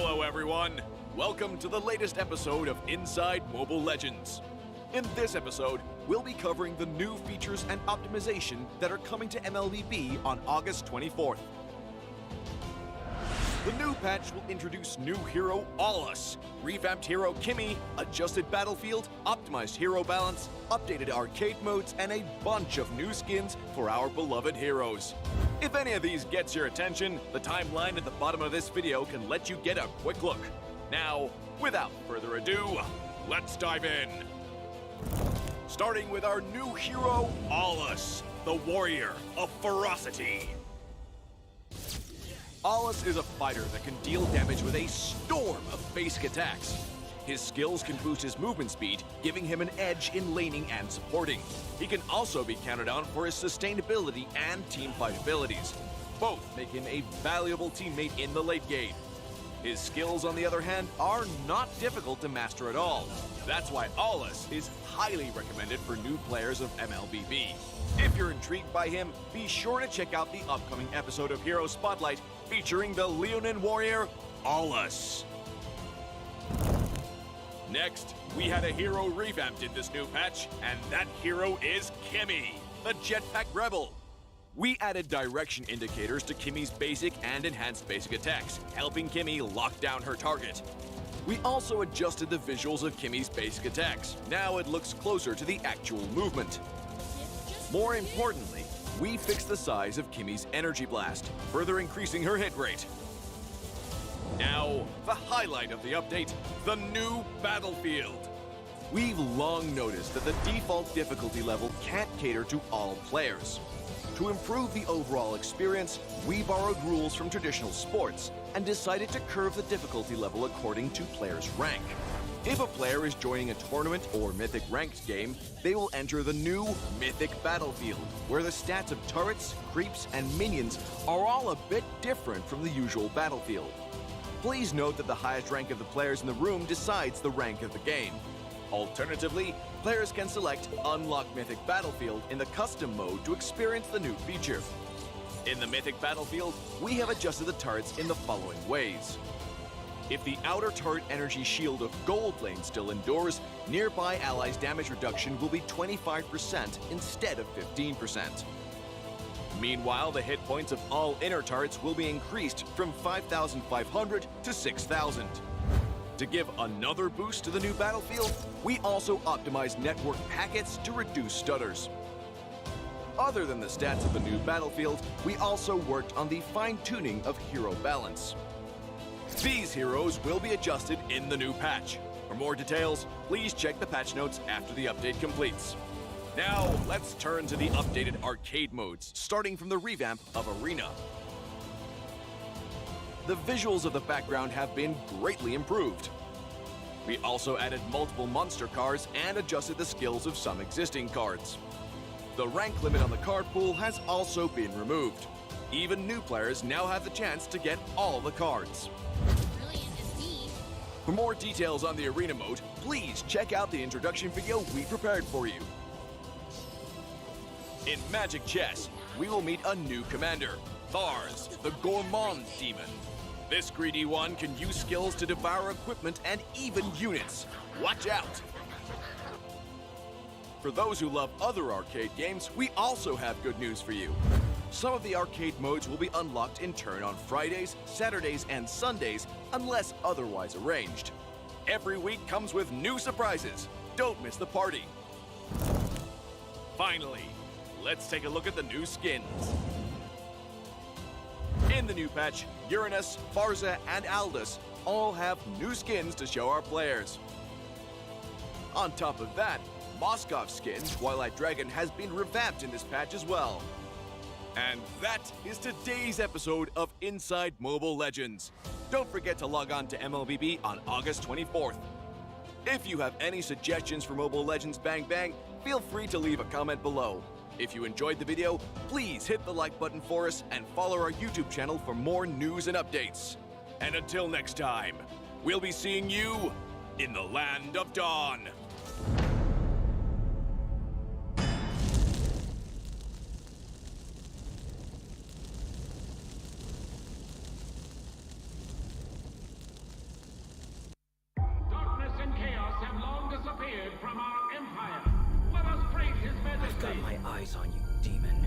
Hello everyone! Welcome to the latest episode of Inside Mobile Legends. In this episode, we'll be covering the new features and optimization that are coming to MLBB on August 24th. The new patch will introduce new hero Allus, revamped hero Kimmy, adjusted battlefield, optimized hero balance, updated arcade modes, and a bunch of new skins for our beloved heroes. If any of these gets your attention, the timeline at the bottom of this video can let you get a quick look. Now, without further ado, let's dive in. Starting with our new hero, Allus, the warrior of ferocity. Allus is a fighter that can deal damage with a storm of basic attacks. His skills can boost his movement speed, giving him an edge in laning and supporting. He can also be counted on for his sustainability and teamfight abilities. Both make him a valuable teammate in the late game. His skills, on the other hand, are not difficult to master at all. That's why Allus is highly recommended for new players of MLBB. If you're intrigued by him, be sure to check out the upcoming episode of Hero Spotlight featuring the Leonin warrior, Allus. Next, we had a hero revamped in this new patch, and that hero is Kimmy, the Jetpack Rebel. We added direction indicators to Kimmy's basic and enhanced basic attacks, helping Kimmy lock down her target. We also adjusted the visuals of Kimmy's basic attacks. Now it looks closer to the actual movement. More importantly, we fixed the size of Kimmy's energy blast, further increasing her hit rate. Now, the highlight of the update, the new battlefield. We've long noticed that the default difficulty level can't cater to all players. To improve the overall experience, we borrowed rules from traditional sports and decided to curve the difficulty level according to players' rank. If a player is joining a tournament or mythic ranked game, they will enter the new mythic battlefield, where the stats of turrets, creeps, and minions are all a bit different from the usual battlefield. Please note that the highest rank of the players in the room decides the rank of the game. Alternatively, players can select Unlock Mythic Battlefield in the custom mode to experience the new feature. In the Mythic Battlefield, we have adjusted the turrets in the following ways. If the outer turret energy shield of Gold Lane still endures, nearby allies' damage reduction will be 25% instead of 15%. Meanwhile, the hit points of all inner turrets will be increased from 5,500 to 6,000. To give another boost to the new battlefield, we also optimized network packets to reduce stutters. Other than the stats of the new battlefield, we also worked on the fine-tuning of hero balance. These heroes will be adjusted in the new patch. For more details, please check the patch notes after the update completes. Now, let's turn to the updated arcade modes, starting from the revamp of Arena. The visuals of the background have been greatly improved. We also added multiple monster cards and adjusted the skills of some existing cards. The rank limit on the card pool has also been removed. Even new players now have the chance to get all the cards. For more details on the Arena mode, please check out the introduction video we prepared for you. In Magic Chess, we will meet a new commander, Thars, the Gourmand Demon. This greedy one can use skills to devour equipment and even units. Watch out! For those who love other arcade games, we also have good news for you. Some of the arcade modes will be unlocked in turn on Fridays, Saturdays, and Sundays, unless otherwise arranged. Every week comes with new surprises. Don't miss the party. Finally, let's take a look at the new skins. In the new patch, Uranus, Farza, and Aldous all have new skins to show our players. On top of that, Moskov's skin, Twilight Dragon, has been revamped in this patch as well. And that is today's episode of Inside Mobile Legends. Don't forget to log on to MLBB on August 24th. If you have any suggestions for Mobile Legends Bang Bang, feel free to leave a comment below. If you enjoyed the video, please hit the like button for us and follow our YouTube channel for more news and updates. And until next time, we'll be seeing you in the Land of Dawn. I've got my eyes on you, demon.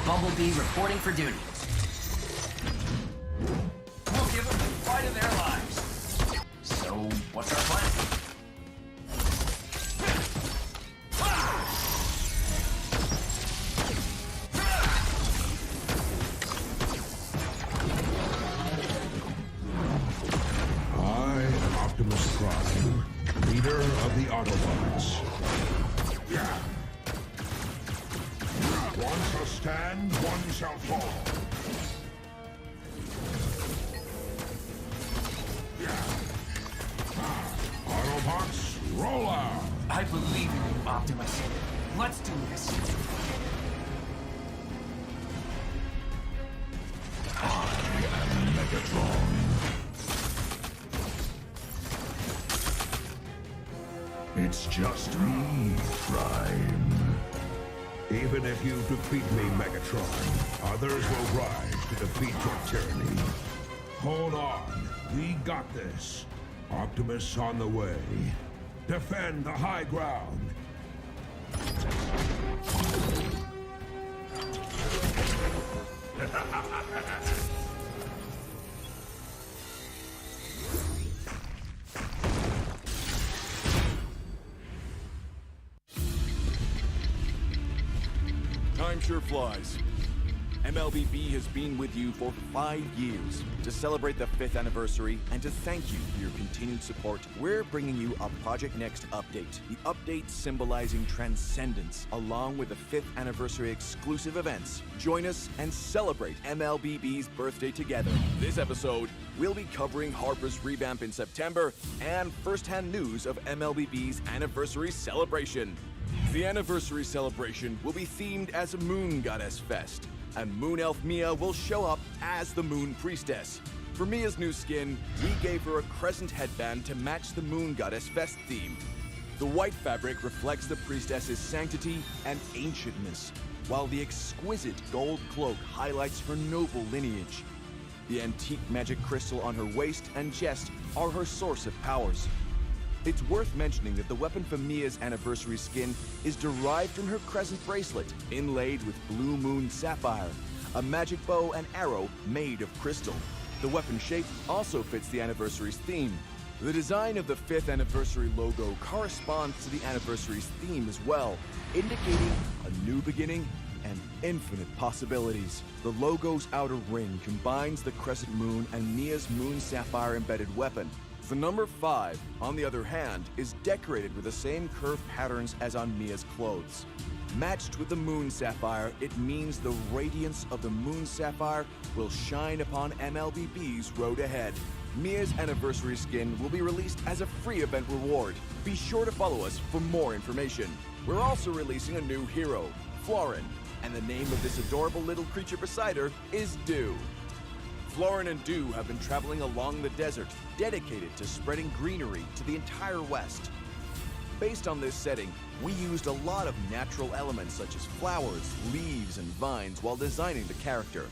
Bumblebee reporting for duty. We'll give them the fight of their lives. So, what's our plan? I am Optimus Prime, leader of the Autobots. One shall stand, one shall fall. Autobots, roll out! I believe in you, Optimus. Let's do this. I am Megatron. It's just me, Prime. Even if you defeat me, Megatron, others will rise to defeat your tyranny. Hold on, we got this. Optimus on the way. Defend the high ground. Time sure flies. MLBB has been with you for 5 years. To celebrate the 5th anniversary and to thank you for your continued support, we're bringing you a Project Next update. The update symbolizing transcendence, along with the 5th anniversary exclusive events. Join us and celebrate MLBB's birthday together. This episode, we'll be covering Harper's revamp in September and first-hand news of MLBB's anniversary celebration. The anniversary celebration will be themed as a Moon Goddess Fest, and Moon Elf Mia will show up as the Moon Priestess. For Mia's new skin, we gave her a crescent headband to match the Moon Goddess Fest theme. The white fabric reflects the priestess's sanctity and ancientness, while the exquisite gold cloak highlights her noble lineage. The antique magic crystal on her waist and chest are her source of powers. It's worth mentioning that the weapon for Mia's anniversary skin is derived from her crescent bracelet, inlaid with blue moon sapphire, a magic bow and arrow made of crystal. The weapon shape also fits the anniversary's theme. The design of the 5th anniversary logo corresponds to the anniversary's theme as well, indicating a new beginning and infinite possibilities. The logo's outer ring combines the crescent moon and Mia's moon sapphire embedded weapon. The number 5, on the other hand, is decorated with the same curved patterns as on Mia's clothes. Matched with the moon sapphire, it means the radiance of the moon sapphire will shine upon MLBB's road ahead. Mia's anniversary skin will be released as a free event reward. Be sure to follow us for more information. We're also releasing a new hero, Florin, and the name of this adorable little creature beside her is Dew. Florin and Dew have been traveling along the desert, dedicated to spreading greenery to the entire West. Based on this setting, we used a lot of natural elements such as flowers, leaves, and vines while designing the character.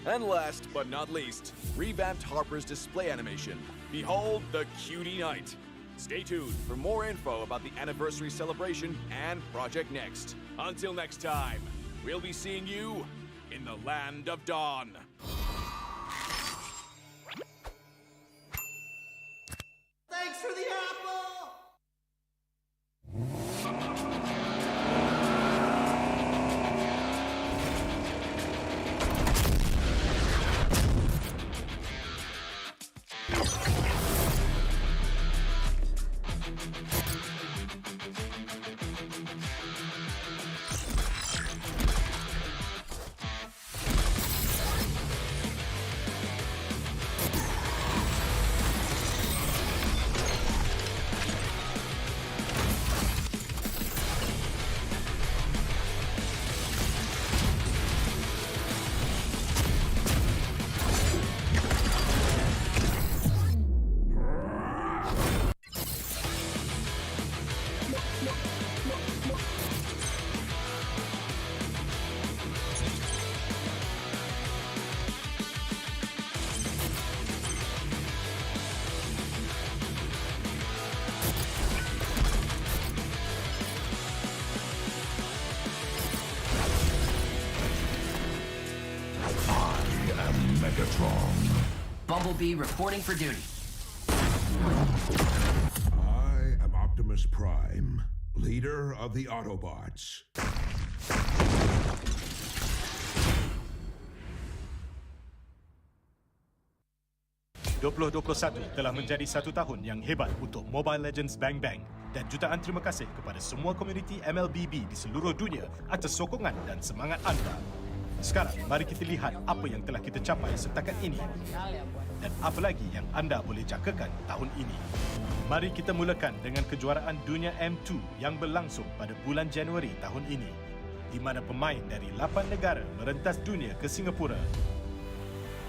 And last but not least, revamped Harper's display animation. Behold the Cutie Night. Stay tuned for more info about the anniversary celebration and Project Next. Until next time, we'll be seeing you in the Land of Dawn. Thanks for the apple! Bumblebee reporting for duty. I am Optimus Prime, leader of the Autobots. 2021 telah menjadi satu tahun yang hebat untuk Mobile Legends Bang Bang dan jutaan terima kasih kepada semua komuniti MLBB di seluruh dunia atas sokongan dan semangat anda. Sekarang, mari kita lihat apa yang telah kita capai setakat ini dan apa lagi yang anda boleh jangkakan tahun ini. Mari kita mulakan dengan kejuaraan dunia M2 yang berlangsung pada bulan Januari tahun ini, di mana pemain dari 8 negara merentas dunia ke Singapura.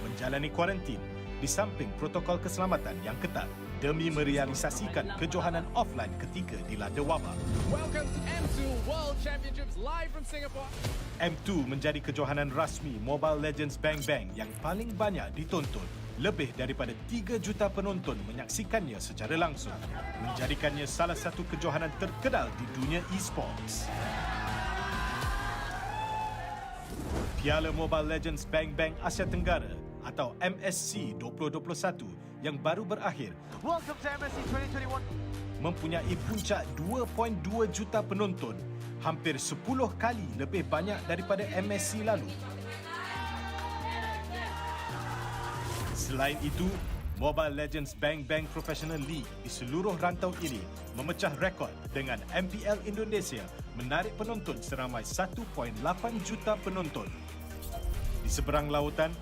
Menjalani kuarantin di samping protokol keselamatan yang ketat demi merealisasikan kejohanan offline ketika dilanda wabak. Welcome to M2 World Championships live from Singapore. M2 menjadi kejohanan rasmi Mobile Legends Bang Bang yang paling banyak ditonton. Lebih daripada 3 juta penonton menyaksikannya secara langsung, menjadikannya salah satu kejohanan terkenal di dunia esports. Piala Mobile Legends Bang Bang Asia Tenggara atau MSC 2021 yang baru berakhir. Welcome to MSC 2021. mempunyai puncak 2.2 juta penonton, hampir 10 kali lebih banyak daripada MSC lalu. Selain itu, Mobile Legends Bang Bang Professional League di seluruh rantau ini memecah rekod dengan MPL Indonesia menarik penonton seramai 1.8 juta penonton. Di seberang lautan,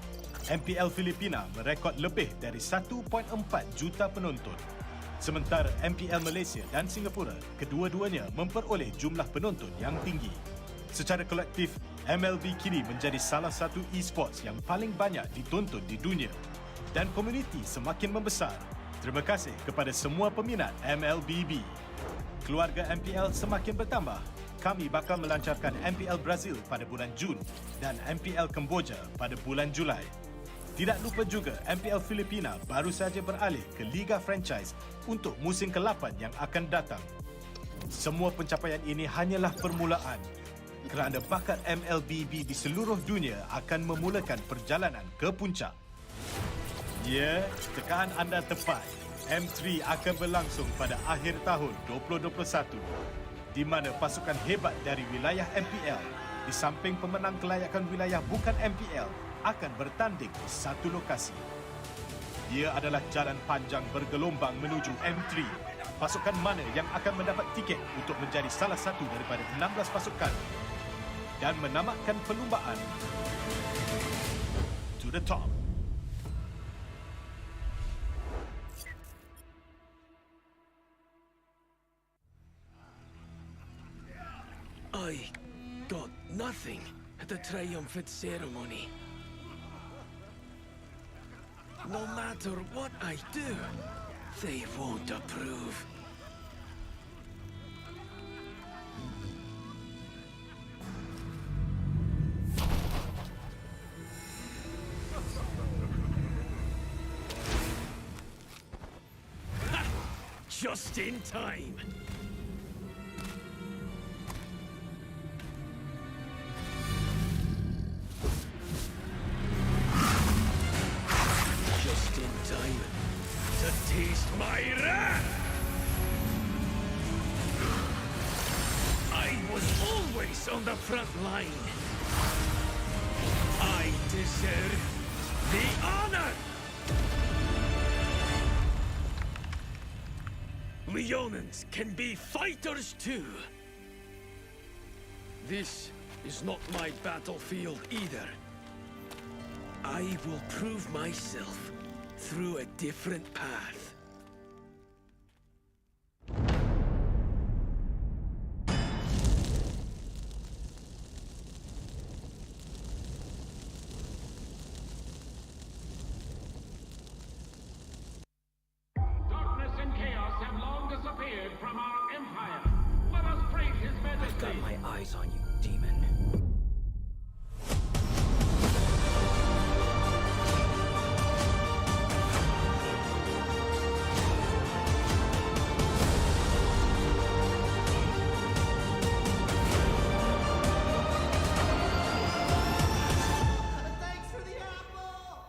MPL Filipina merekod lebih dari 1.4 juta penonton. Sementara MPL Malaysia dan Singapura, kedua-duanya memperoleh jumlah penonton yang tinggi. Secara kolektif, MLB kini menjadi salah satu esports yang paling banyak ditonton di dunia. Dan komuniti semakin membesar. Terima kasih kepada semua peminat MLBB. Keluarga MPL semakin bertambah. Kami bakal melancarkan MPL Brazil pada bulan Jun dan MPL Kemboja pada bulan Julai. Tidak lupa juga MPL Filipina baru saja beralih ke Liga Franchise untuk musim ke-8 yang akan datang. Semua pencapaian ini hanyalah permulaan kerana bakat MLBB di seluruh dunia akan memulakan perjalanan ke puncak. Ya, tekaan anda tepat. M3 akan berlangsung pada akhir tahun 2021 di mana pasukan hebat dari wilayah MPL di samping pemenang kelayakan wilayah bukan MPL akan bertanding di satu lokasi. Ia adalah jalan panjang bergelombang menuju M3. Pasukan mana yang akan mendapat tiket untuk menjadi salah satu daripada 16 pasukan dan menamatkan perlumbaan to the top. I got nothing at the triumphant ceremony. No matter what I do, they won't approve. Ha! Just in time. Taste my wrath! I was always on the front line. I deserve the honor! Leonins can be fighters too. This is not my battlefield either. I will prove myself through a different path. Darkness and chaos have long disappeared from our empire. Let us praise his majesty. I've got my eyes on you, demon. Thanks for the apple!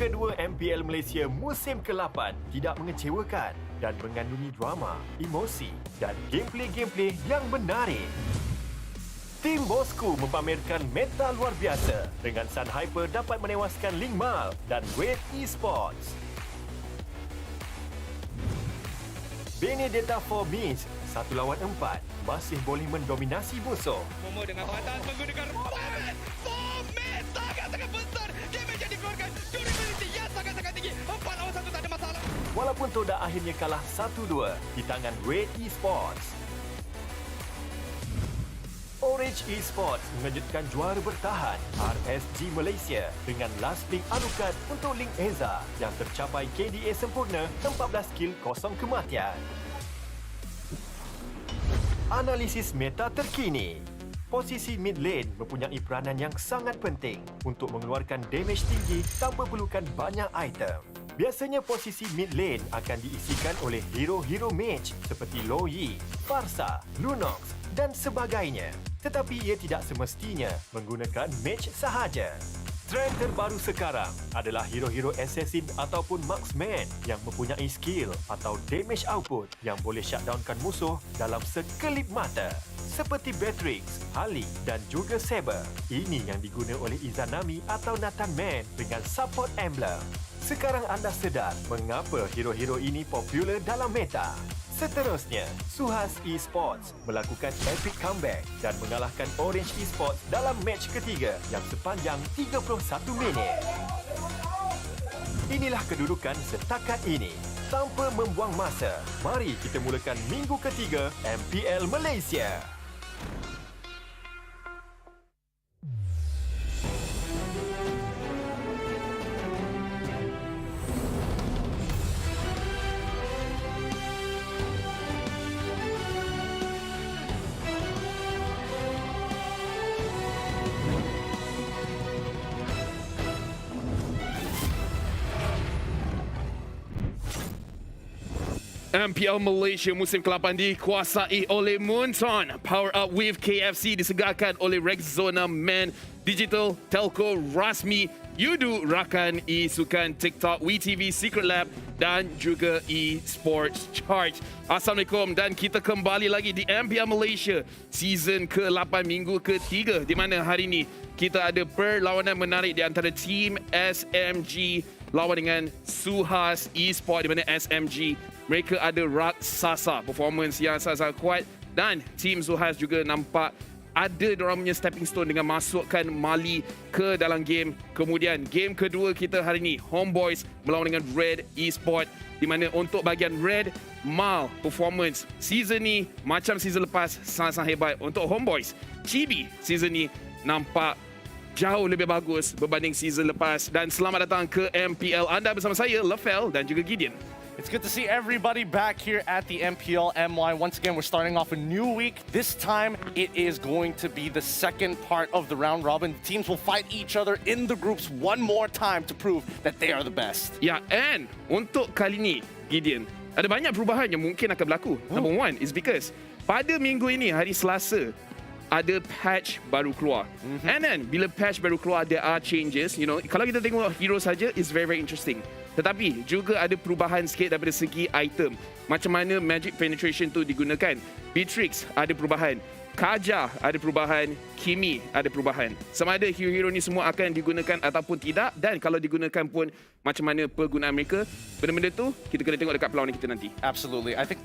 kedua MPL Malaysia musim ke-8 tidak mengecewakan dan mengandungi drama, emosi dan gameplay yang menarik. Tim Bosku mempamerkan meta luar biasa dengan Sun Hyper dapat menewaskan Ling Mal dan Wave Esports. Benedetta for Mitch 1 lawan 4 masih boleh mendominasi musuh. Momo dengan batas menggunakan robotan. Format sangat-sangat besar. Damage yang dikeluarkan. Durability yang sangat-sangat tinggi. 4 lawan 1 tak ada masalah. Walaupun Toda akhirnya kalah 1-2 di tangan Wave Esports. Orange Esports mengejutkan juara bertahan RSG Malaysia dengan last pick anukan untuk Link Eza yang tercapai KDA sempurna 14 kill kosong kematian. Analisis meta terkini. Posisi mid lane mempunyai peranan yang sangat penting untuk mengeluarkan damage tinggi tanpa perlukan banyak item. Biasanya posisi mid lane akan diisikan oleh hero-hero mage seperti Lo Yi, Farsa, Lunox dan sebagainya. Tetapi ia tidak semestinya menggunakan mage sahaja. Trend terbaru sekarang adalah hero-hero assassin ataupun marksman yang mempunyai skill atau damage output yang boleh shutdownkan musuh dalam sekelip mata. Seperti Beatrix, Harley dan juga Saber. Ini yang diguna oleh Izanami atau Nathan Man dengan support emblem. Sekarang anda sedar mengapa hero-hero ini popular dalam meta. Seterusnya, SUHAZ Esports melakukan epic comeback dan mengalahkan Orange Esports dalam match ketiga yang sepanjang 31 minit. Inilah kedudukan setakat ini. Tanpa membuang masa, mari kita mulakan minggu ketiga MPL Malaysia. MPL Malaysia musim ke-8 dikuasai oleh Moonton. Power Up with KFC disegarkan oleh Rexona Man, Digital, Telco, Rasmi, Yudu, Rakan, Sukan, TikTok, WeTV, Secret Lab dan juga Esports Charge. Assalamualaikum dan kita kembali lagi di MPL Malaysia season ke-8 minggu ke-3 di mana hari ini kita ada perlawanan menarik di antara tim SMG lawan dengan SUHAZ Esports di mana SMG mereka ada raksasa performance yang sangat kuat dan tim SUHAZ juga nampak ada diorang punya stepping stone dengan masukkan Mali ke dalam game. Kemudian game kedua kita hari ini HOMEBOIS melawan dengan Red Esports di mana untuk bahagian Red Mal performance season ni macam season lepas sangat-sangat hebat. Untuk HOMEBOIS Chibi season ni nampak jauh lebih bagus berbanding season lepas. Dan selamat datang ke MPL. Anda bersama saya, Lefel dan juga Gideon. It's good to see everybody back here at the MPL MY. Once again, we're starting off a new week. This time, it is going to be the second part of the round robin. Teams will fight each other in the groups one more time to prove that they are the best. Ya, and untuk kali ni, Gideon, ada banyak perubahan yang mungkin akan berlaku. Number one is because pada minggu ini, hari Selasa, ada patch baru keluar. And then, bila patch baru keluar, there are changes. You know, kalau kita tengok hero saja, it's very, very interesting. Tetapi juga ada perubahan sikit daripada segi item. Macam mana magic penetration tu digunakan. Beatrix ada perubahan. Kaja ada perubahan. Kimi ada perubahan. Sama ada hero-hero ni semua akan digunakan ataupun tidak. Dan kalau digunakan pun macam mana penggunaan mereka. Benda-benda tu kita kena tengok dekat perlawanan kita nanti. Absolutely. I think,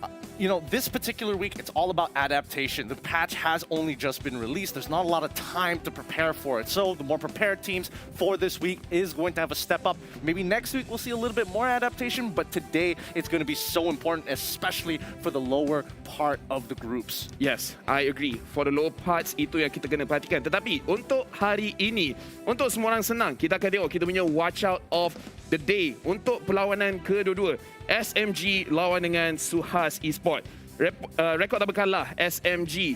this particular week, it's all about adaptation. The patch has only just been released. There's not a lot of time to prepare for it. So the more prepared teams for this week is going to have a step up. Maybe next week we'll see a little bit more adaptation. But today it's going to be so important, especially for the lower part of the groups. Yes, I agree. For the lower parts, itu yang kita kena perhatikan. Tetapi untuk hari ini, untuk semua orang senang, kita akan tengok kita punya watch out of the day. Untuk perlawanan kedua-dua, SMG lawan dengan SUHAZ Esports. Rekod tak berkalah, SMG.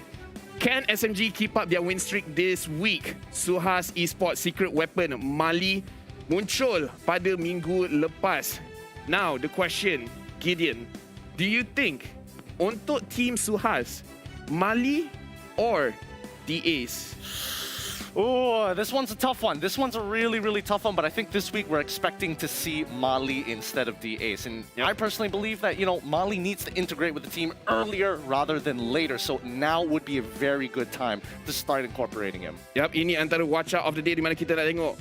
Can SMG keep up their win streak this week? SUHAZ Esports secret weapon Mali muncul pada minggu lepas. Now, the question, Gideon, do you think untuk team SUHAZ, Mali or the Ace? Oh, this one's a tough one. This one's a really, really tough one, but I think this week we're expecting to see Mali instead of the Ace. And I personally believe that, Mali needs to integrate with the team earlier rather than later. So now would be a very good time to start incorporating him. Yap, ini antara watch out of the day di mana kita nak tengok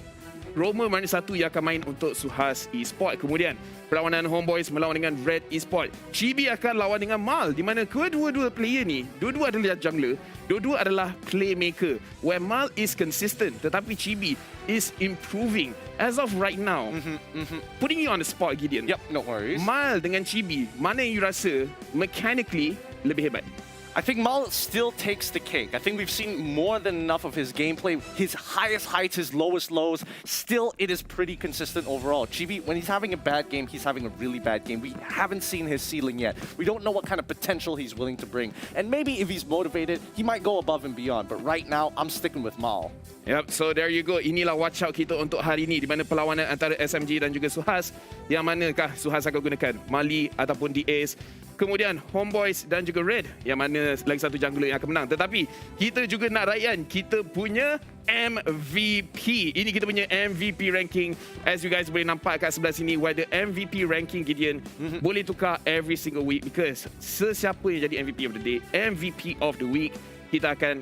Roma mana satu yang akan main untuk SUHAZ Esports. Kemudian perlawanan Homeboys melawan dengan Red Esports. Chibi akan lawan dengan Mal di mana kedua-dua player ni, dua-dua adalah jungler, dua-dua adalah playmaker. Where Mal is consistent tetapi Chibi is improving. As of right now, putting you on the spot, Gideon. Yep, no worries. Mal dengan Chibi, mana yang you rasa mechanically lebih hebat? I think Mal still takes the cake. I think we've seen more than enough of his gameplay. His highest heights, his lowest lows. Still, it is pretty consistent overall. Chibi, when he's having a bad game, he's having a really bad game. We haven't seen his ceiling yet. We don't know what kind of potential he's willing to bring. And maybe if he's motivated, he might go above and beyond. But right now, I'm sticking with Mal. Yep, so there you go. Inilah watch out kita untuk hari ini di mana perlawanan antara SMG dan juga SUHAZ. Yang manakah SUHAZ akan gunakan? Mali ataupun The Ace. Kemudian Homeboys dan juga Red yang mana lagi satu jungler yang akan menang. Tetapi kita juga nak raikan kita punya MVP. Ini kita punya MVP ranking. As you guys boleh nampak kat sebelah sini, where the MVP ranking, Gideon, boleh tukar every single week because sesiapa yang jadi MVP of the day, MVP of the week, kita akan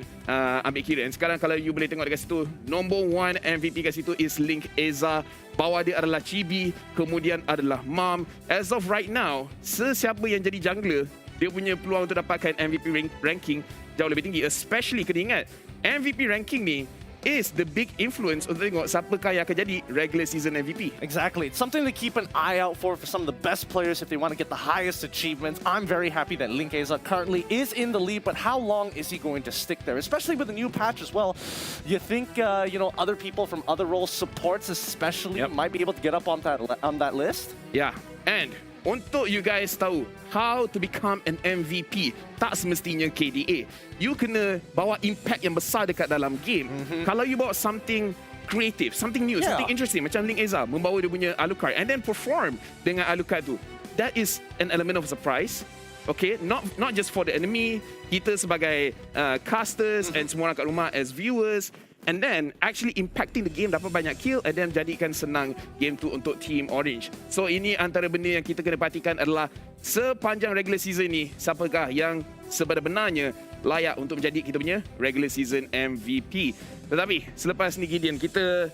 ambil kira. Dan sekarang kalau you boleh tengok dekat situ, number 1 MVP kat situ is Link Eza. Bawah dia adalah Chibi, kemudian adalah Mom. As of right now, sesiapa yang jadi jungler, dia punya peluang untuk dapatkan MVP ranking jauh lebih tinggi. Especially kena ingat, MVP ranking ni is the big influence untuk tengok siapakah yang akan jadi regular season MVP. Exactly. It's something to keep an eye out for some of the best players if they want to get the highest achievements. I'm very happy that Link Eza currently is in the lead, but how long is he going to stick there? Especially with the new patch as well. You think, other people from other roles, supports especially, might be able to get up on that list? Yeah, and untuk you guys tahu how to become an MVP, tak semestinya KDA. You kena bawa impact yang besar dekat dalam game. Kalau you bawa something creative, something new, something interesting, macam Link Eza membawa dia punya Alucard and then perform dengan Alucard tu, that is an element of surprise. Okay, not just for the enemy, kita sebagai casters and semua orang kat rumah as viewers, and then actually impacting the game, dapat banyak kill and then jadikan senang game tu untuk Team Orange. So ini antara benda yang kita kena perhatikan adalah sepanjang regular season ni, siapakah yang sebenar-benarnya layak untuk menjadi kita punya regular season MVP. Tetapi selepas ni, Gideon, kita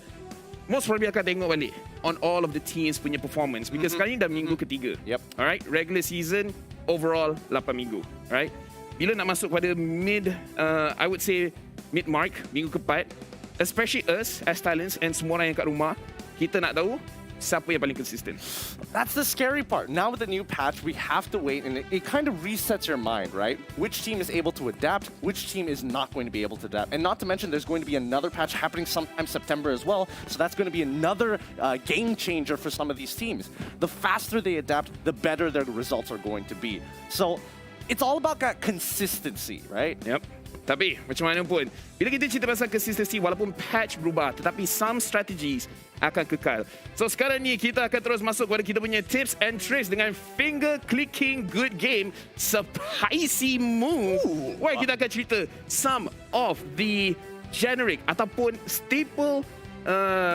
most probably akan tengok balik on all of the teams punya performance because sekarang ni dah minggu ketiga. Alright, regular season overall 8 minggu. Alright, bila nak masuk pada I would say mid mark, minggu keempat, especially us as talents and semua orang yang kat rumah, kita nak tahu siapa yang paling consistent. That's the scary part. Now with the new patch, we have to wait, and it kind of resets your mind, right? Which team is able to adapt, which team is not going to be able to adapt. And not to mention, there's going to be another patch happening sometime September as well, so that's going to be another game changer for some of these teams. The faster they adapt, the better their results are going to be. So it's all about that consistency, right? Yep. Tapi macam mana pun, bila kita cerita pasal consistency, walaupun patch berubah, tetapi some strategies akan kekal. So sekarang ni kita akan terus masuk kepada kita punya tips and tricks dengan finger clicking good game spicy move. Where kita akan cerita some of the generic ataupun staple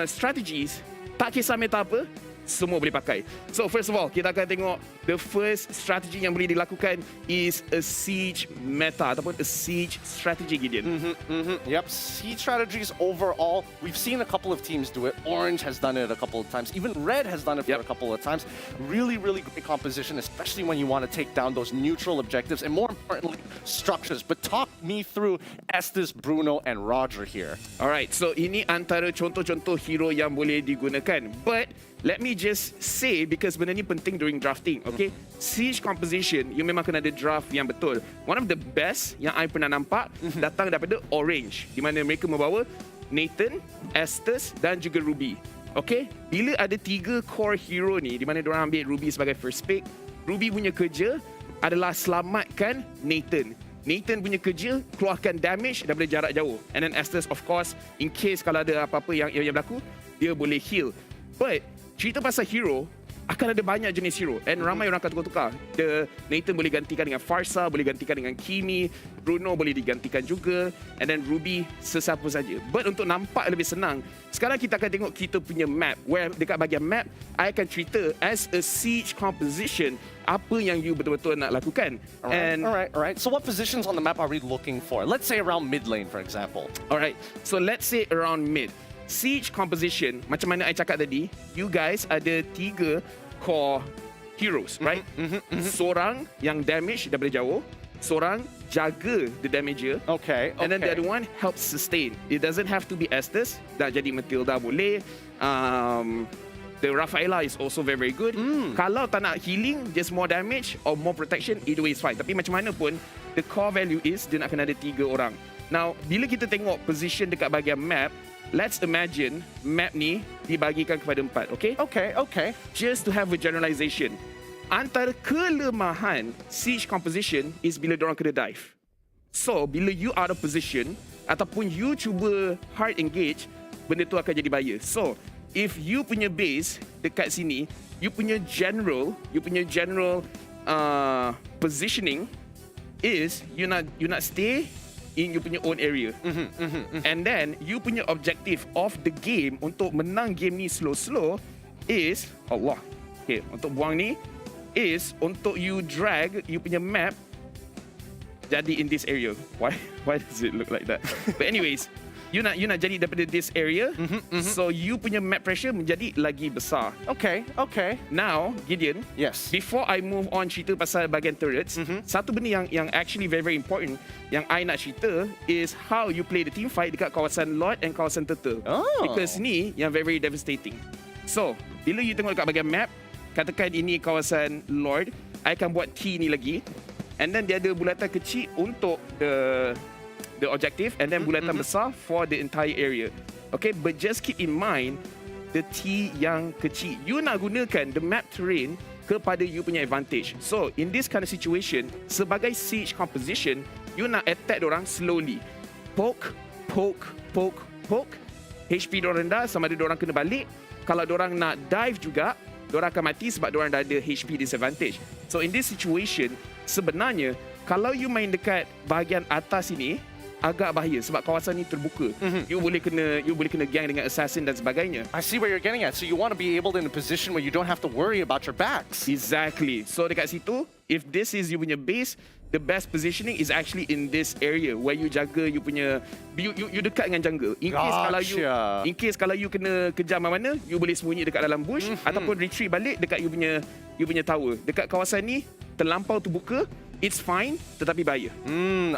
strategies, tak kisah meta apa, semua boleh pakai. So first of all, kita akan tengok the first strategy yang boleh dilakukan is a siege meta ataupun a siege strategy, Gideon. Yep, siege strategies overall, we've seen a couple of teams do it. Orange has done it a couple of times. Even Red has done it for a couple of times. Really, really great composition, especially when you want to take down those neutral objectives and more importantly, structures. But talk me through Estes, Bruno, and Roger here. Alright, so ini antara contoh-contoh hero yang boleh digunakan. But let me just say, because benda ni penting during drafting, okay? Siege composition, you memang kena ada draft yang betul. One of the best yang I pernah nampak datang daripada Orange, di mana mereka membawa Nathan, Estes dan juga Ruby. Okay? Bila ada 3 core hero ni, di mana diorang ambil Ruby sebagai first pick, Ruby punya kerja adalah selamatkan Nathan. Nathan punya kerja keluarkan damage daripada jarak jauh. And then Estes, of course, in case kalau ada apa-apa yang berlaku, dia boleh heal. But cerita pasal hero, akan ada banyak jenis hero and ramai orang akan tukar-tukar. Nathan boleh gantikan dengan Farsa, boleh gantikan dengan Kimi, Bruno boleh digantikan juga, and then Ruby sesiapa saja. But untuk nampak lebih senang, sekarang kita akan tengok kita punya map, where dekat bahagian map I akan cerita as a siege composition apa yang you betul-betul nak lakukan. Alright. So what positions on the map are we looking for? Let's say around mid lane, for example. Alright, so let's say around mid. Siege composition, macam mana I cakap tadi, you guys ada 3 core heroes, right? Seorang yang damage daripada jauh, seorang jaga the damager, and then the other one helps sustain. It doesn't have to be Estes, dah jadi Matilda boleh. The Rafaela is also very, very good. Kalau tak nak healing, just more damage or more protection, either way is fine. Tapi macam mana pun, the core value is dia nak kena ada 3 orang. Now, bila kita tengok position dekat bahagian map, let's imagine map ni dibagikan kepada 4, okay? Okay. Just to have a generalization. Antara kelemahan siege composition is bila diorang kena dive. So, bila you out of position ataupun you cuba hard engage, benda tu akan jadi bahaya. So, if you punya base dekat sini, you punya general positioning is you nak stay in you punya own area. And then you punya objective of the game untuk menang game ni slow-slow is untuk buang ni is untuk you drag you punya map jadi in this area. Why does it look like that? But anyways, you nak jadi daripada this area, so you punya map pressure menjadi lagi besar. Okay. Now, Gideon, yes, before I move on cerita pasal bahagian turrets, satu benda yang actually very, very important yang I nak cerita is how you play the team fight dekat kawasan Lord and kawasan Turtle. Because ni yang very, very devastating. So, bila you tengok dekat bahagian map, katakan ini kawasan Lord, I akan buat T ni lagi, and then dia ada bulatan kecil untuk the objective, and then bulatan besar for the entire area. Okay, but just keep in mind the T yang kecil. You nak gunakan the map terrain kepada you punya advantage. So, in this kind of situation, sebagai siege composition, you nak attack dorang slowly. Poke. HP dorang rendah, sama ada dorang kena balik. Kalau dorang nak dive juga, dorang akan mati sebab dorang dah ada HP disadvantage. So, in this situation, sebenarnya, kalau you main dekat bahagian atas ini, agak bahaya sebab kawasan ni terbuka. You boleh kena gang dengan assassin dan sebagainya. I see where you're getting at. So you want to be able in a position where you don't have to worry about your backs. Exactly. So dekat situ, if this is you punya base, the best positioning is actually in this area where you jaga you punya you dekat dengan jungle. In case kalau you kena kejar mana, you boleh sembunyi dekat dalam bush ataupun retreat balik dekat you punya tower. Dekat kawasan ni terlampau terbuka, it's fine, tetapi bahaya.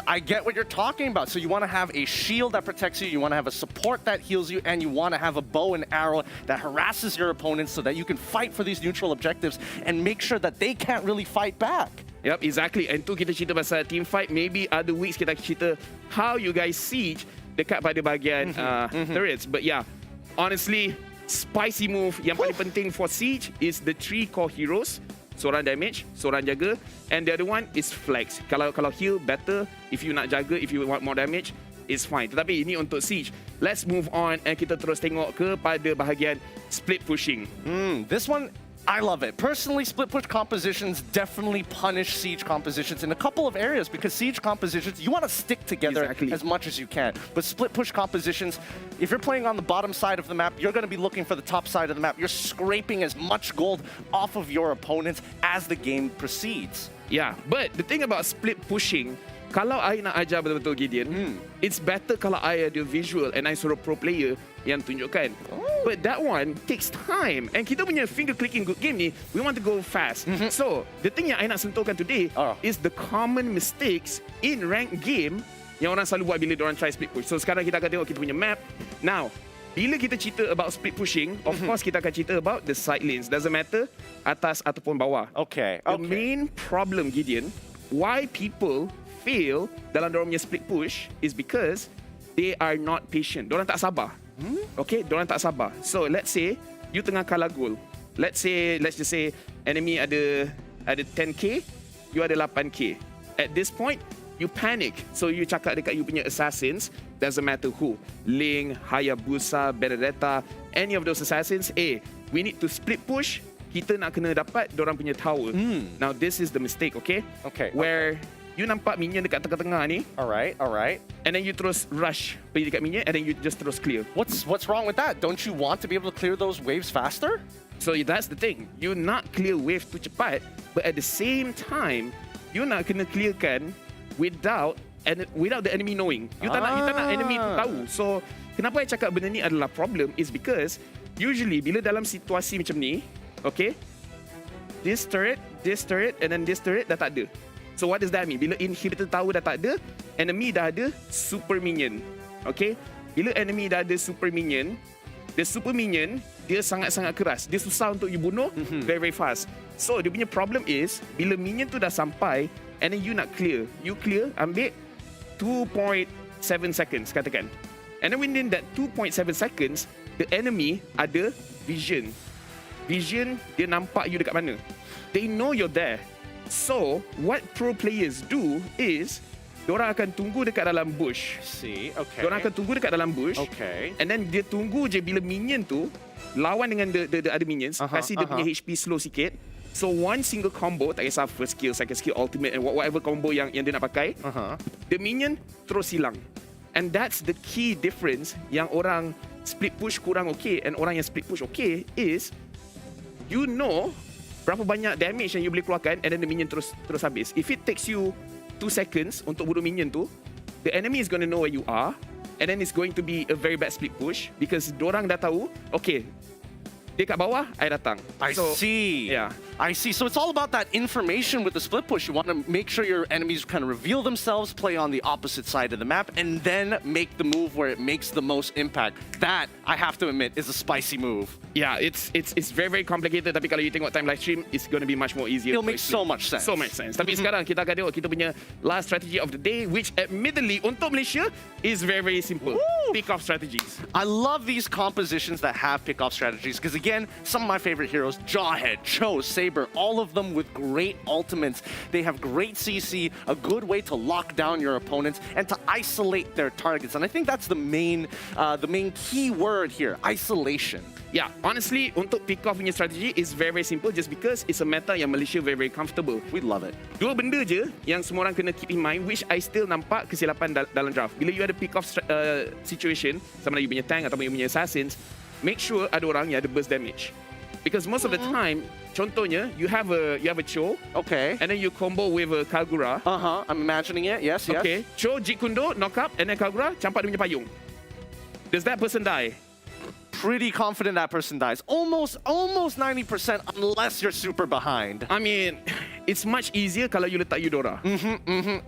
I get what you're talking about. So you want to have a shield that protects you, you want to have a support that heals you, and you want to have a bow and arrow that harasses your opponents so that you can fight for these neutral objectives and make sure that they can't really fight back. Yep, exactly. And tu kita cerita pasal team fight. Maybe other weeks kita cerita how you guys siege dekat pada bahagian turrets. But yeah, honestly, spicy move yang paling penting for siege is the 3 core heroes. Seorang damage, seorang jaga, and the other one is flex. Kalau heal, better. If you nak jaga, if you want more damage, it's fine. Tetapi ini untuk siege. Let's move on and kita terus tengok kepada bahagian split pushing. This one, I love it. Personally, split push compositions definitely punish siege compositions in a couple of areas because siege compositions, you want to stick together as much as you can. But split push compositions, if you're playing on the bottom side of the map, you're going to be looking for the top side of the map. You're scraping as much gold off of your opponents as the game proceeds. Yeah, but the thing about split pushing, kalau I nak ajar betul-betul Gideon, it's better kalau I ada visual and I suruh pro player yang tunjukkan. But that one takes time. And kita punya finger clicking good game ni, we want to go fast. So, the thing yang I nak sentuhkan today is the common mistakes in ranked game yang orang selalu buat bila diorang try split push. So, sekarang kita akan tengok kita punya map. Now, bila kita cerita about split pushing, of course kita akan cerita about the side lanes. Doesn't matter atas ataupun bawah. The main problem, Gideon, why people fail dalam diorang punya split push is because they are not patient. Diorang tak sabar. Okay, diorang tak sabar. So, let's say you tengah kalah goal. Let's just say enemy ada 10k, you ada 8k. At this point, you panic. So, you cakap dekat you punya assassins, doesn't matter who. Ling, Hayabusa, Benedetta, any of those assassins, we need to split push, kita nak kena dapat dorang punya tower. Now this is the mistake, okay? Where you nampak minion dekat tengah-tengah ni. Alright. And then you terus rush pergi dekat minion and then you just terus clear. What's wrong with that? Don't you want to be able to clear those waves faster? So that's the thing. You nak clear wave tu cepat, but at the same time, you nak kena clearkan without the enemy knowing. You tak nak enemy tu tahu. So kenapa saya cakap benda ni adalah problem is because usually bila dalam situasi macam ni, okay, this turret, and then this turret dah tak ada. So what does that mean? Bila inhibitor tower dah tak ada, enemy dah ada super minion. Okay? Bila enemy dah ada super minion, the super minion, dia sangat-sangat keras. Dia susah untuk you bunuh very fast. So dia punya problem is, bila minion tu dah sampai, and then you nak clear. You clear, ambil 2.7 seconds katakan. And then within that 2.7 seconds, the enemy ada vision. Vision, dia nampak you dekat mana. They know you're there. So, what pro players do is diorang akan tunggu dekat dalam bush. Diorang akan tunggu dekat dalam bush. And then dia tunggu je bila minion tu lawan dengan the other minions, kasih dia punya HP slow sikit. So one single combo, tak kisah first skill, second skill, ultimate and whatever combo yang dia nak pakai, the minion terus hilang. And that's the key difference yang orang split push kurang okay and orang yang split push okay is you know berapa banyak damage yang you boleh keluarkan and then the minion terus habis. If it takes you 2 seconds untuk bunuh minion tu, the enemy is going to know where you are and then it's going to be a very bad split push because dorang dah tahu, okay, dia kat bawah, I datang. I see. Yeah. I see. So it's all about that information with the split push. You want to make sure your enemies kind of reveal themselves, play on the opposite side of the map, and then make the move where it makes the most impact. That, I have to admit, is a spicy move. Yeah, it's very, very complicated. Tapi kalau you tengok time live stream, it's going to be much more easier. It'll make so much sense. So much sense. Tapi sekarang kita akan tengok kita punya last strategy of the day, which admittedly untuk Malaysia is very, very simple. Pick-off strategies. I love these compositions that have pick-off strategies because, again, some of my favorite heroes, Jawhead, Cho, Saber, all of them with great ultimates. They have great CC, a good way to lock down your opponents and to isolate their targets. And I think that's the main key word here, isolation. Yeah, honestly, untuk pick-off punya strategy is very, very simple just because it's a meta yang Malaysia very, very comfortable. We love it. Dua benda je yang semua orang kena keep in mind, which I still nampak kesilapan dalam draft. Bila you ada pick-off situation, sama ada you punya tank atau you punya assassins, make sure ada orang yang ada burst damage. Because most of the time, contohnya, you have a Cho, and then you combo with a Kagura. I'm imagining it. Yes. Okay, Cho, Jeet Kundo, knock up, and then Kagura, campak dia punya payung. Does that person die? Pretty confident that person dies. Almost 90% unless you're super behind. I mean, it's much easier kalau you letak Eudora.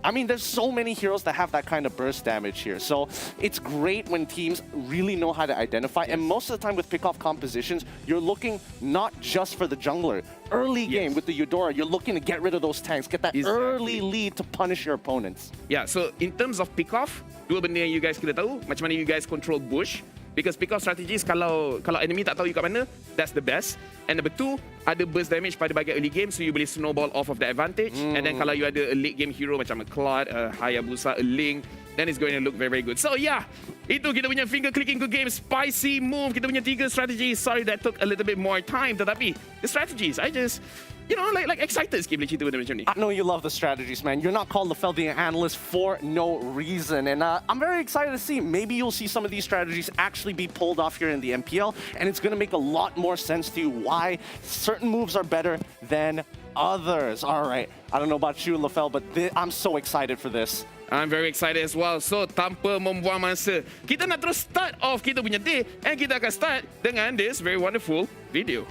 I mean, there's so many heroes that have that kind of burst damage here. So it's great when teams really know how to identify. And most of the time with pick-off compositions, you're looking not just for the jungler. Early game with the Eudora, you're looking to get rid of those tanks, get that early lead to punish your opponents. Yeah, so in terms of pick-off, dua benda yang you guys kena tahu, macam mana you guys control bush. Because pick-off strategies, kalau enemy tak tahu you kat mana, that's the best. And number 2, ada burst damage pada bahagian early game, so you boleh snowball off of the advantage. And then kalau you ada a late game hero macam a Claude, a Hayabusa, a Ling, then it's going to look very, very good. So yeah, itu kita punya finger clicking good game, spicy move, kita punya 3 strategies. Sorry that took a little bit more time, tetapi the strategies, I just, you know, like excited sikit boleh cerita benda macam ni. I know you love the strategies, man. You're not called the Feldian analyst for no reason. And I'm very excited to see. Maybe you'll see some of these strategies actually be pulled off here in the MPL. And it's going to make a lot more sense to you why certain moves are better than others. All right. I don't know about you, Lafel, but I'm so excited for this. I'm very excited as well. So, tanpa membuang masa, kita nak terus start off kita punya day. And kita akan start dengan this very wonderful video.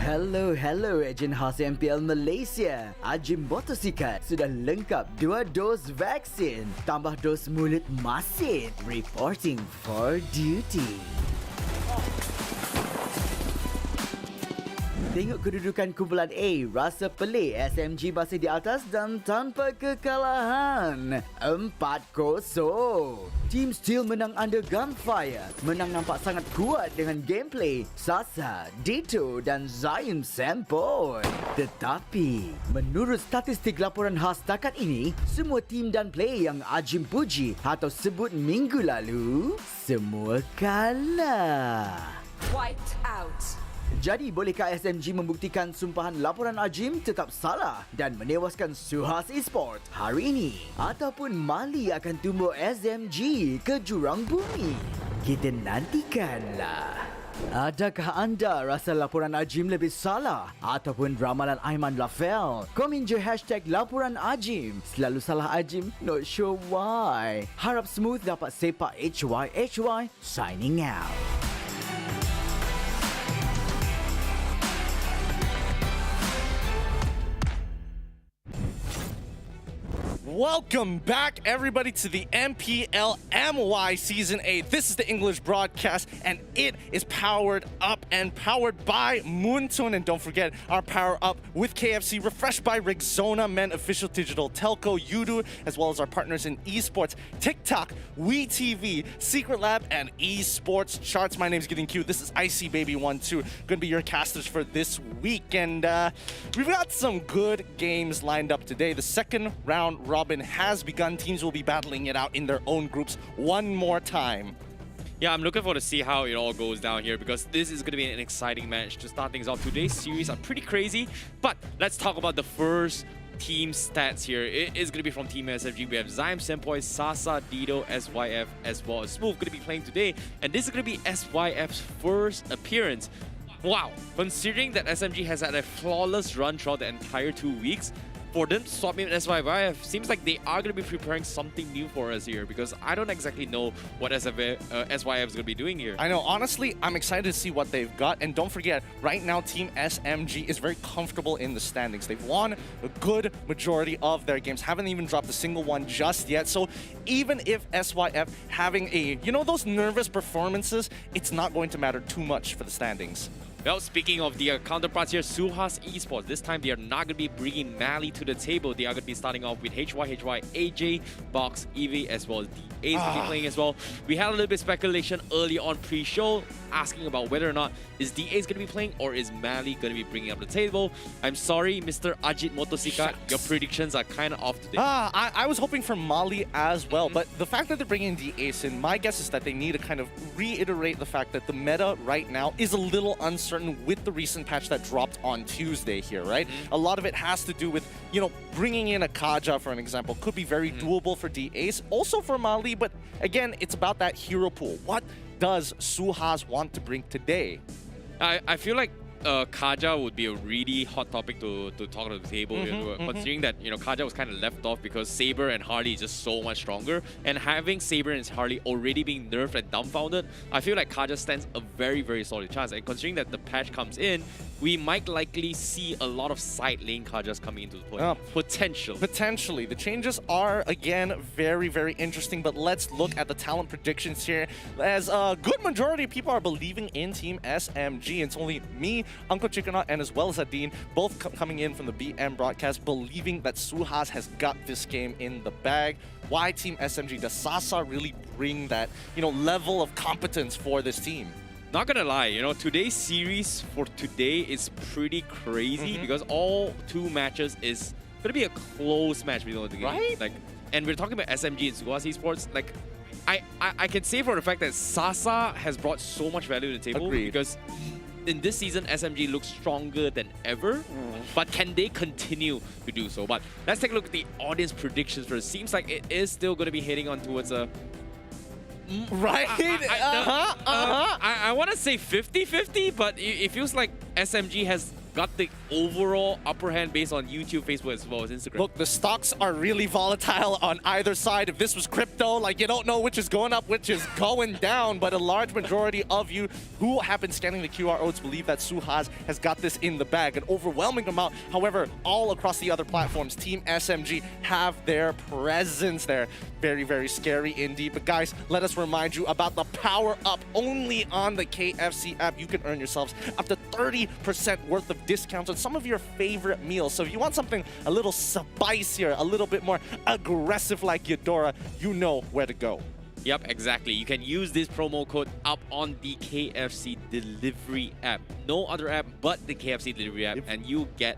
Hello, Agent Khas MPL Malaysia. Ajimboto Sikat sudah lengkap 2 dos vaksin, tambah dos mulut masin. Reporting for duty. Tengok kedudukan kumpulan A, rasa pelik SMG masih di atas dan tanpa kekalahan. 4-0. Team Steel menang under gunfire. Menang nampak sangat kuat dengan gameplay Sasa, Dito dan Zaim Sempoi. Tetapi, menurut statistik laporan khas setakat ini, semua tim dan player yang Ajim puji atau sebut minggu lalu, semua kalah. Wiped out. Jadi, bolehkah SMG membuktikan sumpahan laporan Ajim tetap salah dan menewaskan SUHAZ Esports hari ini? Ataupun Mali akan tumbuk SMG ke jurang bumi? Kita nantikanlah. Adakah anda rasa laporan Ajim lebih salah? Ataupun ramalan Aiman Lafel? Komen je hashtag laporan Ajim. Selalu salah Ajim, not sure why. Harap smooth dapat sepak HY signing out. Welcome back, everybody, to the MPL MY Season 8. This is the English broadcast, and it is powered up and powered by Moonton. And don't forget, our power up with KFC, refreshed by Rexona Men Official Digital Telco, Yudu, as well as our partners in Esports, TikTok, WeTV, Secret Lab, and Esports Charts. My name's Getting Cute. This is Icy Baby 1-2. Gonna be your casters for this week. And we've got some good games lined up today. The second round robin has begun. Teams will be battling it out in their own groups one more time. Yeah, I'm looking forward to see how it all goes down here because this is going to be an exciting match to start things off. Today's series are pretty crazy, but let's talk about the first team stats here. It is going to be from Team SFG. We have Zaim Sempoi, Sasa, Dido, SYF, as well as Smooth going to be playing today. And this is going to be SYF's first appearance. Wow, considering that SMG has had a flawless run throughout the entire 2 weeks, for them to swap in SYF, seems like they are going to be preparing something new for us here because I don't exactly know what SYF is going to be doing here. I know, honestly, I'm excited to see what they've got. And don't forget, right now, Team SMG is very comfortable in the standings. They've won a good majority of their games, haven't even dropped a single one just yet. So even if SYF having a, those nervous performances, it's not going to matter too much for the standings. Well, speaking of the counterparts here, SUHAZ Esports, this time they are not going to be bringing Mali to the table. They are going to be starting off with HY, AJ, Box, EV, as well as DA will be playing as well. We had a little bit of speculation early on pre-show, asking about whether or not is DA going to be playing or is Mali going to be bringing up the table. I'm sorry, Mr. Ajit Motosika, your predictions are kind of off today. I was hoping for Mali as well, but the fact that they're bringing DA in, my guess is that they need to kind of reiterate the fact that the meta right now is a little uncertain with the recent patch that dropped on Tuesday here, right? A lot of it has to do with, bringing in a Kaja, for an example, could be very doable for DAs, also for Mali, but again, it's about that hero pool. What does SUHAZ want to bring today? I feel like Kaja would be a really hot topic to talk to the table, considering that Kaja was kind of left off because Saber and Harley is just so much stronger, and having Saber and Harley already being nerfed and dumbfounded, I feel like Kaja stands a very, very solid chance. And considering that the patch comes in, we might likely see a lot of side lane Kajas coming into the play. Potentially. The changes are, again, very, very interesting, but let's look at the talent predictions here. As a good majority of people are believing in Team SMG. It's only me, Uncle Chickenot, and as well as Adine, both coming in from the BM broadcast, believing that SUHAZ has got this game in the bag. Why Team SMG? Does Sasa really bring that, level of competence for this team? Not gonna lie, today's series for today is pretty crazy because all 2 matches is gonna be a close match between the game. Right? And we're talking about SMG and SUHAZ Esports. I can say for the fact that Sasa has brought so much value to the table because in this season, SMG looks stronger than ever, but can they continue to do so? But let's take a look at the audience predictions first. Seems like it is still going to be heading on towards a... Right? I want to say 50-50, but it feels like SMG has got the overall upper hand based on YouTube, Facebook, as well as Instagram. Look, the stocks are really volatile on either side. If this was crypto, like you don't know which is going up, which is going down, but a large majority of you who have been scanning the QR codes believe that SUHAZ has got this in the bag. An overwhelming amount. However, all across the other platforms, Team SMG have their presence there. Very, very scary indeed. But guys, let us remind you about the power up only on the KFC app. You can earn yourselves up to 30% worth of discounts on some of your favorite meals. So if you want something a little spicier, a little bit more aggressive like Eudora, you know where to go. Yep, exactly. You can use this promo code up on the KFC delivery app. No other app but the KFC delivery app, and you get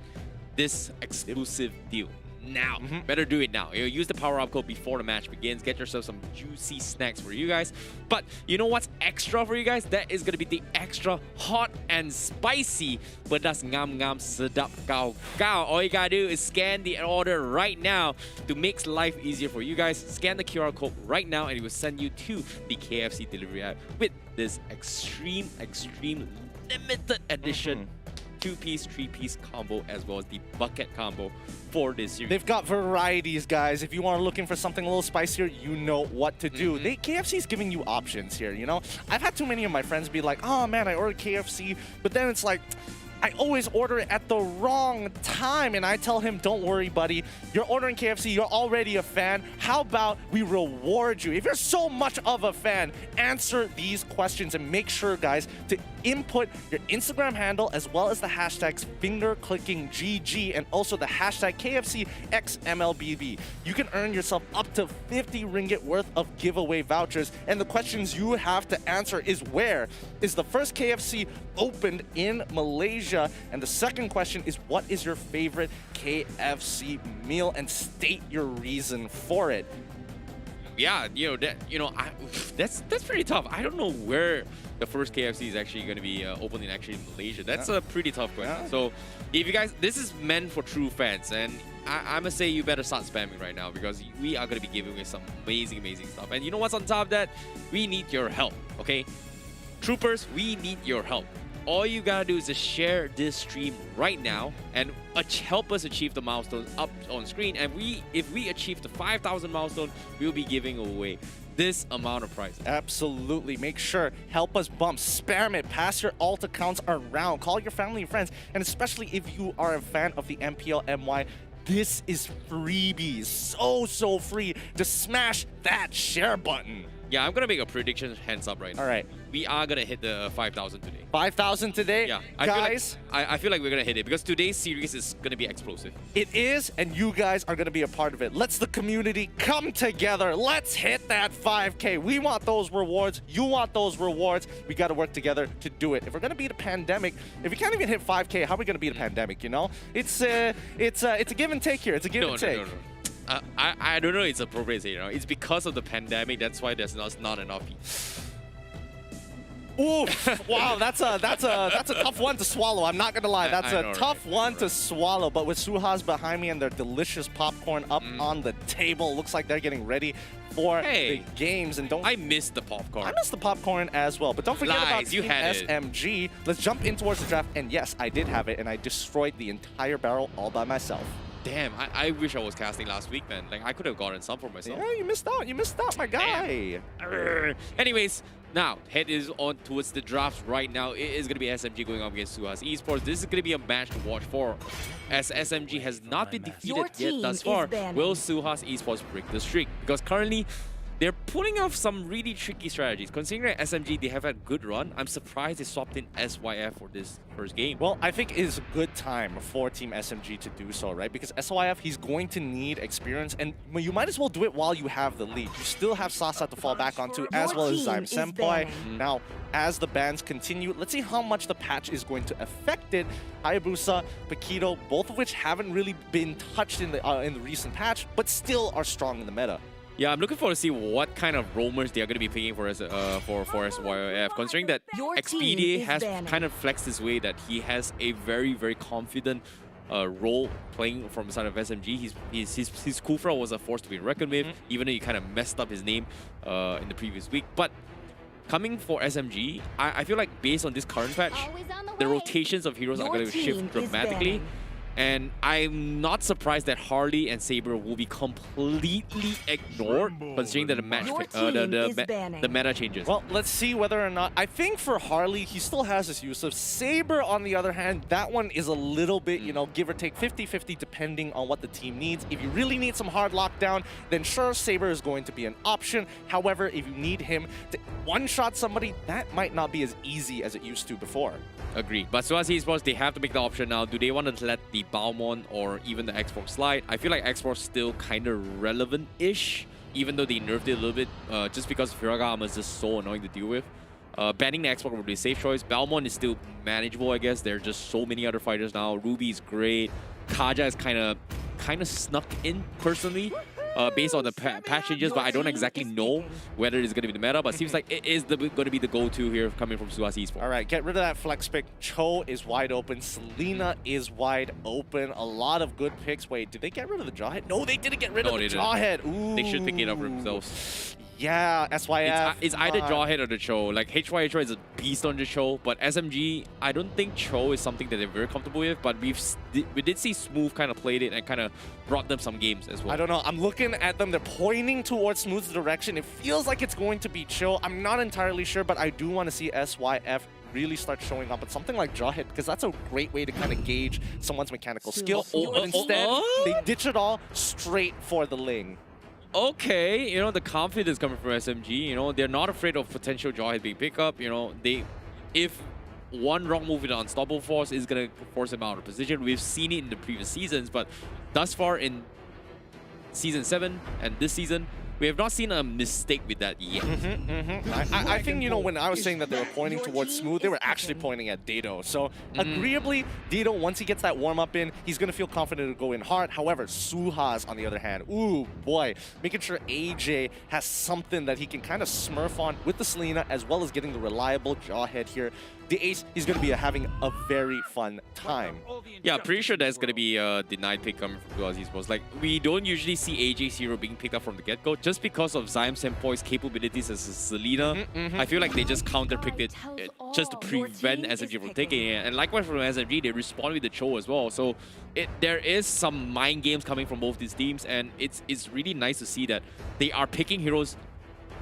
this exclusive deal. Now, better do it now. Use the power-up code before the match begins. Get yourself some juicy snacks for you guys. But you know what's extra for you guys? That is going to be the extra hot and spicy pedas ngam-ngam sedap kau-kau. All you gotta do is scan the order right now to make life easier for you guys. Scan the QR code right now and it will send you to the KFC delivery app with this extreme limited edition 2-piece, 3-piece combo, as well as the bucket combo for this series. They've got varieties, guys. If you are looking for something a little spicier, you know what to do. KFC is giving you options here, you know? I've had too many of my friends be like, oh man, I ordered KFC, but then it's like, I always order it at the wrong time. And I tell him, don't worry, buddy. You're ordering KFC. You're already a fan. How about we reward you? If you're so much of a fan, answer these questions and make sure, guys, to input your Instagram handle as well as the hashtags fingerclickingGG and also the hashtag KFCXMLBB. You can earn yourself up to 50 ringgit worth of giveaway vouchers. And the questions you have to answer is, where is the first KFC opened in Malaysia? And the second question is, what is your favorite KFC meal? And state your reason for it. Yeah, that's pretty tough. I don't know where the first KFC is actually going to be opening in Malaysia. That's a pretty tough question. Yeah. So if you guys, this is meant for true fans, and I must say you better start spamming right now because we are going to be giving away some amazing stuff. And you know what's on top of that? We need your help, okay? Troopers, we need your help. All you gotta do is just share this stream right now and help us achieve the milestones up on screen. And if we achieve the 5,000 milestone, we'll be giving away this amount of prizes. Absolutely. Make sure, help us bump, spam it, pass your alt accounts around, call your family and friends, and especially if you are a fan of the MPL MY, this is freebies. So free. Just smash that share button. Yeah, I'm gonna make a prediction, hands up right now. All right. We are gonna hit the 5,000 today. 5,000 today? Yeah. Guys. I feel like we're gonna hit it because today's series is gonna be explosive. It is, and you guys are gonna be a part of it. Let's the community come together. Let's hit that 5K. We want those rewards. You want those rewards. We gotta work together to do it. If we're gonna beat a pandemic, if we can't even hit 5K, how are we gonna beat a pandemic, you know? It's a give and take here. It's a give and take. No. I don't know it's appropriate to say, it's because of the pandemic, that's why there's not enough people. Oof! Wow, that's a tough one to swallow. I'm not gonna lie, that's a tough one to swallow. But with SUHAZ behind me and their delicious popcorn up on the table, looks like they're getting ready for the games. And I missed the popcorn. I missed the popcorn as well. But don't forget about Team SMG. Let's jump in towards the draft. And yes, I did have it, and I destroyed the entire barrel all by myself. Damn, I wish I was casting last week, man. Like, I could have gotten some for myself. Yeah, you missed out. You missed out, my guy. Anyways, now, head is on towards the drafts right now. It is going to be SMG going up against SUHAZ Esports. This is going to be a match to watch for, as SMG has not been defeated yet thus far. Will SUHAZ Esports break the streak? Because currently, they're pulling off some really tricky strategies. Considering SMG, they have had a good run. I'm surprised they swapped in SYF for this first game. Well, I think it is a good time for Team SMG to do so, right? Because SYF, he's going to need experience, and you might as well do it while you have the lead. You still have Sasa to fall back onto, as well as Zyme Senpai. Now, as the bans continue, let's see how much the patch is going to affect it. Hayabusa, Paquito, both of which haven't really been touched in the recent patch, but still are strong in the meta. Yeah, I'm looking forward to see what kind of roamers they are going to be picking for SYF. Considering that Expedia has kind of flexed this way that he has a very confident role playing from the side of SMG. His Kufra was a force to be reckoned with, even though he kind of messed up his name in the previous week. But coming for SMG, I feel like based on this current patch, the rotations of heroes are going to shift dramatically. And I'm not surprised that Harley and Saber will be completely ignored, considering that the meta changes. Well, let's see whether or not... I think for Harley, he still has his use of Saber. On the other hand, that one is a little bit, you know, give or take 50-50 depending on what the team needs. If you really need some hard lockdown, then sure, Saber is going to be an option. However, if you need him to one-shot somebody, that might not be as easy as it used to before. Agreed. But SUHAZ Esports, they have to make the option now. Do they want to let the Balmon or even the X-Force slide? I feel like X-Force still kind of relevant-ish, even though they nerfed it a little bit, just because Firaga armor is just so annoying to deal with. Banning the X-Force would be a safe choice. Balmon is still manageable, I guess. There are just so many other fighters now. Ruby is great. Kaja is kind of snuck in, personally. Based on the patch changes, but I don't exactly know whether it's going to be the meta, but it seems like it is going to be the go-to here coming from SUHAZ Esports. All right, get rid of that flex pick. Cho is wide open. Selena is wide open. A lot of good picks. Wait, did they get rid of the Jawhead? No, they didn't get rid of the Jawhead. Ooh. They should pick it up for themselves. Yeah, SYF. It's either Jawhead or the Cho. Like, HY is a beast on the Cho, but SMG, I don't think Cho is something that they're very comfortable with, but we did see Smooth kind of played it and kind of brought them some games as well. I don't know. I'm looking at them. They're pointing towards Smooth's direction. It feels like it's going to be Cho. I'm not entirely sure, but I do want to see SYF really start showing up at something like Jawhead, because that's a great way to kind of gauge someone's mechanical skill. But instead, they ditch it all straight for the Ling. Okay, you know, the confidence coming from SMG, you know, they're not afraid of potential Jawhead being picked up, you know, if one wrong move with an unstoppable force is going to force him out of position. We've seen it in the previous seasons, but thus far in Season 7 and this season, we have not seen a mistake with that yet. I think, you know, when I was saying that they were pointing towards Smooth, they were actually pointing at Dado. So, agreeably, Dado, once he gets that warm-up in, he's going to feel confident to go in hard. However, SUHAZ, on the other hand, ooh, boy, making sure AJ has something that he can kind of smurf on with the Selena, as well as getting the reliable Jawhead here. The Ace, he's going to be having a very fun time. Yeah, pretty sure that's going to be a denied pick coming from SUHAZ Esports. Like, we don't usually see AJ's hero being picked up from the get-go, just because of Zyme Senpoi's capabilities as a Selena. I feel like they just counter-picked it just to prevent SMG from taking it. And likewise from SMG, they respond with the Cho as well. So there is some mind games coming from both these teams, and it's really nice to see that they are picking heroes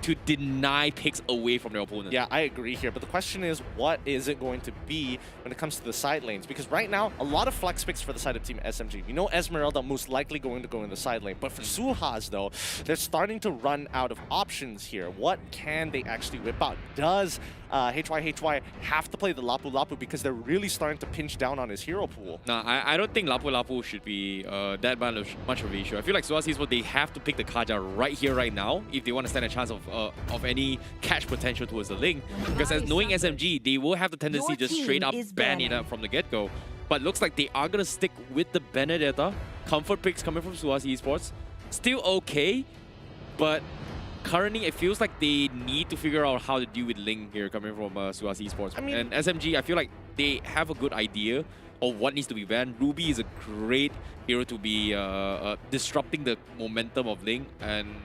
to deny picks away from their opponent. Yeah, I agree here. But the question is, what is it going to be when it comes to the side lanes? Because right now, a lot of flex picks for the side of Team SMG. We know Esmeralda most likely going to go in the side lane. But for SUHAZ, though, they're starting to run out of options here. What can they actually whip out? Does HY have to play the Lapu Lapu, because they're really starting to pinch down on his hero pool? Nah, I don't think Lapu Lapu should be that much of an issue. I feel like SUHAZ Esports, they have to pick the Kaja right here, right now, if they want to stand a chance of any catch potential towards the Ling. Because as knowing SMG, they will have the tendency to just straight up ban it up from the get-go. But looks like they are going to stick with the Benedetta. Comfort picks coming from SUHAZ Esports. Still okay, but currently, it feels like they need to figure out how to deal with Ling here coming from SUHAZ Esports. And SMG, I feel like they have a good idea of what needs to be banned. Ruby is a great hero to be disrupting the momentum of Ling, and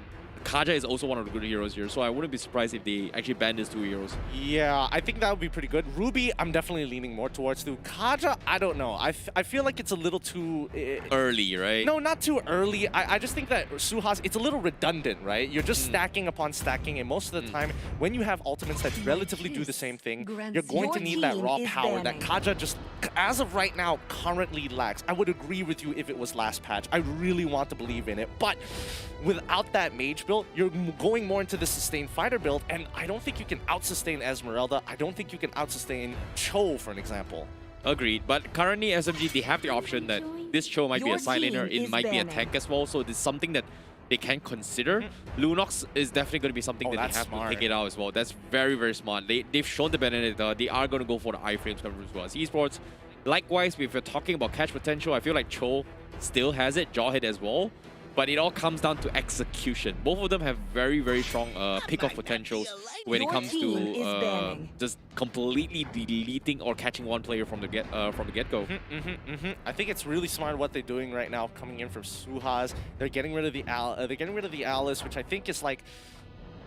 Kaja is also one of the good heroes here, so I wouldn't be surprised if they actually ban these two heroes. Yeah, I think that would be pretty good. Ruby, I'm definitely leaning more towards too. Kaja, I don't know. I feel like it's a little too... early, right? No, not too early. I just think that SUHAZ, it's a little redundant, right? You're just stacking upon stacking, and most of the time, when you have ultimates that relatively do the same thing, you're going to need that raw power that Kaja just, as of right now, currently lacks. I would agree with you if it was last patch. I really want to believe in it, but without that mage build, you're going more into the sustained fighter build, and I don't think you can out-sustain Esmeralda. I don't think you can out-sustain Cho, for an example. Agreed, but currently SMG, they have the option that this Cho might be a side laner, it might be a tank as well, so this is something that they can consider. Lunox is definitely going to be something that they have to take it out as well. That's very, very smart. They've shown the Benedetta. They are going to go for the iframes coming from SUHAZ Esports. Likewise, if you're talking about catch potential, I feel like Cho still has it, Jawhead as well. But it all comes down to execution. Both of them have very, very strong pick-off potentials when it comes to just completely deleting or catching one player from the get-go. I think it's really smart what they're doing right now, coming in from SUHAZ. They're getting rid of the Alice, which I think is like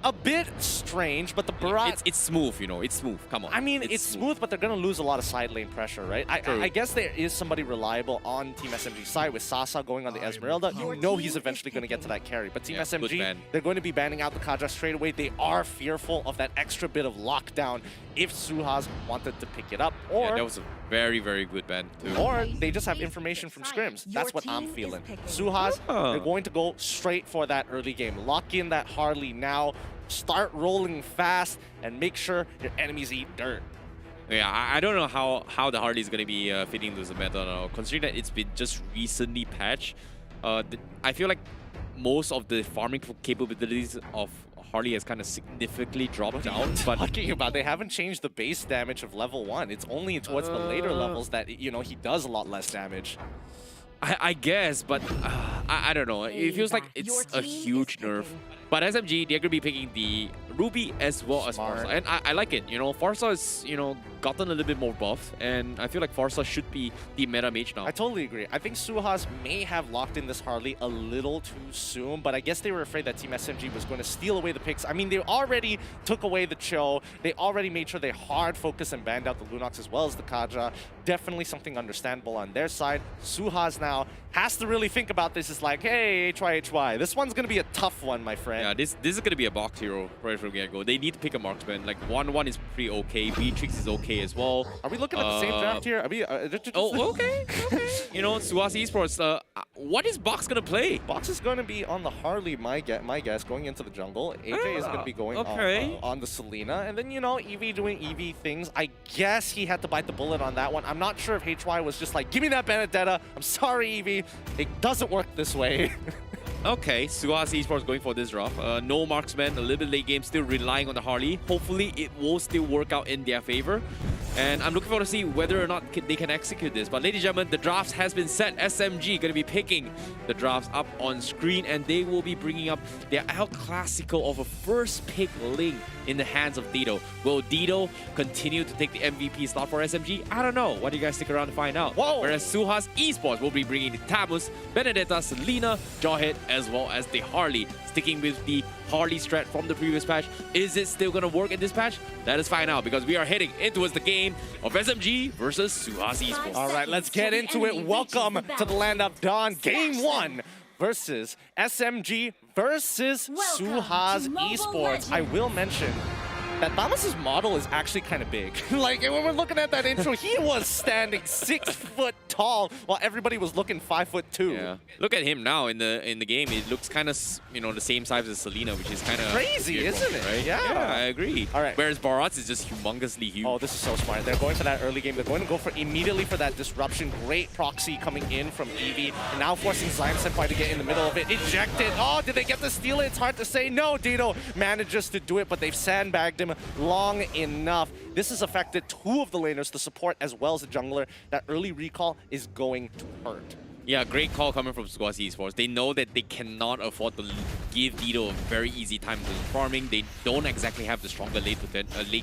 a bit strange, but the Barat... It's smooth, you know. It's smooth. Come on. I mean, it's smooth, but they're going to lose a lot of side lane pressure, right? I guess there is somebody reliable on Team SMG's side with Sasa going on the Esmeralda. You know he's eventually going to get to that carry. But Team SMG, they're going to be banning out the Kaja straight away. They are fearful of that extra bit of lockdown if SUHAZ wanted to pick it up. Or that was a very, very good ban, too. Or they just have information from scrims. That's what I'm feeling. SUHAZ, they're going to go straight for that early game. Lock in that Harley now. Start rolling fast and make sure your enemies eat dirt. Yeah, I don't know how the Harley is going to be fitting into the meta now. Considering that it's been just recently patched, I feel like most of the farming capabilities of Harley has kind of significantly dropped down. But talking about, they haven't changed the base damage of level 1. It's only towards the later levels that, you know, he does a lot less damage. I guess, but I don't know. It feels like it's a huge nerf. But SMG, they're going to be picking the Ruby as well as Farsa. And I like it. You know, Farsa is, you know, gotten a little bit more buff. And I feel like Farsa should be the meta mage now. I totally agree. I think SUHAZ may have locked in this Harley a little too soon. But I guess they were afraid that Team SMG was going to steal away the picks. I mean, they already took away the Cho. They already made sure they hard focus and banned out the Lunox as well as the Kaja. Definitely something understandable on their side. SUHAZ now has to really think about this. It's like, hey, HY. This one's going to be a tough one, my friend. Yeah, this is going to be a box hero right from get-go. They need to pick a marksman. Like, 1-1 is pretty okay. Beatrix is okay as well. Are we looking at the same draft here? Oh, okay. You know, SUHAZ Esports, what is Box going to play? Box is going to be on the Harley, my guess, going into the jungle. AJ is going to be going on the Selena. And then, you know, Eevee doing Eevee things. I guess he had to bite the bullet on that one. I'm not sure if HY was just like, give me that Benedetta. I'm sorry, Eevee. It doesn't work this way. Okay, SUHAZ Esports going for this draft. No marksman, a little bit late game, still relying on the Harley. Hopefully, it will still work out in their favor. And I'm looking forward to see whether or not they can execute this. But ladies and gentlemen, the drafts has been set. SMG going to be picking the drafts up on screen, and they will be bringing up their El Clasico of a first pick Link in the hands of Dido. Will Dido continue to take the MVP slot for SMG? I don't know. Why don't you guys stick around to find out? Whoa. Whereas SUHAZ Esports will be bringing the Tamus, Benedetta, Selena, Jawhead, as well as the Harley. Sticking with the Harley strat from the previous patch. Is it still going to work in this patch? Let us find out, because we are heading into the game of SMG versus SUHAZ Esports. All right, let's get into it. Welcome to the land of Dawn. Game 1 versus SMG versus SUHAZ Esports. I will mention that Thomas's model is actually kind of big. Like, when we're looking at that intro, he was standing 6 foot tall while everybody was looking 5'2". Yeah. Look at him now in the game. It looks kind of, you know, the same size as Selena, which is kind of crazy, isn't it? Right? Yeah, I agree. All right. Whereas Baratz is just humongously huge. Oh, this is so smart. They're going for that early game. They're going to go for immediately for that disruption. Great proxy coming in from Eevee, and now forcing Zyme Senpai to get in the middle of it. Ejected. Oh, did they get to steal it? It's hard to say. No, Dido manages to do it, but they've sandbagged him long enough. This has affected 2 of the laners, the support as well as the jungler. That early recall is going to hurt. Yeah, great call coming from SUHAZ Esports. They know that they cannot afford to give Dido a very easy time to farming. They don't exactly have the stronger late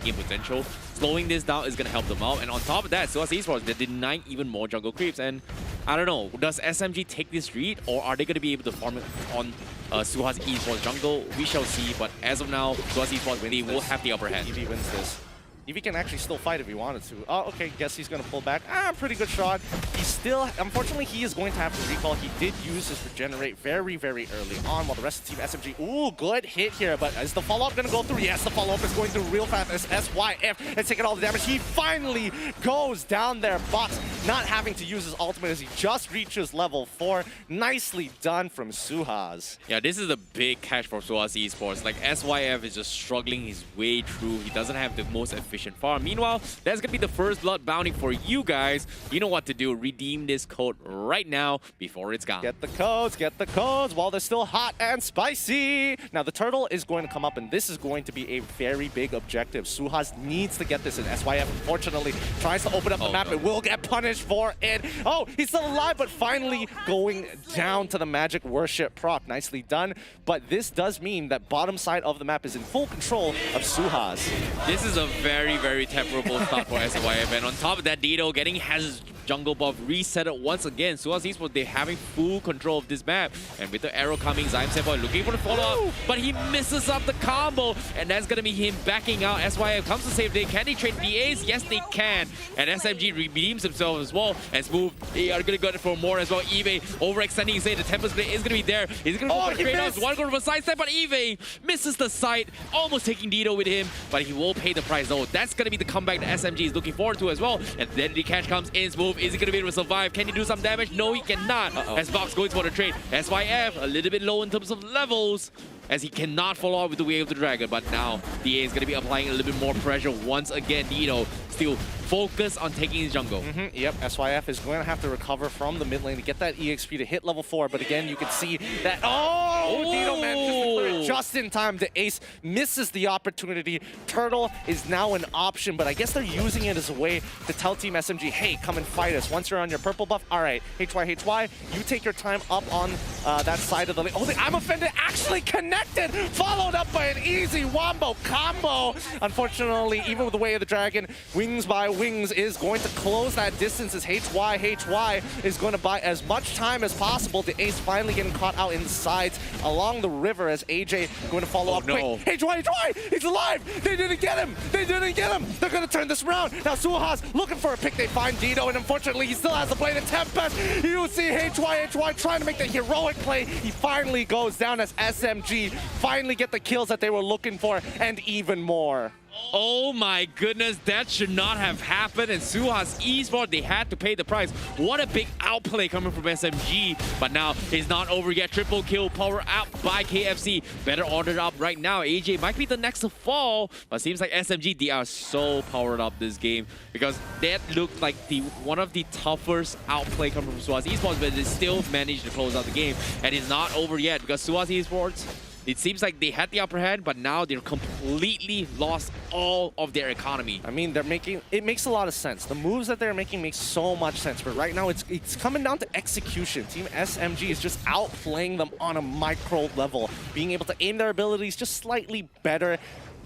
game potential. Slowing this down is going to help them out. And on top of that, SUHAZ Esports, they're denying even more jungle creeps. And I don't know, does SMG take this read, or are they going to be able to farm it on SUHAZ Esports jungle? We shall see. But as of now, SUHAZ Esports, they will have the upper hand. Eevee wins this. Eevee can actually still fight if he wanted to. Oh, okay, guess he's going to pull back. Pretty good shot. He's still, unfortunately, he is going to have to recall. He did use his regenerate very, very early on, while the rest of Team SMG, ooh, good hit here, but is the follow-up going to go through? Yes, the follow-up is going through real fast as SYF is taking all the damage. He finally goes down there, Box not having to use his ultimate as he just reaches level 4. Nicely done from SUHAZ. Yeah, this is a big catch for SUHAZ Esports. Like, SYF is just struggling his way through. He doesn't have the most efficient farm. Meanwhile, that's gonna be the first blood bounty for you guys. You know what to do. Redeem this code right now before it's gone. Get the codes while they're still hot and spicy. Now the turtle is going to come up, and this is going to be a very big objective. SUHAZ needs to get this in. SYF unfortunately tries to open up the map. No. It will get punished for it. Oh, he's still alive, but finally going down to the magic worship proc. Nicely done. But this does mean that bottom side of the map is in full control of SUHAZ. This is a very, very temperable start for SYF. And on top of that, Dido getting his jungle buff reset it once again. SUHAZ Esports, they're having full control of this map. And with the arrow coming, Zyme looking for the follow-up, but he misses up the combo, and that's going to be him backing out. SYF comes to save day. Can they trade DAs? Yes, they can. And SMG redeems himself as well. And Smooth, they are going to go for more as well. Eve overextending his say the Tempest Blade is going to be there. He's going to go for the trade-offs. One going for a side step, but Eve misses the sight, almost taking Dido with him, but he will pay the price though. That's going to be the comeback that SMG is looking forward to as well. And then the catch comes in. Smooth, is he going to be able to survive? Can he do some damage? No, he cannot. As Box goes for the trade. SYF a little bit low in terms of levels, as he cannot follow up with the Way of the Dragon. But now DA is going to be applying a little bit more pressure once again. Dido still focus on taking his jungle. Yep, SYF is going to have to recover from the mid lane to get that EXP to hit level 4. But again, you can see that, Dido manages to clear it just in time. The Ace misses the opportunity. Turtle is now an option, but I guess they're using it as a way to tell Team SMG, hey, come and fight us. Once you're on your purple buff, all right, HY, you take your time up on that side of the lane. Oh, the I'm Offended actually connected, followed up by an easy wombo combo. Unfortunately, even with the Way of the Dragon, Wings by Wings is going to close that distance as HY is going to buy as much time as possible. The Ace finally getting caught out in the sides along the river as AJ going to follow up. No. Wait, HY, he's alive! They didn't get him! They're going to turn this around. Now SUHAZ looking for a pick. They find Dido, and unfortunately he still has the Blade of Tempest. You see HY trying to make the heroic play. He finally goes down as SMG finally get the kills that they were looking for, and even more. Oh my goodness, that should not have happened, and SUHAZ Esports, they had to pay the price. What a big outplay coming from SMG, but now it's not over yet. Triple kill, power up by KFC. Better ordered up right now. AJ might be the next to fall, but seems like SMG, they are so powered up this game, because that looked like one of the toughest outplay coming from SUHAZ Esports, but they still managed to close out the game, and it's not over yet, because SUHAZ Esports, it seems like they had the upper hand, but now they're completely lost all of their economy. I mean, it makes a lot of sense. The moves that they're making make so much sense, but right now it's coming down to execution. Team SMG is just outplaying them on a micro level, being able to aim their abilities just slightly better.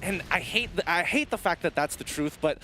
And I hate the fact that that's the truth, but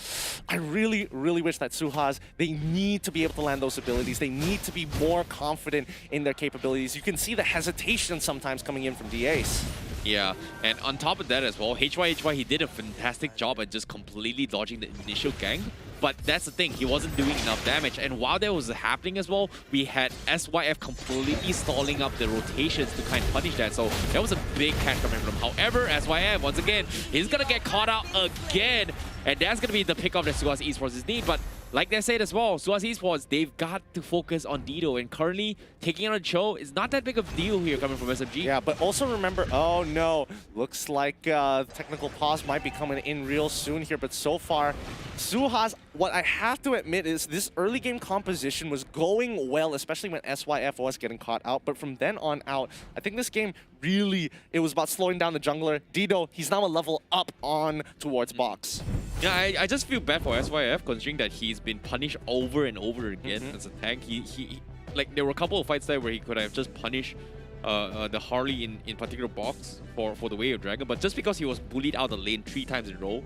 I really, really wish that SUHAZ, they need to be able to land those abilities. They need to be more confident in their capabilities. You can see the hesitation sometimes coming in from DAs. Yeah, and on top of that as well, HY, he did a fantastic job at just completely dodging the initial gank. But that's the thing, he wasn't doing enough damage. And while that was happening as well, we had SYF completely stalling up the rotations to kind of punish that. So that was a big catch coming from him. However, SYF, once again, he's going to get caught out again. And that's going to be the pickup that SUHAZ Esports need. But like they said as well, SUHAZ Esports, they've got to focus on Dido. And currently, taking on a Cho is not that big of a deal here coming from SMG. Yeah, but also remember, oh no, looks like technical pause might be coming in real soon here. But so far, SUHAZ, what I have to admit is this early game composition was going well, especially when SYF was getting caught out. But from then on out, I think this game really, it was about slowing down the jungler. Dido, he's now a level up on towards box. Yeah, I just feel bad for SYF, considering that he's been punished over and over again as a tank. He like, there were a couple of fights there where he could have just punished the Harley in particular box for the Way of Dragon, but just because he was bullied out of the lane 3 times in a row,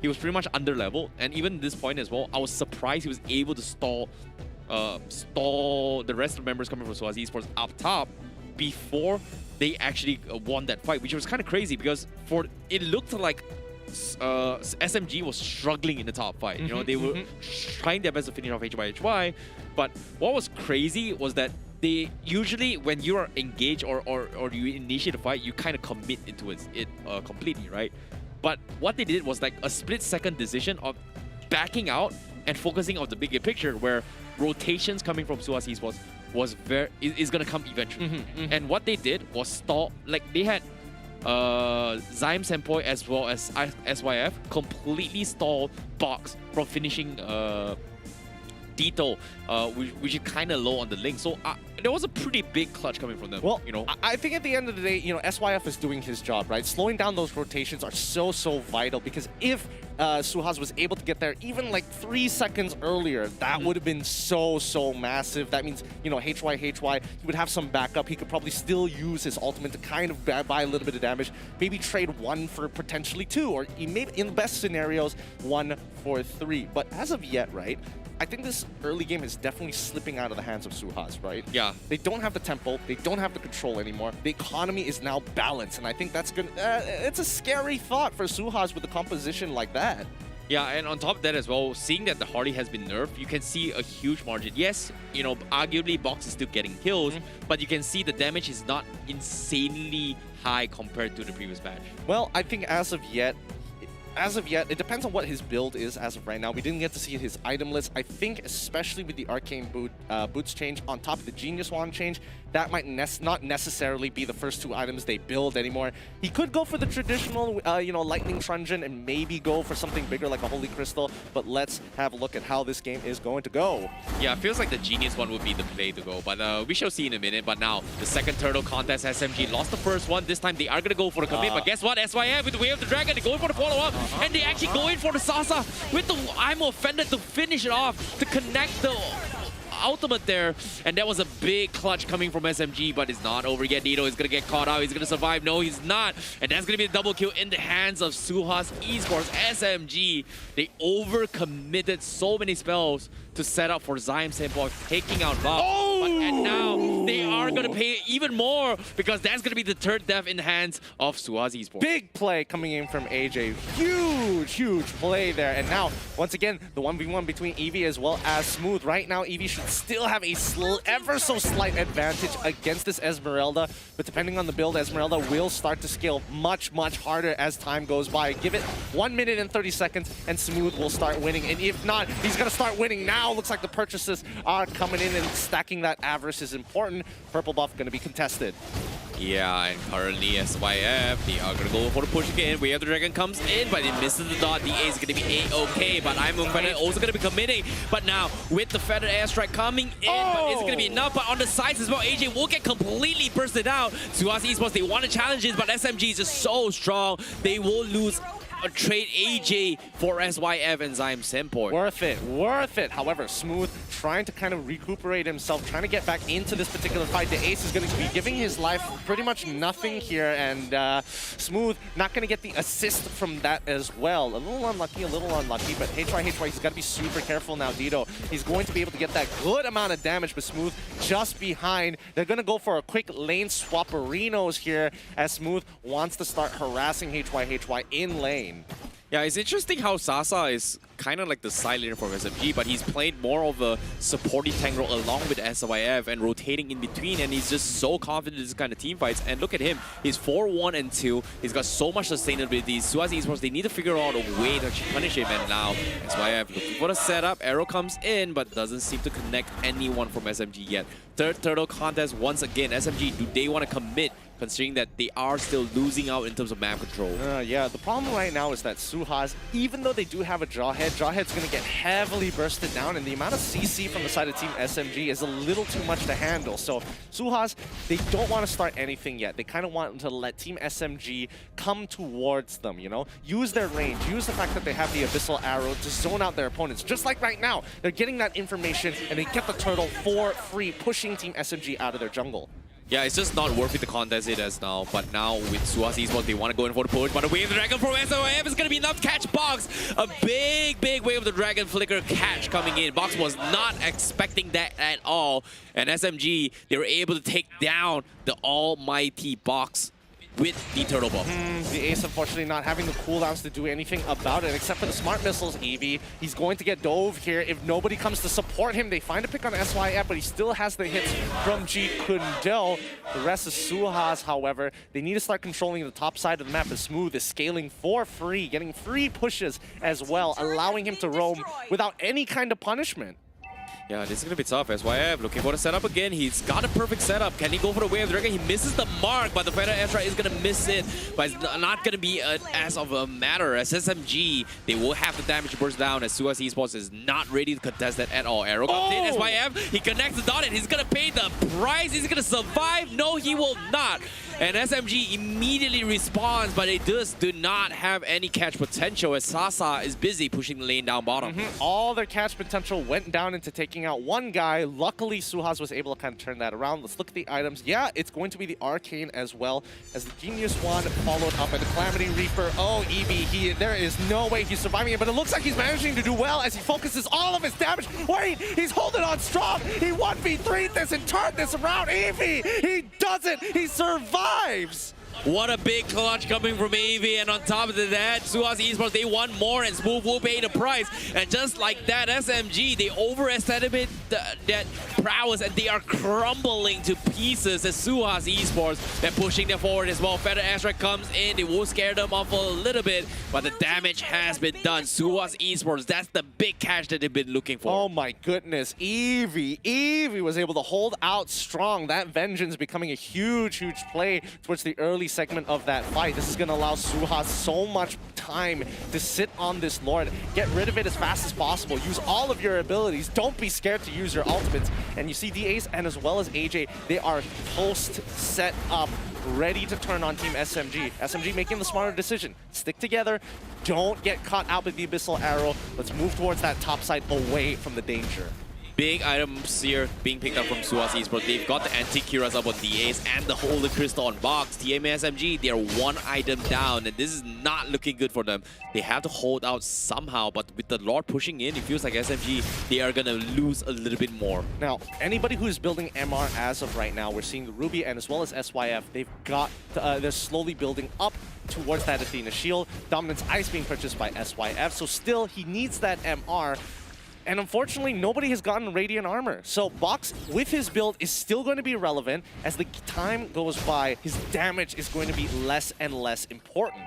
he was pretty much under level. And even this point as well, I was surprised he was able to stall the rest of the members coming from SUHAZ Esports up top before they actually won that fight, which was kind of crazy, because it looked like SMG was struggling in the top fight. You know, they were trying their best to finish off HY, but what was crazy was that they usually, when you are engaged or you initiate a fight, you kind of commit into it completely, right? But what they did was like a split-second decision of backing out and focusing on the bigger picture, where rotations coming from SUHAZ Esports is gonna come eventually. And what they did was stall. Like, they had Zyme Senpoi as well as SYF completely stalled Box from finishing Dito, which is kind of low on the link. So there was a pretty big clutch coming from them. Well, you know, I think at the end of the day, you know, SYF is doing his job, right? Slowing down those rotations are so vital, because if SUHAZ was able to get there even like 3 seconds earlier, that would have been so massive. That means, you know, HY, he would have some backup. He could probably still use his ultimate to kind of buy a little bit of damage. Maybe trade 1 for potentially 2, or maybe in the best scenarios, 1 for 3. But as of yet, right, I think this early game is definitely slipping out of the hands of SUHAZ, right? Yeah. They don't have the tempo. They don't have the control anymore. The economy is now balanced, and I think that's good. It's a scary thought for SUHAZ with a composition like that. Yeah, and on top of that as well, seeing that the Hardy has been nerfed, you can see a huge margin. Yes, you know, arguably Box is still getting kills, but you can see the damage is not insanely high compared to the previous patch. Well, I think as of yet, it depends on what his build is as of right now. We didn't get to see his item list. I think especially with the Arcane boots change on top of the Genius Wand change, that might not necessarily be the first 2 items they build anymore. He could go for the traditional, you know, Lightning Truncheon and maybe go for something bigger like a Holy Crystal, but let's have a look at how this game is going to go. Yeah, it feels like the Genius one would be the play to go, but we shall see in a minute. But now, the second Turtle contest, SMG lost the first one. This time, they are going to go for the commit, but guess what? SYF with the Way of the Dragon, they're going for the follow-up, and they actually go in for the Sasa with the I'm Offended to finish it off, to connect the ultimate there, and that was a big clutch coming from SMG, but it's not over yet. Nito is gonna get caught out. He's gonna survive. No, he's not, and that's gonna be a double kill in the hands of SUHAZ Esports. SMG, they overcommitted so many spells to set up for Zyme Senpai taking out Bob. And now they are gonna pay even more, because that's gonna be the third death in the hands of SUHAZ Esports. Big play coming in from AJ. Huge play there. And now, once again, the 1v1 between Eevee as well as Smooth. Right now, Eevee should still have a ever so slight advantage against this Esmeralda, but depending on the build, Esmeralda will start to scale much harder as time goes by. Give it 1 minute and 30 seconds, and Smooth will start winning. And if not, he's gonna start winning now. Looks like the purchases are coming in, and stacking that avarice is important. Purple buff gonna be contested. Yeah, and currently SYF, they are gonna go for the push again. Way of the Dragon comes in, but it misses the dot. DA is gonna be A-okay, but I'm also gonna be committing. But now, with the Feathered Airstrike coming in, but it's gonna be enough. But on the sides as well, AJ will get completely bursted out. SUHAZ Esports, they want to challenge this, but SMG is just so strong. They will lose a trade AJ for SYF and Zyme Senpai. Worth it. However, Smooth trying to kind of recuperate himself, trying to get back into this particular fight. The Ace is going to be giving his life pretty much nothing here, and Smooth not going to get the assist from that as well. A little unlucky, but HY, he's got to be super careful now, Dito. He's going to be able to get that good amount of damage, but Smooth just behind. They're going to go for a quick lane swaperinos here, as Smooth wants to start harassing HY in lane. Yeah, it's interesting how Sasa is kind of like the side laner for SMG, but he's played more of a supporting tank role along with SYF and rotating in between, and he's just so confident in this kind of team fights. And look at him, he's 4-1 and 2. He's got so much sustainability. SUHAZ Esports, they need to figure out a way to actually punish him, and now SYF looking for the setup. Arrow comes in, but doesn't seem to connect anyone from SMG yet. Third Turtle contest once again. SMG, do they want to commit, considering that they are still losing out in terms of map control? Yeah, the problem right now is that SUHAZ, even though they do have a Jawhead's going to get heavily bursted down, and the amount of CC from the side of Team SMG is a little too much to handle. So SUHAZ, they don't want to start anything yet. They kind of want to let Team SMG come towards them, you know? Use their range, use the fact that they have the Abyssal Arrow to zone out their opponents. Just like right now, they're getting that information, and they get the turtle for free, pushing Team SMG out of their jungle. Yeah, it's just not worth it to contest it as now. But now with SUHAZ Esports, they want to go in for the push. But the Wave of the Dragon from SOF is going to be enough to catch Box. A big Wave of the Dragon flicker catch coming in. Box was not expecting that at all. And SMG, they were able to take down the almighty Box with the turtle buff. The Ace, unfortunately, not having the cooldowns to do anything about it, except for the smart missiles, Eevee. He's going to get dove here. If nobody comes to support him, they find a pick on SYF, but he still has the hits from Jeet Kune Do. The rest is SUHAZ, however. They need to start controlling the top side of the map, as Smooth is scaling for free, getting free pushes as well, allowing him to roam without any kind of punishment. Yeah, this is going to be tough. SYF looking for the setup again. He's got a perfect setup. Can he go for the Wave of the Dragon? He misses the mark, but the Feather Airstrike is going to miss it. But it's not going to be as of a matter. As SMG, they will have the damage burst down, as SUHAZ Esports is not ready to contest that at all. Arrow comes in. SYF, he connects the dot, and he's going to pay the price. He's going to survive. No, he will not. and SMG immediately responds, but it do not have any catch potential as Sasa is busy pushing the lane down bottom. All their catch potential went down into taking out one guy. Luckily, SUHAZ was able to kind of turn that around. Let's look at the items. Yeah, it's going to be the Arcane as well as the Genius one, followed up by the Calamity Reaper. Oh, Eevee, there is no way he's surviving it, but it looks like he's managing to do well as he focuses all of his damage. Wait, he's holding on strong. He 1v3'd this and turned this around. Eevee, he does it. He survives. What a big clutch coming from AV, and on top of that, SUHAZ Esports, they want more, and Smooth will pay the price. And just like that, SMG, they overestimate that prowess, and they are crumbling to pieces as SUHAZ Esports. They're pushing them forward as well. Feather Airstrike comes in, they will scare them off a little bit, but the damage has been done. SUHAZ Esports, that's the big catch that they've been looking for. Oh my goodness, Eevee was able to hold out strong. That Vengeance becoming a huge play towards the early segment of that fight. This is going to allow SUHAZ so much time to sit on this Lord. Get rid of it as fast as possible. Use all of your abilities. Don't be scared to use your ultimates. And you see DAce and as well as AJ, they are post set up, ready to turn on Team SMG. SMG making the smarter decision. Stick together. Don't get caught out with the Abyssal Arrow. Let's move towards that top side away from the danger. Big items here being picked up from SUHAZ Esports. They've got the Anti-Curas up on DAce and the Holy Crystal on Box. TMA SMG, they're one item down, and this is not looking good for them. They have to hold out somehow, but with the Lord pushing in, it feels like SMG, they are going to lose a little bit more. Now, anybody who's building MR as of right now, we're seeing the Ruby and as well as SYF, they're slowly building up towards that Athena shield. Dominance Ice being purchased by SYF, so still he needs that MR. And unfortunately, nobody has gotten Radiant Armor. So Box, with his build, is still going to be relevant. As the time goes by, his damage is going to be less and less important.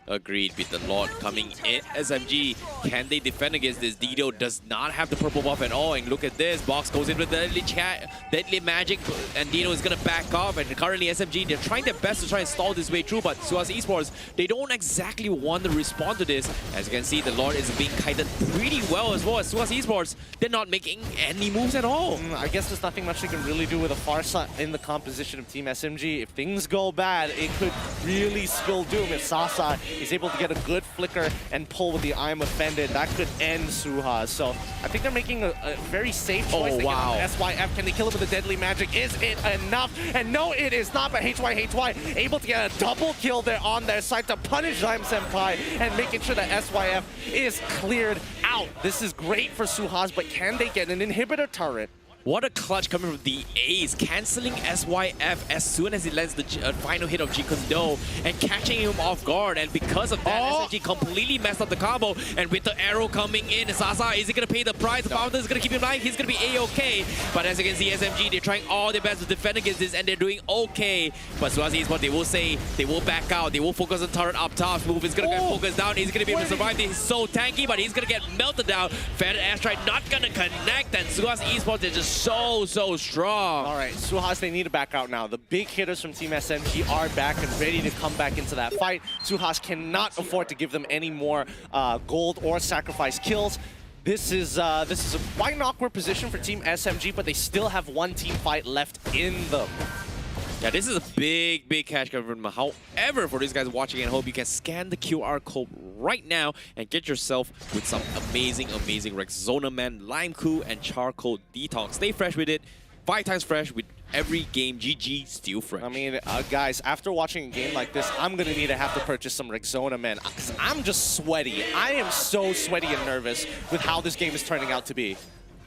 Agreed, with the Lord coming in. SMG, can they defend against this? Dido does not have the purple buff at all, and look at this. Box goes in with deadly magic, and Dido is going to back off, and currently SMG, they're trying their best to try and stall this way through, but SUHAZ Esports, they don't exactly want to respond to this. As you can see, the Lord is being kited pretty well as SUHAZ Esports, they're not making any moves at all. I guess there's nothing much they can really do with a Farsa in the composition of Team SMG. If things go bad, it could really spill doom if Sasa is able to get a good flicker and pull with the I'm Offended. That could end SUHAZ. So I think they're making a very safe choice. Oh, wow. SYF, can they kill him with the deadly magic? Is it enough? And no, it is not, but HY able to get a double kill there on their side to punish Zaim Senpai and making sure that SYF is cleared out. This is great for SUHAZ, but can they get an inhibitor turret? What a clutch coming from the Ace, cancelling SYF as soon as he lands the final hit of Jikondo and catching him off guard. And because of that, SMG completely messed up the combo. And with the arrow coming in, Sasa, is he going to pay the price? The Founder is going to keep him alive. He's going to be A-okay. But as you can see, SMG, they're trying all their best to defend against this, and they're doing okay. But SUHAZ Esports, they will say, they will back out. They will focus on turret up top. Smooth is going to get focused down. He's going to be able to survive. He's so tanky, but he's going to get melted down. Feather Airstrike not going to connect. And SUHAZ Esports, they're just so strong. All right, SUHAZ, they need to back out now. The big hitters from Team SMG are back and ready to come back into that fight. SUHAZ cannot afford to give them any more gold or sacrifice kills. This is a quite an awkward position for Team SMG, but they still have one team fight left in them. Yeah, this is a big catch coming from them. However, for these guys watching at home, you can scan the QR code right now and get yourself with some amazing Rexona Man, Lime Coup, and Charcoal Detox. Stay fresh with it. 5 times fresh with every game. GG, still fresh. I mean, guys, after watching a game like this, I'm going to have to purchase some Rexona Man because I'm just sweaty. I am so sweaty and nervous with how this game is turning out to be.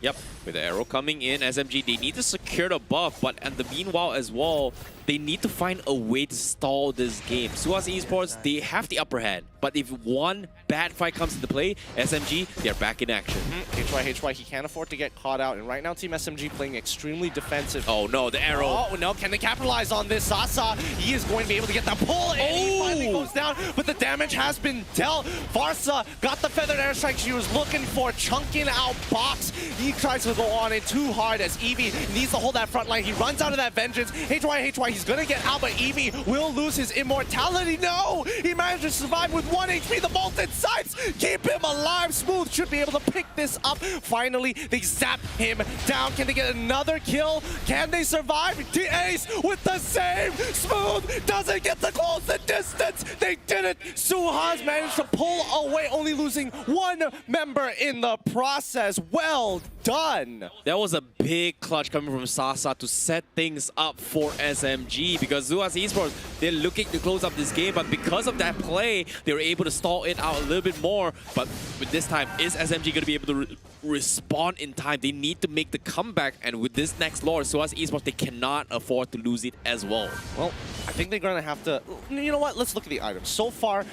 Yep, with the arrow coming in, SMG, they need to secure the buff, but in the meanwhile as well, they need to find a way to stall this game. SUHAZ Esports, they have the upper hand, but if one bad fight comes into play, SMG, they're back in action. HY, he can't afford to get caught out, and right now Team SMG playing extremely defensive. Oh no, the arrow. Oh no, can they capitalize on this? Sasa, he is going to be able to get the pull, and he finally goes down, but the damage has been dealt. Farsa got the feathered airstrike she was looking for, chunking out Box. he tries to go on it too hard as Eevee needs to hold that front line. He runs out of that vengeance. HY, he's gonna get out, but Eevee will lose his immortality. No! He managed to survive with 1 HP. The bolted sights keep him alive. Smooth should be able to pick this up. Finally, they zap him down. Can they get another kill? Can they survive? T-Ace with the save. Smooth doesn't get to close the distance. They did it. SUHAZ managed to pull away, only losing 1 member in the process. Well done. That was a big clutch coming from Sasa to set things up for SMG, because SUHAZ Esports, they're looking to close up this game, but because of that play, they were able to stall it out a little bit more. But with this time, is SMG going to be able to respond in time? They need to make the comeback, and with this next lore, SUHAZ Esports, they cannot afford to lose it as well. Well, I think they're going to have to... You know what? Let's look at the items. So far,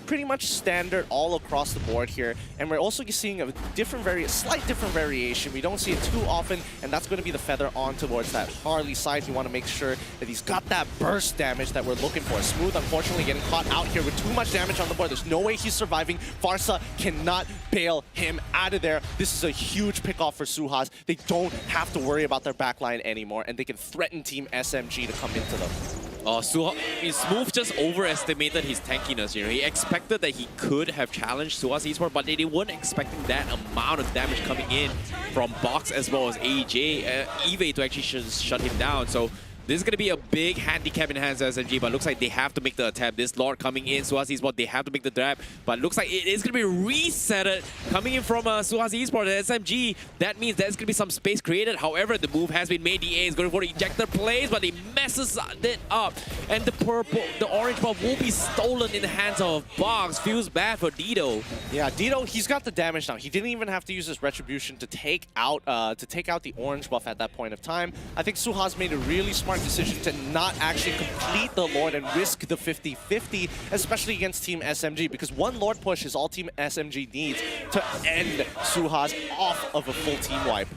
pretty much standard all across the board here, and we're also seeing a slight different variation. We don't see it too often, and that's going to be the feather on towards that Harley side. You want to make sure that he's got that burst damage that we're looking for. Smooth, unfortunately, getting caught out here with too much damage on the board. There's no way he's surviving. Farsa cannot bail him out of there. This is a huge pick-off for SUHAZ. They don't have to worry about their backline anymore, and they can threaten Team SMG to come into them. Smooth just overestimated his tankiness. You know, he expected that he could have challenged SUHAZ Esports, but they weren't expecting that amount of damage coming in from Box as well as AJ, Eve to actually shut him down. So this is going to be a big handicap in hands of SMG, but looks like they have to make the attempt. This Lord coming in, SUHAZ Esports, they have to make the grab, but looks like it is going to be reset coming in from SUHAZ Esports and SMG. That means there's going to be some space created. However, the move has been made. DA is going for the ejector plays, but he messes it up. And the orange buff will be stolen in the hands of Box. Feels bad for Dido. Yeah, Dido, he's got the damage now. He didn't even have to use his retribution to take out the orange buff at that point of time. I think SUHAZ made a really smart decision to not actually complete the Lord and risk the 50-50, especially against Team SMG, because one Lord push is all Team SMG needs to end SUHAZ off of a full team wipe.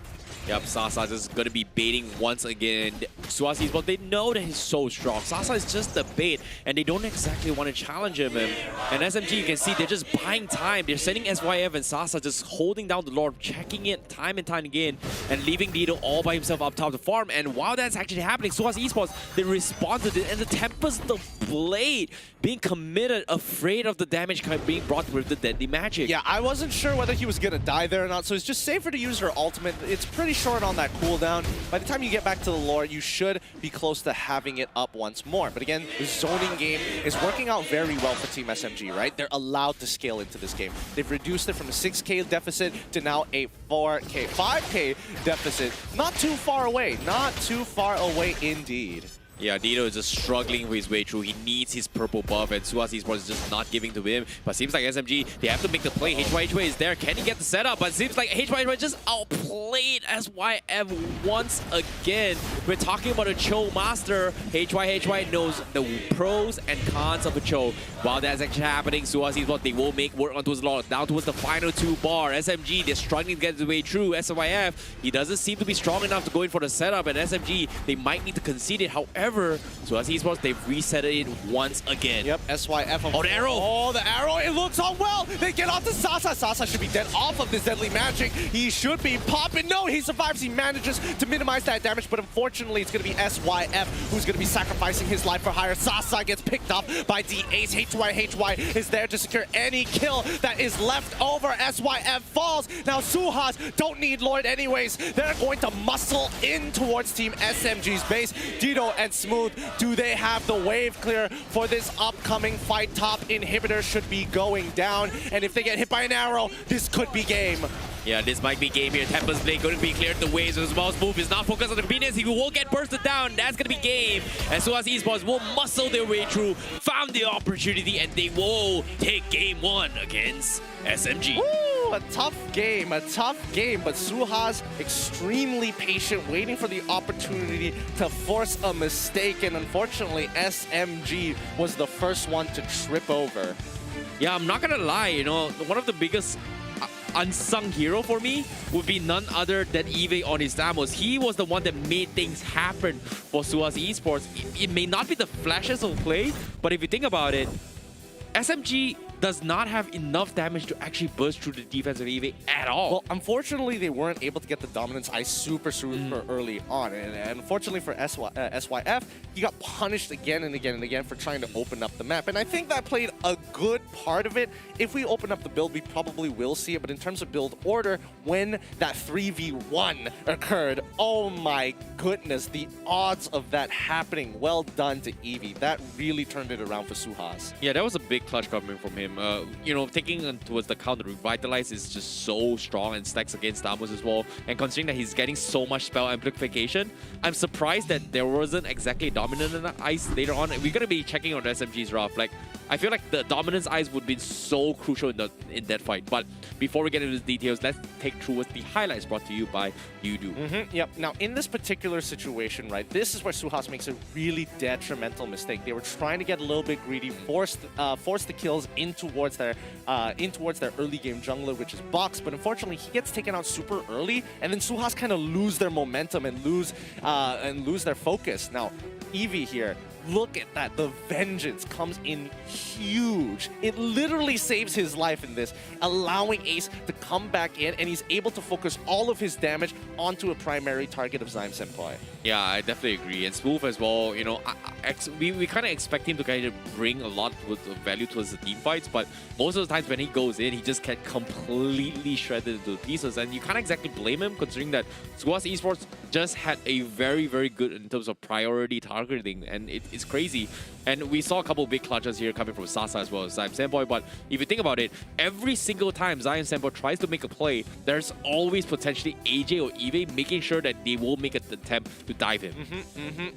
Yep, Sasa is going to be baiting once again. SUHAZ Esports, they know that he's so strong. Sasa is just the bait, and they don't exactly want to challenge him. And SMG, you can see, they're just buying time. They're sending SYF and Sasa just holding down the Lord, checking it time and time again, and leaving Dido all by himself up top to farm. And while that's actually happening, SUHAZ Esports, they respond to it, and the Tempest, the Blade, being committed, afraid of the damage being brought with the deadly magic. Yeah, I wasn't sure whether he was going to die there or not, so it's just safer to use her ultimate. It's pretty short on that cooldown. By the time you get back to the lore, you should be close to having it up once more. But again, the zoning game is working out very well for Team SMG, right? They're allowed to scale into this game. They've reduced it from a 6K deficit to now a 5K deficit. Not too far away. Not too far away indeed. Yeah, Dido is just struggling with his way through. He needs his purple buff, and SUHAZ Esports is just not giving to him. But seems like SMG, they have to make the play. HY is there. Can he get the setup? But it seems like HY just outplayed SYF once again. We're talking about a Cho master. HY knows the pros and cons of a Cho. While that's actually happening, SUHAZ Esports, they will make work onto his Lord. Down towards the final 2 bar. SMG, they're struggling to get his way through. SYF, he doesn't seem to be strong enough to go in for the setup. And SMG, they might need to concede it. However, SUHAZ Esports, they've reset it once again. Yep, SYF. Oh, the arrow! Oh, the arrow! It looks on well! They get off to Sasa. Sasa should be dead off of this deadly magic. He should be popping. No, he survives. He manages to minimize that damage, but unfortunately, it's going to be SYF who's going to be sacrificing his life for hire. Sasa gets picked up by D-Ace. HY is there to secure any kill that is left over. SYF falls. Now, SUHAZ don't need Lord anyways. They're going to muscle in towards Team SMG's base. Dido and Smooth, do they have the wave clear for this upcoming fight? Top inhibitor should be going down, and if they get hit by an arrow, this could be game. Yeah, this might be game here. Tempest Blade going to be cleared the waves. His mouse move is not focused on the convenience. He will get bursted down. That's going to be game. And SUHAZ Esports will muscle their way through, found the opportunity, and they will take game 1 against SMG. Woo, a tough game, but SUHAZ extremely patient, waiting for the opportunity to force a mistake, and unfortunately, SMG was the first one to trip over. Yeah, I'm not going to lie, you know, one of the biggest unsung hero for me would be none other than Eve on his damos. He was the one that made things happen for SUHAZ Esports. It may not be the flashes of play, but if you think about it, SMG does not have enough damage to actually burst through the defense of EVE at all. Well, unfortunately, they weren't able to get the dominance ice super early on. And unfortunately for SYF, he got punished again and again and again for trying to open up the map. And I think that played a good part of it. If we open up the build, we probably will see it. But in terms of build order, when that 3v1 occurred, oh my goodness, the odds of that happening. Well done to Eevee. That really turned it around for SUHAZ. Yeah, that was a big clutch coming from him. You know, taking towards the counter, Revitalize is just so strong and stacks against Amos as well. And considering that he's getting so much spell amplification, I'm surprised that there wasn't exactly dominant in the ice later on. We're gonna be checking on SMG's rough. Like, I feel like the dominance ice would be so crucial in that fight. But before we get into the details, let's take through with the highlights brought to you by Yudu. Yep. Now, in this particular situation, right, this is where SUHAZ makes a really detrimental mistake. They were trying to get a little bit greedy, force the kills in towards their early game jungler, which is Box. But unfortunately, he gets taken out super early, and then SUHAZ kind of lose their momentum and lose their focus. Now, Eevee here. Look at that. The vengeance comes in huge. It literally saves his life in this, allowing Ace to come back in, and he's able to focus all of his damage onto a primary target of Zyme Senpai. Yeah, I definitely agree. And Smooth as well, you know, we kind of expect him to kind of bring a lot of value towards the team fights, but most of the times when he goes in, he just gets completely shredded into pieces, and you can't exactly blame him considering that SUHAZ Esports just had a very, very good in terms of priority targeting, and it's crazy. And we saw a couple of big clutches here coming from Sasa as well as Zyme Senpai, but if you think about it, every single time Zyme Senpai tries to make a play, there's always potentially AJ or Eevee making sure that they will make an attempt to dive him.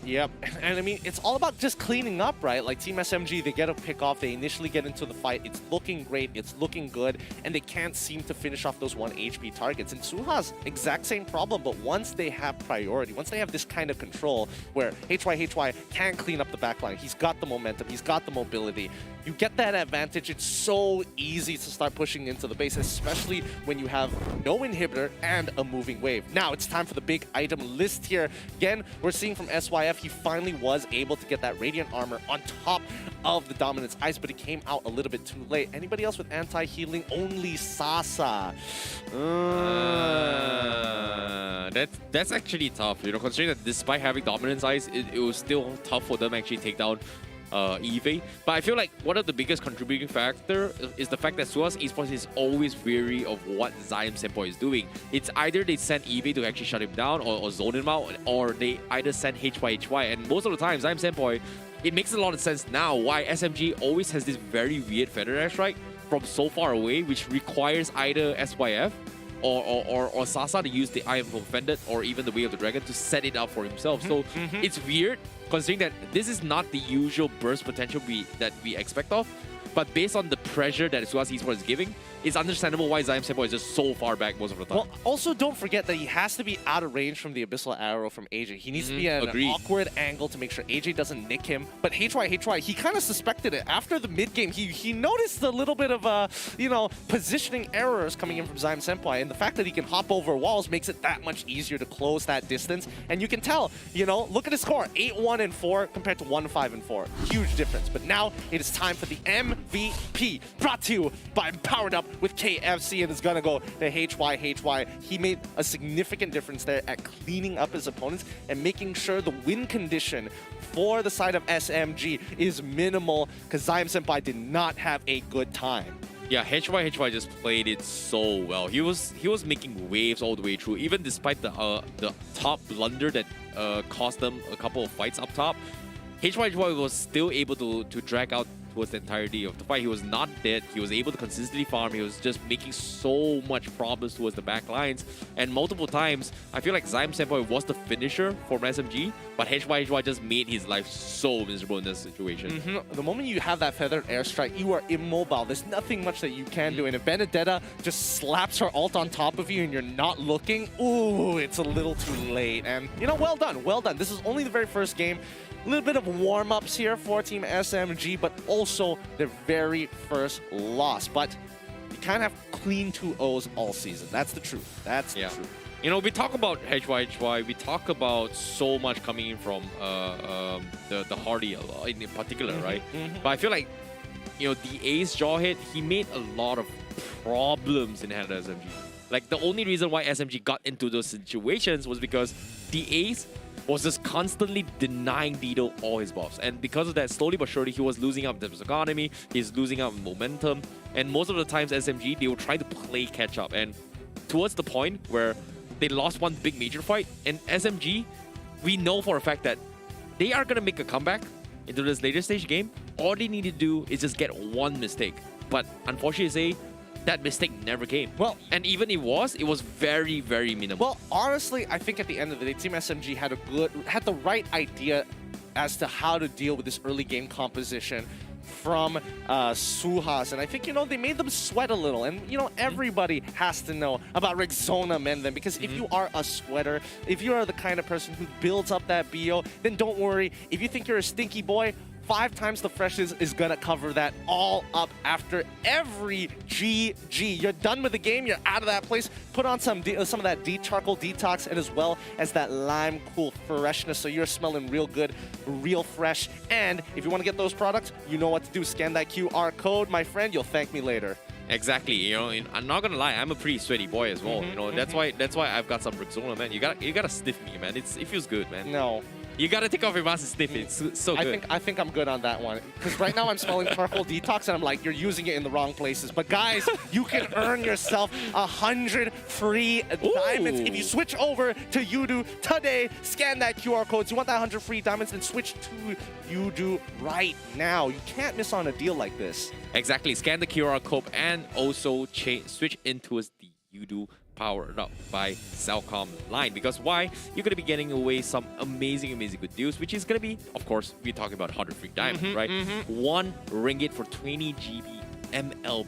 Yep. And I mean, it's all about just cleaning up, right? Like Team SMG, they get a pick off, they initially get into the fight, it's looking great, it's looking good, and they can't seem to finish off those 1 HP targets. And SUHAZ, exact same problem, but once they have priority, once they have this kind of control where HY can clean up the backline, he's got the momentum, he's got the mobility, you get that advantage. It's so easy to start pushing into the base, especially when you have no inhibitor and a moving wave. Now it's time for the big item list here. Again, we're seeing from SYF, he finally was able to get that Radiant Armor on top of the Dominance Ice, but it came out a little bit too late. Anybody else with anti-healing? Only Sasa. That's actually tough, you know, considering that despite having Dominance Ice, it was still tough for them to actually take down Eevee. But I feel like one of the biggest contributing factor is the fact that SUHAZ Esports is always wary of what Zyme Senpai is doing. It's either they send Eevee to actually shut him down or zone him out, or they either send HY. And most of the time, Zyme Senpai, it makes a lot of sense now why SMG always has this very weird Feather Dash strike from so far away, which requires either SYF or Sasa to use the Eye of Offended or even the Way of the Dragon to set it up for himself. So it's weird considering that this is not the usual burst potential that we expect of. But based on the pressure that SUHAZ Esports is giving, it's understandable why Zyme Senpai is just so far back most of the time. Well, also don't forget that he has to be out of range from the Abyssal Arrow from AJ. He needs to be at an awkward angle to make sure AJ doesn't nick him. But HY, he kind of suspected it. After the mid-game, he noticed a little bit of, you know, positioning errors coming in from Zyme Senpai. And the fact that he can hop over walls makes it that much easier to close that distance. And you can tell, you know, look at his score. 8-1-4 compared to 1-5-4. Huge difference. But now it is time for the MVP, brought to you by Powered Up with KFC, and it's gonna go to HY. He made a significant difference there at cleaning up his opponents and making sure the win condition for the side of SMG is minimal, because Zyme Senpai did not have a good time. Yeah, HY just played it so well. He was making waves all the way through, even despite the top blunder that cost them a couple of fights up top. HY was still able to drag out towards the entirety of the fight. He was not dead. He was able to consistently farm. He was just making so much problems towards the back lines. And multiple times, I feel like Zyme Senpai was the finisher for SMG, but HY just made his life so miserable in this situation. The moment you have that feathered airstrike, you are immobile. There's nothing much that you can do. And if Benedetta just slaps her ult on top of you and you're not looking, ooh, it's a little too late. And, you know, well done, well done. This is only the very first game. A little bit of warm-ups here for Team SMG, but also their very first loss. But you can't have clean 2-0s all season. That's the truth. That's the truth. You know, we talk about HY, we talk about so much coming in from the Hardy in particular, right? But I feel like the ace jaw hit, he made a lot of problems in hand of SMG. Like, the only reason why SMG got into those situations was because the ace was just constantly denying Dido all his buffs. And because of that, slowly but surely, he was losing up in terms of economy, he's losing out in momentum. And most of the times, SMG, they will try to play catch up. And towards the point where they lost one big major fight, and SMG, we know for a fact that they are going to make a comeback into this later stage game. All they need to do is just get one mistake. But unfortunately, that mistake never came. Well, and even it was very, very minimal. Well, honestly, I think at the end of the day, Team SMG had the right idea as to how to deal with this early game composition from SUHAZ. And I think, they made them sweat a little. And, everybody has to know about Rexona Men then, because if you are a sweater, if you are the kind of person who builds up that BO, then don't worry. If you think you're a stinky boy, 5 times the freshness is gonna cover that all up after every GG. You're done with the game, you're out of that place. Put on some of that charcoal detox, and as well as that lime cool freshness, so you're smelling real good, real fresh. And if you want to get those products, you know what to do. Scan that QR code, my friend. You'll thank me later. Exactly, I'm not gonna lie, I'm a pretty sweaty boy as well. That's why I've got some Rexona, man. You gotta sniff me, man. It feels good, man. No. You gotta take off your mask and sniff it. It's so good. I think I'm good on that one. Because right now I'm smelling charcoal detox and I'm like, you're using it in the wrong places. But guys, you can earn yourself 100 free diamonds if you switch over to Yudu today. Scan that QR code. So you want that 100 free diamonds, then switch to Yudu right now. You can't miss on a deal like this. Exactly. Scan the QR code and also switch into the Yudu powered up by Cellcom line. Because why? You're going to be getting away some amazing good deals, which is going to be, of course, we're talking about 100 free diamonds, right? 1 ringgit for 20 GB MLBB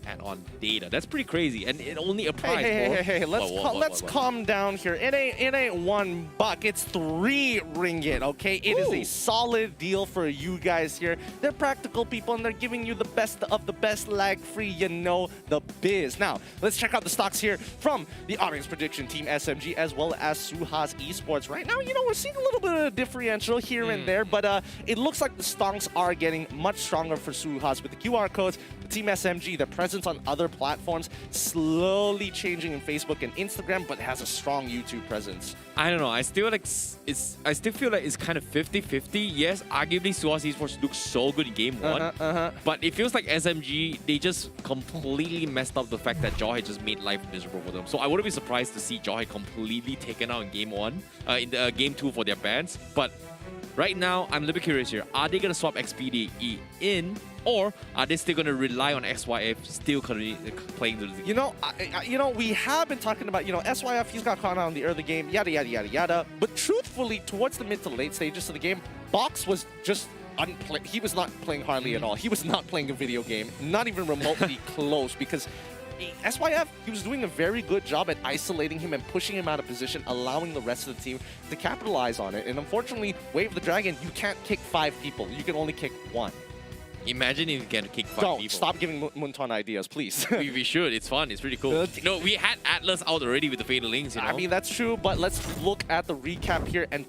add-on data. That's pretty crazy, and it only applies. Hey! Let's calm down here. It ain't $1. It's 3 ringgit. Okay, it is a solid deal for you guys here. They're practical people, and they're giving you the best of the best, lag-free. The biz. Now let's check out the stocks here from the audience prediction team SMG as well as SUHAZ Esports. Right now, we're seeing a little bit of a differential here and there, but it looks like the stocks are getting much stronger for SUHAZ with the QR codes. The team SMG, their presence on other platforms, slowly changing in Facebook and Instagram, but has a strong YouTube presence. I don't know. I still feel like it's kind of 50-50. Yes, arguably SUHAZ Esports looks so good in game 1, but it feels like SMG, they just completely messed up the fact that Jawhead just made life miserable for them. So I wouldn't be surprised to see Jawhead completely taken out in game 1, in game 2 for their bans. But right now, I'm a little bit curious here. Are they going to swap XPDE in, or are they still going to rely on SYF still playing the game? We have been talking about, SYF, he's got caught out in the early game, yada, yada, yada, yada. But truthfully, towards the mid to late stages of the game, Box was just he was not playing hardly at all. He was not playing a video game, not even remotely close, because SYF, he was doing a very good job at isolating him and pushing him out of position, allowing the rest of the team to capitalize on it. And unfortunately, Wave the Dragon, you can't kick 5 people. You can only kick 1. Imagine if you can kick 5 Don't people. Stop giving Munton ideas, please. we should. It's fun. It's pretty cool. We had Atlas out already with the Fatal Links, I mean, that's true, but let's look at the recap here and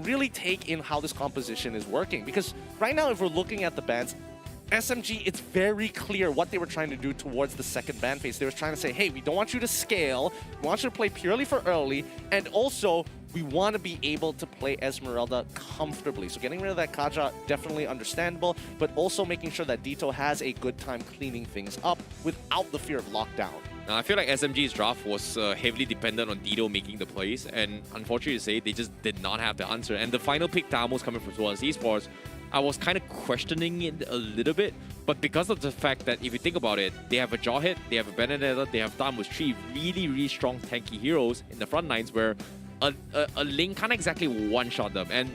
really take in how this composition is working. Because right now, if we're looking at the bans, SMG, it's very clear what they were trying to do towards the second ban phase. They were trying to say, hey, we don't want you to scale. We want you to play purely for early. And also, we want to be able to play Esmeralda comfortably. So getting rid of that Kaja, definitely understandable. But also making sure that Dito has a good time cleaning things up without the fear of lockdown. Now, I feel like SMG's draft was heavily dependent on Dito making the plays. And unfortunately to say, they just did not have the answer. And the final pick, Tamos, coming from SUHAZ Esports, I was kind of questioning it a little bit, but because of the fact that if you think about it, they have a Jawhead, they have a Benedetta, they have Tamos, 3 really strong tanky heroes in the front lines where a Link can't exactly one-shot them. And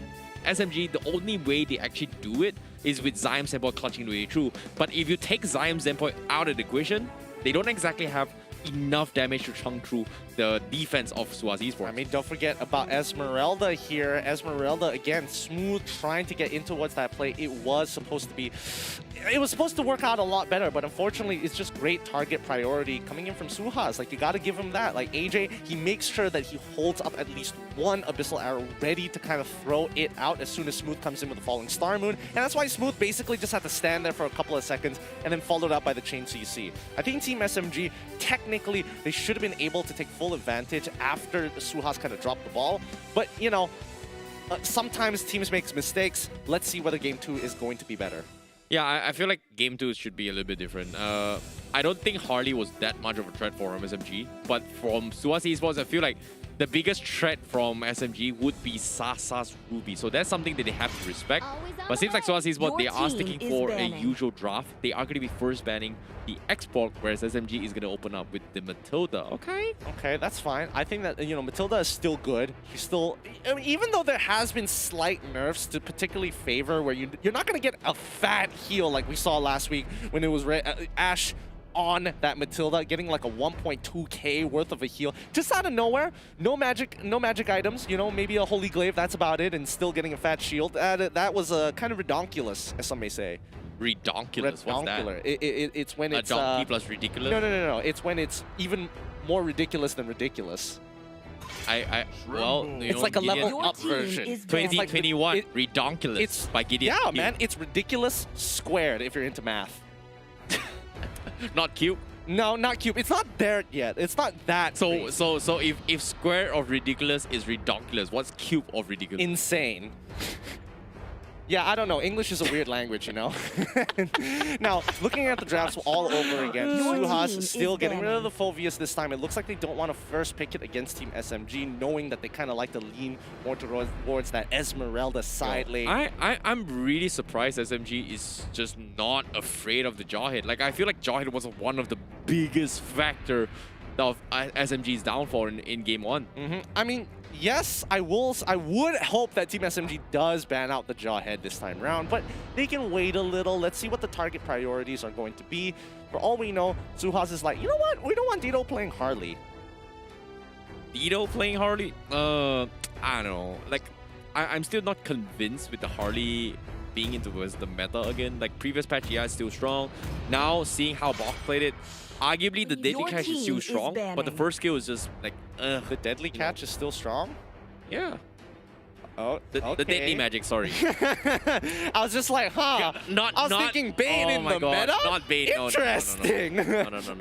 SMG, the only way they actually do it is with Zion Senpai clutching the way through. But if you take Zion Senpai out of the equation, they don't exactly have enough damage to chunk through the defense of SUHAZ Esports. I mean, don't forget about Esmeralda here. Esmeralda, again, smooth, trying to get in towards that play. It was supposed to work out a lot better, but unfortunately, it's just great target priority coming in from SUHAZ. Like, you got to give him that. Like, AJ, he makes sure that he holds up at least one Abyssal Arrow ready to kind of throw it out as soon as Smooth comes in with the Falling Star Moon. And that's why Smooth basically just had to stand there for a couple of seconds and then followed up by the Chain CC. I think Team SMG, technically, they should have been able to take full advantage after SUHAZ kind of dropped the ball. But, you know, sometimes teams make mistakes. Let's see whether Game 2 is going to be better. Yeah, I feel like Game 2 should be a little bit different. I don't think Harley was that much of a threat for SMG, but from SUHAZ Esports, I feel like the biggest threat from SMG would be Sasa's Ruby. So that's something that they have to respect. But seems like SUHAZ Esports, they are sticking for a usual draft. They are going to be first banning the Export, whereas SMG is going to open up with the Matilda. Okay. Okay, that's fine. I think that, you know, Matilda is still good. She's still, I mean, even though there has been slight nerfs to particularly favor where you're not going to get a fat heal like we saw last week when it was Ashe on that Matilda, getting like a 1.2k worth of a heal just out of nowhere. No magic items, you know, maybe a Holy Glaive, that's about it, and still getting a fat shield. That was kind of redonkulous, as some may say. Redonkulous? What's that? It's when it's... A donkey plus ridiculous? No. It's when it's even more ridiculous than ridiculous. Well, it's like a level up version. 2021, redonkulous. It's by Gideon. Yeah, man, it's ridiculous squared if you're into math. Not cube? No, not cube. It's not there yet. It's not that. So if square of ridiculous is redonkulous, what's cube of ridiculous? Insane. Yeah, I don't know. English is a weird language, you know? Now, looking at the drafts all over again, SUHAZ still getting rid of the Phoveus this time. It looks like they don't want to first pick it against Team SMG, knowing that they kind of like to lean more towards that Esmeralda side lane. I'm really surprised SMG is just not afraid of the Jawhead. Like, I feel like Jawhead was one of the biggest factor of SMG's downfall in Game 1. I mean, yes, I would hope that Team SMG does ban out the Jawhead this time around, but they can wait a little. Let's see what the target priorities are going to be. For all we know, SUHAZ is like, you know what? We don't want Dido playing Harley. Dido playing Harley? I don't know. Like, I'm still not convinced with the Harley being into the meta again. Like, previous patch, yeah, it's still strong. Now, seeing how Bach played it, arguably the Deadly Catch is still strong, but the first skill is just like, The Deadly Catch is still strong? Yeah. Oh, the Deadly Magic, sorry. I was just like, huh? I was thinking Bane in the meta? Not Bane, Interesting. No.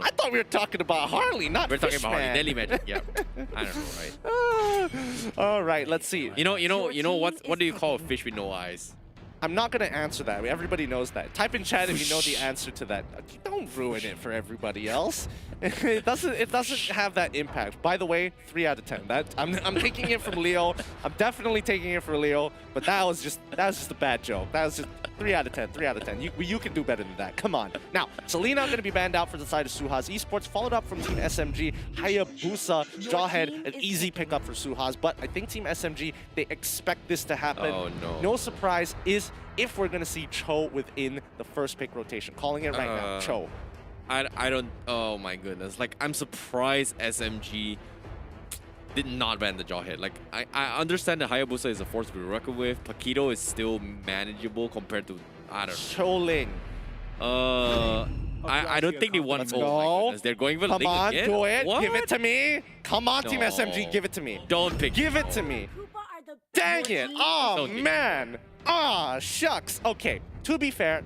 I thought we were talking about Harley, not We're talking Fishman. about Harley, Deadly Magic, yeah. I don't know, right? All right, let's see. You know what do you call a fish with no eyes? I'm not going to answer that. Everybody knows that. Type in chat if you know the answer to that. Don't ruin it for everybody else. It doesn't have that impact. By the way, 3 out of 10. I'm taking it from Leo. I'm definitely taking it for Leo. But that was just a bad joke. That was just 3 out of 10. 3 out of 10. You can do better than that. Come on. Now, Selena going to be banned out for the side of SUHAZ Esports, followed up from Team SMG. Hayabusa, Jawhead, an easy pickup for SUHAZ. But I think Team SMG, they expect this to happen. Oh, no. No surprise is if we're going to see Cho within the first pick rotation. Calling it right now, Cho. I don't, oh my goodness. Like, I'm surprised SMG did not ban the Jawhead. Like, I understand that Hayabusa is a force to be reckoned with. Paquito is still manageable compared to, I don't know. Choling. I don't think they want Let's both. go. They're going for Come Link on, again? do it. What? Give it to me. Come on, Team No. SMG, give it to me. Don't pick. Give it to me. Dang it. Oh, Okay. man. Ah, shucks. Okay, to be fair,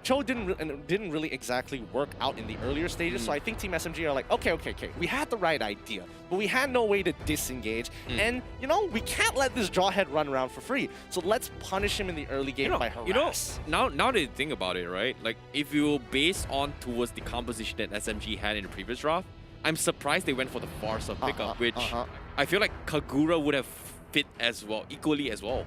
Cho didn't really exactly work out in the earlier stages, so I think Team SMG are like, okay, we had the right idea, but we had no way to disengage, and, you know, we can't let this Jawhead run around for free, so let's punish him in the early game by harass. Now that you think about it, right? Like, if you base on towards the composition that SMG had in the previous draft, I'm surprised they went for the Farsa pickup, which I feel like Kagura would have fit as well, equally as well.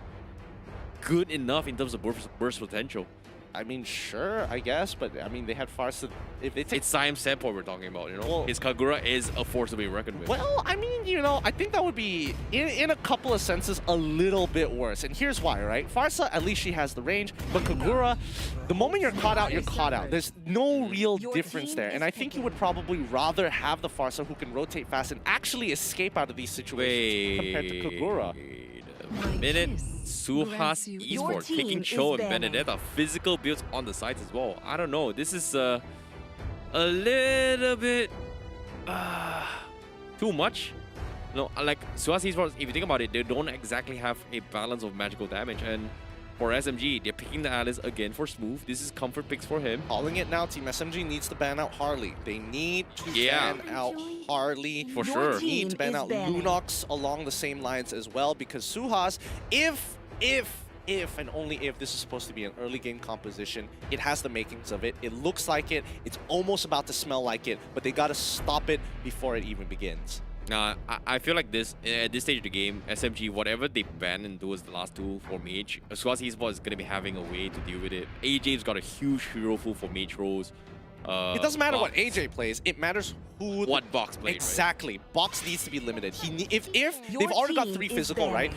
Good enough in terms of burst potential. I mean, sure, I guess, but I mean, they had Farsa. If they take... It's Siam Sampo we're talking about, you know? Well, his Kagura is a force to be reckoned with. Well, I mean, you know, I think that would be, in a couple of senses, a little bit worse. And here's why, right? Farsa, at least she has the range, but Kagura, the moment you're caught out, you're caught out. There's no real difference there. And I think you would probably rather have the Farsa who can rotate fast and actually escape out of these situations compared to Kagura. Wait a minute. SUHAZ Esports picking Cho and Benedetta. Physical builds on the sides as well. I don't know. This is a little bit too much. No, like SUHAZ Esports, if you think about it, they don't exactly have a balance of magical damage. And for SMG, they're picking the Alice again for Smooth. This is comfort picks for him. Calling it now, Team SMG needs to ban out Harley. They need to ban out Harley. For sure. They need to ban out Lunox along the same lines as well, because SUHAZ, if and only if this is supposed to be an early game composition, it has the makings of it. It looks like it. It's almost about to smell like it, but they got to stop it before it even begins. I feel like this at this stage of the game, SMG, whatever they ban and do as the last tool for Mage, SUHAZ Esports is going to be having a way to deal with it. AJ's got a huge hero pool for Mage roles. It doesn't matter what AJ plays. It matters who what Box plays. Exactly. Right? Box needs to be limited. If they've already got 3 physical, right?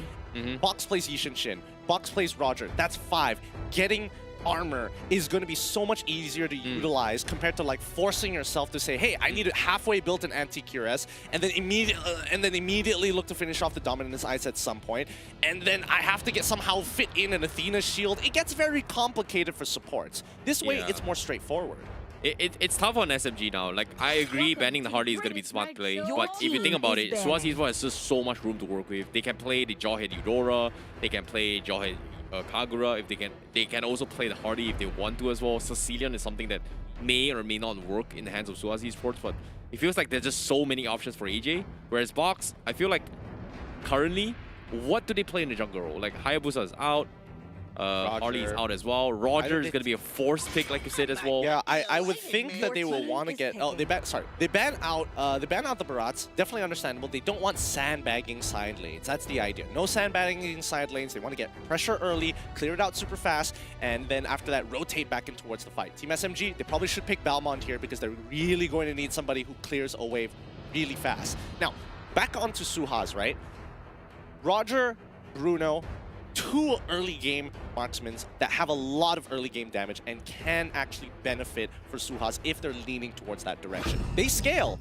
Box plays Yishin Shin. Box plays Roger. That's 5. Getting armor is going to be so much easier to utilize compared to like forcing yourself to say, hey, I need a halfway built an anti-QRS and then immediately look to finish off the Dominance Ice at some point, and then I have to somehow fit in an Athena shield. It gets very complicated for supports. This way, it's more straightforward. It's tough on SMG now. Like, I agree banning the Hardy is going to be the smart play, but if you think about it, SUHAZ Esports has just so much room to work with. They can play the Jawhead Eudora, they can play Jawhead Kagura, if they can also play the Hardy if they want to as well. Sicilian is something that may or may not work in the hands of SUHAZ Esports, but it feels like there's just so many options for AJ. Whereas Box, I feel like currently, what do they play in the jungle role? Like, Hayabusa is out. Harley's out as well. Roger is going to be a forced pick, like you said, as well. Yeah, I would think that they will want to get. Oh, they ban out the Barats. Definitely understandable. They don't want sandbagging side lanes. That's the idea. No sandbagging side lanes. They want to get pressure early, clear it out super fast, and then after that, rotate back in towards the fight. Team SMG, they probably should pick Balmond here because they're really going to need somebody who clears a wave really fast. Now, back onto SUHAZ, right? Roger, Bruno, 2 early game marksmen that have a lot of early game damage and can actually benefit for SUHAZ if they're leaning towards that direction. They scale.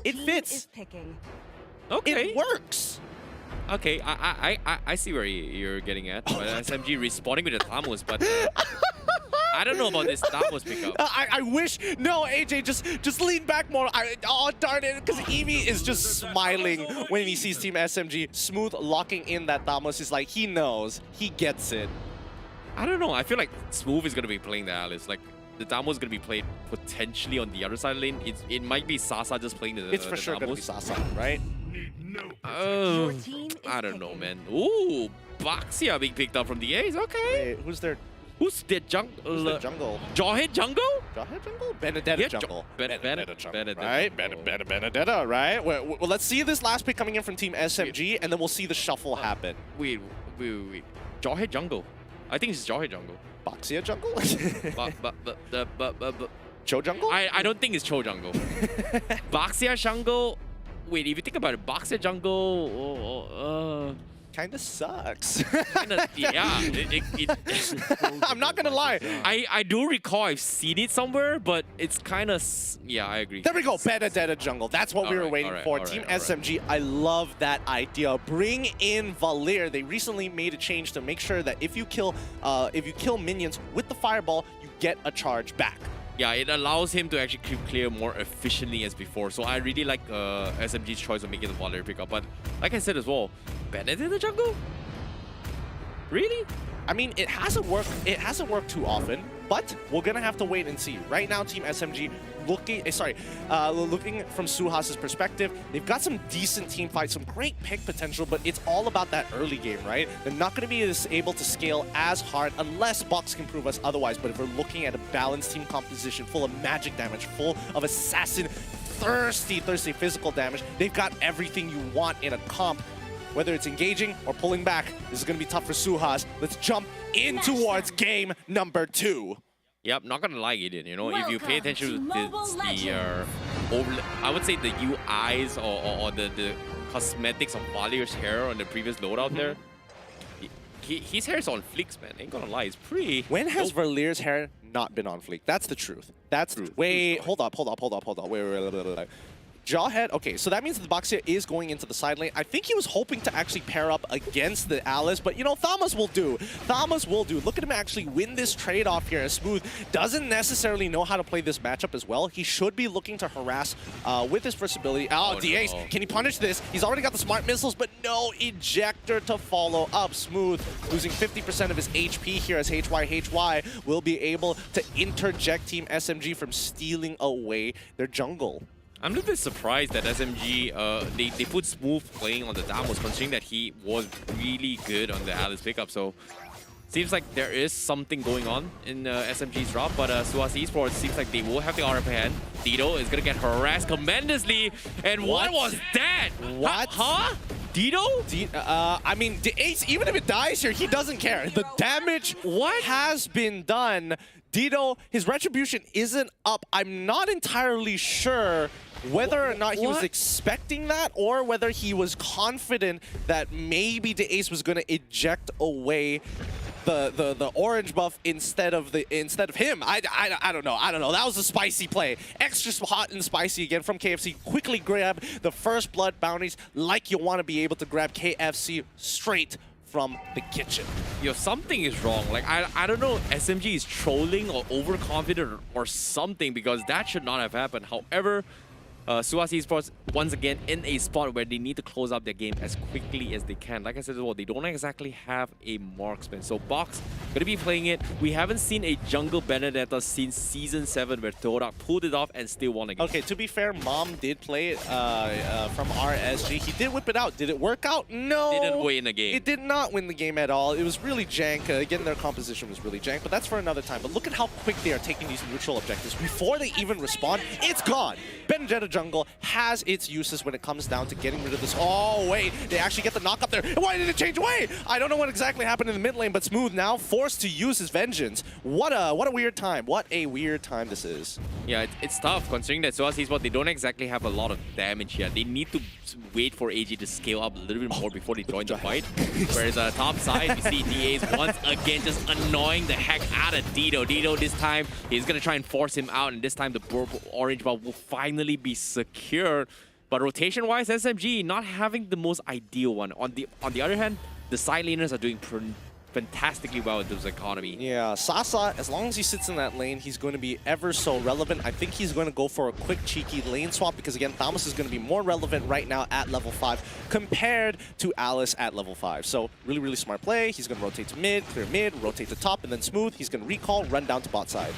It fits. Okay. It works. Okay, I see where you're getting at. But SMG responding with the Thamos, but I don't know about this Thamos pickup. I wish. No, AJ, just lean back more. Oh, darn it. Because Eevee is just smiling when he sees Team SMG. Smooth locking in that Thamos is like, he knows. He gets it. I don't know. I feel like Smooth is going to be playing the Alice. Like, the Thamos is going to be played potentially on the other side of the lane. It might be Sasa just playing the It's for sure going to be Sasa, right? I don't know, man. Ooh, Baxia being picked up from the A's. Okay. Wait, who's their jungle? Jawhead Jawhead jungle? jungle? Benedetta Yeah, jungle. Benedetta. Right? Benedetta, right? Well, let's see this last pick coming in from Team SMG, and then we'll see the shuffle happen. Wait. Jawhead jungle. I think it's Jawhead jungle. Baxia jungle? but Cho jungle? I don't think it's Cho jungle. Baxia jungle. Wait, if you think about it, Baxia jungle. Kinda sucks. Yeah. I'm not gonna lie. I do recall I've seen it somewhere, but it's kind of... Yeah, I agree. There we go. Benedetta jungle. That's what we were waiting for. Team SMG, I love that idea. Bring in Valir. They recently made a change to make sure that if you kill minions with the fireball, you get a charge back. Yeah, it allows him to actually creep clear more efficiently as before. So I really like SMG's choice of making the Valir pickup. But like I said as well, Bennett in the jungle? Really? I mean, it hasn't worked too often, but we're gonna have to wait and see. Right now, Team SMG looking from SUHAZ's perspective, they've got some decent team fights, some great pick potential, but it's all about that early game, right? They're not gonna be able to scale as hard unless Box can prove us otherwise. But if we're looking at a balanced team composition full of magic damage, full of assassin, thirsty physical damage, they've got everything you want in a comp. Whether it's engaging or pulling back, this is going to be tough for SUHAZ. Let's jump in towards game number 2. Yep, not gonna lie, Aiden. You know, if you pay attention to I would say the UIs or the cosmetics of Valir's hair on the previous loadout there, his hair is on fleeks, man. Ain't gonna lie, it's pretty. When has Valir's hair not been on fleek? That's the truth. That's the truth. Wait, hold up. Wait. Jawhead, okay, so that means the Boxia is going into the side lane. I think he was hoping to actually pair up against the Alice, but you know, Thamas will do. Thamas will do. Look at him actually win this trade-off here. Smooth doesn't necessarily know how to play this matchup as well. He should be looking to harass with his first ability. Oh, DAce, no. Can he punish this? He's already got the smart missiles, but no ejector to follow up. Smooth losing 50% of his HP here as HY will be able to interject Team SMG from stealing away their jungle. I'm a little bit surprised that SMG, they put Smooth playing on the Damos, considering that he was really good on the Alice pickup. So seems like there is something going on in SMG's drop, but SUHAZ Esports seems like they will have the upper hand. Dido is gonna get harassed tremendously, and what was that? What? Huh? Dido? I mean, the Ace, even if it dies here, he doesn't care. The damage has been done. Dido, his retribution isn't up. I'm not entirely sure whether or not he was expecting that, or whether he was confident that maybe the Ace was going to eject away the orange buff instead of him. I don't know. That was a spicy play. Extra hot and spicy again from KFC. Quickly grab the first blood bounties like you want to be able to grab KFC straight from the kitchen. Yo, something is wrong. Like, I don't know, SMG is trolling or overconfident or something, because that should not have happened. However, SUHAZ Esports, once again, in a spot where they need to close up their game as quickly as they can. Like I said as well, they don't exactly have a marksman. So Box gonna be playing it. We haven't seen a jungle Benedetta since Season 7 where Thorak pulled it off and still won again. Okay, to be fair, Mom did play it from RSG. He did whip it out. Did it work out? No. Didn't win the game. It did not win the game at all. It was really jank. Again, their composition was really jank, but that's for another time. But look at how quick they are taking these neutral objectives. Before they even respond, it's gone. Benedetta jungle has its uses when it comes down to getting rid of this. Oh, wait, they actually get the knock up there. Why did it change away? I don't know what exactly happened in the mid lane, but Smooth now forced to use his vengeance. What a weird time. What a weird time this is. Yeah, it's tough considering that SUHAZ Esports, they don't exactly have a lot of damage here. They need to wait for AG to scale up a little bit more before they join the fight. Whereas top side, we see DA's once again just annoying the heck out of Dido. Dido this time, he's going to try and force him out, and this time the orange buff will finally be secure. But rotation-wise, SMG not having the most ideal one. On the other hand, the side laners are doing fantastically well in this economy. Yeah, Sasa, as long as he sits in that lane, he's going to be ever so relevant. I think he's going to go for a quick, cheeky lane swap because, again, Thamas is going to be more relevant right now at level 5 compared to Alice at level 5. So, really, really smart play. He's going to rotate to mid, clear mid, rotate to top, and then Smooth. He's going to recall, run down to bot side.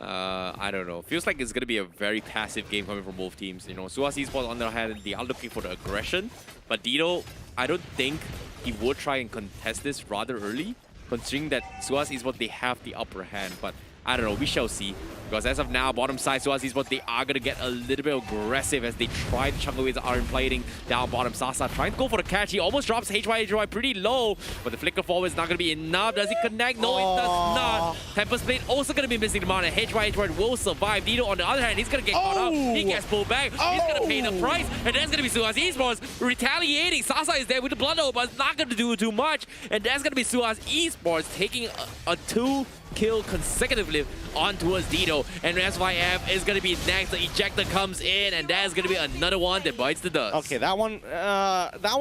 I don't know. Feels like it's going to be a very passive game coming from both teams. You know, SUHAZ Esports, on the other hand, they are looking for the aggression. But Dido, I don't think he would try and contest this rather early, considering that SUHAZ Esports, they have the upper hand. But I don't know, we shall see. Because as of now, bottom side, SUHAZ Esports, they are going to get a little bit aggressive as they try to chunk away the iron plating down bottom. Sasa trying to go for the catch. He almost drops HY pretty low, but the flicker forward is not going to be enough. Does he connect? No, it does not. Tempest Blade also going to be missing the mana. HY will survive. Dido, on the other hand, he's going to get caught up. He gets pulled back. He's going to pay the price, and that's going to be SUHAZ Esports retaliating. Sasa is there with the blunder, but it's not going to do too much, and that's going to be SUHAZ Esports taking a 2-kill consecutively on towards Dido, and SYF is going to be next. The ejector comes in, and that's going to be another one that bites the dust. Okay, that one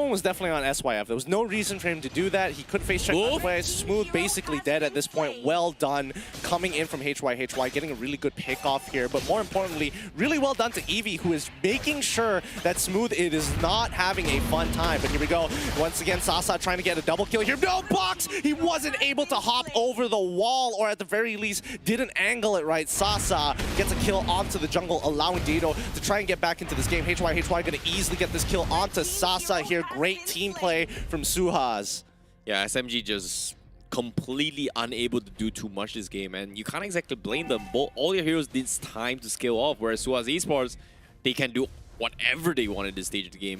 was definitely on SYF. There was no reason for him to do that. He couldn't face check that way. Smooth basically dead at this point. Well done coming in from HY, getting a really good pick off here, but more importantly, really well done to Eevee, who is making sure that Smooth it is not having a fun time. But here we go. Once again, Sasa trying to get a double kill here. No, Box! He wasn't able to hop over the wall, or at the very least, didn't angle it right. Sasa gets a kill onto the jungle, allowing Dido to try and get back into this game. HY going to easily get this kill onto Sasa here. Great team play from SUHAZ. Yeah, SMG just completely unable to do too much this game, and you can't exactly blame them. All your heroes need time to scale off, whereas SUHAZ Esports, they can do whatever they want at this stage of the game.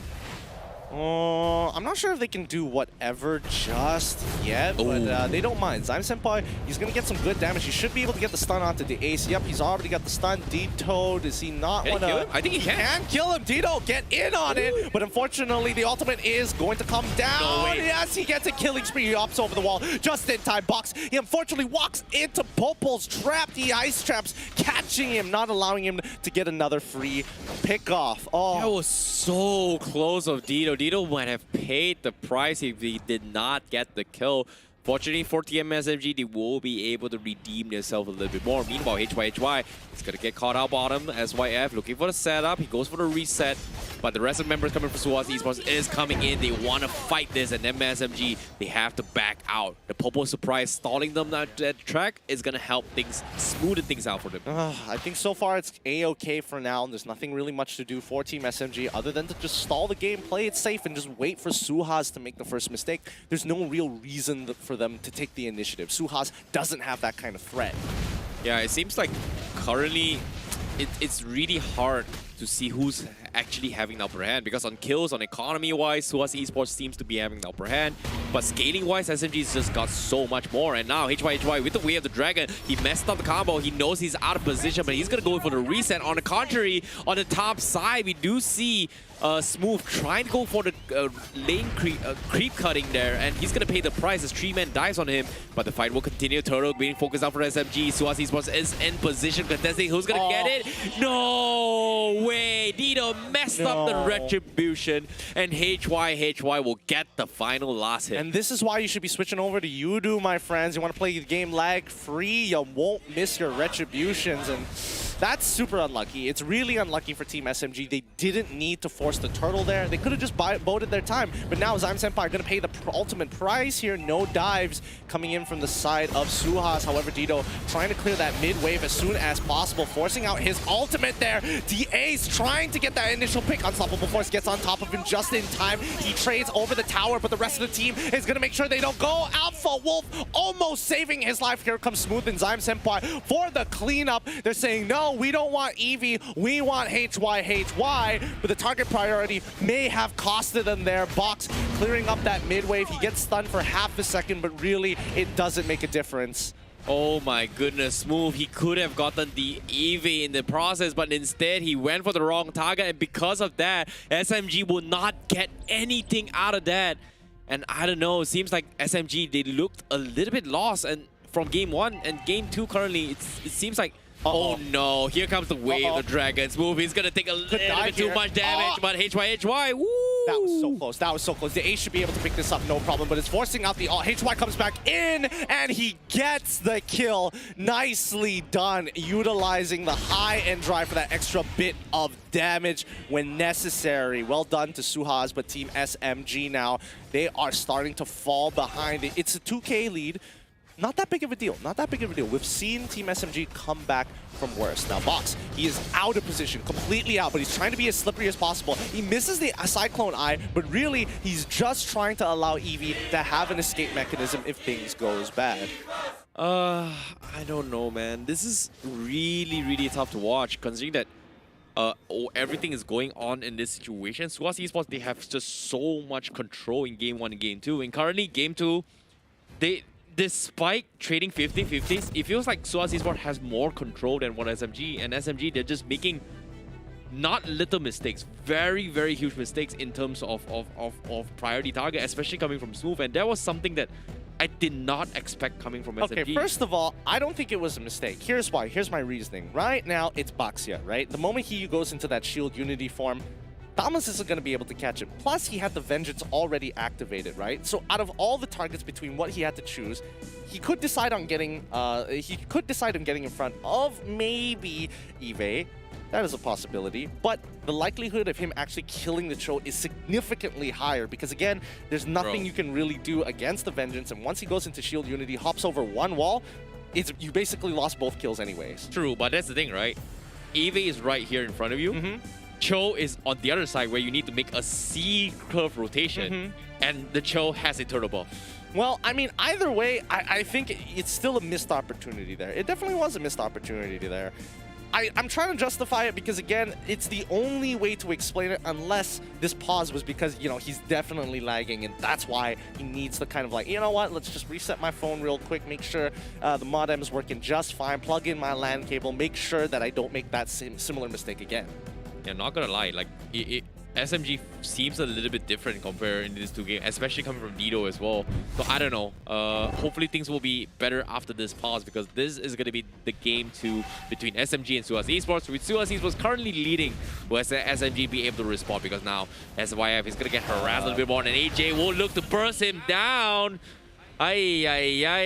I'm not sure if they can do whatever just yet, but they don't mind. Zyme Senpai, he's going to get some good damage. He should be able to get the stun onto the ace. Yep, he's already got the stun. Dito, does he not want to... I think he can. Kill him. Dito, get in on it. But unfortunately, the ultimate is going to come down. No way. Yes, he gets a killing spree. He hops over the wall just in time. Box, he unfortunately walks into Popo's trap. The ice traps catching him, not allowing him to get another free pick off. Oh, that was so close of Dito. Dito might have paid the price if he did not get the kill. Fortunately for Team SMG, they will be able to redeem themselves a little bit more. Meanwhile, HYHY is going to get caught out bottom. SYF looking for the setup. He goes for the reset. But the rest of the members coming from SUHAZ Esports is coming in. They want to fight this. And MSMG, they have to back out. The Popo surprise stalling them at that track is going to help things, smoothen things out for them. I think so far it's A-okay for now. There's nothing really much to do for Team SMG other than to just stall the game, play it safe, and just wait for SUHAZ to make the first mistake. There's no real reason for them to take the initiative. SUHAZ doesn't have that kind of threat. Yeah, it seems like currently it's really hard to see who's actually having the upper hand, because on kills, on economy-wise, SUHAZ Esports seems to be having the upper hand, but scaling-wise, SMG's just got so much more. And now HYHY with the Way of the Dragon, he messed up the combo. He knows he's out of position, but he's gonna go for the reset. On the contrary, on the top side, we do see Smooth trying to go for the lane creep cutting there, and he's gonna pay the price as 3-man dives on him. But the fight will continue. Turtle being focused out for SMG. SUHAZ Esports is in position, contesting. Who's gonna get it? No way! Dito messed up the retribution, and HYHY will get the final last hit. And this is why you should be switching over to Yudu, my friends. You want to play the game lag-free, you won't miss your retributions, and that's super unlucky. It's really unlucky for Team SMG. They didn't need to force the turtle there. They could have just boated their time, but now Zyme Senpai are going to pay the ultimate price here. No dives coming in from the side of SUHAZ. However, Dito trying to clear that mid wave as soon as possible, forcing out his ultimate there. The ace trying to get that initial pick. Unstoppable Force gets on top of him just in time. He trades over the tower, but the rest of the team is going to make sure they don't go. Alpha Wolf almost saving his life. Here comes Smooth and Zyme Senpai for the cleanup. They're saying, no, we don't want Eevee, we want HYHY, but the target priority may have costed them there. Box clearing up that mid wave. He gets stunned for half a second, but really, it doesn't make a difference. Oh my goodness, Smooth, he could have gotten the Eevee in the process, but instead he went for the wrong target, and because of that, SMG will not get anything out of that. And I don't know, it seems like SMG, they looked a little bit lost, and from game 1 and game 2 currently, it seems like oh no, here comes the Way of the Dragon. Smooth, he's gonna take a little bit too much damage, but HYHY, woo! That was so close, that was so close. The Ace should be able to pick this up, no problem, but it's forcing out the HY comes back in, and he gets the kill. Nicely done, utilizing the high-end drive for that extra bit of damage when necessary. Well done to SUHAZ, but Team SMG now, they are starting to fall behind. It's a 2K lead. Not that big of a deal, not that big of a deal. We've seen Team SMG come back from worse. Now Box, he is out of position, completely out, but he's trying to be as slippery as possible. He misses the Cyclone Eye, but really, he's just trying to allow Eevee to have an escape mechanism if things goes bad. I don't know, man. This is really, really tough to watch, considering that everything is going on in this situation. SUHAZ Esports, they have just so much control in game 1 and game 2. And currently, game 2, despite trading 50-50s, it feels like SUHAZ Esports has more control than what SMG. And SMG, they're just making not little mistakes, very, very huge mistakes in terms of priority target, especially coming from Smooth. And that was something that I did not expect coming from SMG. Okay, first of all, I don't think it was a mistake. Here's why. Here's my reasoning. Right now, it's Baxia, right? The moment he goes into that Shield Unity form, Thomas isn't going to be able to catch him. Plus, he had the Vengeance already activated, right? So out of all the targets between what he had to choose, he could decide on getting in front of maybe Eevee. That is a possibility. But the likelihood of him actually killing the Cho is significantly higher because, again, there's nothing you can really do against the Vengeance. And once he goes into Shield Unity, hops over one wall, you basically lost both kills anyways. True, but that's the thing, right? Eevee is right here in front of you. Cho is on the other side where you need to make a C-curve rotation, and the Cho has a turtle ball. Well, I mean, either way, I think it's still a missed opportunity there. It definitely was a missed opportunity there. I'm trying to justify it because, again, it's the only way to explain it unless this pause was because, you know, he's definitely lagging and that's why he needs to kind of like, you know what, let's just reset my phone real quick, make sure the modem is working just fine, plug in my LAN cable, make sure that I don't make that similar mistake again. Yeah, not gonna lie, like, SMG seems a little bit different compared in these two games, especially coming from Dido as well. So I don't know. Hopefully things will be better after this pause because this is going to be the game 2 between SMG and SUHAZ Esports. With SUHAZ Esports currently leading, will SMG be able to respond because now SYF is going to get harassed a little bit more and AJ will look to burst him down. SMG.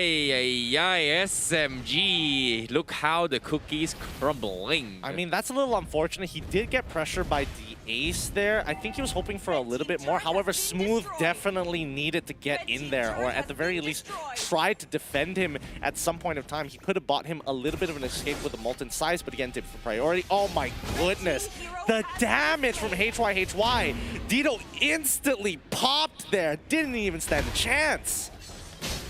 Look how the cookie's crumbling. I mean, that's a little unfortunate. He did get pressured by the ace there. I think he was hoping for a little bit more. However, Smooth definitely needed to get in there, or at the very least, tried to defend him at some point of time. He could have bought him a little bit of an escape with the Molten Size, but again, did for priority. Oh my goodness. The damage from HYHY. Dido instantly popped there. Didn't even stand a chance.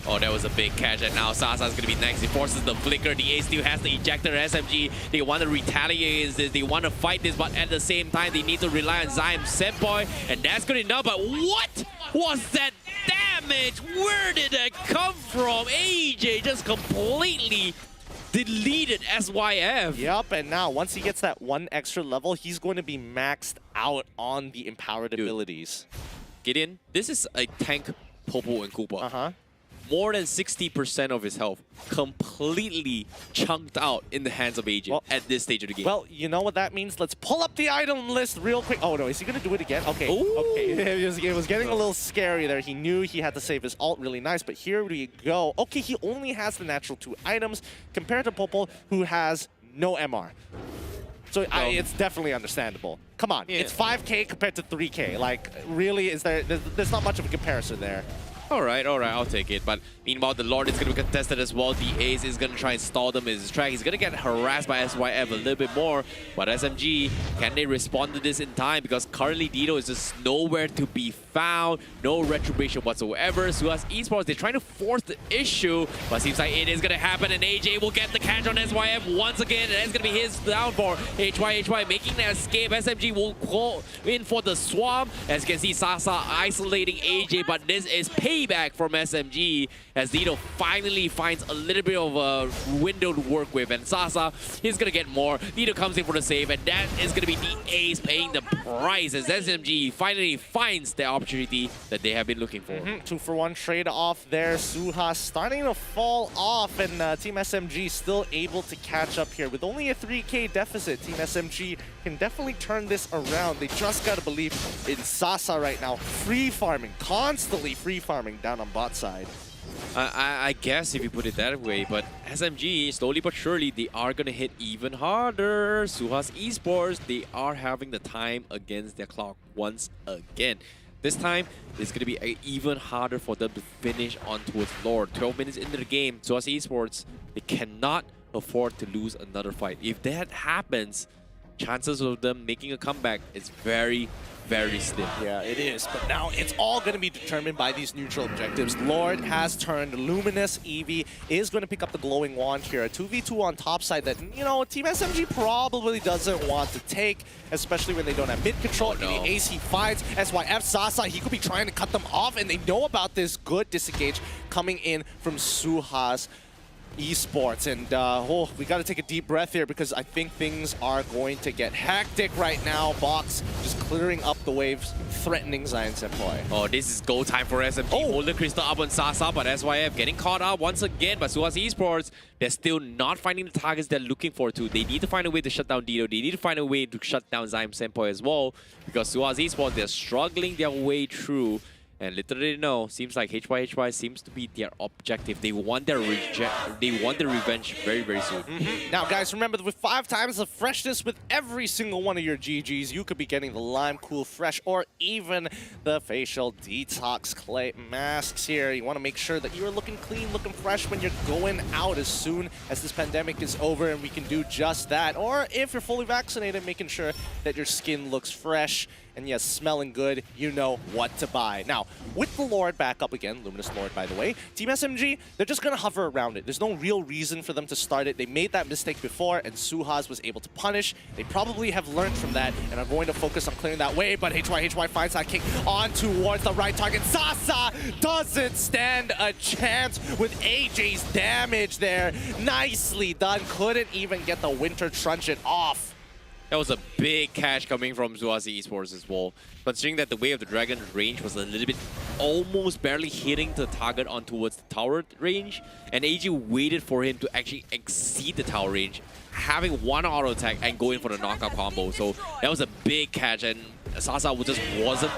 Oh, that was a big catch, and now Sasa's gonna be next. He forces the flicker. The Ace still has the ejector. SMG, they want to retaliate against this. They want to fight this, but at the same time, they need to rely on Zyme Senpai, and that's good enough. But what was that damage? Where did that come from? AJ just completely deleted SYF. Yep, and now once he gets that one extra level, he's going to be maxed out on the empowered abilities. Gideon, this is a tank Popo and Koopa. More than 60% of his health completely chunked out in the hands of AJ at this stage of the game. Well, you know what that means? Let's pull up the item list real quick. Oh no, is he going to do it again? Okay, okay. It was getting a little scary there. He knew he had to save his ult really nice, but here we go. Okay, he only has the natural 2 items compared to Popo, who has no MR. So it's definitely understandable. Come on, it's 5K compared to 3K. Like, really, there's not much of a comparison there. All right, I'll take it. But meanwhile, the Lord is going to be contested as well. The Ace is going to try and stall them in his track. He's going to get harassed by SYF a little bit more. But SMG, can they respond to this in time? Because currently Dido is just nowhere to be found. No retribution whatsoever. SUHAZ Esports, they're trying to force the issue. But seems like it is going to happen. And AJ will get the catch on SYF once again. And that's going to be his downfall. HYHY making that escape. SMG will call in for the swamp. As you can see, Sasa isolating AJ. But this is payback from SMG as Dido finally finds a little bit of a window to work with, and Sasa, he's gonna get more. Dido comes in for the save, and that is gonna be the Ace paying the price as SMG finally finds the opportunity that they have been looking for. 2-for-1 trade off there. SUHAZ starting to fall off, and Team SMG still able to catch up here with only a 3K deficit. Team SMG can definitely turn this around. They just gotta believe in Sasa right now, free farming, constantly free farming down on bot side. I guess if you put it that way, but SMG, slowly but surely, they are going to hit even harder. SUHAZ Esports, they are having the time against their clock once again. This time, it's going to be even harder for them to finish on towards Lord. 12 minutes into the game, SUHAZ Esports, they cannot afford to lose another fight. If that happens, chances of them making a comeback is very, very slim. Yeah, it is. But now it's all going to be determined by these neutral objectives. Lord has turned Luminous. Eevee is going to pick up the glowing wand here. A 2v2 on top side that, you know, Team SMG probably doesn't want to take, especially when they don't have mid control. In the ace he finds SYF Sasa, he could be trying to cut them off, and they know about this good disengage coming in from SUHAZ Esports. And we got to take a deep breath here because I think things are going to get hectic right now. Box just clearing up the waves, threatening Zyme Senpai. Oh, this is go time for SMG. Golden Crystal up on Sasa, but SYF getting caught up once again by SUHAZ Esports. They're still not finding the targets they're looking for too. They need to find a way to shut down Dido. They need to find a way to shut down Zyme Senpai as well, because SUHAZ Esports, they're struggling their way through. And literally, no, seems like HYHY seems to be their objective. They want their revenge very, very soon. Now, guys, remember that with 5 times the freshness with every single one of your GGs, you could be getting the Lime Cool Fresh or even the Facial Detox Clay masks here. You want to make sure that you're looking clean, looking fresh when you're going out as soon as this pandemic is over, and we can do just that. Or if you're fully vaccinated, making sure that your skin looks fresh and yes, smelling good, you know what to buy. Now, with the Lord back up again, Luminous Lord by the way, Team SMG, they're just going to hover around it. There's no real reason for them to start it. They made that mistake before, and SUHAZ was able to punish. They probably have learned from that, and are going to focus on clearing that way, but HY finds that kick on towards the right target. Sasa doesn't stand a chance with AJ's damage there. Nicely done. Couldn't even get the Winter Truncheon off. That was a big catch coming from SUHAZ Esports as well. Considering that the Way of the Dragon range was a little bit almost barely hitting the target on towards the tower range, and AJ waited for him to actually exceed the tower range, having one auto attack and going for the knockout combo. So that was a big catch, and Sasa just wasn't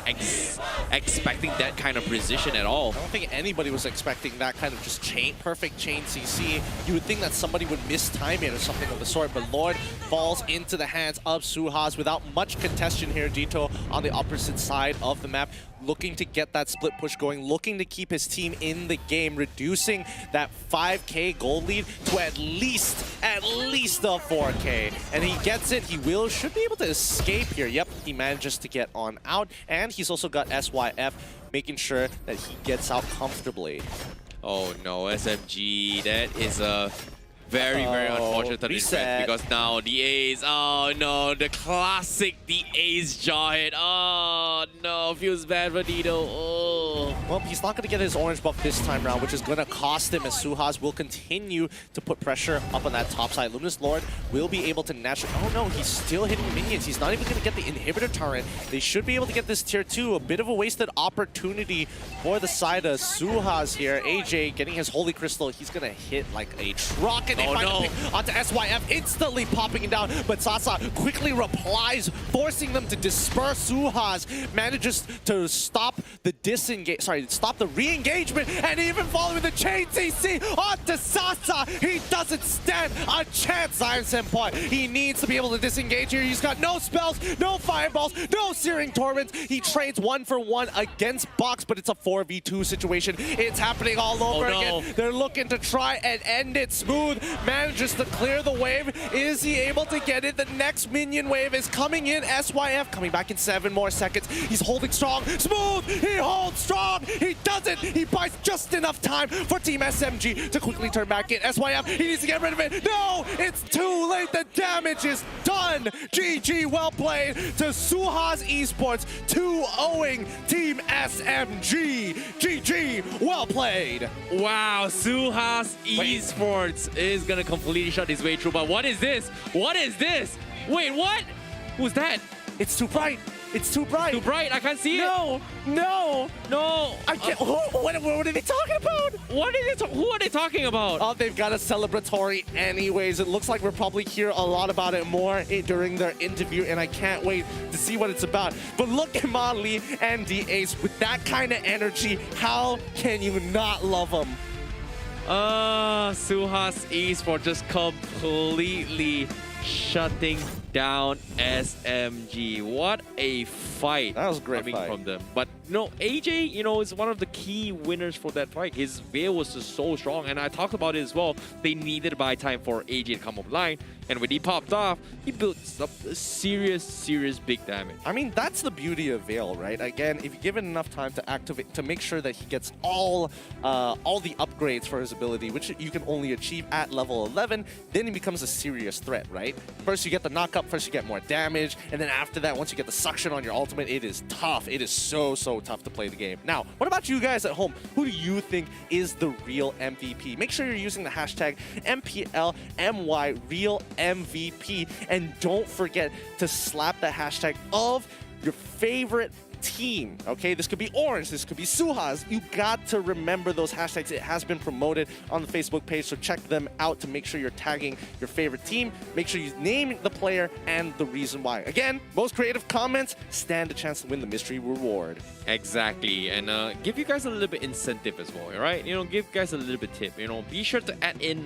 expecting that kind of precision at all. I don't think anybody was expecting that kind of just perfect chain CC. You would think that somebody would mistime it or something of the sort, but Lord falls into the hands of SUHAZ without much contention here. Dito on the opposite side of the map, looking to get that split push going, looking to keep his team in the game, reducing that 5K gold lead to at least the 4K. And he gets it. He should be able to escape here. Yep, he manages to get on out, and he's also got SYF making sure that he gets out comfortably. Oh no, SMG, that is a very unfortunate event, because now the Ace, oh no, the classic, the Ace jaw hit. Oh no, feels bad for Dito. Oh. Well, he's not going to get his orange buff this time around, which is going to cost him, as SUHAZ will continue to put pressure up on that top side. Luminous Lord will be able to naturally... Oh no, he's still hitting minions. He's not even going to get the inhibitor turret. They should be able to get this tier 2. A bit of a wasted opportunity for the side of SUHAZ here. AJ getting his Holy Crystal. He's going to hit like a truck, and they find a pick onto SYF, instantly popping it down. But Sasa quickly replies, forcing them to disperse. SUHAZ manages to stop the stop the re-engagement, and even following the chain CC onto Sasa. He doesn't stand a chance, Zion Senpai. He needs to be able to disengage here. He's got no spells, no fireballs, no Searing Torments. He trades 1-for-1 against Box, but it's a 4v2 situation. It's happening all over again. They're looking to try and end it. Smooth manages to clear the wave. Is he able to get it? The next minion wave is coming in. SYF coming back in 7 more seconds. He's holding strong. Smooth, he holds strong. He doesn't. He buys just enough time for Team SMG to quickly turn back in. SYF, he needs to get rid of it. No, it's too late. The damage is done. GG, well played to SUHAZ Esports, 2-0ing Team SMG. GG, well played. Wow, SUHAZ Esports is gonna completely shut his way through. But what is this? What is this? Wait, what? Who's that? It's too bright. It's too bright. Too bright. I can't see it. No. I can't. What are they talking about? Who are they talking about? Oh, they've got a celebratory anyways. It looks like we'll probably hear a lot about it more during their interview, and I can't wait to see what it's about. But look at Ma Li and the Ace with that kind of energy. How can you not love them? SUHAZ Esports just completely shutting down SMG. What a fight. That was a great coming fight from them. But AJ, is one of the key winners for that fight. His veil was just so strong, and I talked about it as well. They needed to buy time for AJ to come online, and when he popped off, he built up a serious big damage. I mean, that's the beauty of Veil, right? Again, if you give it enough time to activate, to make sure that he gets all the upgrades for his ability, which you can only achieve at level 11, then he becomes a serious threat, right? First you get the knockup, first you get more damage, and then after that, once you get the suction on your ultimate, it is tough. It is so tough to play the game. Now, what about you guys at home? Who do you think is the real MVP? Make sure you're using the hashtag MPL MY real MVP, and don't forget to slap the hashtag of your favorite team. Okay, this could be Orange, this could be SUHAZ. You got to remember those hashtags. It has been promoted on the Facebook page, so check them out to make sure you're tagging your favorite team. Make sure you name the player and the reason why. Again, most creative comments stand a chance to win the mystery reward. Exactly, and give you guys a little bit incentive as well, right? Give you guys a little bit tip. Be sure to add in,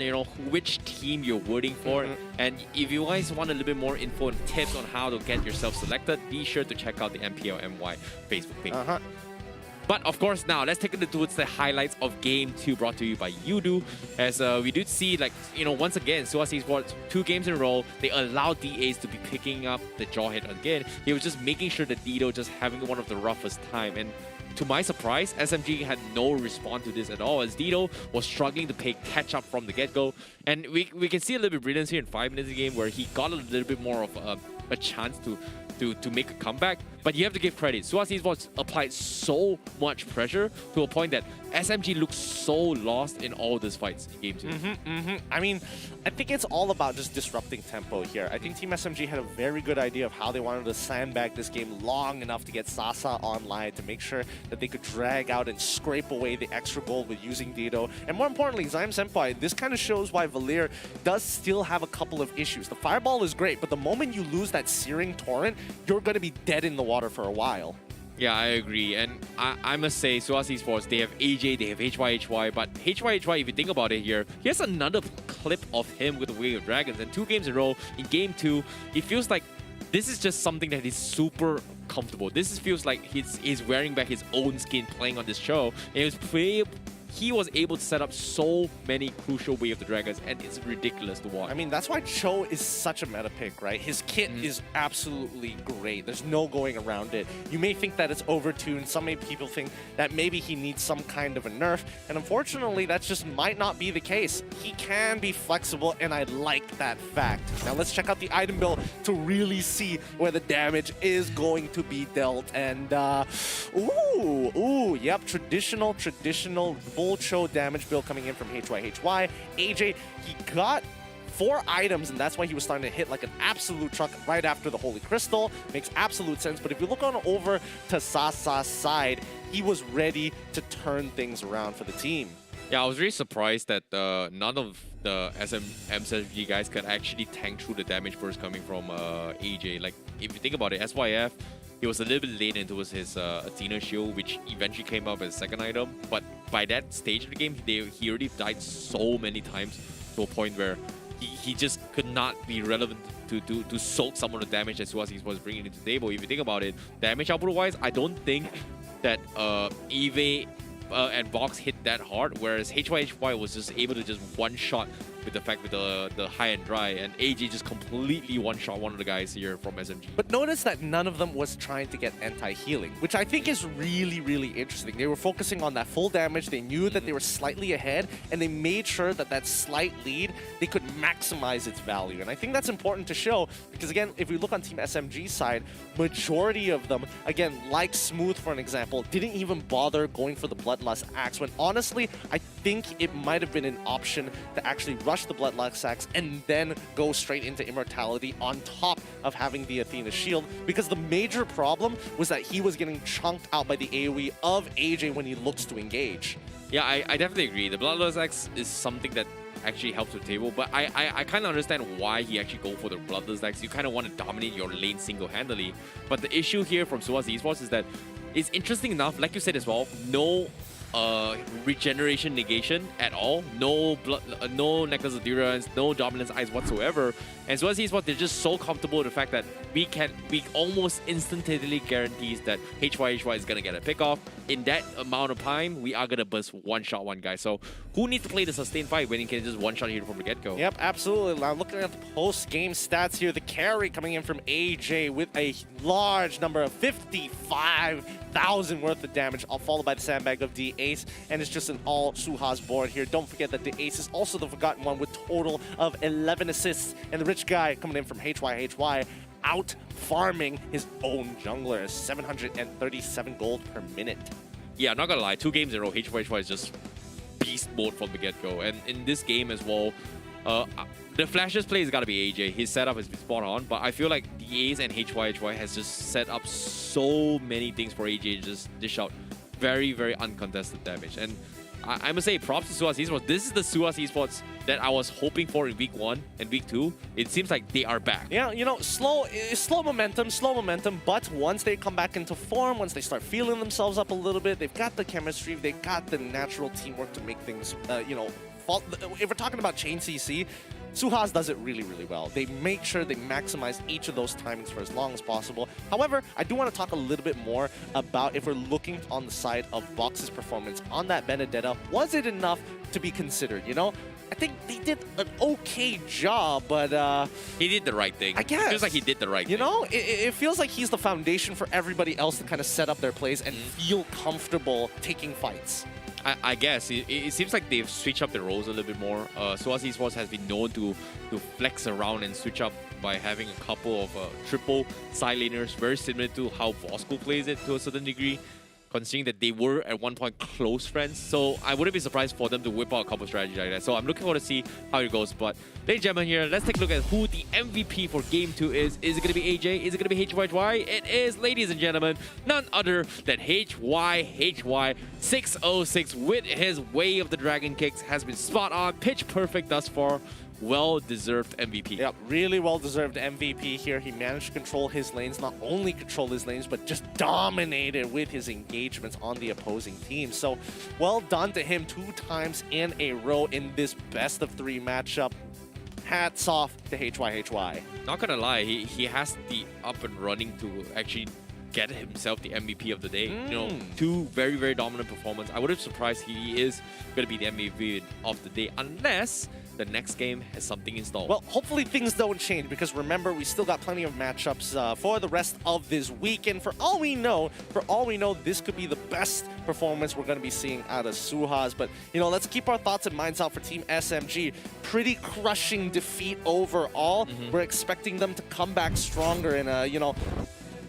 which team you're voting for, and if you guys want a little bit more info and tips on how to get yourself selected, be sure to check out the MPL MY Facebook page. But of course, now let's take a look towards the highlights of Game 2 brought to you by Yudu. As we did see, like, once again, SUHAZ Esports, 2 games in a row, they allowed DAs to be picking up the jawhead again. He was just making sure that Dido just having one of the roughest time. And to my surprise, SMG had no response to this at all, as Dido was struggling to play catch up from the get-go. And we can see a little bit of brilliance here in 5 minutes of the game, where he got a little bit more of a chance to make a comeback. But you have to give credit. SUHAZ Esports applied so much pressure to a point that SMG looks so lost in all these fights in Game 2. I mean, I think it's all about just disrupting tempo here. I think Team SMG had a very good idea of how they wanted to sandbag this game long enough to get Sasa online, to make sure that they could drag out and scrape away the extra gold with using Dido. And more importantly, Zyme Senpai, this kind of shows why Valir does still have a couple of issues. The Fireball is great, but the moment you lose that Searing Torrent, you're going to be dead in the water for a while. Yeah, I agree. And I must say, SUHAZ Esports, they have AJ, they have HYHY, but HYHY, if you think about it here, here's another clip of him with the Wave of Dragons, and 2 games in a row. In Game 2, it feels like this is just something that is super comfortable. This feels like he's wearing back his own skin playing on this show. And he was able to set up so many crucial Wave of the Dragons, and it's ridiculous to watch. I mean, that's why Cho is such a meta pick, right? His kit is absolutely great. There's no going around it. You may think that it's overtuned. Some people think that maybe he needs some kind of a nerf, and unfortunately, that just might not be the case. He can be flexible, and I like that fact. Now, let's check out the item build to really see where the damage is going to be dealt. And, yep, traditional full Cho damage build coming in from HYHY. AJ, he got 4 items, and that's why he was starting to hit like an absolute truck right after the Holy Crystal. Makes absolute sense, but if you look on over to Sasa's side, he was ready to turn things around for the team. Yeah, I was really surprised that none of the SMG guys could actually tank through the damage burst coming from AJ. Like, if you think about it, SYF, he was a little bit late into his Athena shield, which eventually came up as second item. But by that stage of the game, he already died so many times to a point where he just could not be relevant to soak some of the damage that SUHAZ was bringing into the table. If you think about it, damage output-wise, I don't think that Eve and Vox hit that hard, whereas HYHY was just able to just one-shot with the fact with the high and dry, and AJ just completely one-shot one of the guys here from SMG. But notice that none of them was trying to get anti-healing, which I think is really, really interesting. They were focusing on that full damage. They knew that they were slightly ahead, and they made sure that that slight lead, they could maximize its value. And I think that's important to show, because again, if we look on Team SMG's side, majority of them, again, like Smooth for an example, didn't even bother going for the Bloodlust Axe, when honestly, I think it might have been an option to actually rush the Bloodlust Axe and then go straight into Immortality on top of having the Athena shield, because the major problem was that he was getting chunked out by the AoE of AJ when he looks to engage. Yeah, I definitely agree. The Bloodlust Axe is something that actually helps with the table, but I kind of understand why he actually go for the Bloodlust Axe. You kind of want to dominate your lane single-handedly, but the issue here from SUHAZ Esports is that it's interesting enough, like you said as well, no regeneration negation at all, no no Necklace of Durance, no Dominance Eyes whatsoever. And SUHAZ Esports, they're just so comfortable with the fact that we almost instantaneously guarantees that HYHY is gonna get a pick off. In that amount of time, we are gonna burst one-shot one guy. So who needs to play the sustained fight when he can just one-shot here from the get-go? Yep, absolutely. Now looking at the post-game stats here, the carry coming in from AJ with a large number of 55,000 worth of damage, all followed by the sandbag of the Ace, and it's just an all SUHAZ board here. Don't forget that the Ace is also the forgotten one with total of 11 assists, and the rich guy coming in from HYHY out farming his own jungler, 737 gold per minute. Yeah, not gonna lie, 2 games in a row, HYHY is just beast mode from the get-go. And in this game as well, the Flash's play has got to be AJ. His setup has been spot on, but I feel like the Ace and HYHY has just set up so many things for AJ to just dish out very, very uncontested damage. And I must say, props to SUHAZ Esports. This is the SUHAZ Esports that I was hoping for in week 1 and week 2. It seems like they are back. Yeah, you know, slow momentum, but once they come back into form, once they start feeling themselves up a little bit, they've got the chemistry, they've got the natural teamwork to make things, you know, if we're talking about Chain CC, SUHAZ does it really, really well. They make sure they maximize each of those timings for as long as possible. However, I do want to talk a little bit more about if we're looking on the side of Box's performance on that Benedetta. Was it enough to be considered, you know? I think they did an okay job, but he did the right thing. I guess. It feels like he did the right thing. You know, it feels like he's the foundation for everybody else to kind of set up their plays and feel comfortable taking fights. I guess it seems like they've switched up their roles a little bit more. SUHAZ Esports has been known to flex around and switch up by having a couple of triple side laners, very similar to how Vosco plays it to a certain degree, considering that they were at one point close friends. So I wouldn't be surprised for them to whip out a couple strategies like that. So I'm looking forward to see how it goes. But ladies and gentlemen here, let's take a look at who the MVP for Game 2 is. Is it going to be AJ? Is it going to be HYHY? It is, ladies and gentlemen, none other than HYHY606 with his Way of the Dragon kicks. Has been spot on, pitch perfect thus far. Well-deserved MVP. Yep, really well-deserved MVP here. He managed to control his lanes, not only control his lanes, but just dominated with his engagements on the opposing team. So, well done to him 2 times in a row in this best-of-3 matchup. Hats off to HYHY. Not gonna lie, he has the up and running to actually get himself the MVP of the day. You know, 2 very, very dominant performances. I would have surprised he is gonna be the MVP of the day, unless the next game has something installed. Well, hopefully things don't change, because remember, we still got plenty of matchups for the rest of this weekend. For all we know, this could be the best performance we're going to be seeing out of SUHAZ. But, you know, let's keep our thoughts and minds out for Team SMG. Pretty crushing defeat overall. We're expecting them to come back stronger. And, you know,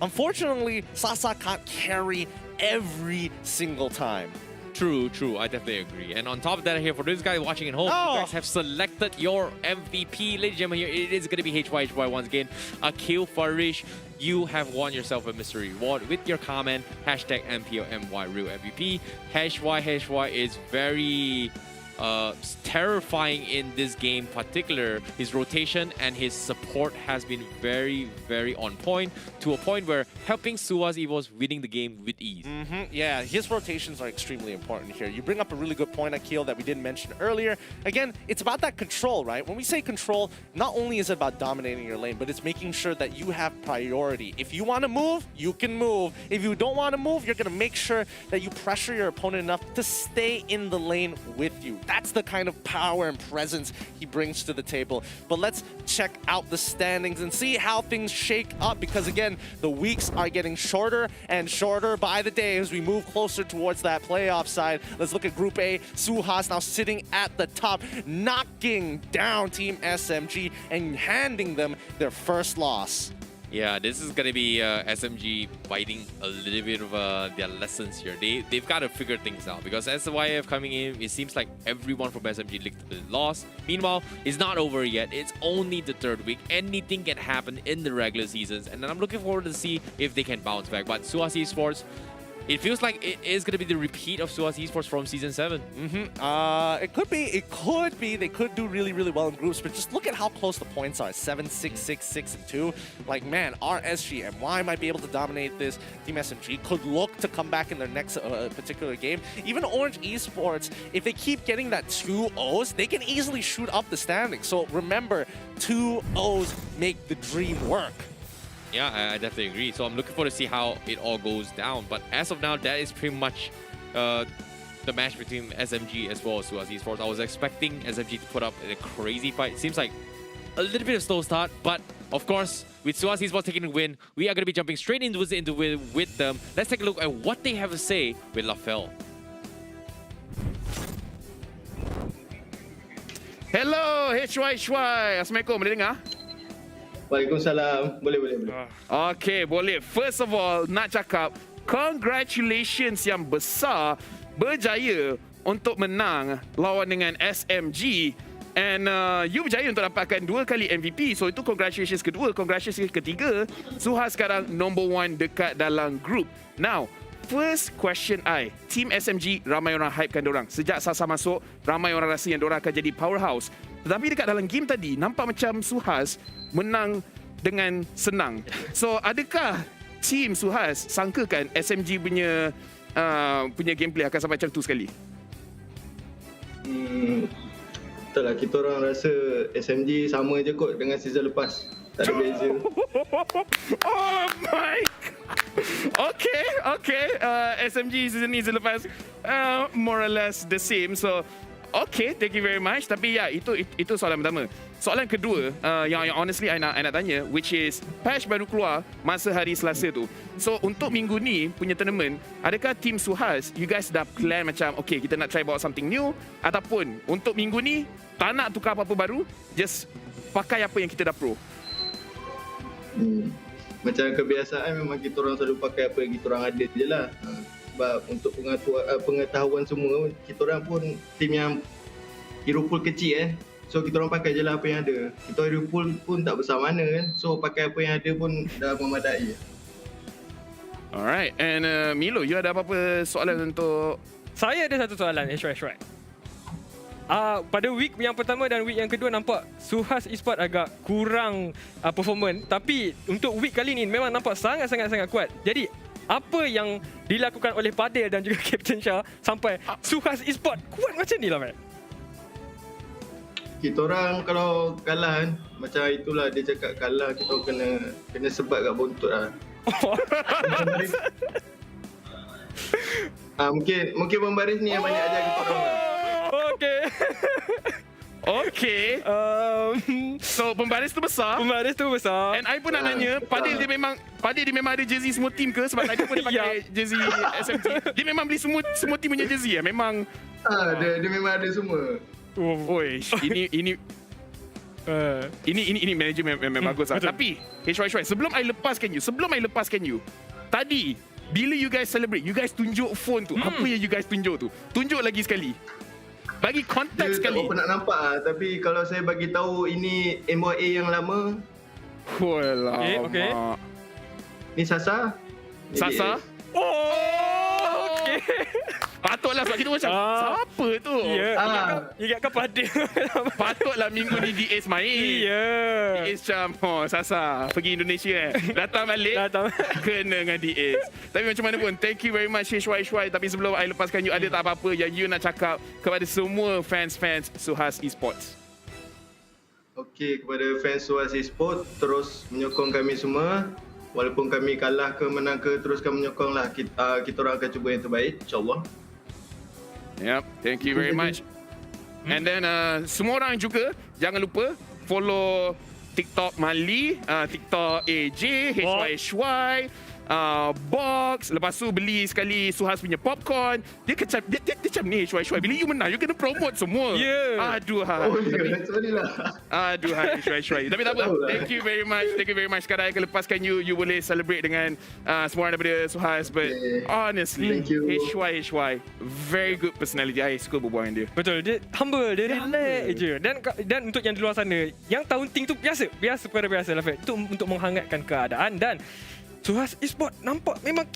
unfortunately, Sasa can't carry every single time. True, I definitely agree. And on top of that here, for those guys watching at home, you guys have selected your MVP. Ladies and gentlemen, here it is going to be HYHY once again. Akil Farish, you have won yourself a mystery reward with your comment, hashtag MPL MY real MVP. HYHY is very terrifying in this game particular. His rotation and his support has been very, very on point, to a point where helping SUHAZ Esports winning the game with ease. Yeah, his rotations are extremely important here. You bring up a really good point, Akil, that we didn't mention earlier. Again, it's about that control, right? When we say control, not only is it about dominating your lane, but it's making sure that you have priority. If you want to move, you can move. If you don't want to move, you're going to make sure that you pressure your opponent enough to stay in the lane with you. That's the kind of power and presence he brings to the table. But let's check out the standings and see how things shake up, because again, the weeks are getting shorter and shorter by the day as we move closer towards that playoff side. Let's look at Group A. SUHAZ now sitting at the top, knocking down Team SMG and handing them their first loss. Yeah, this is going to be SMG fighting a little bit of their lessons here. They've got to figure things out, because as the YF coming in, it seems like everyone from SMG licked the loss. Meanwhile, it's not over yet. It's only the 3rd week. Anything can happen in the regular seasons, and then I'm looking forward to see if they can bounce back. But SUHAZ Esports, it feels like it is going to be the repeat of SUHAZ Esports from Season 7. It could be. It could be. They could do really, really well in groups, but just look at how close the points are. 7, 6, 6, 6, and 2. Like, man, RSG and MY might be able to dominate this. Team SMG could look to come back in their next particular game. Even Orange Esports, if they keep getting that 2 O's, they can easily shoot up the standings. So remember, 2 O's make the dream work. Yeah, I definitely agree. So I'm looking forward to see how it all goes down. But as of now, that is pretty much the match between SMG as well as SUHAZ Esports. I was expecting SMG to put up a crazy fight. It seems like a little bit of slow start, but of course, with SUHAZ Esports taking the win, we are going to be jumping straight into with them. Let's take a look at what they have to say with Lafel. Hello, HYHY. Assalamualaikum, boleh dengar? Waalaikumsalam. Boleh. Okay, boleh. First of all, nak cakap, congratulations yang besar, berjaya untuk menang lawan dengan SMG. And you berjaya untuk dapatkan 2 kali MVP. So itu congratulations kedua. Congratulations ketiga, SUHAZ sekarang number 1 dekat dalam group. Now, first question Team SMG, ramai orang hypekan diorang. Sejak Sasa masuk, ramai orang rasa yang diorang akan jadi powerhouse. Tetapi dekat dalam game tadi, nampak macam SUHAZ menang dengan senang. So, adakah Team SUHAZ sangkakan SMG punya gameplay akan sampai macam tu sekali? Tak lah, kita orang rasa SMG sama je kot dengan season lepas. Tak ada beza. Oh my god. Okay. SMG season ni selepas more or less the same. So okay, thank you very much. Tapi ya, itu soalan pertama. Soalan kedua yang honestly I nak tanya, which is patch baru keluar masa hari Selasa tu. So untuk minggu ni punya tournament, adakah team SUHAZ you guys dah plan macam okay, kita nak try bawa something new, ataupun untuk minggu ni tak nak tukar apa-apa baru, just pakai apa yang kita dah pro? Macam kebiasaan memang kita orang selalu pakai apa yang kita orang ada je lah. Sebab untuk pengetahuan semua, kita orang pun tim yang hero pool kecil So kita orang pakai je lah apa yang ada. Kita hero pool pun tak besar mana kan. So pakai apa yang ada pun dah memadai. Alright, and Milo, you ada apa-apa soalan untuk... Saya ada satu soalan, Right. Pada week yang pertama dan week yang kedua nampak SUHAZ Esports agak kurang performance. Tapi untuk week kali ni memang nampak sangat kuat. Jadi apa yang dilakukan oleh Padel dan juga Captain Shah sampai SUHAZ Esports kuat macam ni lah, Mat? Kita orang kalau kalah kan, macam itulah dia cakap kalah, kita kena sebat kat buntut lah. Mungkin pembaris ni yang banyak ajar kita orang. Okay. So pembaris tu besar. And I pun nak nanya, Padel dia memang ada jersey semua team ke? Sebab tadi pun dia pakai jersey SMG. Dia memang beli semua team punya jersey memang. Dia memang ada semua. Oi, ini manager memang bagus lah. Tapi HY, sebelum I lepaskan you, tadi bila you guys celebrate, you guys tunjuk phone tu. Apa yang you guys tunjuk tu? Tunjuk lagi sekali. Bagi konteks sekali. Saya tak pernah nampak lah. Tapi kalau saya bagi tahu ini MYA yang lama. Okay. Ni Sasa. Okay. Patutlah sebab kita macam siapa tu? Ingatkan Padel. Patutlah minggu ni DS main. DS macam Sasa pergi Indonesia datang balik kena dengan DS. Tapi macam mana pun, thank you very much HY. Tapi sebelum I lepaskan you, ada tak apa-apa yang you nak cakap kepada semua fans SUHAZ Esports? Okey, kepada fans SUHAZ Esports, terus menyokong kami semua. Walaupun kami kalah ke menang ke, teruskan menyokong lah. Kita orang akan cuba yang terbaik, insyaAllah. Yep, thank you very much. And then semua orang juga jangan lupa follow TikTok Mali, TikTok AJ, HY, box. Lepas tu beli sekali SUHAZ punya popcorn. Dia macam ni HY. Bila you menang, you kena promote semua. Aduhai. Aduhai HY. Tapi tak apa. Thank you very much. Sekarang I akan lepaskan you. You boleh celebrate dengan semua orang daripada SUHAZ. But honestly, HY very good personality. I suka berbual dengan dia. Betul. Dia humble. Dia relax je. Dan untuk yang di luar sana, yang taunting tu biasa perkara biasa lah, Fat. Itu untuk menghangatkan keadaan. Dan SUHAZ Esports nampak memang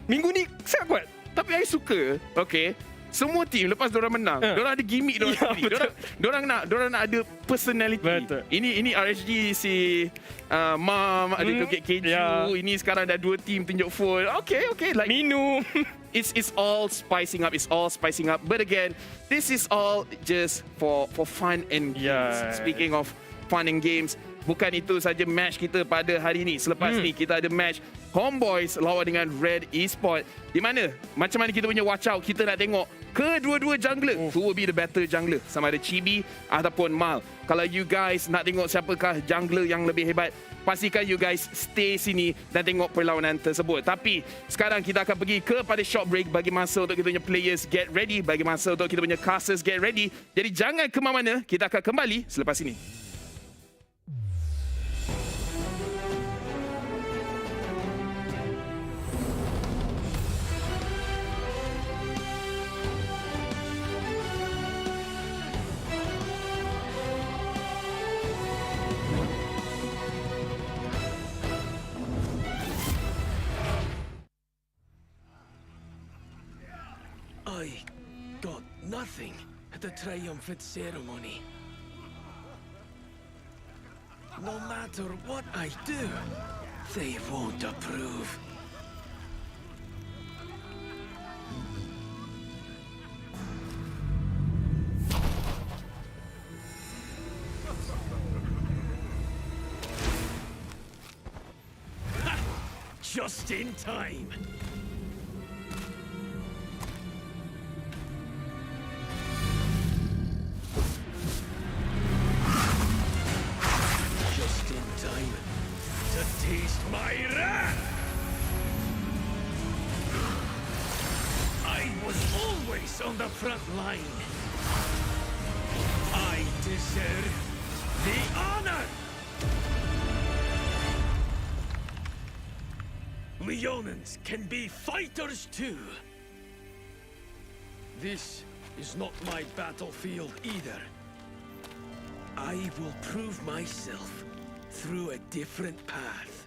minggu ni sangat kuat. Tapi I suka, okay, semua team lepas diorang menang, diorang ada gimmick diorang sendiri. Diorang nak ada personality. Betul. Ini RSG si Mam, ada KJ. Ini sekarang dah 2 team tunjuk full. Okay, like minum. It's all spicing up. But again, this is all just for fun and games. Speaking of fun and games, bukan itu saja match kita pada hari ini. Selepas ni kita ada match Homebois lawan dengan Red Esports, di mana macam mana kita punya watch out, kita nak tengok kedua-dua jungler. Who will be the better jungler, sama ada Chibi ataupun Mal. Kalau you guys nak tengok siapakah jungler yang lebih hebat, pastikan you guys stay sini dan tengok perlawanan tersebut. Tapi sekarang kita akan pergi kepada short break, bagi masa untuk kita punya players get ready, bagi masa untuk kita punya casters get ready. Jadi jangan ke mana-mana, kita akan kembali selepas ini. I got nothing at the triumphant ceremony. No matter what I do, they won't approve. Just in time. Just in time to taste my wrath. I was always on the front line. I deserve the honor. Leonins can be fighters too. This is not my battlefield either. I will prove myself through a different path.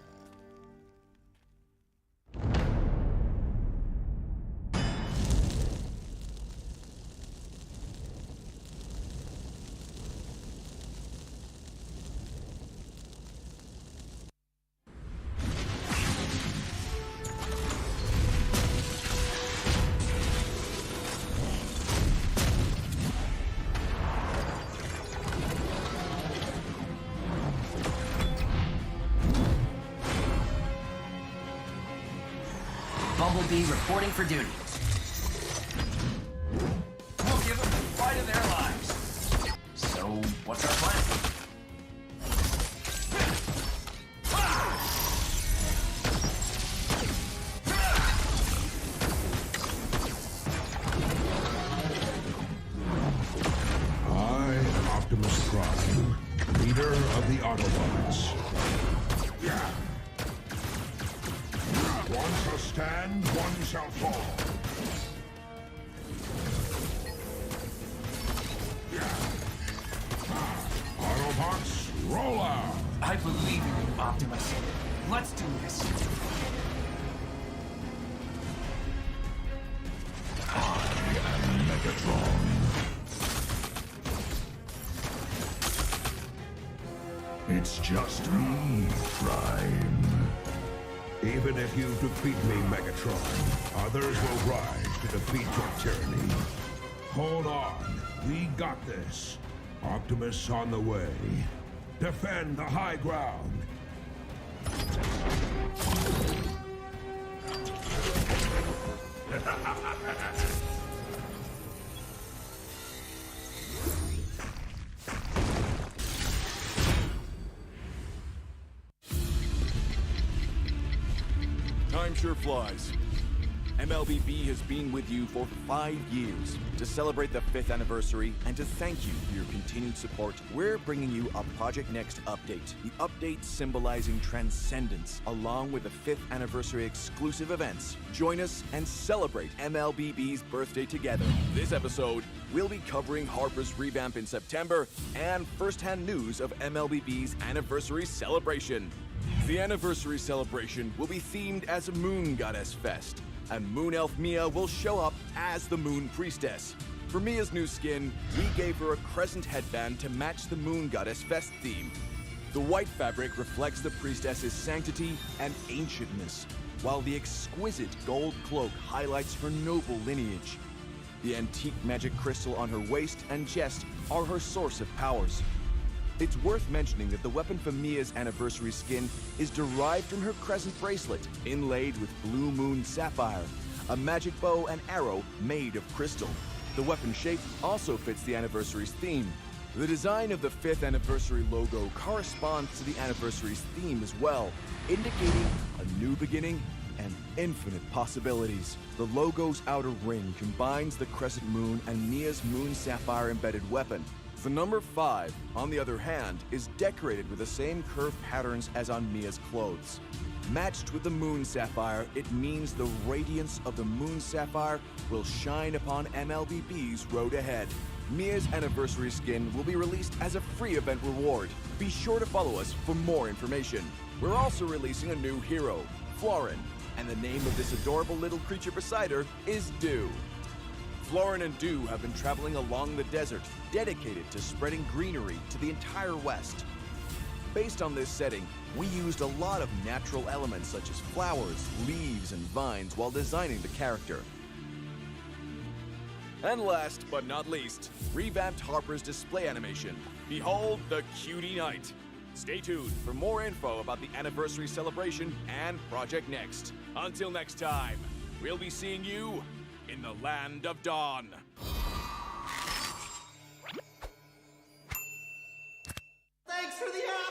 MLBB reporting for duty. We'll give them the fight of their lives. So, what's our plan? I am Optimus Prime, leader of the Autobots. One shall stand, one shall fall. Autobots, roll out! I believe in you, Optimus. Let's do this. I am Megatron. It's just me, Prime. Even if you defeat me, Megatron, others will rise to defeat your tyranny. Hold on, we got this. Optimus on the way. Defend the high ground. Time sure flies. MLBB has been with you for 5 years. To celebrate the 5th anniversary and to thank you for your continued support, we're bringing you a Project Next update. The update symbolizing transcendence, along with the 5th anniversary exclusive events. Join us and celebrate MLBB's birthday together. This episode, we'll be covering Harper's revamp in September and first-hand news of MLBB's anniversary celebration. The anniversary celebration will be themed as a Moon Goddess Fest, and Moon Elf Mia will show up as the Moon Priestess. For Mia's new skin, we gave her a crescent headband to match the Moon Goddess Fest theme. The white fabric reflects the priestess's sanctity and ancientness, while the exquisite gold cloak highlights her noble lineage. The antique magic crystal on her waist and chest are her source of powers. It's worth mentioning that the weapon for Mia's anniversary skin is derived from her crescent bracelet, inlaid with blue moon sapphire, a magic bow and arrow made of crystal. The weapon shape also fits the anniversary's theme. The design of the 5th anniversary logo corresponds to the anniversary's theme as well, indicating a new beginning and infinite possibilities. The logo's outer ring combines the crescent moon and Mia's moon sapphire embedded weapon. The number 5, on the other hand, is decorated with the same curved patterns as on Mia's clothes. Matched with the moon sapphire, it means the radiance of the moon sapphire will shine upon MLBB's road ahead. Mia's anniversary skin will be released as a free event reward. Be sure to follow us for more information. We're also releasing a new hero, Florin, and the name of this adorable little creature beside her is Dew. Florin and Dew have been traveling along the desert, dedicated to spreading greenery to the entire West. Based on this setting, we used a lot of natural elements such as flowers, leaves, and vines while designing the character. And last but not least, revamped Harper's display animation. Behold the Cutie Knight. Stay tuned for more info about the anniversary celebration and Project Next. Until next time, we'll be seeing you in the Land of Dawn. Thanks for the apple!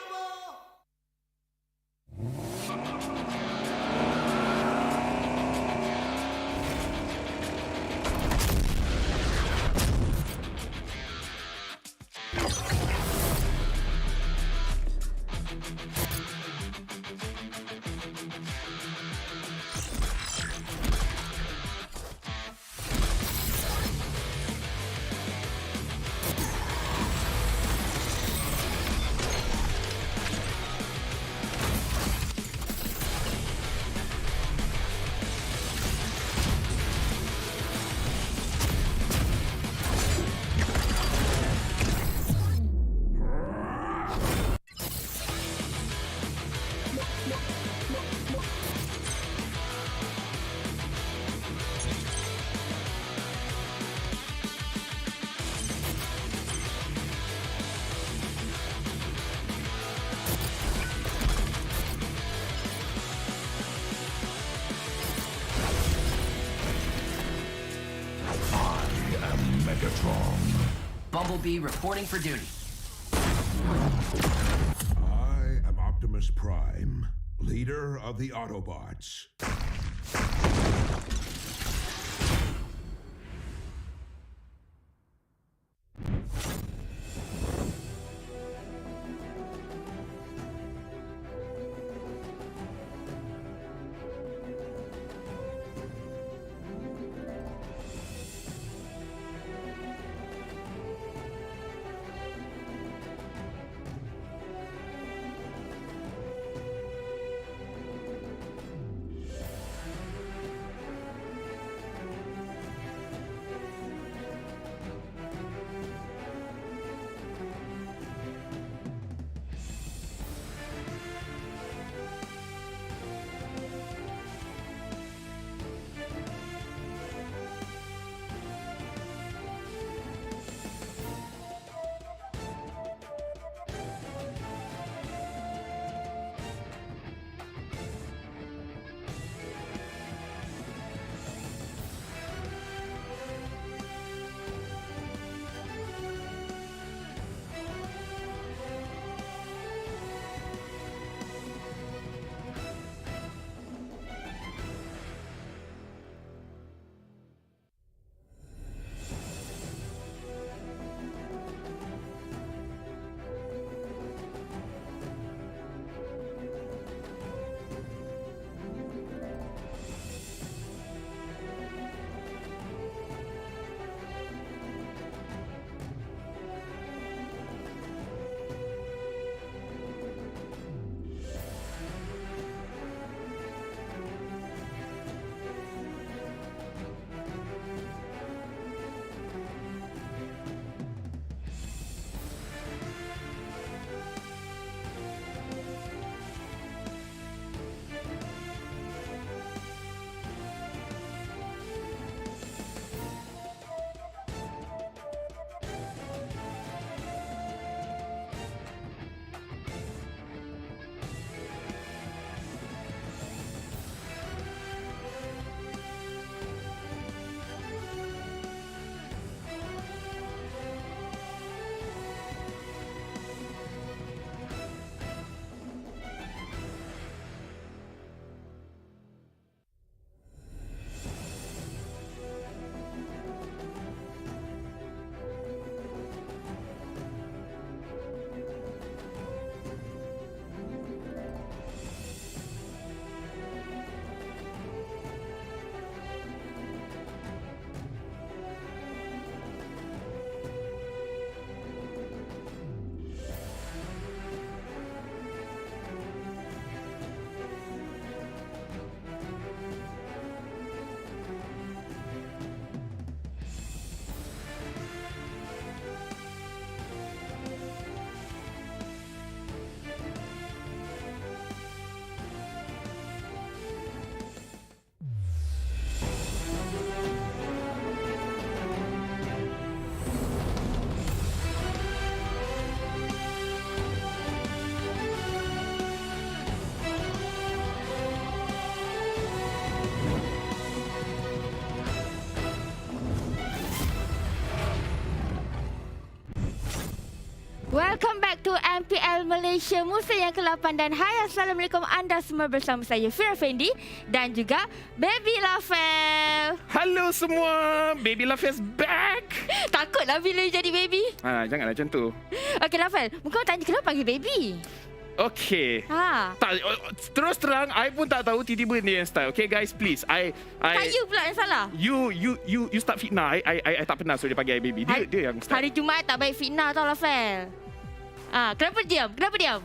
Bumblebee reporting for duty. I am Optimus Prime, leader of the Autobots. Welcome back to MPL Malaysia musim yang ke-8 dan hai assalamualaikum anda semua bersama saya Fira Fendi dan juga Baby Lafel. Halo semua, Baby Lafel back. Takutlah bila jadi baby. Janganlah macam tu. Okey Lafel, kau tanya kenapa panggil baby? Okay. Tak, terus terang, I pun tak tahu tiba-tiba ni yang style. Okay guys, please. Tak you pula yang salah. You start fitnah. I tak pernah suruh dia panggil I baby. Dia yang start. Hari Jumaat tak baik fitnah tau Lafel. Kenapa diam? Kenapa diam?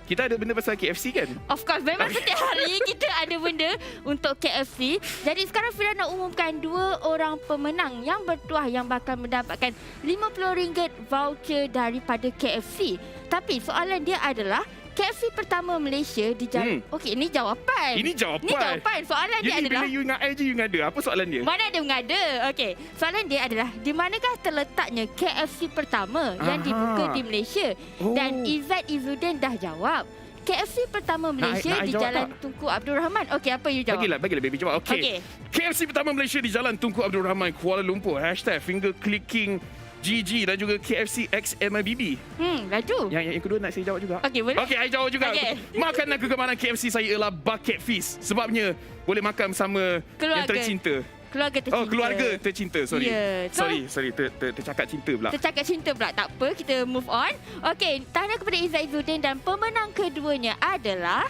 Kita ada benda pasal KFC kan? Of course, memang setiap hari kita ada benda untuk KFC. Jadi sekarang Fira nak umumkan 2 orang pemenang yang bertuah yang bakal mendapatkan RM50 voucher daripada KFC. Tapi soalan dia adalah KFC pertama Malaysia di jalan... Okey, ini jawapan. Ini jawapan. Soalan dia adalah... Bila you ingat I je, you ngada. Apa soalan dia? Mana ada mengada. Okey, soalan dia adalah di manakah terletaknya KFC pertama yang dibuka di Malaysia? Dan Izzat Izzuddin dah jawab. KFC pertama Malaysia di Jalan Tunku Abdul Rahman. Okey, apa you jawab? Bagilah baby jawab. Okey. KFC pertama Malaysia di Jalan Tunku Abdul Rahman, Kuala Lumpur. #finger clicking GG dan juga KFC X MLBB. Laju. Yang kedua nak saya jawab juga. Okey, boleh. Okey, I jawab juga. Okay. Makanan kegemaran KFC saya ialah bucket feast. Sebabnya boleh makan bersama yang tercinta. Keluarga tercinta. Keluarga tercinta. Sorry. Yeah. Sorry. Tercakap cinta pula. Tercakap cinta pula. Tak apa, kita move on. Okey, tanya kepada Izzat Izzuddin dan pemenang keduanya adalah...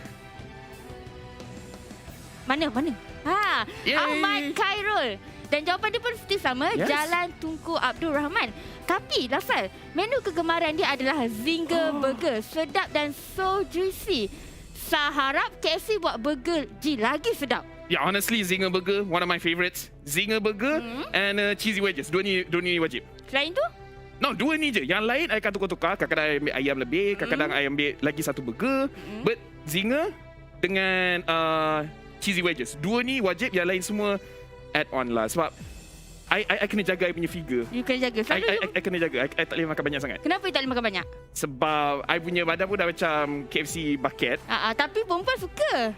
Mana? Ahmad Khairul. Dan jawapan dia pun seperti sama, Jalan Tunku Abdul Rahman. Tapi Lafal, menu kegemaran dia adalah Zinger Burger. Sedap dan so juicy. Saya harap KFC buat burger lagi sedap. Yeah, honestly, Zinger Burger, one of my favorites. Zinger Burger and cheesy wedges. Dua ni wajib. Selain tu? No, 2 ni je. Yang lain, I akan tukar-tukar. Kadang-kadang I ambil ayam lebih. Kadang-kadang I ambil lagi satu burger. But Zinger dengan cheesy wedges. 2 ni wajib. Yang lain semua add on lah. Sebab I kena jaga I punya figure. You kena jaga. I kena jaga. I tak boleh makan banyak sangat. Kenapa you tak boleh makan banyak? Sebab I punya badan pun dah macam KFC bucket. Tapi perempuan suka.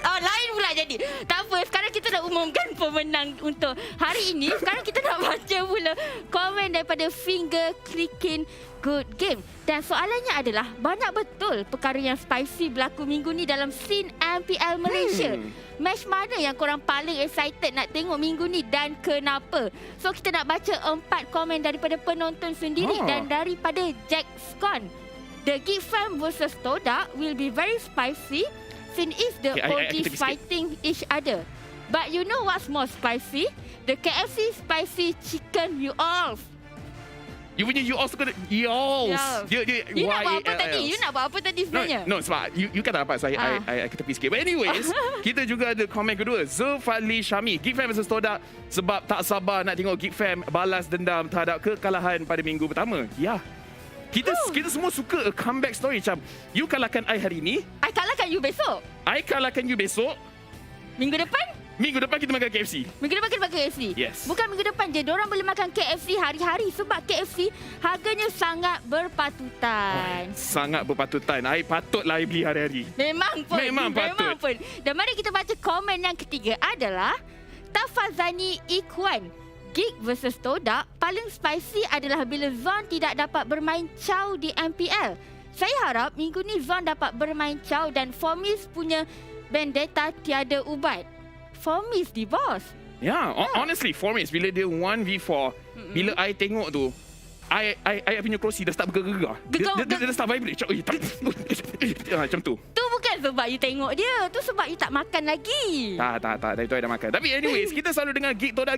Lain pula jadi. Tak apa, sekarang kita nak umumkan pemenang untuk hari ini. Sekarang kita nak baca pula komen daripada Finger Clicking Good Game. Dan soalannya adalah, banyak betul perkara yang spicy berlaku minggu ni dalam scene MPL Malaysia. Match mana yang korang paling excited nak tengok minggu ni dan kenapa? So kita nak baca 4 komen daripada penonton sendiri dan daripada Jack Scon. The Geek Fam versus Todak will be very spicy. Since is the OGs fighting each other. But you know what's more spicy? The KFC spicy chicken you all. You punya you all suka y'all. You nak buat apa tadi? You nak buat apa tadi sebenarnya? No, sebab you kata apa? So I tepi sikit. But anyways, kita juga ada komen kedua. Zulfadli Syami, Geek Fam versus Todak. Sebab tak sabar nak tengok Geek Fam balas dendam terhadap kekalahan pada minggu pertama. Ya. Kita semua suka a comeback story. Macam, you kalahkan I hari ni, I kalahkan you besok. I kalahkan you besok. Minggu depan? Minggu depan kita makan KFC. Minggu depan kita makan KFC? Yes. Bukan minggu depan je. Diorang boleh makan KFC hari-hari. Sebab KFC harganya sangat berpatutan. Sangat berpatutan. I patutlah I beli hari-hari. Memang pun. Memang patut. Dan mari kita baca komen yang ketiga adalah Tafazani Ikwan. Geek versus Todak, paling spicy adalah bila Zon tidak dapat bermain Chow di MPL. Saya harap minggu ni Zon dapat bermain Chow dan Formis punya vendetta tiada ubat. Formis di boss. Yeah, honestly, Formis bila dia 1v4, bila I tengok tu, I punya kerusi dah start bergegar. Dia start vibrate. Macam tu. Tu bukan sebab you tengok dia. Tu sebab you tak makan lagi. Tak. Dari tu I dah makan. Tapi anyways, kita selalu dengar Geek Todak.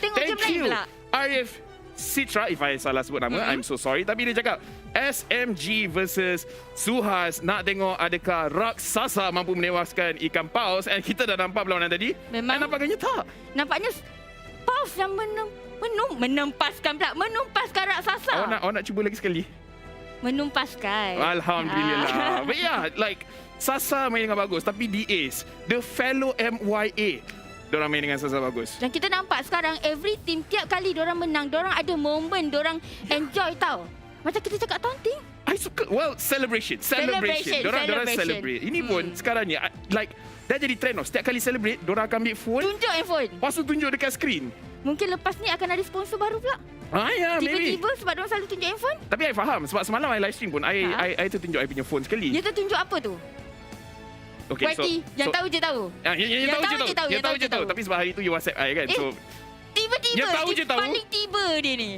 Tengok Thank je you, pula. Arif Citra, if I salah sebut nama, I'm so sorry. Tapi dia cakap, SMG versus SUHAZ. Nak tengok adakah raksasa mampu menewaskan ikan paus. And kita dah nampak perlawanan tadi. Memang. Nampaknya tak. Nampaknya paus yang menempaskan raksasa. Awak nak cuba lagi sekali? Menumpaskan. Alhamdulillah. But yeah, like Sasa main dengan bagus. Tapi the Ace, the fellow MYA, diorang main dengan Sasa bagus. Dan kita nampak sekarang every team tiap kali diorang menang, diorang ada moment, diorang enjoy tau. Macam kita cakap taunting. I suka. Well, celebration. Diorang celebrate. Ini pun sekarang ni like dah jadi trend tau. Setiap kali celebrate, diorang akan ambil phone. Tunjuk handphone. Lepas tu tunjuk dekat skrin. Mungkin lepas ni akan ada sponsor baru pula. Ya, maybe. Tiba-tiba sebab diorang selalu tunjuk handphone. Tapi I faham sebab semalam I live stream pun I tertunjuk I punya phone sekali. Dia tertunjuk apa tu? Okay, yang tahu je tahu. Yang tahu je tahu. Tapi sebab hari tu you WhatsApp I kan. So tiba-tiba yang tahu je tahu. Paling tiba dia ni.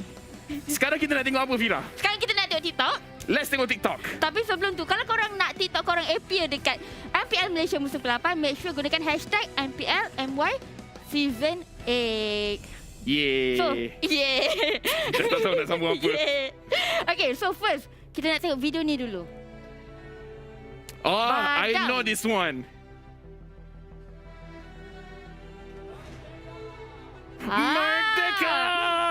Sekarang kita nak tengok apa, Fira? Sekarang kita nak tengok TikTok. Let's tengok TikTok. Tapi sebelum tu, kalau korang nak TikTok korang appear dekat MPL Malaysia musim ke-8, make sure gunakan hashtag MPL MY Season 8. Yeah. So, yeah. Dah tak tahu nak sambung apa. Yeah. Okay, so first, kita nak tengok video ni dulu. I know this one. Merdeka!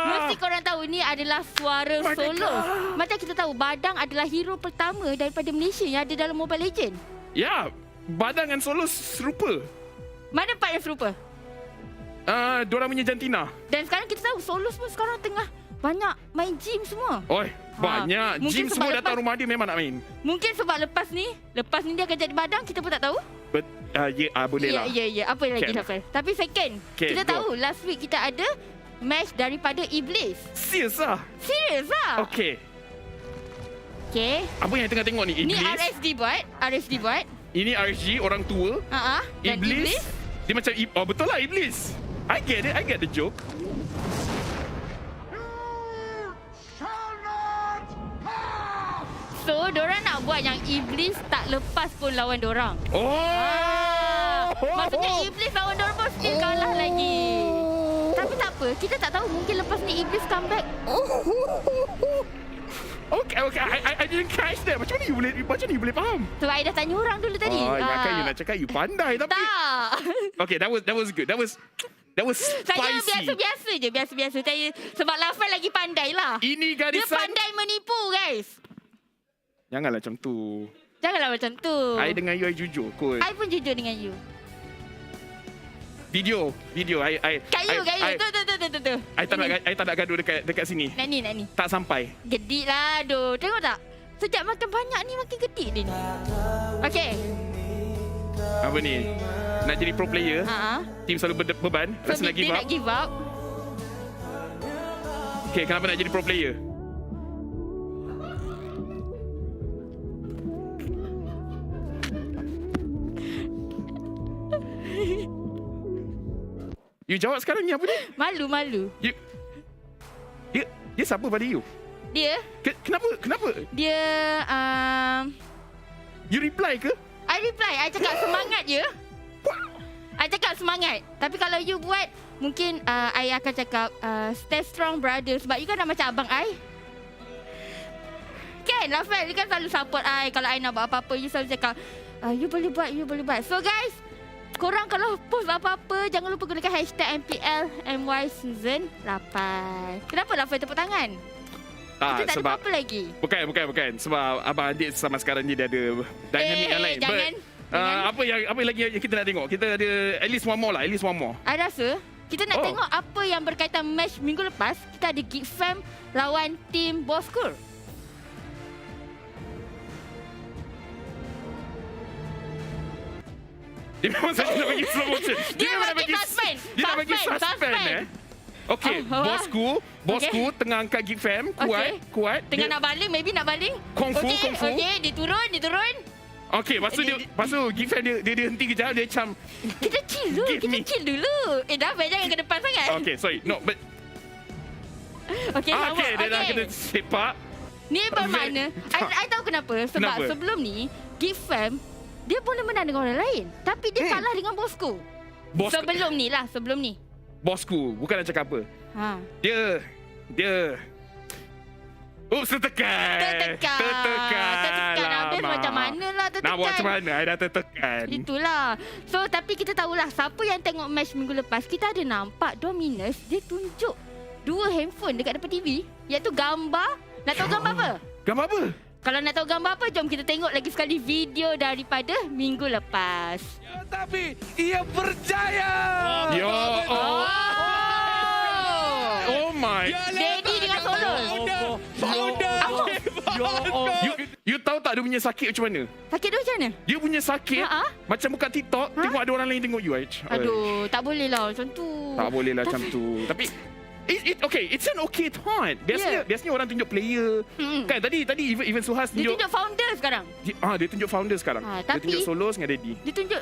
Mesti korang tahu ni adalah suara Solos. Macam kita tahu, Badang adalah hero pertama daripada Malaysia yang ada dalam MobileLegend. Ya, Badang dan Solos serupa. Mana part yang serupa? Diorang punya jantina. Dan sekarang kita tahu Solos pun sekarang tengah banyak main gym semua. Banyak. Gym semua datang rumah dia memang nak main. Mungkin sebab lepas ni dia akan jadi Badang, kita pun tak tahu. Boleh lah. Ya. Apa lagi Hafal? Tapi second, kita tahu last week kita ada match daripada Iblis. Serius lah? Okay. Apa yang tengah tengok ni? Iblis? Ni RSD buat. Ini RSG, orang tua. Dan Iblis. Dia macam, betul lah Iblis. I get the joke. So, diorang nak buat yang Iblis tak lepas pun lawan diorang. Maksudnya Iblis lawan diorang pun still kalah lagi. Tapi tak apa, kita tak tahu. Mungkin lepas ni Iblis come back. Okay, I didn't catch that. Macam ni you boleh faham? Sebab I dah tanya orang dulu tadi. Kan you nak cakap you pandai tapi. Tak. Okay, that was good. That was spicy. Saya biasa-biasa. Saya sebab Lafal lagi pandai lah. Ini garisan. Dia pandai menipu, guys. Janganlah macam tu. I dengan you, I jujur kot. I pun jujur dengan you. Video. Kayu. Tu. I tak nak gaduh dekat sini. Nak ni. Tak sampai. Gedik lah, aduh. Tengok tak? Sejak makan banyak ni, makin gedik dia ni. Okay. Apa ni? Nak jadi pro player. Team selalu beban. So, rasa nak give up. Okay, kenapa nak jadi pro player? You jawab sekarang ni apa ni? Malu. Dia siapa pada you? Dia? Kenapa? Dia You reply ke? I reply. I cakap semangat je. I cakap semangat. Tapi kalau you buat, mungkin I akan cakap stay strong brother. Sebab you kan dah macam abang I. Kan Lafal, you kan selalu support I. Kalau I nak buat apa-apa, you selalu cakap you boleh buat. So guys, korang kalau post apa-apa, jangan lupa gunakan hashtag MPL MY Season 8. Kenapa Lafal tepuk tangan? Kita tak ada apa-apa lagi. Bukan. Sebab abang adik sama sekarang ni dia ada dynamic yang lain. Jangan. Apa lagi yang kita nak tengok? Kita ada at least one more. I rasa kita nak tengok apa yang berkaitan match minggu lepas. Kita ada Geek Fam lawan tim Boskur. Dia memang saja nak bagi slow motion. Dia nak bagi suspense. Dia nak bagi suspense. Okay, bosku tengah angkat Geek Fam, kuat. Tengah nak baling, maybe nak baling. Kung fu. Okay, dia turun. Okay, lepas tu Geek Fam dia henti kejap, dia macam kita chill dulu. Dah jangan ke depan sangat. Okay, sorry. No, but Okay, dia dah kena sepak. Ni bermakna I tahu kenapa. Sebab sebelum ni Geek Fam dia boleh menang dengan orang lain, tapi dia kalah dengan Bosku. Sebelum ni. Bosku, bukan nak cakap apa. Dia tertekan. Habis macam mana lah tertekan. Nak buat macam mana? I dah tertekan. Itulah. So, tapi kita tahulah siapa yang tengok match minggu lepas, kita ada nampak Dominus, dia tunjuk 2 handphone dekat depan TV, iaitu gambar. Nak tahu gambar apa? Gambar apa? Kalau nak tahu gambar apa, jom kita tengok lagi sekali video daripada minggu lepas. Tapi ia berjaya. Oh my. Daddy dengan Solo. You tahu tak dia punya sakit macam mana? Sakit dia macam macam mana? Dia punya sakit macam buka TikTok, tengok ada orang lain tengok you. Aduh, tak boleh lah macam tu. Tak boleh lah macam tu. Tapi it's an okay taunt. Biasanya orang tunjuk player. Kan tadi even SUHAZ tunjuk. Dia tunjuk founder sekarang. Dia tunjuk founder sekarang. Dia tunjuk solos dengan Daddy.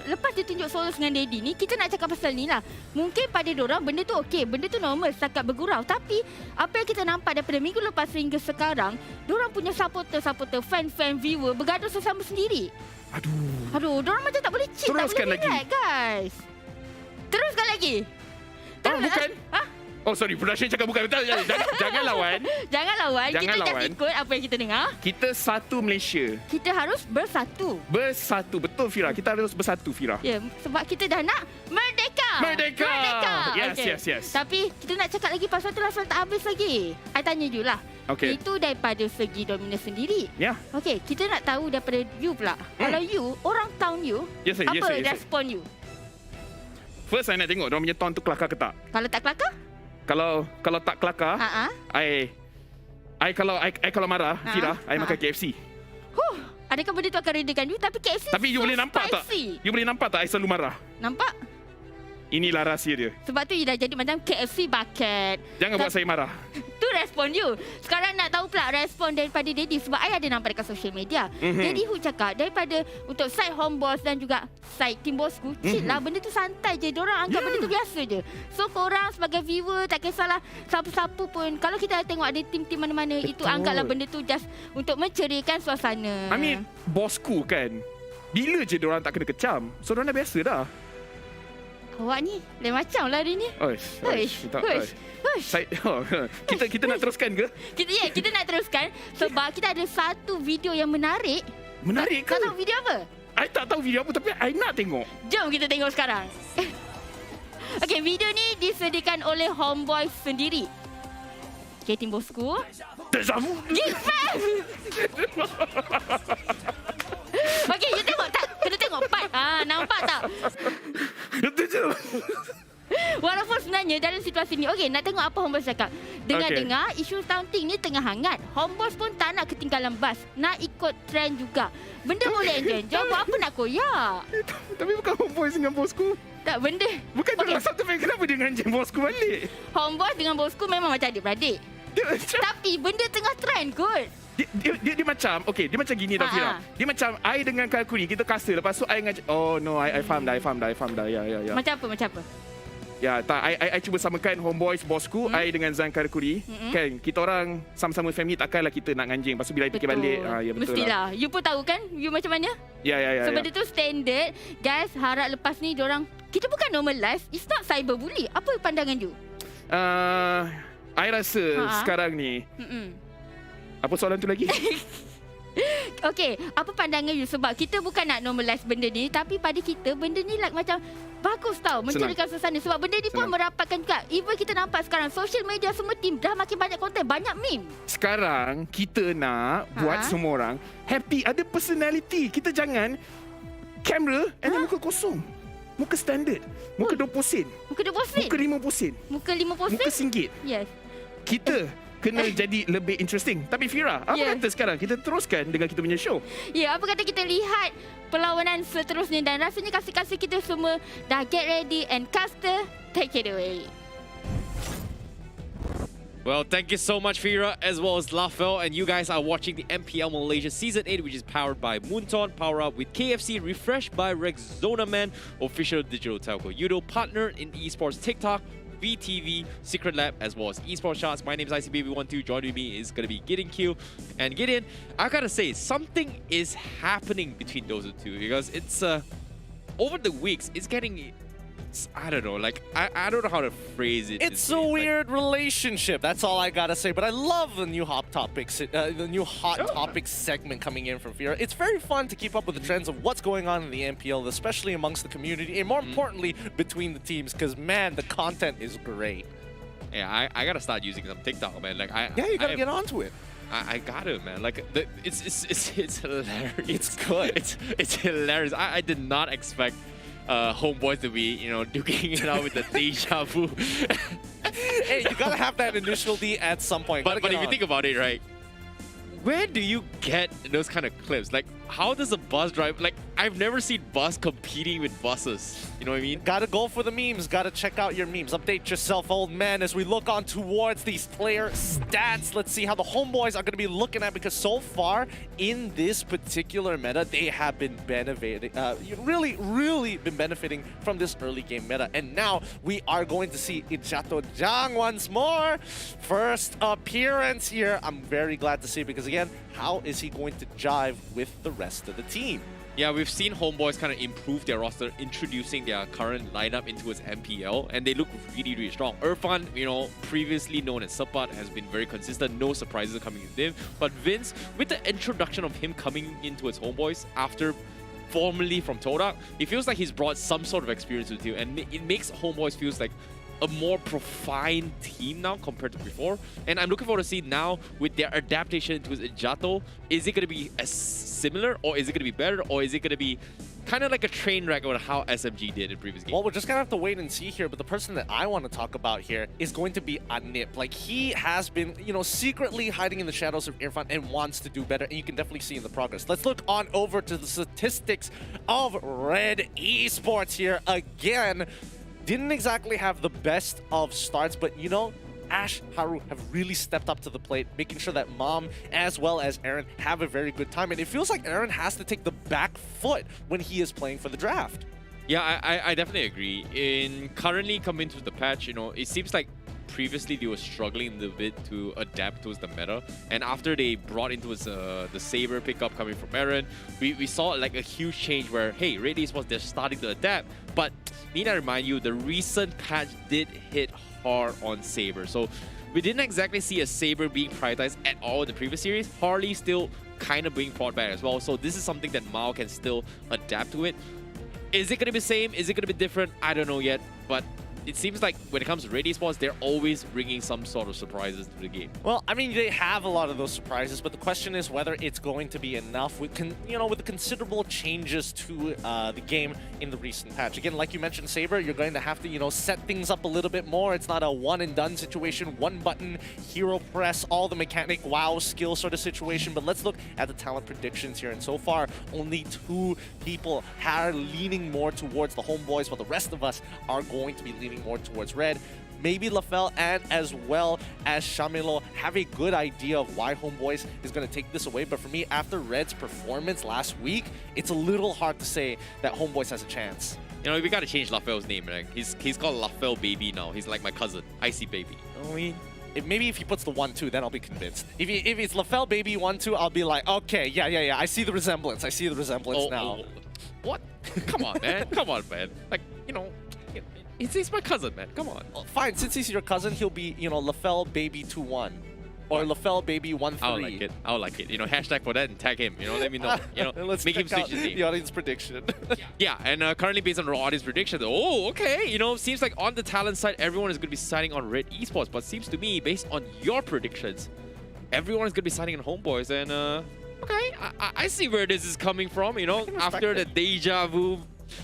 Lepas dia tunjuk solos dengan Daddy ni, kita nak cakap pasal ni lah. Mungkin pada diorang benda tu okey, benda tu normal, setakat bergurau. Tapi apa yang kita nampak daripada minggu lepas hingga sekarang, diorang punya supporter, fan, viewer bergaduh sesama sendiri. Aduh, diorang macam tak boleh cheat, teruskan tak boleh relax, guys. Teruskan lagi. Bukan. Oh sorry, production cakap bukan betul. Jangan lawan. Jangan lawan. Kita just ikut apa yang kita dengar. Kita satu Malaysia. Kita harus bersatu. Betul Fira. Kita harus bersatu Fira. Ya, sebab kita dah nak merdeka. Yes. Tapi kita nak cakap lagi pasal tu pasal tak habis lagi. I tanya you lah. Okay. Itu daripada segi dominance sendiri. Ya. Okay, kita nak tahu daripada you pula. Kalau you, orang town you, apa respon you? First, saya nak tengok diorang punya town tu kelakar ke tak. Kalau tak kelakar? Kalau tak kelakar, kalau marah, Fira, I makan KFC. Adakah benda tu akan redakan you? Tapi KFC Tapi you boleh nampak tak? You boleh nampak tak I selalu marah? Nampak? Inilah rahsia dia. Sebab tu you dah jadi macam KFC bucket. Jangan buat saya marah. Tu respon you. Sekarang nak tahu pula respon daripada Daddy. Sebab I ada nampak dekat social media. Daddy Hu cakap daripada untuk side HOMEBOIS dan juga side Team Bosku, chill lah. Benda tu santai je. Diorang anggap benda tu biasa je. So korang sebagai viewer tak kisahlah siapa-siapa pun. Kalau kita tengok ada tim-tim mana-mana, itu anggaplah benda tu just untuk menceriakan suasana. I mean, Bosku kan, bila je diorang tak kena kecam. So diorang dah biasa dah. Awak ni lain macam lah hari ni. Kita nak teruskan ke? Kita nak teruskan sebab kita ada satu video yang menarik. Menarik ke? Kau tahu video apa? I tak tahu video apa tapi I nak tengok. Jom kita tengok sekarang. Okay, video ni disediakan oleh HOMEBOIS sendiri. Okay, Team Bosku. Tersamu. Give back! Okay, you tengok tak? Kena tengok part. Nampak tak? Walaupun sebenarnya dalam situasi ni, okay, nak tengok apa HOMEBOIS cakap. Dengar-dengar isu taunting ni tengah hangat. HOMEBOIS pun tak nak ketinggalan bas. Nak ikut trend juga. Benda boleh enjoy. Buat apa nak koyak? Tapi bukan HOMEBOIS dengan Bosku. Tak, benda. Bukan okay. Satu fan, kenapa dia ngancam Bosku balik? HOMEBOIS dengan Bosku memang macam adik-beradik. Tapi benda tengah trend kot. Dia macam, okay, dia macam gini tau Fira. Dia macam I dengan Kalkuri, kita kasta. Lepas tu I ngancam, oh no, I faham dah. Ya. Macam apa? Ya, tak, I cuba samakan HOMEBOIS Bosku, I dengan Zan Kalkuri. Kan, kita orang sama-sama family, takkanlah kita nak nganjing. Lepas tu bila I fikir balik, ya betul mestilah. You pun tahu kan, you macam mana? Ya. So benda tu standard. Guys, harap lepas ni diorang, kita bukan normalize, it's not cyberbully. Apa pandangan you? I rasa sekarang ni, apa soalan tu lagi? Okay, apa pandangan you? Sebab kita bukan nak normalize benda ni, tapi pada kita benda ni like macam bagus tau, menceriakan suasana. Sebab benda ni pun merapatkan juga. Even kita nampak sekarang social media semua team dah makin banyak konten, banyak meme. Sekarang kita nak buat semua orang happy, ada personality. Kita jangan kamera and then muka kosong. Muka standard. Muka 20 sen. Muka 20 sen? Muka 50 sen. Muka 50 sen? Muka RM1. Yes. Kita kena jadi lebih interesting. Tapi Fira, apa kata sekarang kita teruskan dengan kita punya show? Ya, apa kata kita lihat perlawanan seterusnya dan rasanya kasih-kasih kita semua dah get ready and caster, take it away. Well, thank you so much, Fira, as well as Lafel. And you guys are watching the MPL Malaysia Season 8, which is powered by Moonton, Power Up with KFC, refreshed by Rexona Man, official digital telco. Yudo, partner in esports TikTok, VTV, Secret Lab, as well as esports shots. My name is ICBaby12. Joining me is going to be Gideon Q. And Gideon, I gotta say, something is happening between those two because it's over the weeks, it's getting... I don't know, like, I don't know how to phrase it. It's a weird relationship, that's all I gotta say. But I love the new hot topics, the new hot topics segment coming in from Fira. It's very fun to keep up with the trends of what's going on in the MPL, especially amongst the community, and more importantly, between the teams, because man, the content is great. Yeah, I gotta start using some TikTok, man. Like, you gotta get onto it. I got it, man. Like, it's hilarious. It's good. It's hilarious. I did not expect HOMEBOIS to be, you know, duking it out with the deja vu. Hey, you gotta have that initial D at some point. But if you think about it, right, where do you get those kind of clips? Like, how does a bus drive, like, I've never seen bus competing with buses. You know what I mean? Gotta go for the memes. Gotta check out your memes. Update yourself, old man, as we look on towards these player stats. Let's see how the homeboys are gonna be looking at, because so far in this particular meta, they have been benefiting, really been benefiting from this early game meta. And now we are going to see Ichato Jang once more. First appearance here. I'm very glad to see, because again, how is he going to jive with the rest of the team? Yeah, we've seen homeboys kind of improve their roster, introducing their current lineup into its MPL, and they look really strong. Irfan, you know, previously known as Sapat, has been very consistent. No surprises coming with him. But Vince, with the introduction of him coming into its homeboys after formerly from Todak, it feels like he's brought some sort of experience with you, and it makes homeboys feels like a more profound team now compared to before. And I'm looking forward to see now with their adaptation to Ijato, is it going to be as similar, or is it going to be better, or is it going to be kind of like a train wreck on how SMG did in previous games? Well, we're just gonna have to wait and see here, but the person that I want to talk about here is going to be Anip. Like, he has been, you know, secretly hiding in the shadows of Irfan and wants to do better, and you can definitely see in the progress. Let's look on over to the statistics of Red Esports here again. Didn't exactly have the best of starts, but you know, Ash, Haru have really stepped up to the plate, making sure that Mom as well as Aaron have a very good time. And it feels like Aaron has to take the back foot when he is playing for the draft. Yeah, I definitely agree. In currently coming to the patch, you know, it seems like previously they were struggling a little bit to adapt towards the meta, and after they brought into the Saber pickup coming from Aaron, we saw like a huge change where, hey, Red Esports, they're starting to adapt. But need I remind you, the recent patch did hit hard on Saber, so we didn't exactly see a Saber being prioritized at all in the previous series. Harley still kind of being brought back as well, so this is something that Mao can still adapt to it. Is it going to be the same? Is it going to be different? I don't know yet, but it seems like when it comes to Red Esports, they're always bringing some sort of surprises to the game. Well, I mean, they have a lot of those surprises, but the question is whether it's going to be enough with, with the considerable changes to the game in the recent patch. Again, like you mentioned, Saber, you're going to have to, set things up a little bit more. It's not a one-and-done situation, one button, hero press, all the mechanic, wow, skill sort of situation. But let's look at the talent predictions here. And so far, only 2 people are leaning more towards the homeboys, while the rest of us are going to be leaning more towards Red. Maybe Lafel and as well as Shamilo have a good idea of why homeboys is going to take this away, but for me, after Red's performance last week, it's a little hard to say that homeboys has a chance. You know, we got to change Lafel's name, right? He's called Lafel Baby now. He's like my cousin, Icy Baby. You know what I mean? Maybe if he puts the 1-2, then I'll be convinced. If it's Lafel Baby 1-2, I'll be like, okay, yeah, I see the resemblance. I see the resemblance now. What? Come on, man. Come on, man. Like, he's my cousin, man. Come on. Well, fine, since he's your cousin, he'll be, Lafel Baby 2-1. Or Lafel Baby 1-3. I'll like it. Hashtag for that and tag him. Let me know. Let's make him check out switch his name. the audience prediction. Yeah, and currently based on the audience prediction, okay. Seems like on the talent side, everyone is going to be signing on Red Esports. But seems to me, based on your predictions, everyone is going to be signing on homeboys. And okay, I see where this is coming from. After the deja vu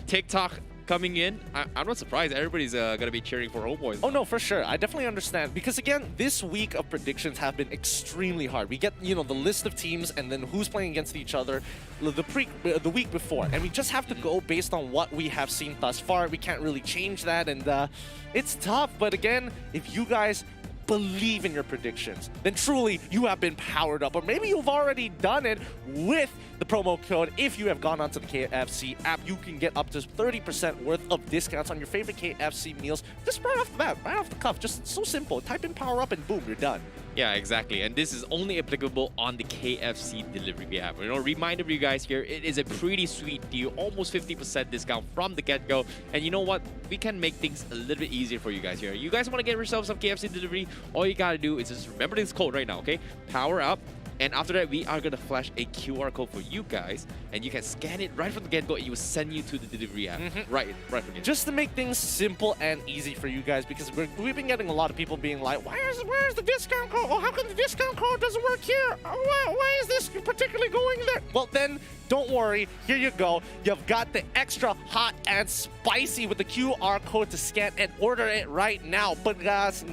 TikTok coming in, I'm not surprised. Everybody's gonna be cheering for homeboys. Oh no, for sure. I definitely understand, because again, this week of predictions have been extremely hard. We get the list of teams and then who's playing against each other the week before, and we just have to go based on what we have seen thus far. We can't really change that, and it's tough. But again, if you guys believe in your predictions, then truly you have been powered up, or maybe you've already done it with the promo code. If you have gone onto the KFC app, you can get up to 30% worth of discounts on your favorite KFC meals just right off the bat, right off the cuff. Just so simple. Type in power up and boom, you're done. Yeah, exactly. And this is only applicable on the KFC delivery app. Reminder for you guys here, it is a pretty sweet deal, almost 50% discount from the get-go. And you know what? We can make things a little bit easier for you guys here. You guys want to get yourself some KFC delivery? All you gotta do is just remember this code right now, okay? Power up. And after that, we are going to flash a QR code for you guys, and you can scan it right from the get-go, and it will send you to the delivery app. Right from the get-go. Just to make things simple and easy for you guys, because we've been getting a lot of people being like, where's the discount code? Oh, how come the discount code doesn't work here? Oh, why is this particularly going there? Well, then, don't worry. Here you go. You've got the extra hot and spicy with the QR code to scan and order it right now. But guys,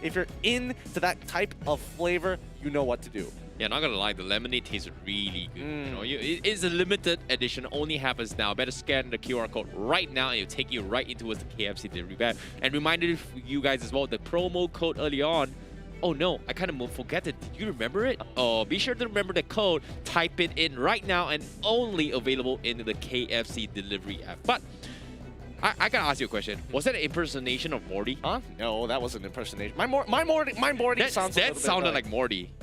if you're into that type of flavor, you know what to do. Yeah, not gonna lie, the lemonade tastes really good. You know, it is a limited edition, only happens now. Better scan the QR code right now and it'll take you right into the KFC delivery bag. And reminder for you guys as well, the promo code early on. Oh no, I kind of forget it. Did you remember it? Oh, be sure to remember the code. Type it in right now and only available in the KFC delivery app. But I gotta ask you a question. Was that an impersonation of Morty? Huh? No, that wasn't an impersonation. My Morty sounded like Morty.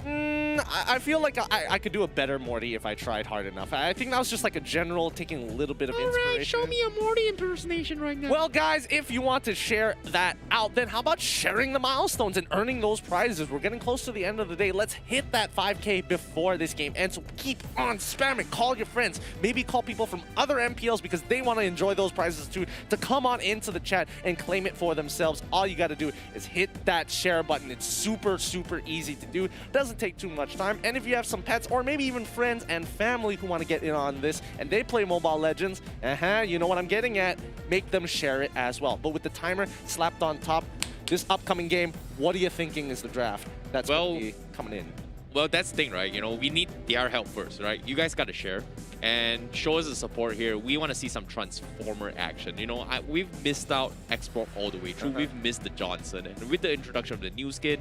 I feel like I could do a better Morty if I tried hard enough. I think that was just like a general taking a little bit of inspiration. Alright, show me a Morty impersonation right now. Well, guys, if you want to share that out, then how about sharing the milestones and earning those prizes? We're getting close to the end of the day. Let's hit that 5K before this game ends. So keep on spamming. Call your friends. Maybe call people from other MPLs because they want to enjoy those prizes too, to come on into the chat and claim it for themselves. All you got to do is hit that share button. It's super, super easy to do. Doesn't take too much time. And if you have some pets or maybe even friends and family who want to get in on this and they play Mobile Legends, you know what I'm getting at, make them share it as well. But with the timer slapped on top, this upcoming game, what are you thinking is the draft that's going to be coming in? Well, that's the thing, right? You know, we need their help first, right? You guys got to share and show us the support here. We want to see some Transformer action. You know, we've missed out Export all the way through. We've missed the Johnson. And with the introduction of the new skin,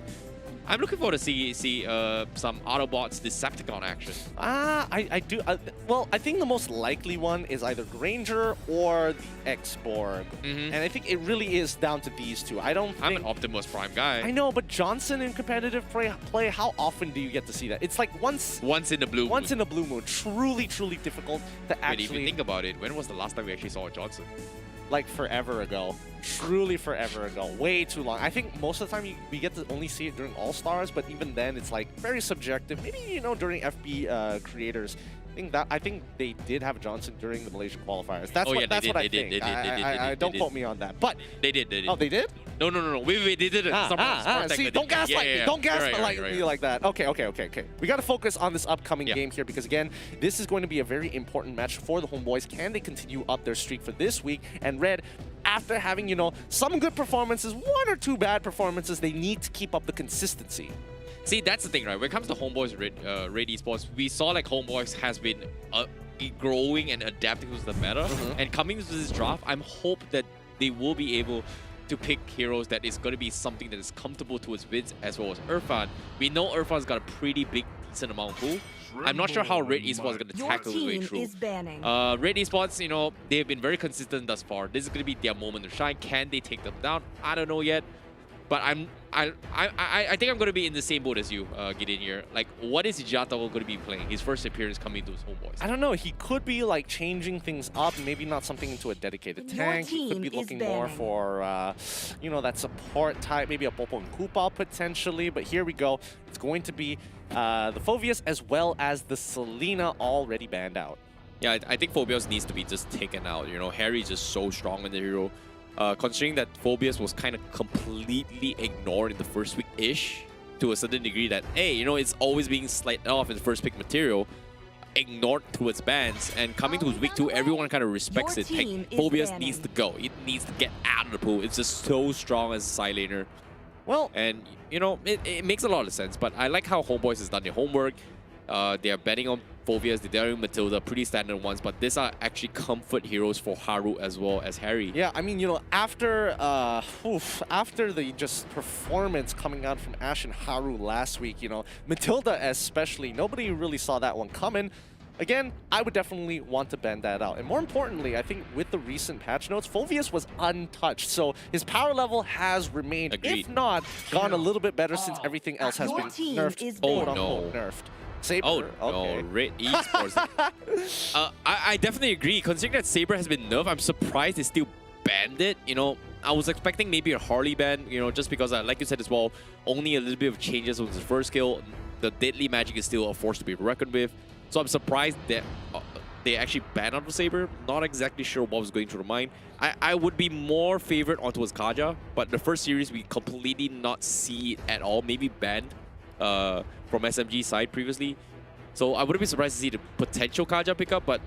I'm looking forward to see some Autobots Decepticon action. I do. Well, I think the most likely one is either Granger or the X-Borg. And I think it really is down to these two. I'm an Optimus Prime guy. I know, but Johnson in competitive play, how often do you get to see that? It's like once in the blue moon. Once in a blue moon. Truly, truly difficult to actually... If you think about it, when was the last time we actually saw a Johnson? Like forever ago. Truly forever ago. Way too long. I think most of the time we get to only see it during All-Stars, but even then it's like very subjective. Maybe, you know, during FB creators. I think they did have Johnson during the Malaysian qualifiers. That's what I think. Don't quote me on that. But they did. Oh, they did? No. Wait, they didn't. See, don't gaslight me. Don't gaslight me like that. Okay. We got to focus on this upcoming game here because, again, this is going to be a very important match for the Homeboys. Can they continue up their streak for this week? And Red, after having, you know, some good performances, one or two bad performances, they need to keep up the consistency. See, that's the thing, right? When it comes to Homeboys Red Esports, we saw like Homeboys has been growing and adapting to the meta. And coming to this draft, I'm hope that they will be able to pick heroes that is going to be something that is comfortable towards Vince as well as Irfan. We know Irfan's got a pretty big, decent amount of pool. I'm not sure how Red Esports is going to tackle the way through. Red Esports, you know, they've been very consistent thus far. This is going to be their moment to shine. Can they take them down? I don't know yet. But I think I'm going to be in the same boat as you, Gideon here. Like, what is Jata going to be playing? His first appearance coming to his Homeboys. I don't know. He could be like changing things up, maybe not something into a dedicated tank. He could be looking more for, you know, that support type, maybe a Popo and Koopa potentially. But here we go. It's going to be the Phoveus as well as the Selena already banned out. Yeah, I think Phoveus needs to be just taken out. You know, Harry's just so strong in the hero. Considering that Phoveus was kind of completely ignored in the first week-ish, to a certain degree that, hey, you know, it's always being slighted off in the first pick material, ignored towards bans, and coming to week 2, everyone kind of respects it. Hey, Phoveus needs to go. It needs to get out of the pool. It's just so strong as a side laner. Well, and, you know, it makes a lot of sense, but I like how Homeboys has done their homework. They are betting on Phoveus, they're doing Matilda, pretty standard ones, but these are actually comfort heroes for Haru as well as Harry. Yeah, I mean, you know, after the just performance coming out from Ash and Haru last week, you know, Matilda especially, nobody really saw that one coming. Again, I would definitely want to bend that out. And more importantly, I think with the recent patch notes, Phoveus was untouched. So his power level has remained, if not, gone a little bit better since everything else has been nerfed. Nerfed. Saber? Oh, no. Red Esports. I definitely agree. Considering that Saber has been nerfed, I'm surprised they still banned it. You know, I was expecting maybe a Harley ban, you know, just because, like you said as well, only a little bit of changes with his first skill. The deadly magic is still a force to be reckoned with. So I'm surprised that they actually banned out the Saber. Not exactly sure what was going through the mind. I would be more favored onto his Kaja, but the first series we completely not see it at all. Maybe banned from SMG side previously. So I wouldn't be surprised to see the potential Kaja pickup, but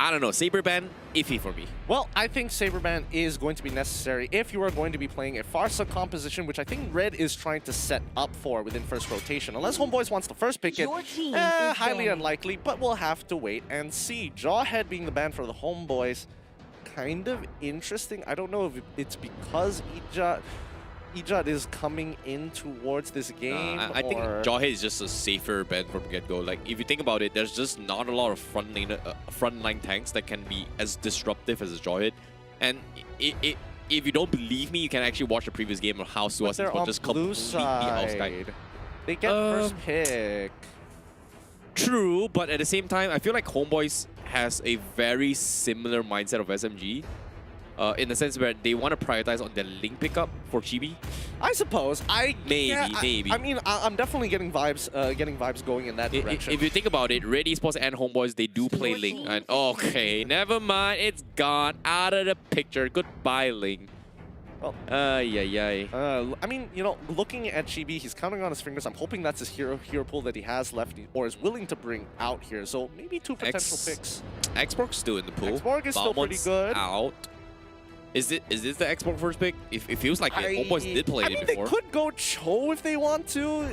I don't know. Saber ban, iffy for me. Well, I think Saber ban is going to be necessary if you are going to be playing a Farsa composition, which I think Red is trying to set up for within first rotation. Unless HOMEBOIS wants to first pick it, highly unlikely, but we'll have to wait and see. Jawhead being the ban for the HOMEBOIS, kind of interesting. I don't know if it's because Ijat is coming in towards this game. I think Jawhead is just a safer bet from get-go. Like, if you think about it, there's just not a lot of frontline tanks that can be as disruptive as a Jawhead. And if you don't believe me, you can actually watch the previous game of how SUHAZ will just completely outsky. They get first pick. True, but at the same time, I feel like HOMEBOIS has a very similar mindset of SMG. In the sense where they want to prioritize on their link pickup for Chibi. I suppose. Maybe. I mean, I'm definitely getting vibes going in that direction. If you think about it, Red Esports and HOMEBOIS, they do play Link. And okay, never mind. It's gone out of the picture. Goodbye, Link. Well, I mean, you know, looking at Chibi, he's counting on his fingers. I'm hoping that's his hero pool that he has left or is willing to bring out here. So maybe 2 potential picks. Xborg's still in the pool. Xborg is still pretty good. Out. Is this the Xborg first pick? It feels like HOMEBOIS did play it before. They could go Cho if they want to.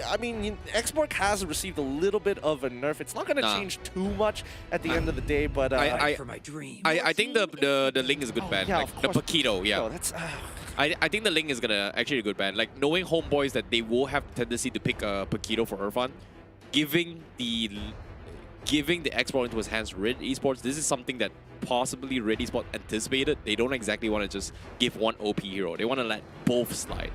I mean, Xborg has received a little bit of a nerf. It's not going to change too much at the end of the day, but I think the Link is a good ban. Like the Paquito, No, that's I think the Link is gonna actually a good ban. Like, knowing HOMEBOIS that they will have the tendency to pick Paquito for Irfan, giving the Xborg into his hands, Red Esports, this is something that possibly Red Esports anticipated. They don't exactly want to just give one OP hero. They want to let both slide.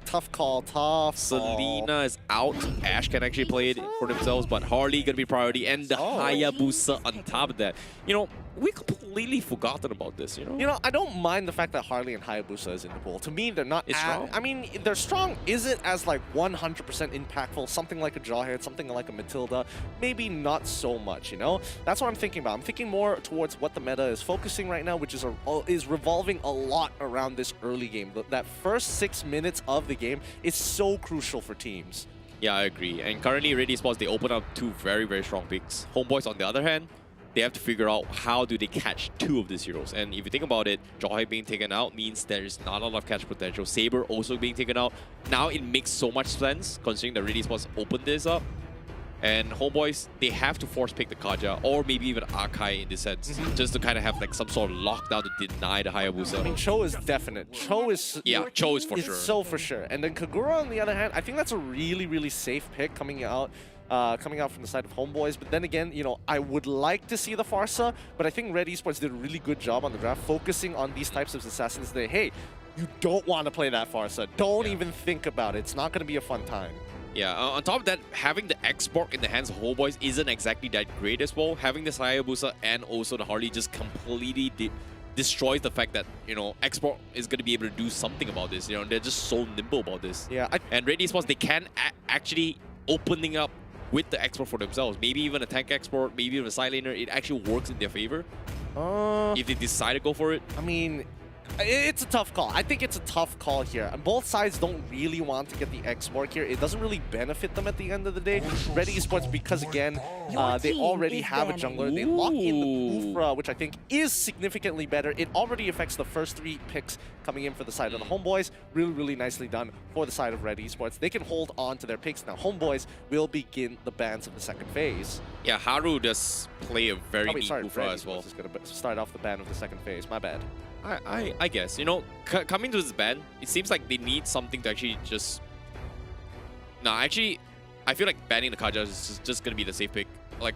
Tough call. Selena is out. Ashe can actually play it for themselves, but Harley gonna be priority, and the Hayabusa on top of that. You know, we completely forgotten about this, you know? You know, I don't mind the fact that Harley and Hayabusa is in the pool. To me, they're not strong. I mean, they're strong. Is it as like 100% impactful? Something like a Jawhead, something like a Matilda, maybe not so much, you know? That's what I'm thinking about. I'm thinking more towards what the meta is focusing right now, which is revolving a lot around this early game. That first 6 minutes of the game is so crucial for teams. Yeah, I agree. And currently, Red Esports, they open up 2 very, very strong picks. HOMEBOIS, on the other hand, they have to figure out how do they catch 2 of these heroes. And if you think about it, Jawhead being taken out means there's not a lot of catch potential. Saber also being taken out. Now it makes so much sense considering that Red Esports opened this up. And HOMEBOIS, they have to force pick the Kaja or maybe even Akai in this sense, just to kind of have like some sort of lockdown to deny the Hayabusa. I mean, Cho is definite. Cho is for sure. So for sure. And then Kagura, on the other hand, I think that's a really, really safe pick coming out from the side of HOMEBOIS. But then again, you know, I would like to see the Farsa, but I think Red Esports did a really good job on the draft, focusing on these types of assassins that, hey, you don't want to play that Farsa. Don't even think about it. It's not going to be a fun time. Yeah, on top of that, having the Xborg in the hands of HOMEBOIS isn't exactly that great as well. Having this Hayabusa and also the Harley just completely destroys the fact that, you know, Xborg is going to be able to do something about this. You know, they're just so nimble about this. Yeah. And Red Esports, they can actually opening up with the Xborg for themselves. Maybe even a tank Xborg, maybe even a side laner. It actually works in their favor. If they decide to go for it. I mean, it's a tough call. I think it's a tough call here. And both sides don't really want to get the Xborg here. It doesn't really benefit them at the end of the day. Red Esports, because again, they already have a jungler. They lock in the Bufra, which I think is significantly better. It already affects the first 3 picks coming in for the side of the HOMEBOIS. Really, really nicely done for the side of Red Esports. They can hold on to their picks. Now, HOMEBOIS will begin the bans of the second phase. Yeah, Haru does play a very neat Bufra as well. Red Esports is going to start off the ban of the second phase. My bad. I guess, you know, coming to this ban, it seems like they need something to actually just... No, actually, I feel like banning the Kaja is just going to be the safe pick. Like,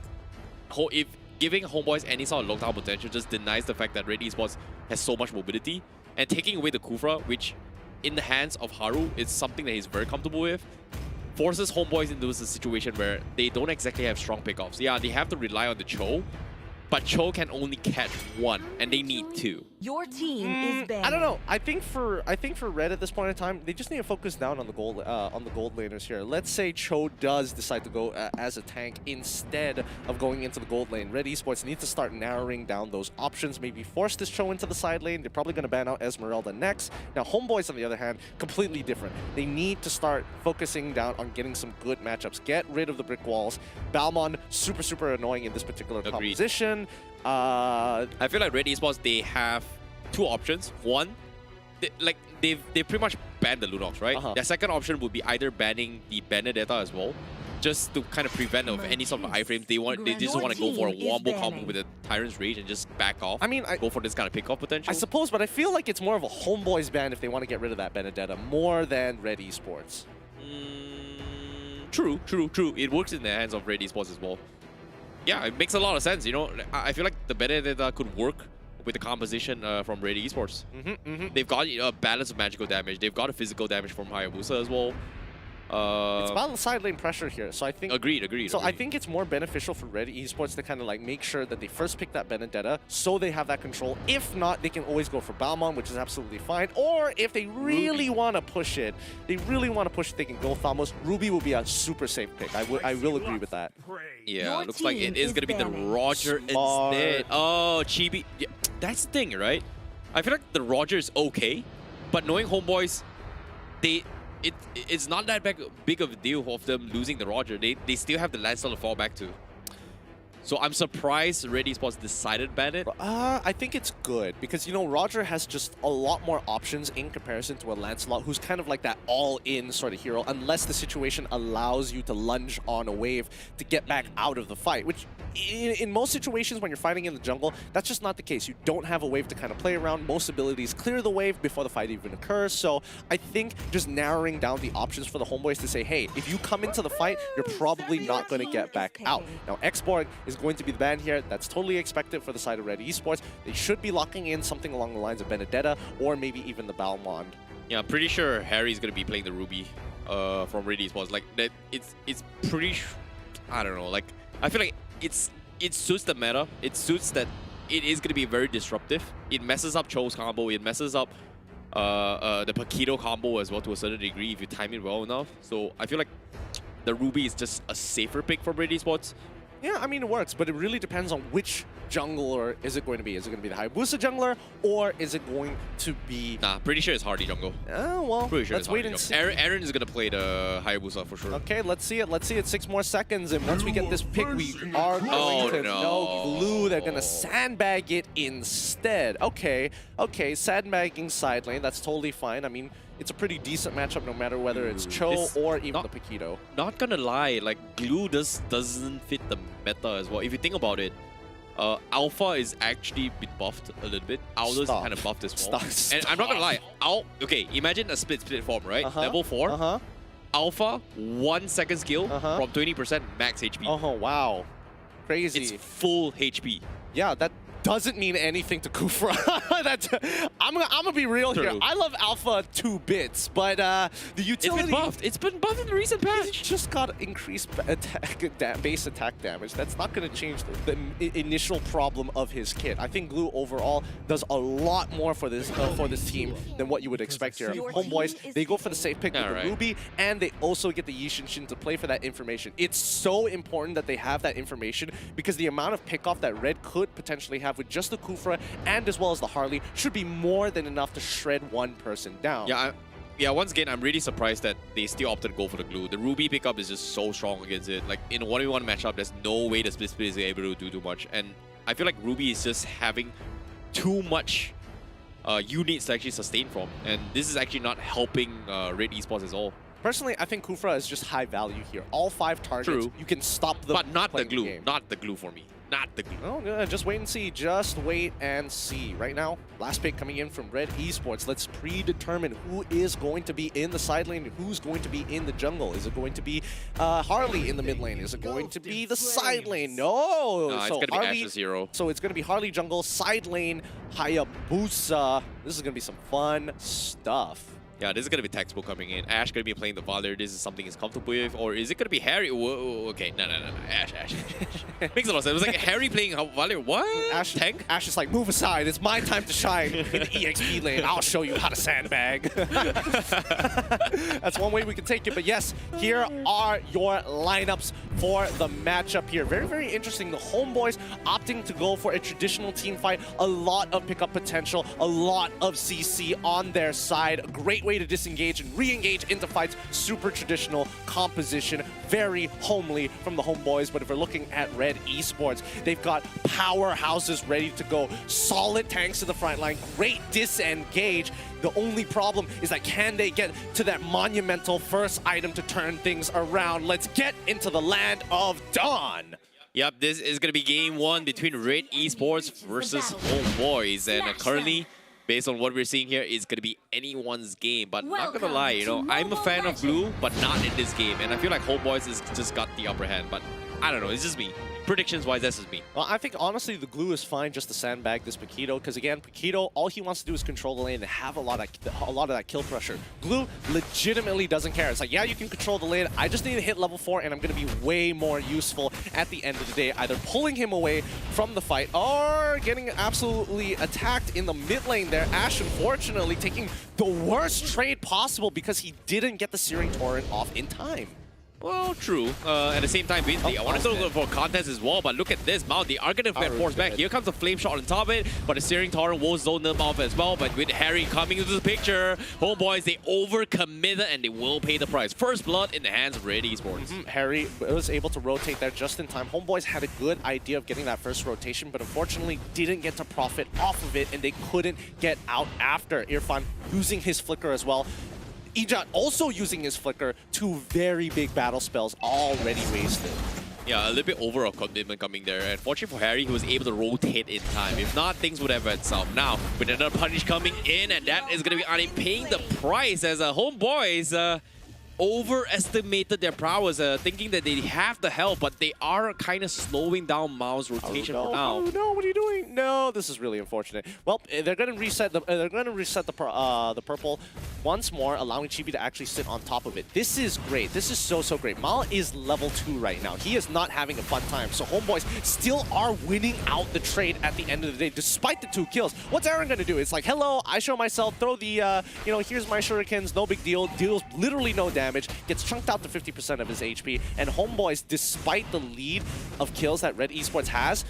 if giving HOMEBOIS any sort of lockdown potential just denies the fact that Red Esports has so much mobility, and taking away the Kufra, which in the hands of Haru is something that he's very comfortable with, forces HOMEBOIS into a situation where they don't exactly have strong pickoffs. Yeah, they have to rely on the Cho, but Cho can only catch 1, and they need 2. Your team is banned. I don't know. I think for Red at this point in time, they just need to focus down on the gold laners here. Let's say Cho does decide to go as a tank instead of going into the gold lane. Red Esports needs to start narrowing down those options. Maybe force this Cho into the side lane. They're probably going to ban out Esmeralda next. Now HOMEBOIS on the other hand, completely different. They need to start focusing down on getting some good matchups. Get rid of the brick walls. Balmond super annoying in this particular composition. I feel like Red Esports, they have two options. One, they pretty much banned the Lunox, right? Their second option would be either banning the Benedetta as well, just to kind of prevent of any sort of iframes. They just want to go for a wombo combo with a Tyrant's Rage and just back off. I mean, go for this kind of pick-off potential. I suppose, but I feel like it's more of a HOMEBOIS ban if they want to get rid of that Benedetta more than Red Esports. True. It works in the hands of Red Esports as well. Yeah, it makes a lot of sense, you know. I feel like the Benedetta could work with the composition from Red Esports. They've got a balance of magical damage. They've got a physical damage from Hayabusa as well. It's about the side lane pressure here, so I think... Agreed. So I think it's more beneficial for Red Esports to kind of like make sure that they first pick that Benedetta so they have that control. If not, they can always go for Balmond, which is absolutely fine. Or if they really want to push it, they can go Thamos. Ruby will be a super safe pick. I will agree with that. Yeah, looks like it is going to be the Roger instead. Oh, Chibi. Yeah, that's the thing, right? I feel like the Roger is okay, but knowing HOMEBOIS, it's not that big of a deal of them losing the Roger. They still have the Lancel to fall back to. So I'm surprised Red Esports decided to ban it. I think it's good because, you know, Roger has just a lot more options in comparison to a Lancelot, who's kind of like that all-in sort of hero, unless the situation allows you to lunge on a wave to get back out of the fight, which in most situations when you're fighting in the jungle, that's just not the case. You don't have a wave to kind of play around. Most abilities clear the wave before the fight even occurs. So I think just narrowing down the options for the HOMEBOIS to say, hey, if you come into the fight, you're probably not going to get back out. Now, Xborg is going to be the ban here. That's totally expected for the side of Red Esports. They should be locking in something along the lines of Benedetta or maybe even the Balmond. Yeah, I'm pretty sure Harry's going to be playing the Ruby from Red Esports. Like, that, it's pretty... I don't know. Like, I feel like it suits the meta. It suits that it is going to be very disruptive. It messes up Cho's combo. It messes up the Paquito combo as well to a certain degree if you time it well enough. So I feel like the Ruby is just a safer pick for Red Esports. Yeah, I mean, it works, but it really depends on which jungler is it going to be. Is it going to be the Hayabusa jungler, or is it going to be... Nah, pretty sure it's Hardy jungle. Oh, well, pretty sure let's wait and see. Aaron is going to play the Hayabusa for sure. Okay, let's see it. Let's see it. 6 more seconds, and once we get this pick, we are going to know Glue. They're going to sandbag it instead. Okay, sandbagging side lane. That's totally fine. I mean, it's a pretty decent matchup no matter whether it's Cho or even the Paquito. Not gonna lie, like Glue doesn't fit the meta as well. If you think about it, Alpha is actually been buffed a little bit. Owlers kind of buffed as well. And I'm not gonna lie, okay, imagine a split form, right? Level 4. Alpha, 1 second skill from 20% max HP. Oh, wow. Crazy. It's full HP. Yeah, that doesn't mean anything to Kufra. I'm gonna be real here. I love Alpha 2 bits, but the utility... It's been buffed in the recent patch. It's just got increased base attack damage. That's not gonna change the initial problem of his kit. I think Glue overall does a lot more for this team than what you would expect here. HOMEBOIS, they go for the safe pick with the Ruby, and they also get the Yishin to play for that information. It's so important that they have that information because the amount of pickoff that Red could potentially have with just the Kufra and as well as the Harley should be more than enough to shred one person down. Yeah, once again, I'm really surprised that they still opted to go for the Glue. The Ruby pickup is just so strong against it. Like, in a 1v1 matchup, there's no way the split is able to do too much. And I feel like Ruby is just having too much units to actually sustain from. And this is actually not helping Red Esports at all. Personally, I think Kufra is just high value here. All 5 targets, you can stop them. But not the Glue. Not the Glue for me. Not the Glue. Oh, just wait and see. Just wait and see. Right now, last pick coming in from Red Esports. Let's predetermine who is going to be in the side lane and who's going to be in the jungle. Is it going to be Harley in the mid lane? Is it going to be the side lane? No, it's going to be Ashes Hero. So it's going to be Harley jungle, side lane, Hayabusa. This is going to be some fun stuff. Yeah, this is gonna be textbook coming in. Ash gonna be playing the Valor. This is something he's comfortable with, or is it gonna be Harry? Whoa, okay, no. Ash. Makes a lot of sense. It was like Harry playing Valor. What? Ash is like, move aside. It's my time to shine in the EXP lane. I'll show you how to sandbag. That's one way we can take it. But yes, here are your lineups for the matchup here. Very, very interesting. The Homeboys opting to go for a traditional team fight. A lot of pickup potential. A lot of CC on their side. A great way to disengage and re-engage into fights. Super traditional composition. Very homely from the Homeboys. But if we're looking at Red Esports, they've got powerhouses ready to go. Solid tanks in the front line. Great disengage. The only problem is that can they get to that monumental first item to turn things around? Let's get into the land of Dawn. Yep, this is going to be game 1 between Red Esports versus Homeboys. And currently, based on what we're seeing here, it's going to be anyone's game. But not going to lie, you know, I'm a fan of Blue, but not in this game. And I feel like Homeboys has just got the upper hand. But I don't know, it's just me. Predictions-wise, this is me. Well, I think, honestly, the Glue is fine just to sandbag this Paquito, because, again, Paquito, all he wants to do is control the lane and have a lot of that kill pressure. Glue legitimately doesn't care. It's like, yeah, you can control the lane. I just need to hit level 4, and I'm going to be way more useful at the end of the day, either pulling him away from the fight or getting absolutely attacked in the mid lane there. Ash, unfortunately, taking the worst trade possible because he didn't get the Searing Torrent off in time. Well, true. At the same time, Vinci, I want to go for contest as well, but look at this. Mount, they are going to get forced back. Here comes the Flame Shot on top of it, but the Searing Torrent will zone them off as well. But with Harry coming into the picture, Homeboys, they overcommitted and they will pay the price. First blood in the hands of Red Esports. Harry was able to rotate there just in time. Homeboys had a good idea of getting that first rotation, but unfortunately didn't get to profit off of it, and they couldn't get out after. Irfan using his flicker as well. Ejat also using his flicker. 2 very big battle spells already wasted. Yeah, a little bit over of commitment coming there. And fortunately for Harry, he was able to rotate in time. If not, things would have went south. Now, with another punish coming in, and that is going to be Ane paying the price as Homeboys overestimated their prowess, thinking that they have the help, but they are kind of slowing down Mao's rotation for now. Oh no! What are you doing? No, this is really unfortunate. Well, they're going to reset the purple once more, allowing Chibi to actually sit on top of it. This is great. This is so great. Mao is level 2 right now. He is not having a fun time. So Homeboys still are winning out the trade at the end of the day, despite the 2 kills. What's Aaron going to do? It's like, hello, I show myself. Throw the, here's my shurikens. No big deal. Deals literally no damage. Gets chunked out to 50% of his HP, and Homeboys, despite the lead of kills that Red Esports has,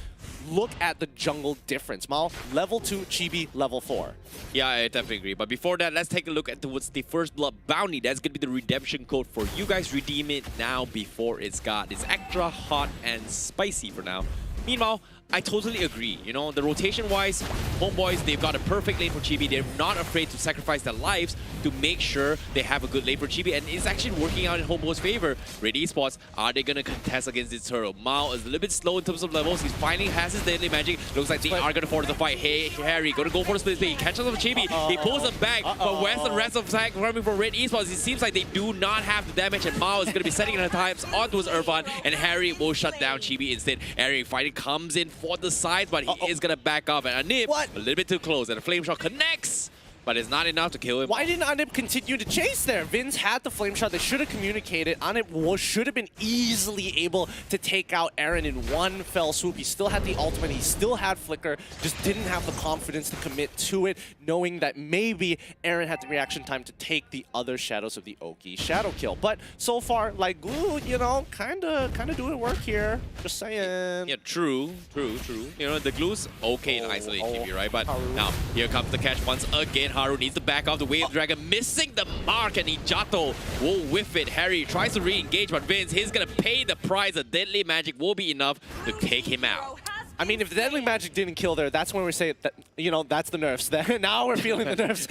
look at the jungle difference. Mal, level 2, Chibi, level 4. Yeah, I definitely agree. But before that, let's take a look at what's the first blood bounty. That's going to be the redemption code for you guys. Redeem it now before it's extra hot and spicy for now. Meanwhile, I totally agree. You know, the rotation-wise, Homeboys, they've got a perfect lane for Chibi. They're not afraid to sacrifice their lives to make sure they have a good lane for Chibi, and it's actually working out in Homeboys' favor. Red Esports, are they going to contest against this turtle? Mao is a little bit slow in terms of levels. He finally has his deadly magic. Looks like they are going to force the fight. Hey, Harry, going to go for the split. He catches up with Chibi. He pulls him back, but where's the rest of the attack coming for Red Esports? It seems like they do not have the damage, and Mao is going to be setting her times onto his Irfan, and Harry will shut down Chibi instead. Harry finally comes in for the side, but he is going to back off. And Anip, a little bit too close, and the Flame Shot connects, but it's not enough to kill him. Why didn't Anip continue to chase there? Vince had the Flame Shot. They should have communicated. Anip should have been easily able to take out Aaron in one fell swoop. He still had the ultimate. He still had Flicker. Just didn't have the confidence to commit to it, knowing that maybe Aaron had the reaction time to take the other Shadows of the Oki shadow kill. But so far, like Glue, you know, kind of doing work here. Just saying. Yeah, true. You know, the Glue's okay in isolate TV, right? But now, here comes the catch once again. Haru needs to back off the Wave Dragon, missing the mark, and Ijato will whiff it. Harry tries to re-engage, but Vince, he's gonna pay the price. The deadly magic will be enough to take him out. I mean, if the deadly magic didn't kill there, that's when we say that, you know, that's the nerfs. Now we're feeling the nerfs.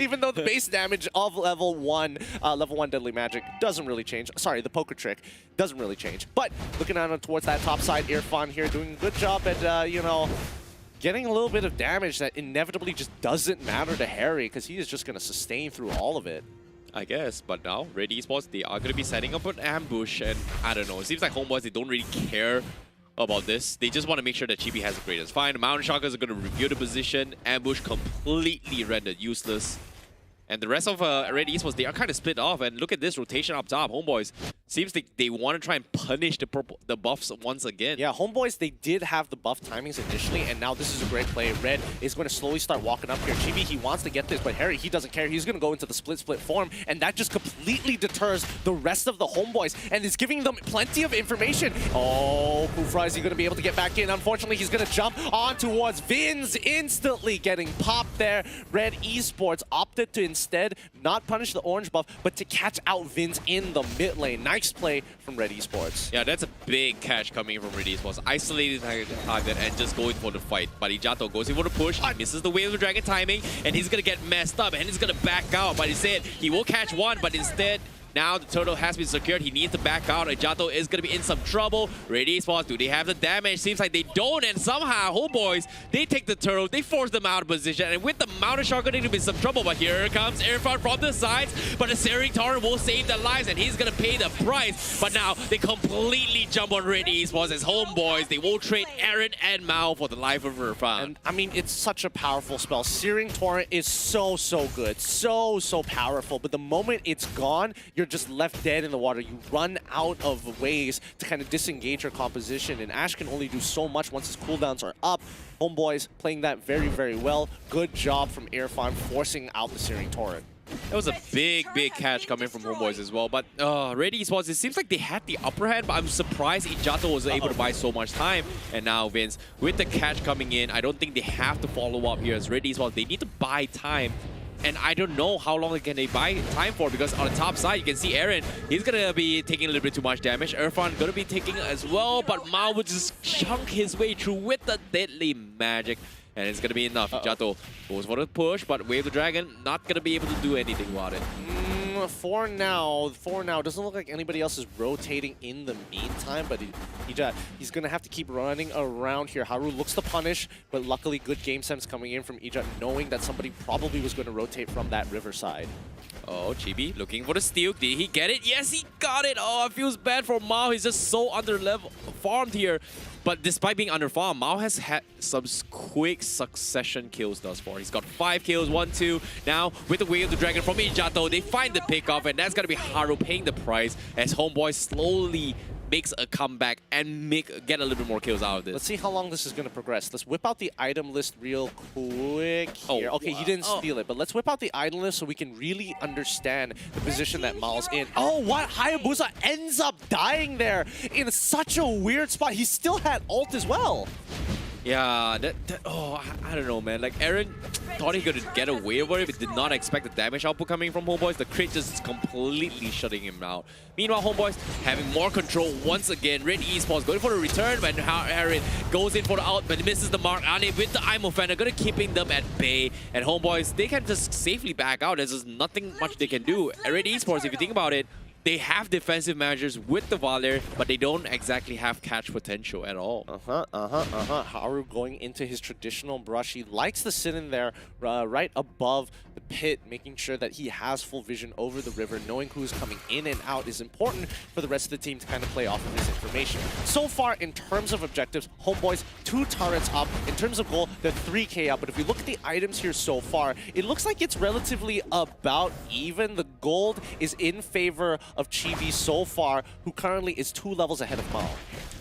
Even though the base damage of level 1 deadly magic doesn't really change. Sorry, the poker trick doesn't really change. But looking at towards that top side, Irfan here doing a good job at, you know, getting a little bit of damage that inevitably just doesn't matter to Harry, because he is just going to sustain through all of it. I guess, but now, Red Esports, they are going to be setting up an ambush, and I don't know, it seems like Homeboys, they don't really care about this. They just want to make sure that Chibi has the greatest. Fine, Mountain Shockers are going to review the position. Ambush completely rendered useless. And the rest of Red Esports, they are kind of split off. And look at this rotation up top. HOMEBOIS seems like they want to try and punish the buffs once again. Yeah, HOMEBOIS, they did have the buff timings initially, and now this is a great play. Red is going to slowly start walking up here. Chibi, he wants to get this, but Harry, he doesn't care. He's going to go into the split form, and that just completely deters the rest of the HOMEBOIS, and is giving them plenty of information. Oh, Kufra, is he going to be able to get back in? Unfortunately, he's going to jump on towards Vins, instantly getting popped there. Red Esports opted to instead not punish the orange buff, but to catch out Vins in the mid lane. Nice play from Red Esports. Yeah, that's a big catch coming from Red Esports. Isolated target and just going for the fight. But Ijato goes in for the push, misses the Wave of Dragon timing, and he's going to get messed up, and he's going to back out. But instead, he will catch one, but instead, now the turtle has been secured. He needs to back out. Ijato is going to be in some trouble. Red Esports, do they have the damage? Seems like they don't. And somehow, HOMEBOIS, they take the turtle. They force them out of position. And with the mounted shotgun, they're going to be in some trouble. But here comes Irfan from the sides. But the Searing Torrent will save their lives. And he's going to pay the price. But now, they completely jump on Red Esports as HOMEBOIS. They will trade Aaron and Mao for the life of Irfan. And, I mean, it's such a powerful spell. Searing Torrent is so good. So powerful. But the moment it's gone, you're just left dead in the water. You run out of ways to kind of disengage your composition, and Ash can only do so much once his cooldowns are up. HOMEBOIS playing that very well. Good job from Irfan forcing out the Searing Torrent. That was a big catch coming from HOMEBOIS as well. But Red Esports, it seems like they had the upper hand, but I'm surprised Ijato was able to buy so much time. And now Vince, with the catch coming in, I don't think they have to follow up here as Red Esports. They need to buy time. And I don't know how long can they buy time for, because on the top side, you can see Aaron, he's going to be taking a little bit too much damage. Irfan going to be taking as well, but Mao would just chunk his way through with the deadly magic. And it's going to be enough. Ijato goes for the push, but Wave the Dragon not going to be able to do anything about it. For now, doesn't look like anybody else is rotating in the meantime, but he's going to have to keep running around here. Haru looks to punish, but luckily good game sense coming in from Ijat, knowing that somebody probably was going to rotate from that river side. Oh, Chibi looking for the steal. Did he get it? Yes, he got it. Oh, it feels bad for Mao. He's just so farmed here. But despite being under farm, Mao has had some quick succession kills thus far. He's got 5 kills, 1, 2. Now, with the Wave of the Dragon from Ijato, they find the pickoff, and that's going to be Haru paying the price as HOMEBOIS slowly makes a comeback and get a little bit more kills out of this. Let's see how long this is going to progress. Let's whip out the item list real quick here. Okay, he didn't steal it, but let's whip out the item list so we can really understand the position that Mao's in. Oh, what? Hayabusa ends up dying there in such a weird spot. He still had ult as well. Yeah, I don't know, man. Like, Aaron thought he could get away with it, but did not expect the damage output coming from HOMEBOIS. The crit just completely shutting him out. Meanwhile, HOMEBOIS having more control once again. Red Esports going for the return, but Aaron goes in for the out, but misses the mark. Ane with the IMO Fender, gonna keeping them at bay. And HOMEBOIS, they can just safely back out. There's just nothing much they can do. Red Esports, if you think about it, they have defensive measures with the Valer, but they don't exactly have catch potential at all. Haru going into his traditional brush. He likes to sit in there right above the pit, making sure that he has full vision over the river. Knowing who's coming in and out is important for the rest of the team to kind of play off of this information. So far, in terms of objectives, HOMEBOIS 2 turrets up. In terms of gold, they're 3K up. But if we look at the items here so far, it looks like it's relatively about even. The gold is in favor of Chibi so far, who currently is 2 levels ahead of Mao.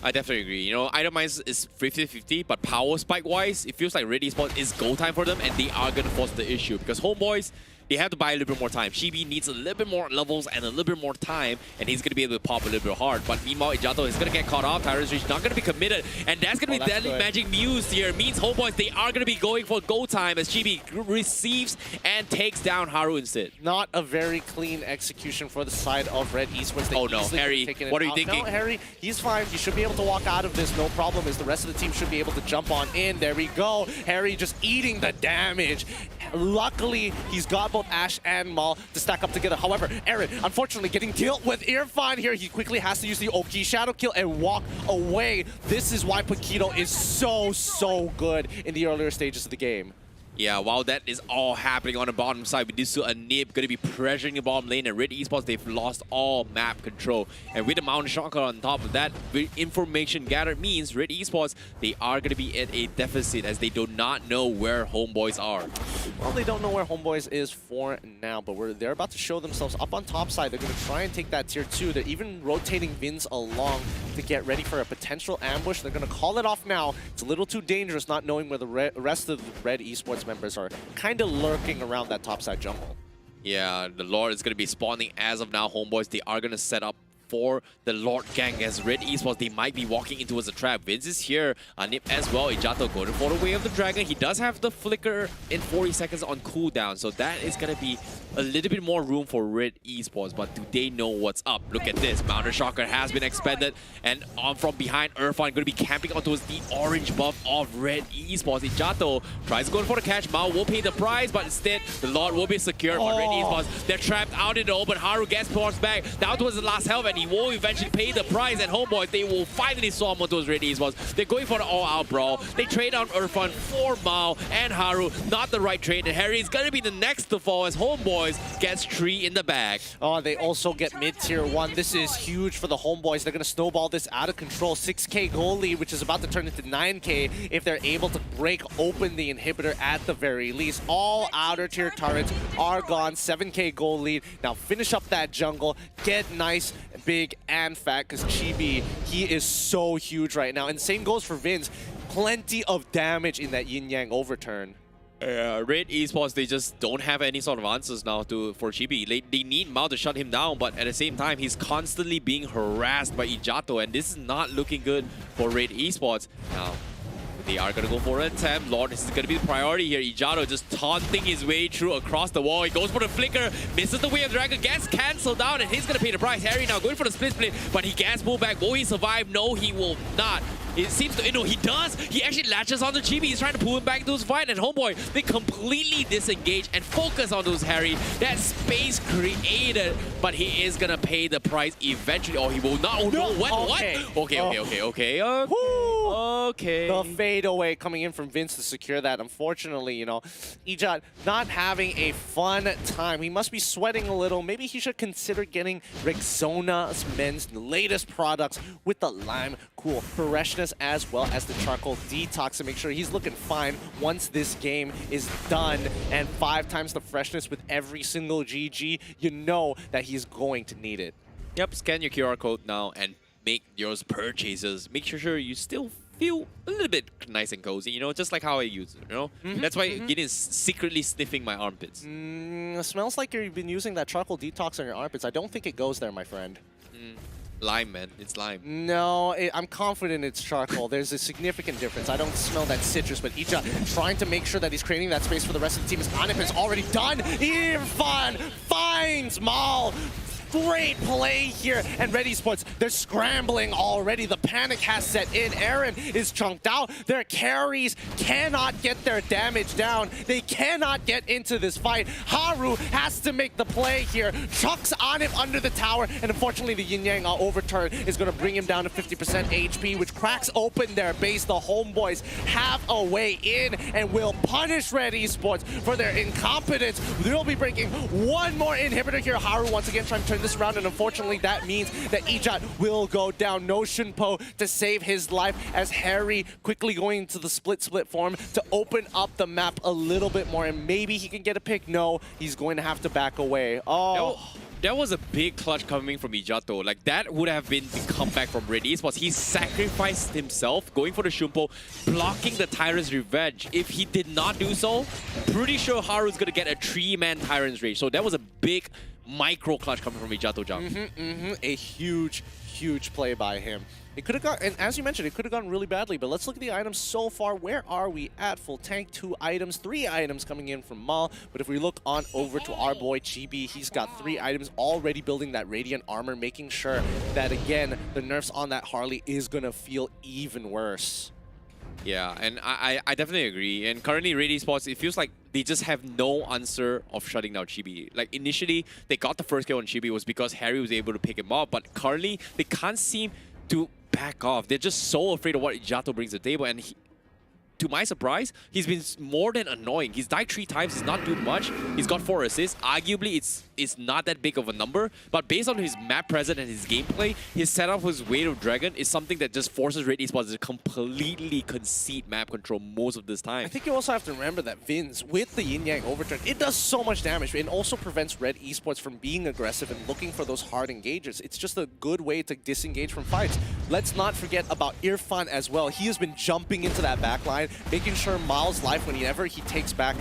I definitely agree. You know, itemize is 50-50, but power spike-wise, it feels like Red Esports is go time for them, and they are going to force the issue. Because HOMEBOIS, they have to buy a little bit more time. Chibi needs a little bit more levels and a little bit more time, and he's going to be able to pop a little bit hard. But meanwhile, Ijato is going to get caught off. Tyrant's Reach not going to be committed, and that's going to be Deadly Magic Muse here. Means HOMEBOIS, they are going to be going for go time as Chibi receives and takes down Haru instead. Not a very clean execution for the side of Red Esports. Oh no, Harry, what are you thinking? No, Harry, he's fine. He should be able to walk out of this, no problem, as the rest of the team should be able to jump on in. There we go. Harry just eating the damage. Luckily, he's got both Ash and Maul to stack up together. However, Aaron, unfortunately, getting dealt with Irfan here. He quickly has to use the Oki Shadow Kill and walk away. This is why Paquito is so good in the earlier stages of the game. Yeah, while that is all happening on the bottom side, we do see a Nib going to be pressuring the bottom lane, and Red Esports, they've lost all map control. And with the Mountain Shocker on top of that, with information gathered means Red Esports, they are going to be at a deficit as they do not know where Homeboys are. Well, they don't know where Homeboys is for now, but they're about to show themselves up on top side. They're going to try and take that tier 2. They're even rotating Vince along to get ready for a potential ambush. They're going to call it off now. It's a little too dangerous not knowing where the rest of the Red Esports members are kind of lurking around that topside jungle. Yeah, the Lord is going to be spawning as of now. Homeboys, they are going to set up for the Lord gang as Red Esports, they might be walking in towards the trap. Vince is here, Nip as well. Ijato going for the way of the dragon. He does have the flicker in 40 seconds on cooldown, so that is going to be a little bit more room for Red Esports, but do they know what's up? Look at this, Mountain Shocker has been expended, and on from behind, Irfan going to be camping on towards the orange buff of Red Esports. Ijato tries going for the catch. Mao will pay the price, but instead, the Lord will be secured by Red Esports. They're trapped out in the open. Haru gets forced back down towards the last health, and he will eventually pay the price, and Homeboys, they will finally swarm on those Red Esports. They're going for the all-out brawl. They trade on Irfan for Mao and Haru. Not the right trade, and Harry is going to be the next to fall as Homeboys gets 3 in the bag. Oh, they also get mid-tier 1. This is huge for the Homeboys. They're going to snowball this out of control. 6k goal lead, which is about to turn into 9k if they're able to break open the inhibitor at the very least. All outer tier turrets are gone. 7k goal lead. Now finish up that jungle. Get nice, big, and fat, because Chibi, he is so huge right now. And same goes for Vince. Plenty of damage in that yin-yang overturn. Red Esports, they just don't have any sort of answers now for Chibi. They need Mao to shut him down, but at the same time, he's constantly being harassed by Ijato, and this is not looking good for Red Esports. Now, they are going to go for an attempt. Lord, this is going to be the priority here. Ijato just taunting his way through across the wall. He goes for the flicker, misses the way of Dragon, gets cancelled out, and he's going to pay the price. Harry now going for the split, but he gets pulled back. Will he survive? No, he will not. It seems to, he does. He actually latches onto Chibi. He's trying to pull him back into his fight. And Homeboy, they completely disengage and focus on those Harry. That space created, but he is going to pay the price eventually. Oh, he will not. Oh, no. What? Okay. What? Okay. Okay. The fade away coming in from Vince to secure that. Unfortunately, Ijat not having a fun time. He must be sweating a little. Maybe he should consider getting Rexona men's latest products with the lime cool freshness as well as the charcoal detox to make sure he's looking fine once this game is done. And 5 times the freshness with every single GG, you know that he's going to need it. Yep, scan your QR code now and make your purchases. Make sure you still feel a little bit nice and cozy, just like how I use it, That's why Gideon is secretly sniffing my armpits. Smells like you've been using that charcoal detox on your armpits. I don't think it goes there, my friend. Lime, man. It's lime. No, I'm confident it's charcoal. There's a significant difference. I don't smell that citrus, but Ija trying to make sure that he's creating that space for the rest of the team. As Anip is already done. Irfan finds Mal. Great play here, and Red Esports, they're scrambling already. The panic has set in. Aaron is chunked out. Their carries cannot get their damage down. They cannot get into this fight. Haru has to make the play here. Chucks on him under the tower, and unfortunately the yin-yang overturn is going to bring him down to 50% HP, which cracks open their base. The Homeboys have a way in and will punish Red Esports for their incompetence. They'll be breaking one more inhibitor here. Haru once again trying to turn this round, and unfortunately that means that Ijat will go down. No Shunpo to save his life as Harry quickly going into the split form to open up the map a little bit more, and maybe he can get a pick. No, he's going to have to back away. That was a big clutch coming from Ijato. Like, that would have been the comeback from Red Esports. He sacrificed himself, going for the Shunpo, blocking the Tyrant's Revenge. If he did not do so, pretty sure Haru's going to get a 3-man Tyrant's Rage. So that was a big micro clutch coming from Ijato Jang. A huge play by him. It could have gone, and as you mentioned, it could have gone really badly, but let's look at the items so far. Where are we at? Full tank, 2 items, 3 items coming in from Mal. But if we look on over to our boy Chibi, he's got 3 items already building that Radiant armor, making sure that, again, the nerfs on that Harley is going to feel even worse. Yeah, and I definitely agree. And currently, Red Esports, it feels like they just have no answer of shutting down Chibi. Like, initially, they got the first kill on Chibi was because Harry was able to pick him up, but currently, they can't seem to back off. They're just so afraid of what Ijato brings to the table, and to my surprise, he's been more than annoying. He's died 3 times, he's not doing much. He's got 4 assists. Arguably, it's not that big of a number, but based on his map presence and his gameplay, his setup with his Wave of Dragon is something that just forces Red Esports to completely concede map control most of this time. I think you also have to remember that Vince, with the Yin Yang Overturn, it does so much damage. It also prevents Red Esports from being aggressive and looking for those hard engages. It's just a good way to disengage from fights. Let's not forget about Irfan as well. He has been jumping into that back line, making sure Miles' life, whenever he takes back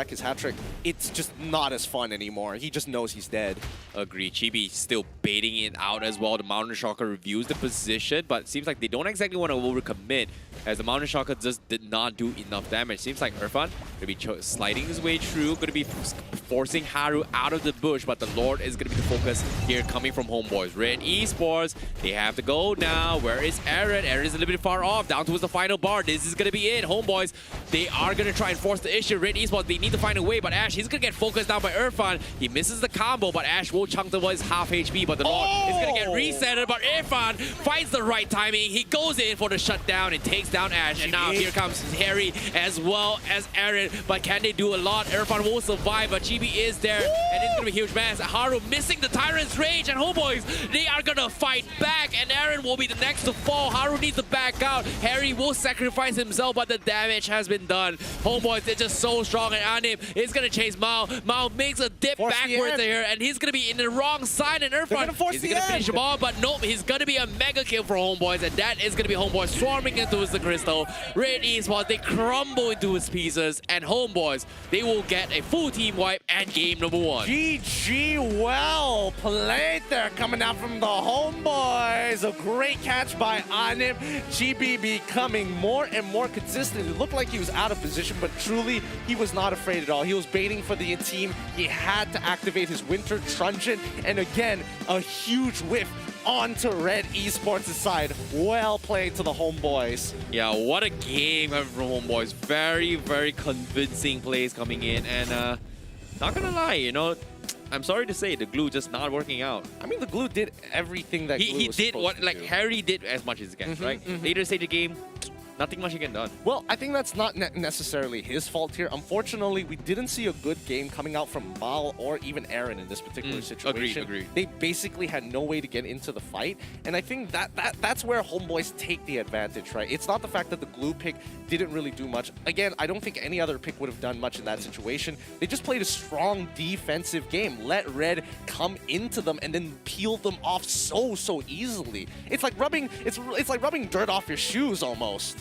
his hat-trick, it's just not as fun anymore. He just knows he's dead. Agree. Chibi still baiting it out as well. The Mountain Shocker reviews the position, but it seems like they don't exactly want to overcommit, as the Mountain Shocker just did not do enough damage. Seems like Irfan going to be sliding his way through, going to be forcing Haru out of the bush, but the Lord is going to be the focus here coming from Homeboys. Red Esports, they have to go now. Where is Aaron? Aaron is a little bit far off, down towards the final bar. This is going to be it. Homeboys, they are going to try and force the issue. Red Esports, they need to find a way, but Ash, he's going to get focused down by Irfan. He misses the combo, but Ash will chunk towards half HP, but the Lord is going to get resetted, but Irfan finds the right timing. He goes in for the shutdown and takes down Ash, and now here comes Harry as well as Aaron, but can they do a lot? Irfan will survive, but Chibi is there, and it's going to be a huge mess. Haru missing the Tyrant's Rage, and Homeboys, they are going to fight back, and Aaron will be the next to fall. Haru needs to back out. Harry will sacrifice himself, but the damage has been done. Homeboys, they're just so strong, and Anip is going to chase Mao. Mao makes a dip backwards here, and he's going to be in the wrong side, and Irfan is going to finish him off, but nope, he's going to be a mega kill for Homeboys, and that is going to be Homeboys swarming into the crystal. Red Esports, they crumble into his pieces, and Homeboys, they will get a full team wipe and game number 1. GG, well played there, coming out from the Homeboys. A great catch by Anip. GB becoming more and more consistent. It looked like he was out of position, but truly, he was not afraid at all. He was baiting for the team. He had to activate his Winter Truncheon, and again, a huge whiff onto Red Esports' side. Well played to the Homeboys. Yeah, what a game coming from Homeboys. Very, very convincing plays coming in, and not gonna lie, you know, I'm sorry to say, the glue just not working out. I mean, the glue did everything that glue was did what, to like, do. Harry did as much as he can, right? Later stage of the game, nothing much he can done. Well, I think that's not necessarily his fault here. Unfortunately, we didn't see a good game coming out from Mal or even Aaron in this particular situation. Agreed. They basically had no way to get into the fight, and I think that's where Homeboys take the advantage, right? It's not the fact that the glue pick didn't really do much. Again, I don't think any other pick would have done much in that situation. They just played a strong defensive game, let Red come into them, and then peel them off so easily. It's like rubbing dirt off your shoes almost.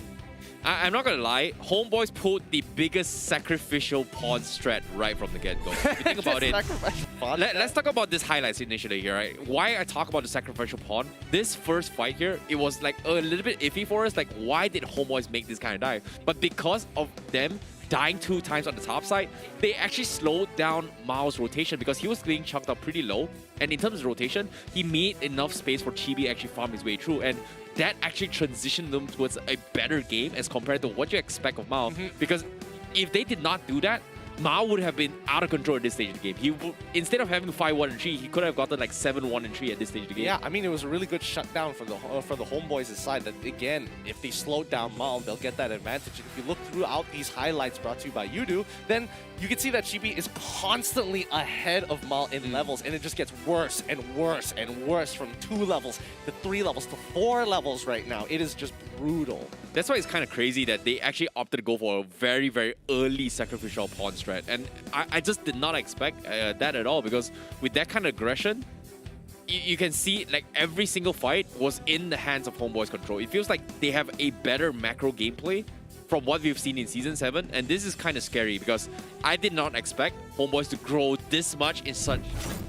I'm not gonna lie, Homeboys pulled the biggest sacrificial pawn strat right from the get-go. If you think about it, let's talk about this highlights initially here, right? Why I talk about the sacrificial pawn, this first fight here, it was like a little bit iffy for us, like why did Homeboys make this kind of dive? But because of them dying 2 times on the top side, they actually slowed down Mao's rotation because he was getting chucked up pretty low, and in terms of rotation, he made enough space for Chibi actually farm his way through, and that actually transitioned them towards a better game as compared to what you expect of Mao. Because if they did not do that, Mao would have been out of control at this stage of the game. He would, instead of having 5-1 and 3, he could have gotten like 7-1 and 3 at this stage of the game. Yeah, I mean, it was a really good shutdown for the Homeboys' side. That again, if they slow down Mao, they'll get that advantage. And if you look throughout these highlights brought to you by Yudu, then you can see that Chibi is constantly ahead of Mal in levels, and it just gets worse and worse and worse from 2 levels to 3 levels to 4 levels right now. It is just brutal. That's why it's kind of crazy that they actually opted to go for a very, very early sacrificial pawn strat. And I just did not expect that at all, because with that kind of aggression, you can see like every single fight was in the hands of Homeboys' control. It feels like they have a better macro gameplay from what we've seen in Season 7, and this is kind of scary because I did not expect Homeboys to grow this much in such,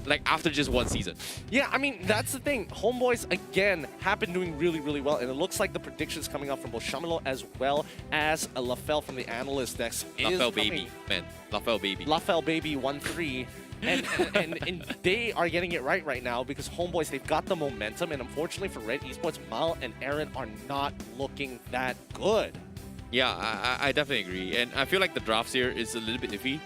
like, after just 1 season. Yeah, I mean, that's the thing. Homeboys, again, have been doing really, really well, and it looks like the predictions coming up from both Shamelo as well as Lafel from the analyst decks Lafel baby, man. Lafel baby. Lafel baby 1-3. and they are getting it right now because Homeboys, they've got the momentum, and unfortunately for Red Esports, Mal and Aaron are not looking that good. Yeah, I definitely agree. And I feel like the drafts here is a little bit iffy.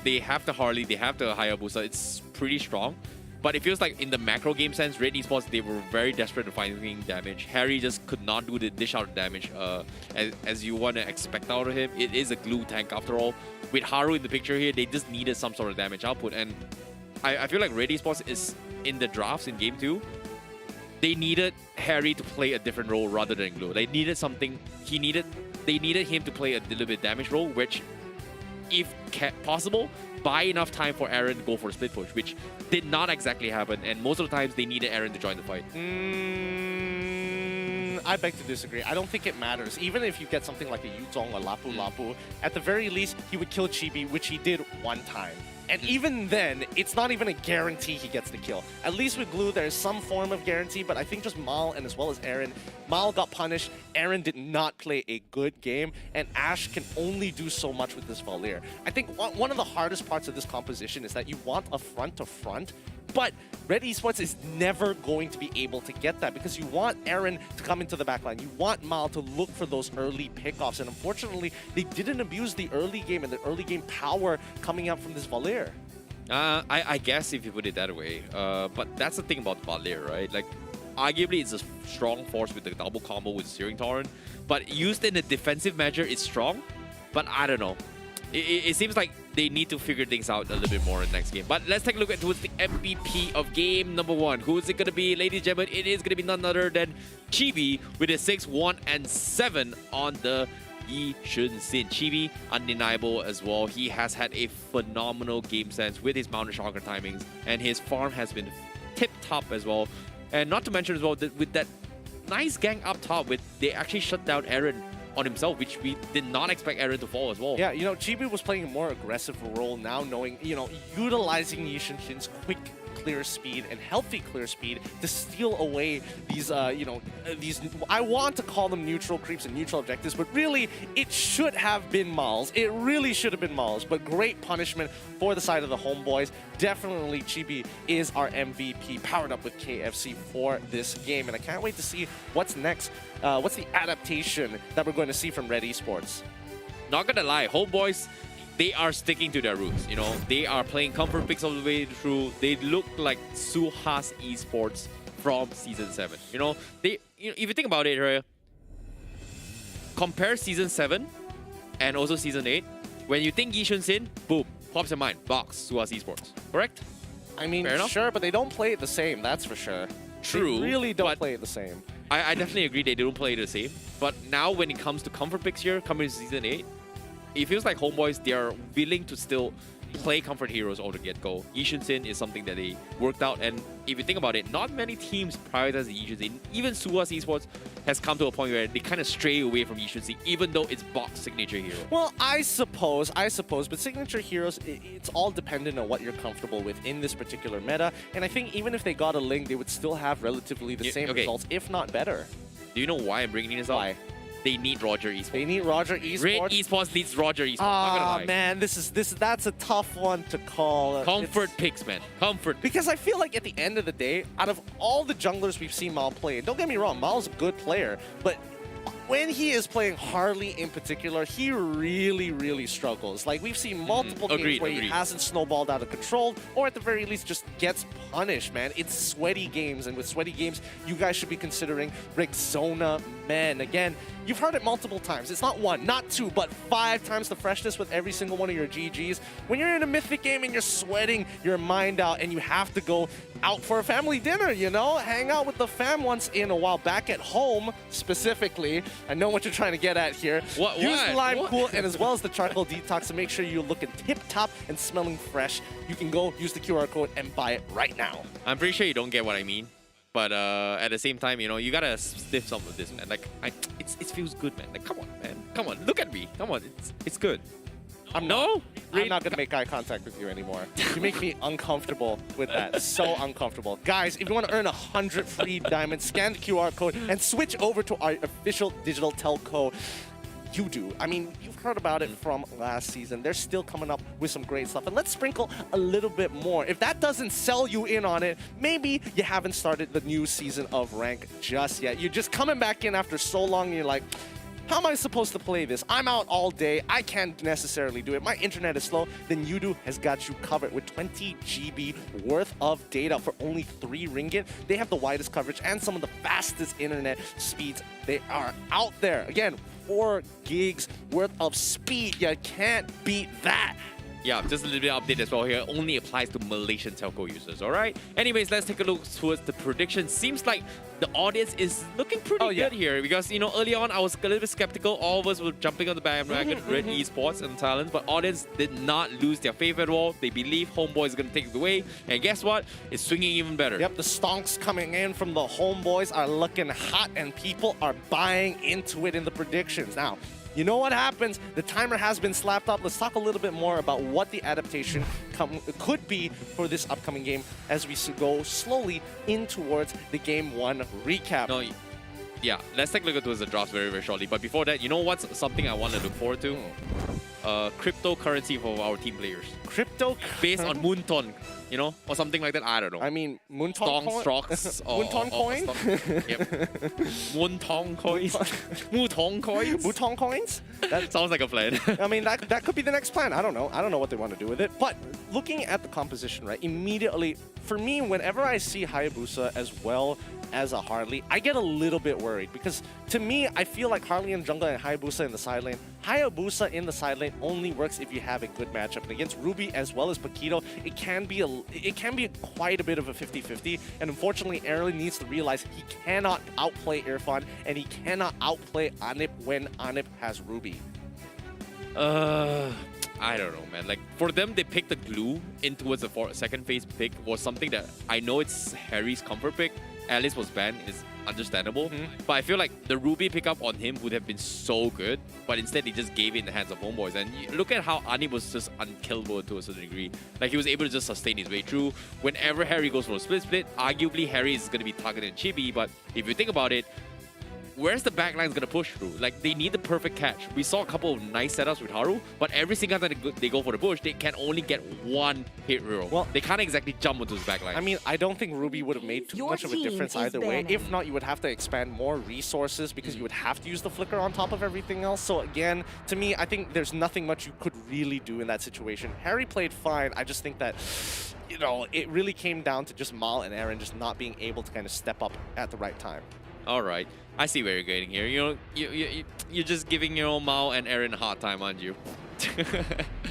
They have the Harley, they have the Hayabusa. It's pretty strong. But it feels like in the macro game sense, Red Esports, they were very desperate to find damage. Harry just could not do the dish out damage as you want to expect out of him. It is a glue tank after all. With Haru in the picture here, they just needed some sort of damage output. And I feel like Red Esports is in the drafts in Game 2. They needed Harry to play a different role rather than glue. They needed something. They needed him to play a little bit damage role, which, if possible, buy enough time for Aaron to go for a split push, which did not exactly happen, and most of the times they needed Aaron to join the fight. I beg to disagree. I don't think it matters. Even if you get something like a Yuzong or Lapu Lapu, at the very least, he would kill Chibi, which he did one time. And even then, it's not even a guarantee he gets the kill. At least with Glue, there's some form of guarantee, but I think just Mal and as well as Aaron, Mal got punished, Aaron did not play a good game, and Ash can only do so much with this Valier. I think one of the hardest parts of this composition is that you want a front-to-front, but Red Esports is never going to be able to get that because you want Aaron to come into the backline. You want Mal to look for those early pickoffs, and unfortunately, they didn't abuse the early game and the early game power coming up from this Valier. I guess if you put it that way. But that's the thing about Valier, right? Like, arguably it's a strong force with the double combo with Searing Torrent, but used in a defensive measure, it's strong. But I don't know. It seems like they need to figure things out a little bit more in the next game. But let's take a look at who's the MVP of game number 1. Who is it going to be, ladies and gentlemen? It is going to be none other than Chibi with a 6-1-7 on the Yi Shun-Sin. Chibi, undeniable as well. He has had a phenomenal game sense with his mounted chakra timings, and his farm has been tip-top as well. And not to mention as well, that with that nice gang up top, they actually shut down Aaron on himself, which we did not expect Aaron to fall as well. Yeah, you know, Chibi was playing a more aggressive role now, knowing, you know, utilizing Yi Shun-Shin's quick clear speed and healthy clear speed to steal away these, you know, these, I want to call them neutral creeps and neutral objectives, but really, it should have been Mal's. It really should have been Mal's, but great punishment for the side of the homeboys. Definitely Chibi is our MVP, powered up with KFC for this game, and I can't wait to see what's next. What's the adaptation that we're going to see from Red Esports? Not gonna lie, homeboys, they are sticking to their roots. You know, they are playing comfort picks all the way through. They look like SUHAZ Esports from Season 7. You know, if you think about it, right, compare Season 7 and also Season 8. When you think Yi Shun-Sin, boom, pops in mind, box, SUHAZ Esports. Correct? I mean, sure, but they don't play it the same, that's for sure. True. They really don't play it the same. I definitely agree they don't play it the same. But now when it comes to comfort picks here, coming to Season 8, it feels like homeboys, they are willing to still play comfort heroes all the get-go. Yi Shun-Sin is something that they worked out, and if you think about it, not many teams prioritize the Yi Shun-Sin. Even SUHAZ Esports has come to a point where they kind of stray away from Yi Shun-Sin, even though it's box signature hero. Well, I suppose, but signature heroes, it's all dependent on what you're comfortable with in this particular meta, and I think even if they got a link, they would still have relatively the same results, if not better. Do you know why I'm bringing this up? Why? They need Roger Esports. They need Roger Esports. Red Esports needs Roger Esports. Ah, man, that's a tough one to call. Comfort picks, man. Comfort. Because I feel like at the end of the day, out of all the junglers we've seen Mal play, don't get me wrong, Mal's a good player, but when he is playing Harley in particular, he really, really struggles. Like, we've seen multiple games where he hasn't snowballed out of control, or at the very least just gets punished, man. It's sweaty games, and with sweaty games, you guys should be considering Rexona Men. Again, you've heard it multiple times. It's not 1, not 2, but 5 times the freshness with every single one of your GGs. When you're in a Mythic game and you're sweating your mind out and you have to go out for a family dinner, you know? Hang out with the fam once in a while, back at home specifically. I know what you're trying to get at here. Use the Lime Cool and as well as the Charcoal Detox to make sure you're looking tip-top and smelling fresh. You can go use the QR code and buy it right now. I'm pretty sure you don't get what I mean. But at the same time, you know, you gotta sniff some of this, man. Like, it feels good, man. Like, come on, man. Come on, look at me. Come on, it's good. I'm not going to make eye contact with you anymore. You make me uncomfortable with that. So uncomfortable. Guys, if you want to earn 100 free diamonds, scan the QR code and switch over to our official digital telco. You do. I mean, you've heard about it from last season. They're still coming up with some great stuff. And let's sprinkle a little bit more. If that doesn't sell you in on it, maybe you haven't started the new season of Rank just yet. You're just coming back in after so long and you're like, How am I supposed to play this? I'm out all day. I can't necessarily do it. My internet is slow. Then Yudu has got you covered with 20 GB worth of data for only 3 ringgit. They have the widest coverage and some of the fastest internet speeds. They are out there. Again, 4 gigs worth of speed. You can't beat that. Yeah, just a little bit of update as well here. Only applies to Malaysian telco users, all right? Anyways, let's take a look towards the prediction. Seems like the audience is looking pretty good here because, you know, early on I was a little bit skeptical. All of us were jumping on the bandwagon, Red Esports and Thailand, but audience did not lose their faith at all. They believe HOMEBOIS is going to take it away. And guess what? It's swinging even better. Yep, the stonks coming in from the HOMEBOIS are looking hot and people are buying into it in the predictions. Now, you know what happens? The timer has been slapped up. Let's talk a little bit more about what the adaptation could be for this upcoming game as we go slowly in towards the Game 1 recap. No, yeah, let's take a look at towards the drafts very, very shortly. But before that, you know what's something I want to look forward to? Cryptocurrency for our team players. Crypto? Based on Moonton, you know? Or something like that, I don't know. I mean, Moonton coin? Stocks. Moonton coin? Yep. Moonton coins. Moonton coins? Moonton coins? That sounds like a plan. I mean, that could be the next plan. I don't know. I don't know what they want to do with it. But looking at the composition, right, immediately, for me, whenever I see Hayabusa as well as a Harley, I get a little bit worried because to me, I feel like Harley in the jungle and Hayabusa in the side lane. Hayabusa in the side lane only works if you have a good matchup. And against Ruby as well as Paquito, it can be quite a bit of a 50-50. And unfortunately, Aaron needs to realize he cannot outplay Irfan and he cannot outplay Anip when Anip has Ruby. I don't know, man. Like, for them, they picked the glue in towards the second phase pick was something that I know it's Harry's comfort pick. Alice was banned, is understandable. But I feel like the Ruby pickup on him would have been so good, but instead they just gave it in the hands of HOMEBOIS. And you look at how Ani was just unkillable to a certain degree. Like, he was able to just sustain his way through. Whenever Harry goes for a split, arguably Harry is going to be targeted chibi, but if you think about it, where's the backline going to push through? Like, they need the perfect catch. We saw a couple of nice setups with Haru, but every single time they go for the push, they can only get one hit roll. Well, they can't exactly jump onto his backline. I mean, I don't think Ruby would have made too much of a difference either way. If not, you would have to expand more resources because you would have to use the flicker on top of everything else. So again, to me, I think there's nothing much you could really do in that situation. Harry played fine. I just think that, you know, it really came down to just Mal and Aaron just not being able to kind of step up at the right time. All right, I see where you're getting here. You know, you're just giving your Mao and Aaron a hard time, aren't you?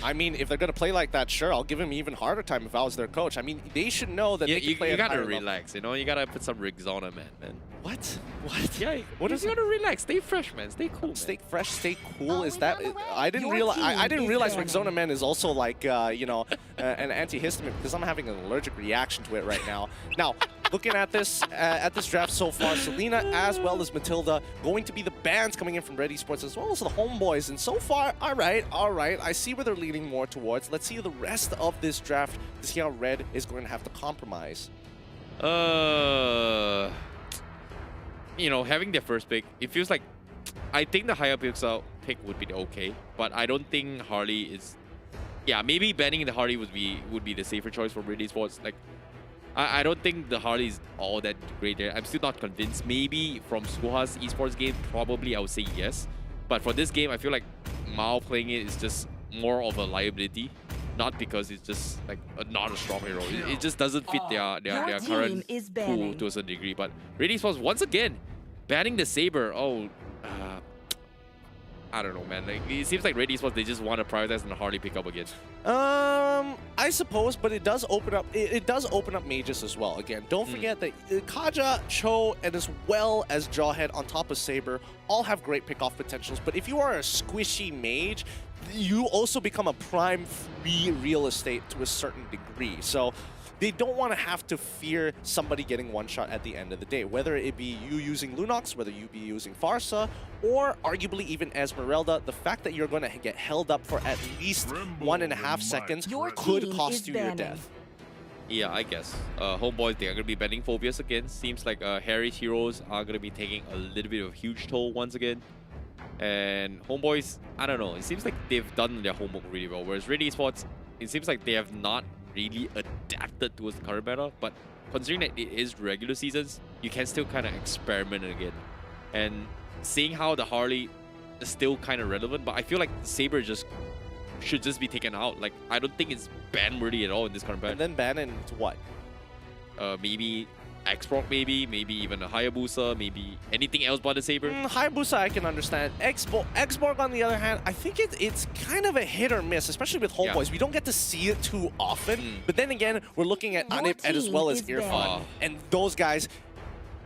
I mean, if they're gonna play like that, sure, I'll give him even harder time if I was their coach. I mean, they should know that they can play. You gotta relax, you know. You gotta put some rigs on him, man. What? What? Yeah. You gotta relax. Stay fresh, man. Stay cool. Stay fresh. Stay cool. Is that? I didn't realize. I didn't realize Rexona Man is also like you know an antihistamine because I'm having an allergic reaction to it right now. Now, looking at this draft so far, Selena as well as Matilda going to be the bans coming in from Red Esports as well as the HOMEBOIS. And so far, all right. I see where they're leaning more towards. Let's see the rest of this draft to see how Red is going to have to compromise. You know, having their first pick, it feels like I think the higher pick would be okay, but I don't think Harley is. Yeah, maybe banning the Harley would be the safer choice for Red Esports. Like, I don't think the Harley is all that great there. I'm still not convinced. Maybe from SUHAZ Esports game, probably I would say yes. But for this game, I feel like Mao playing it is just more of a liability. Not because it's just like not a strong hero. It just doesn't fit their current pool to a certain degree. But Red Esports, once again, banning the Saber. Oh, I don't know, man. Like, it seems like Red Esports, they just want to prioritize the Harley pickup again. I suppose, but it does open up. It does open up mages as well. Again, don't forget that Kaja, Cho, and as well as Jawhead on top of Saber all have great pickoff potentials. But if you are a squishy mage, you also become a prime free real estate to a certain degree. So they don't want to have to fear somebody getting one shot at the end of the day, whether it be you using Lunox, whether you be using Farsa, or arguably even Esmeralda. The fact that you're going to get held up for at least 1.5 seconds could cost you your death. Yeah, I guess. HOMEBOIS, they are going to be banning Phobias again. Seems like Harry's heroes are going to be taking a little bit of a huge toll once again. And HOMEBOIS, I don't know. It seems like they've done their homework really well. Whereas Red Esports, it seems like they have not really adapted towards the current meta. But considering that it is regular seasons, you can still kind of experiment again. And seeing how the Harley still kind of relevant, but I feel like Saber should just be taken out. Like, I don't think it's ban worthy at all in this current patch. And then ban into what? Maybe Xbox, maybe even a Hayabusa, maybe anything else but the Saber. Hayabusa I can understand. Xborg on the other hand, I think it's kind of a hit or miss, especially with Homeboys. We don't get to see it too often. But then again, we're looking at Anip as well as Irfan. And those guys,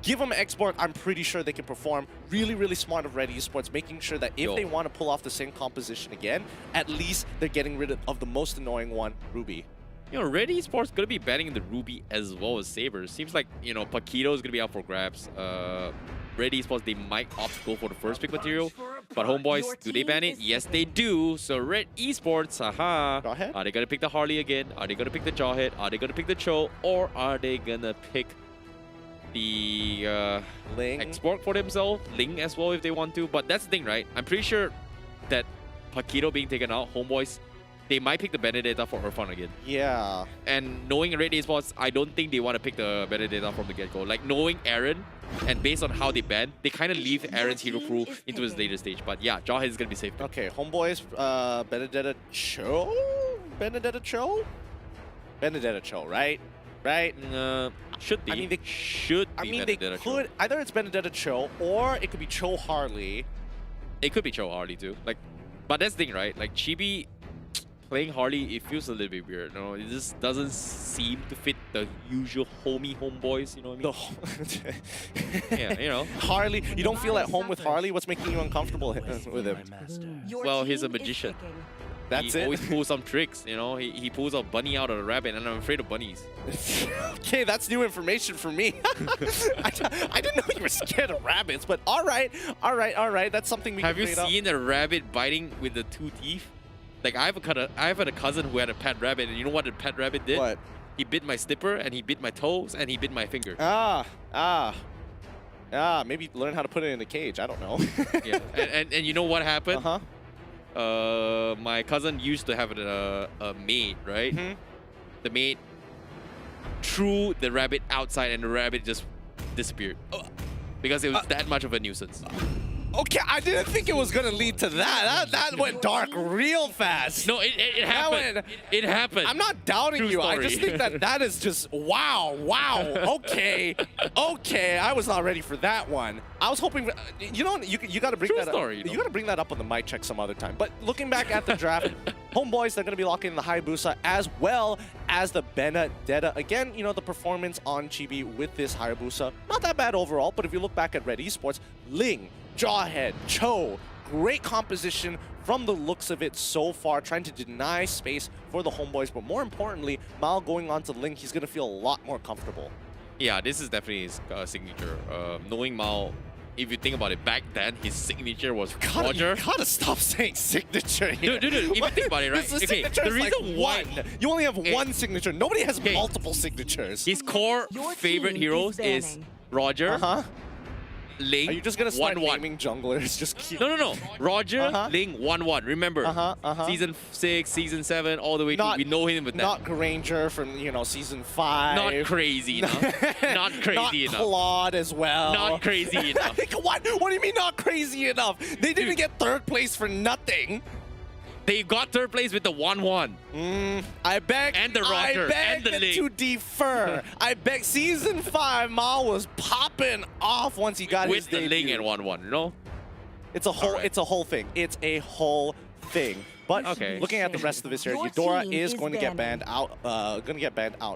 give them Xborg, I'm pretty sure they can perform. Really, really smart of Red Esports, making sure that if they want to pull off the same composition again, at least they're getting rid of the most annoying one, Ruby. You know, Red Esports going to be banning the Ruby as well as Saber. Seems like, you know, Paquito is going to be out for grabs. Red Esports, they might opt to go for the first pick material. But Homeboys, do they ban it? Yes, they do. So Red Esports, are they going to pick the Harley again? Are they going to pick the Jawhead? Are they going to pick the Cho? Or are they going to pick the Ling Xborg for themselves? Ling as well if they want to. But that's the thing, right? I'm pretty sure that Paquito being taken out, Homeboys, they might pick the Benedetta for Irfan again. Yeah. And knowing Red Esports, I don't think they want to pick the Benedetta from the get-go. Like, knowing Aaron, and based on how they ban, they kind of leave Aaron's hero pool into his later stage. But yeah, Jawhead is going to be safe. Okay, Homeboys, Benedetta Cho? Benedetta Cho? Benedetta Cho, right? Right? Should be. I mean, they should be. I mean, Benedetta they could. Cho. Either it's Benedetta Cho, or it could be Cho Harley. It could be Cho Harley too. Like, but that's the thing, right? Like, Chibi playing Harley, it feels a little bit weird. You know, it just doesn't seem to fit the usual homeboys. You know what I mean? Yeah, you know. Harley, you don't feel at home with Harley? What's making you uncomfortable with him? Well, he's a magician. That's he it? always pulls some tricks, you know. He pulls a bunny out of a rabbit, and I'm afraid of bunnies. Okay, that's new information for me. I didn't know you were scared of rabbits, but all right. That's something we Have can you trade up. seen a rabbit biting with the 2 teeth? Like, I have a cousin who had a pet rabbit, and you know what the pet rabbit did? What? He bit my slipper, and he bit my toes, and he bit my finger. Maybe learn how to put it in a cage. I don't know. Yeah, and you know what happened? My cousin used to have a maid, right? The maid threw the rabbit outside, and the rabbit just disappeared because it was that much of a nuisance. Okay, I didn't think it was gonna lead to that. That went dark real fast. No, it happened. It happened. I'm not doubting True you. story. I just think that is just wow. Okay. I was not ready for that one. I was hoping. You know, you got to bring True that story, up. You got to bring that up on the mic check some other time. But looking back at the draft, Homeboys, they're gonna be locking in the Hayabusa as well as the Benedetta. Again, you know, the performance on Chibi with this Hayabusa, not that bad overall. But if you look back at Red Esports, Ling, Jawhead, Cho, great composition from the looks of it so far, trying to deny space for the Homeboys, but more importantly, Mal going on to Link, he's going to feel a lot more comfortable. Yeah, this is definitely his signature. Knowing Mal, if you think about it, back then his signature was Roger. You gotta stop saying signature here. Dude, if you think about it, right? The Okay, signature the is reason like why one. You only have one signature. Nobody has multiple signatures. His core favorite heroes is Roger, Ling. Are you just gonna start 1-1. naming junglers? Just keep... No. Roger, Ling, 1-1. Remember, season 6, season 7, all the way to we know him with that. Not Granger from, you know, season 5. Not crazy enough. Not crazy enough. Not Claude as well. Not crazy enough. What do you mean not crazy enough? They didn't get 3rd place for nothing. They got 3rd place with the 1-1. I beg and the Roger and the Ling. to defer. I beg season 5 Mal was popping off once he got his with the debut. Ling and 1-1, you know? It's a whole it's a whole thing. It's a whole thing. But looking at the rest of this here, Eudora is going to get banned out.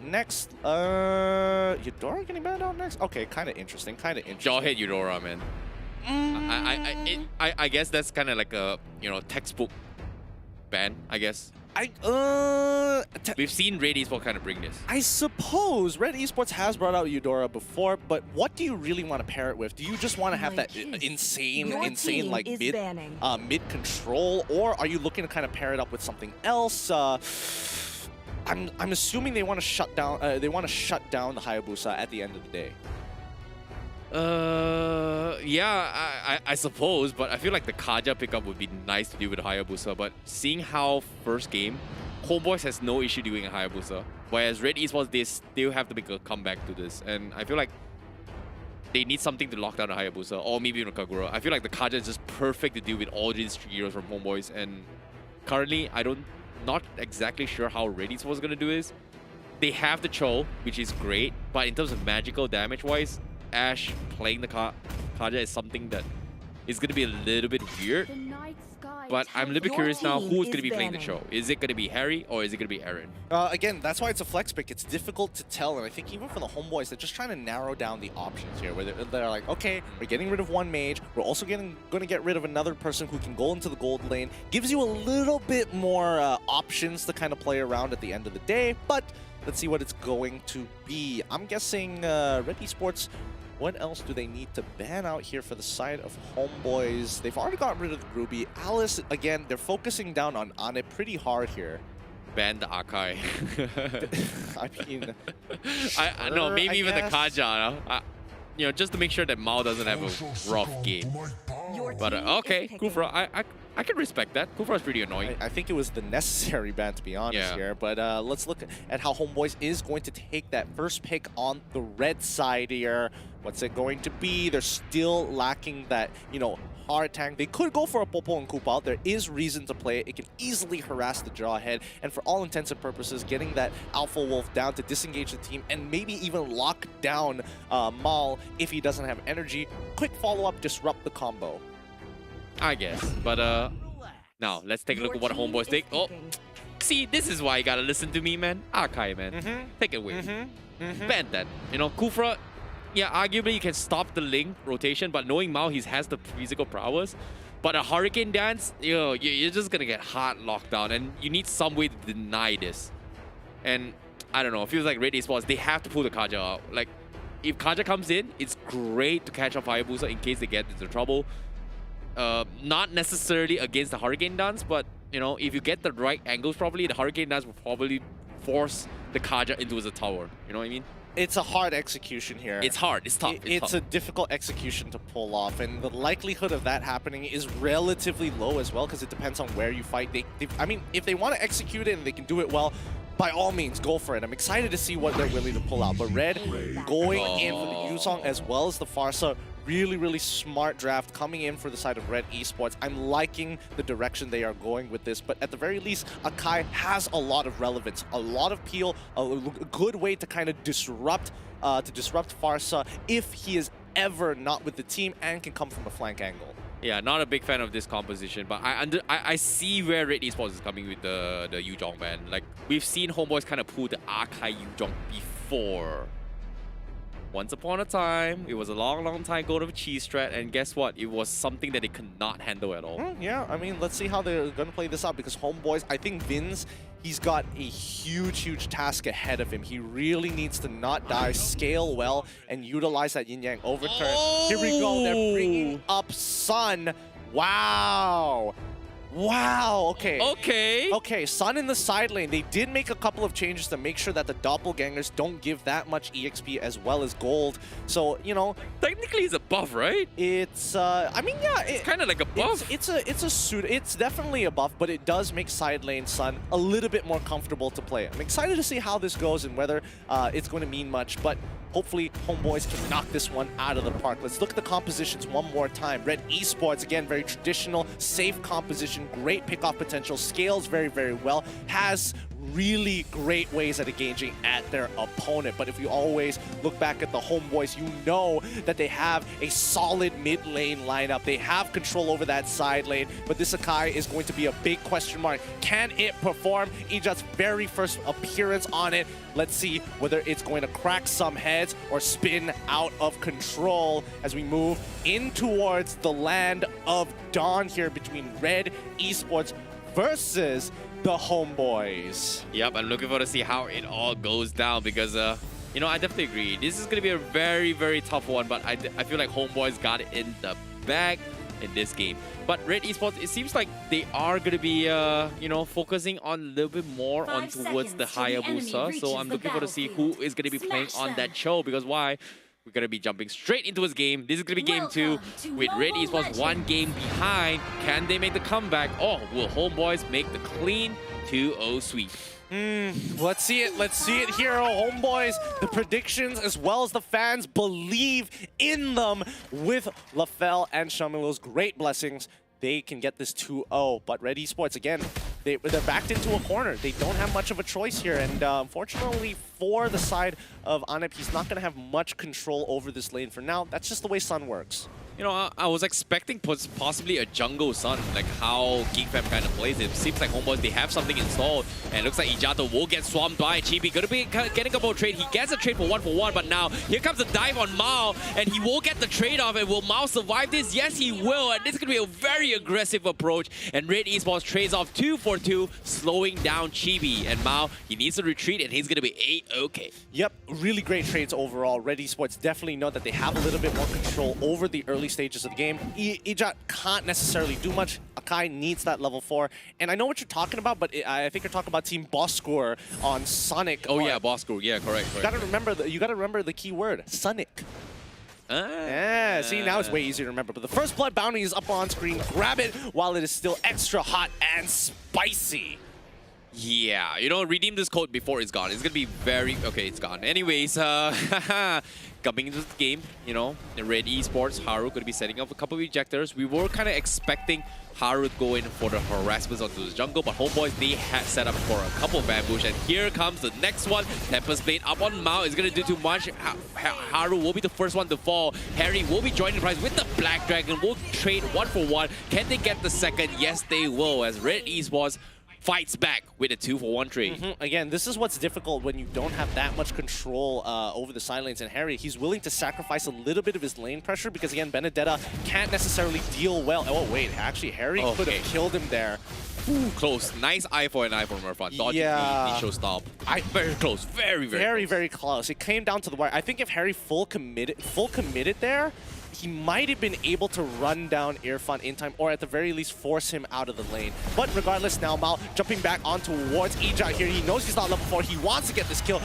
Next. Eudora getting banned out next? Okay, kind of interesting. Jawhead Eudora, man. I guess that's kind of like a, you know, textbook ban, I guess. We've seen Red Esports kind of bring this. I suppose Red Esports has brought out Eudora before, but what do you really want to pair it with? Do you just want to have that insane like mid control, or are you looking to kind of pair it up with something else? I'm assuming they want to shut down the Hayabusa at the end of the day. Yeah, I suppose, but I feel like the Kaja pickup would be nice to do with Hayabusa, but seeing how first game, Homeboys has no issue doing a Hayabusa, whereas Red Esports, they still have to make a comeback to this, and I feel like they need something to lock down the Hayabusa or maybe even Kagura. I feel like the Kaja is just perfect to deal with all these heroes from Homeboys, and currently not exactly sure how Red Esports was gonna do this. They have the Cho, which is great, but in terms of magical damage wise, Ash playing the Kaja is something that is gonna be a little bit weird. But I'm a little bit curious now, who's going to be playing the show? Is it going to be Harry or is it going to be Aaron? Again, that's why it's a flex pick. It's difficult to tell, and I think even for the Homeboys, they're just trying to narrow down the options here, where they're like, okay, we're getting rid of one mage, we're also going to get rid of another person who can go into the gold lane. Gives you a little bit more options to kind of play around at the end of the day, but let's see what it's going to be. I'm guessing Red Esports. What else do they need to ban out here for the side of Homeboys? They've already got rid of the Ruby. Alice, again, they're focusing down on Ane pretty hard here. Ban the Akai. I mean... I know, maybe even the Kaja. You know, just to make sure that Mao doesn't have a rough game. But okay, Kufra, I can respect that. Kufra is pretty annoying. I think it was the necessary ban, to be honest, here. But let's look at how Homeboys is going to take that first pick on the red side here. What's it going to be? They're still lacking that, you know, hard tank. They could go for a Popo and Coop out. There is reason to play it. It can easily harass the draw ahead. And for all intents and purposes, getting that Alpha Wolf down to disengage the team and maybe even lock down Mal if he doesn't have energy. Quick follow-up, disrupt the combo. I guess. But now, let's take a look at what Homeboys take. Oh, see, this is why you gotta listen to me, man. Akai, man. Take it away. Ban that. You know, Kufra, yeah, arguably you can stop the link rotation, but knowing Mao, he has the physical prowess. But a Hurricane Dance, you know, you're just gonna get hard locked down, and you need some way to deny this. And I don't know, it feels like Red Esports, they have to pull the Kaja out. Like, if Kaja comes in, it's great to catch off Hayabusa in case they get into trouble. Not necessarily against the Hurricane Dance, but you know, if you get the right angles properly, the Hurricane Dance will probably force the Kaja into the tower. You know what I mean? It's a hard execution here. It's hard. It's tough. It's a difficult execution to pull off, and the likelihood of that happening is relatively low as well, because it depends on where you fight. I mean, if they want to execute it and they can do it well, by all means, go for it. I'm excited to see what they're willing to pull out. But Red going in for the Yuzong as well as the Farsa. Really, really smart draft coming in for the side of Red Esports. I'm liking the direction they are going with this, but at the very least, Akai has a lot of relevance, a lot of peel, a good way to kind of disrupt Farsa if he is ever not with the team and can come from a flank angle. Yeah, not a big fan of this composition, but I see where Red Esports is coming with the Yuzong, man. Like, we've seen Homeboys kind of pull the Akai Yuzong before. Once upon a time, it was a long time ago of cheese strat, and guess what? It was something that they could not handle at all. Yeah, I mean, let's see how they're going to play this out, because Homeboys, I think Vin's, he's got a huge task ahead of him. He really needs to not die, scale well, and utilize that yin-yang overturn. Oh! Here we go. They're bringing up Sun. Wow. Wow, okay, Sun in the side lane. They did make a couple of changes to make sure that the doppelgangers don't give that much EXP as well as gold. So, you know, technically it's a buff, right? It's I mean, yeah, it's kind of like a buff. It's definitely a buff, but it does make side lane Sun a little bit more comfortable to play. I'm excited to see how this goes and whether it's going to mean much, but hopefully Homeboys can knock this one out of the park. Let's look at the compositions one more time. Red Esports, again, very traditional, safe composition, great pickoff potential, scales very well, has really great ways at engaging at their opponent. But if you always look back at the Homeboys, you know that they have a solid mid lane lineup. They have control over that side lane, but this Akai is going to be a big question mark. Can it perform? Ijat's very first appearance on it. Let's see whether it's going to crack some heads or spin out of control as we move in towards the land of Dawn here between Red Esports versus the Homeboys. Yep, I'm looking forward to see how it all goes down, because you know, I definitely agree. This is going to be a very tough one, but I feel like Homeboys got it in the bag in this game. But Red Esports, it seems like they are going to be, you know, focusing on a little bit more on towards the Hayabusa. So I'm looking forward to see who is going to be playing on that show, because why? We're going to be jumping straight into his game. This is going to be game 2 with Red Esports 1 game behind. Can they make the comeback, or will Homeboys make the clean 2-0 sweep? Let's see it. Let's see it here, homeboys. The predictions as well as the fans believe in them with LaFell and Shamilo's great blessings. They can get this 2-0, but Red Esports, again, they're backed into a corner. They don't have much of a choice here, and unfortunately for the side of Anip, he's not going to have much control over this lane for now. That's just the way Sun works. You know, I was expecting possibly a jungle Sun, like how GeekFam kind of plays it. Seems like homeboys, they have something installed, and it looks like Ijato will get swamped by Chibi. Gonna be getting a bold trade. He gets a trade for 1-for-1, but now here comes the dive on Mao, and he will get the trade off. And will Mao survive this? Yes, he will, and this is gonna be a very aggressive approach. And Red Esports trades off 2-for-2, slowing down Chibi. And Mao, he needs to retreat, and he's gonna be A-okay. Yep, really great trades overall. Red Esports definitely know that they have a little bit more control over the early stages of the game. Ijat can't necessarily do much. Akai needs that level 4. And I know what you're talking about, but I think you're talking about Team Boss Score on Sonic. Oh yeah, Boss Score. Yeah, correct. You gotta remember the key word, Sonic. Yeah, see, now it's way easier to remember. But the first blood bounty is up on screen. Grab it while it is still extra hot and spicy. Yeah, you know, redeem this code before it's gone. It's gonna be very... Okay, it's gone. Anyways, coming into the game, you know, the Red Esports, Haru gonna be setting up a couple of ejectors. We were kind of expecting Haru to go in for the harassments onto the jungle, but homeboys, they had set up for a couple of ambush, and here comes the next one. Tempest Blade up on Mao is gonna do too much. Haru will be the first one to fall. Harry will be joining the prize with the Black Dragon. Will trade 1-for-1. Can they get the second? Yes, they will, as Red Esports fights back with a 2-for-1 trade. Again, this is what's difficult when you don't have that much control over the side lanes. And Harry, he's willing to sacrifice a little bit of his lane pressure because, again, Benedetta can't necessarily deal well. Oh, wait, actually, Harry could have killed him there. Ooh, close. Nice eye for an eye from Irfan. Dodging the initial stop. Very close. Very close. Very close. It came down to the wire. I think if Harry full committed there, he might have been able to run down Irfan in time, or at the very least force him out of the lane. But regardless, now Mao jumping back on towards Ijat here. He knows he's not level 4. He wants to get this kill.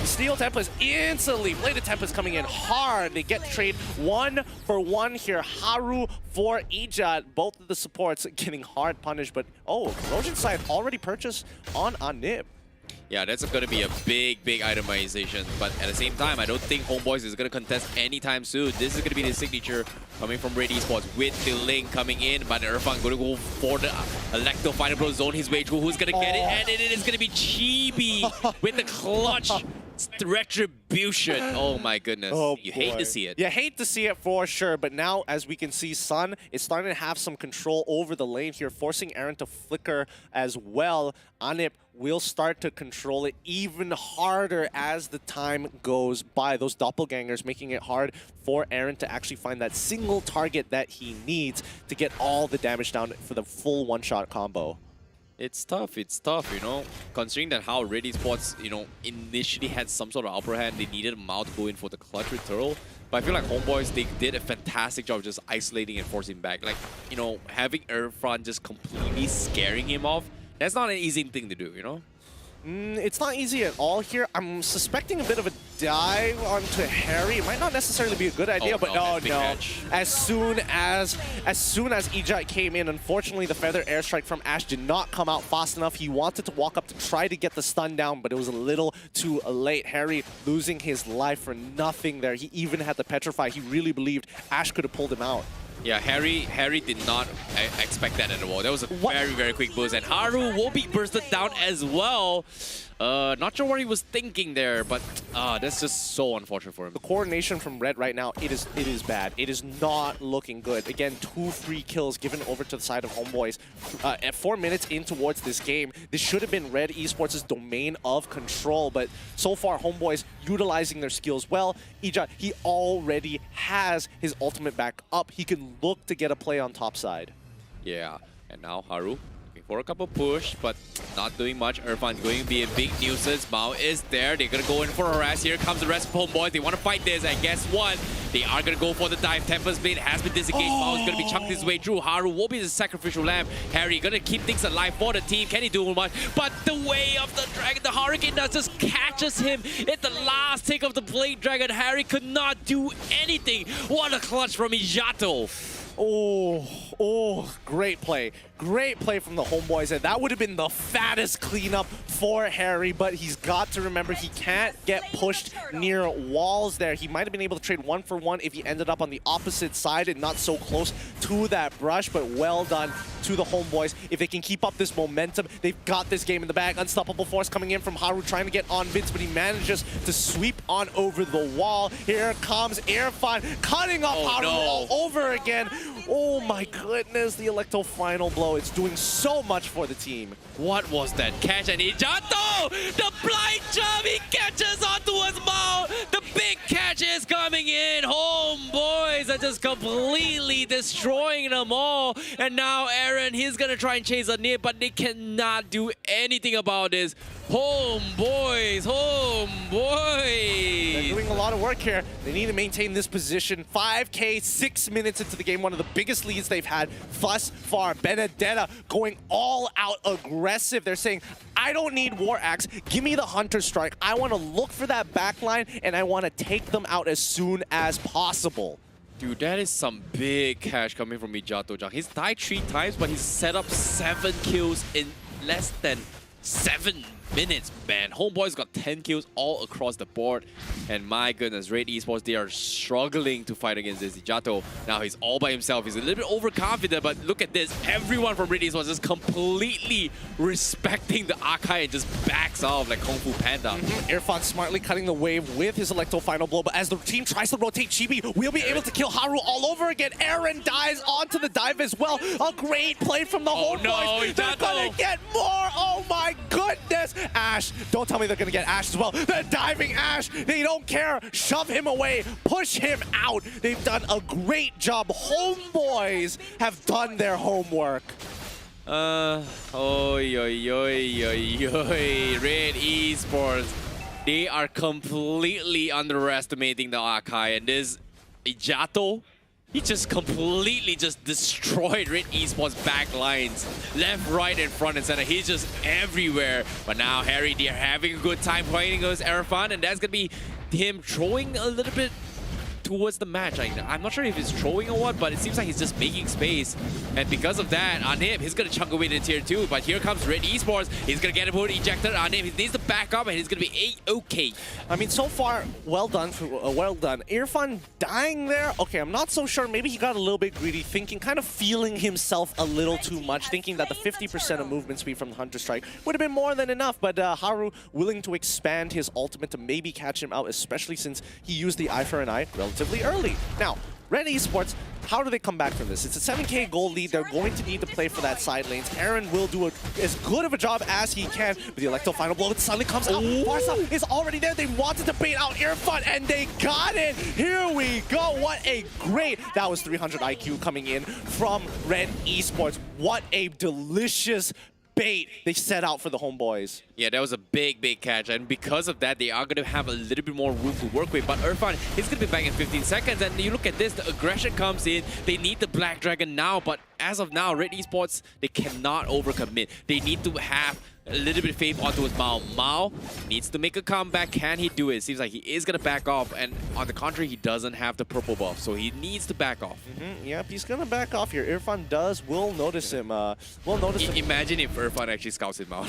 Steel Tempest instantly. Bladed Tempest coming in hard. They get trade 1-for-1 here. Haru for Ijat. Both of the supports getting hard punished. But Corrosion side already purchased on Anip. Yeah, that's going to be a big itemization. But at the same time, I don't think Homeboys is going to contest anytime soon. This is going to be the signature coming from Red Esports with the Link coming in. But Irfan going to go for the Electro Final Blow, zone his way through. Who's going to get it? And it is going to be Chibi with the clutch retribution. Oh my goodness. You hate to see it. You hate to see it for sure, but now as we can see, Sun is starting to have some control over the lane here, forcing Aaron to flicker as well. Anip will start to control it even harder as the time goes by. Those doppelgangers making it hard for Aaron to actually find that single target that he needs to get all the damage down for the full one-shot combo. It's tough, you know, considering that how Red Esports, you know, initially had some sort of upper hand. They needed Mao to go in for the clutch return. But I feel like Homeboys, they did a fantastic job just isolating and forcing back. Like, you know, having Irfan just completely scaring him off, that's not an easy thing to do, you know? It's not easy at all here. I'm suspecting a bit of a dive onto Harry. It might not necessarily be a good idea, but no. As soon as Ijat came in, unfortunately the feather airstrike from Ash did not come out fast enough. He wanted to walk up to try to get the stun down, but it was a little too late. Harry losing his life for nothing there. He even had the petrify. He really believed Ash could have pulled him out. Yeah, Harry did not expect that at all. That was a very quick burst, and Haru will be bursted down as well. Not sure what he was thinking there, but that's just so unfortunate for him. The coordination from Red right now, it is bad. It is not looking good. Again, 2 free kills given over to the side of Homeboys. At 4 minutes in towards this game, this should have been Red Esports' domain of control, but so far Homeboys utilizing their skills well. Ijat, he already has his ultimate back up. He can look to get a play on top side. Yeah, and now Haru for a couple push, but not doing much. Irfan's going to be a big nuisance. Mao is there. They're going to go in for a harass. Here comes the rest of Homeboys. They want to fight this, and guess what? They are going to go for the dive. Tempest Blade has been disengaged. Mao is going to be chunked his way through. Haru will be the sacrificial lamb. Harry going to keep things alive for the team. Can he do much? But the way of the dragon, the Hurricane Dust just catches him at the last tick of the Blade Dragon. Harry could not do anything. What a clutch from Ijato. Oh, great play. Great play from the homeboys, and that would have been the fattest cleanup for Harry, but he's got to remember he can't get pushed near walls there. He might have been able to trade 1-for-1 if he ended up on the opposite side and not so close to that brush, but well done to the homeboys. If they can keep up this momentum, they've got this game in the bag. Unstoppable force coming in from Haru, trying to get on Vince, but he manages to sweep on over the wall. Here comes Irfan, cutting off Haru all over again. Oh my goodness, the Electo final blow. It's doing so much for the team. What was that catch? And Ijato! The blind jump! He catches onto his mouth! The big catch is coming in! Homeboys are just completely destroying them all. And now Aaron, he's gonna try and chase a nip, but they cannot do anything about this. Homeboys! They're doing a lot of work here. They need to maintain this position. 5K, 6 minutes into the game. One of the biggest leads they've had thus far. Benedetta going all out aggressive. They're saying, I don't need War Axe. Give me the Hunter Strike. I want to look for that backline, and I want to take them out as soon as possible. Dude, that is some big cash coming from Mijato Jang. He's died 3 times, but he's set up 7 kills in less than 7 minutes, man. Homeboys got 10 kills all across the board. And my goodness, Red Esports, they are struggling to fight against this Ijato. Now he's all by himself. He's a little bit overconfident, but look at this. Everyone from Red Esports is completely respecting the Akai and just backs off like Kung Fu Panda. Irfan smartly cutting the wave with his Electo final blow, but as the team tries to rotate Chibi, we'll be able to kill Haru all over again. Aaron dies onto the dive as well. A great play from the homeboys. No, they're gonna get more. Oh my goodness. Ash, don't tell me they're gonna get Ash as well. They're diving Ash. They don't care. Shove him away. Push him out. They've done a great job. Homeboys have done their homework. Red Esports, they are completely underestimating the Akai, and this Ijato, he just completely just destroyed Red Esports back lines. Left, right, and front and center. He's just everywhere. But now Harry, they're having a good time playing against Irfan, and that's gonna be him throwing a little bit towards the match. I'm not sure if he's throwing or what, but it seems like he's just making space. And because of that, on him, he's going to chunk away to tier 2. But here comes Red Esports. He's going to get a put ejected on him. He needs to back up, and he's going to be A-okay. I mean, so far, well done. Well done. Irfan dying there. Okay, I'm not so sure. Maybe he got a little bit greedy, thinking, kind of feeling himself a little too much, thinking that the 50% of movement speed from the Hunter Strike would have been more than enough. But Haru willing to expand his ultimate to maybe catch him out, especially since he used the Eye for an Eye relatively early. Now, Red Esports, how do they come back from this? It's a 7K gold lead. They're going to need to play for that side lanes. Aaron will do as good of a job as he can. But the Electo final blow suddenly comes out. Barca is already there. They wanted to bait out Irfan, and they got it. Here we go. What a great... That was 300 IQ coming in from Red Esports. What a delicious bait they set out for the homeboys. Yeah, that was a big, big catch. And because of that, they are going to have a little bit more room to work with. But Irfan, he's going to be back in 15 seconds. And you look at this, the aggression comes in. They need the Black Dragon now. But as of now, Red Esports, they cannot overcommit. They need to have a little bit of faith onto his Mao. Mao needs to make a comeback. Can he do it? Seems like he is going to back off. And on the contrary, he doesn't have the purple buff. So he needs to back off. Yep, he's going to back off here. Irfan will notice him. Imagine if Irfan actually scouts him out.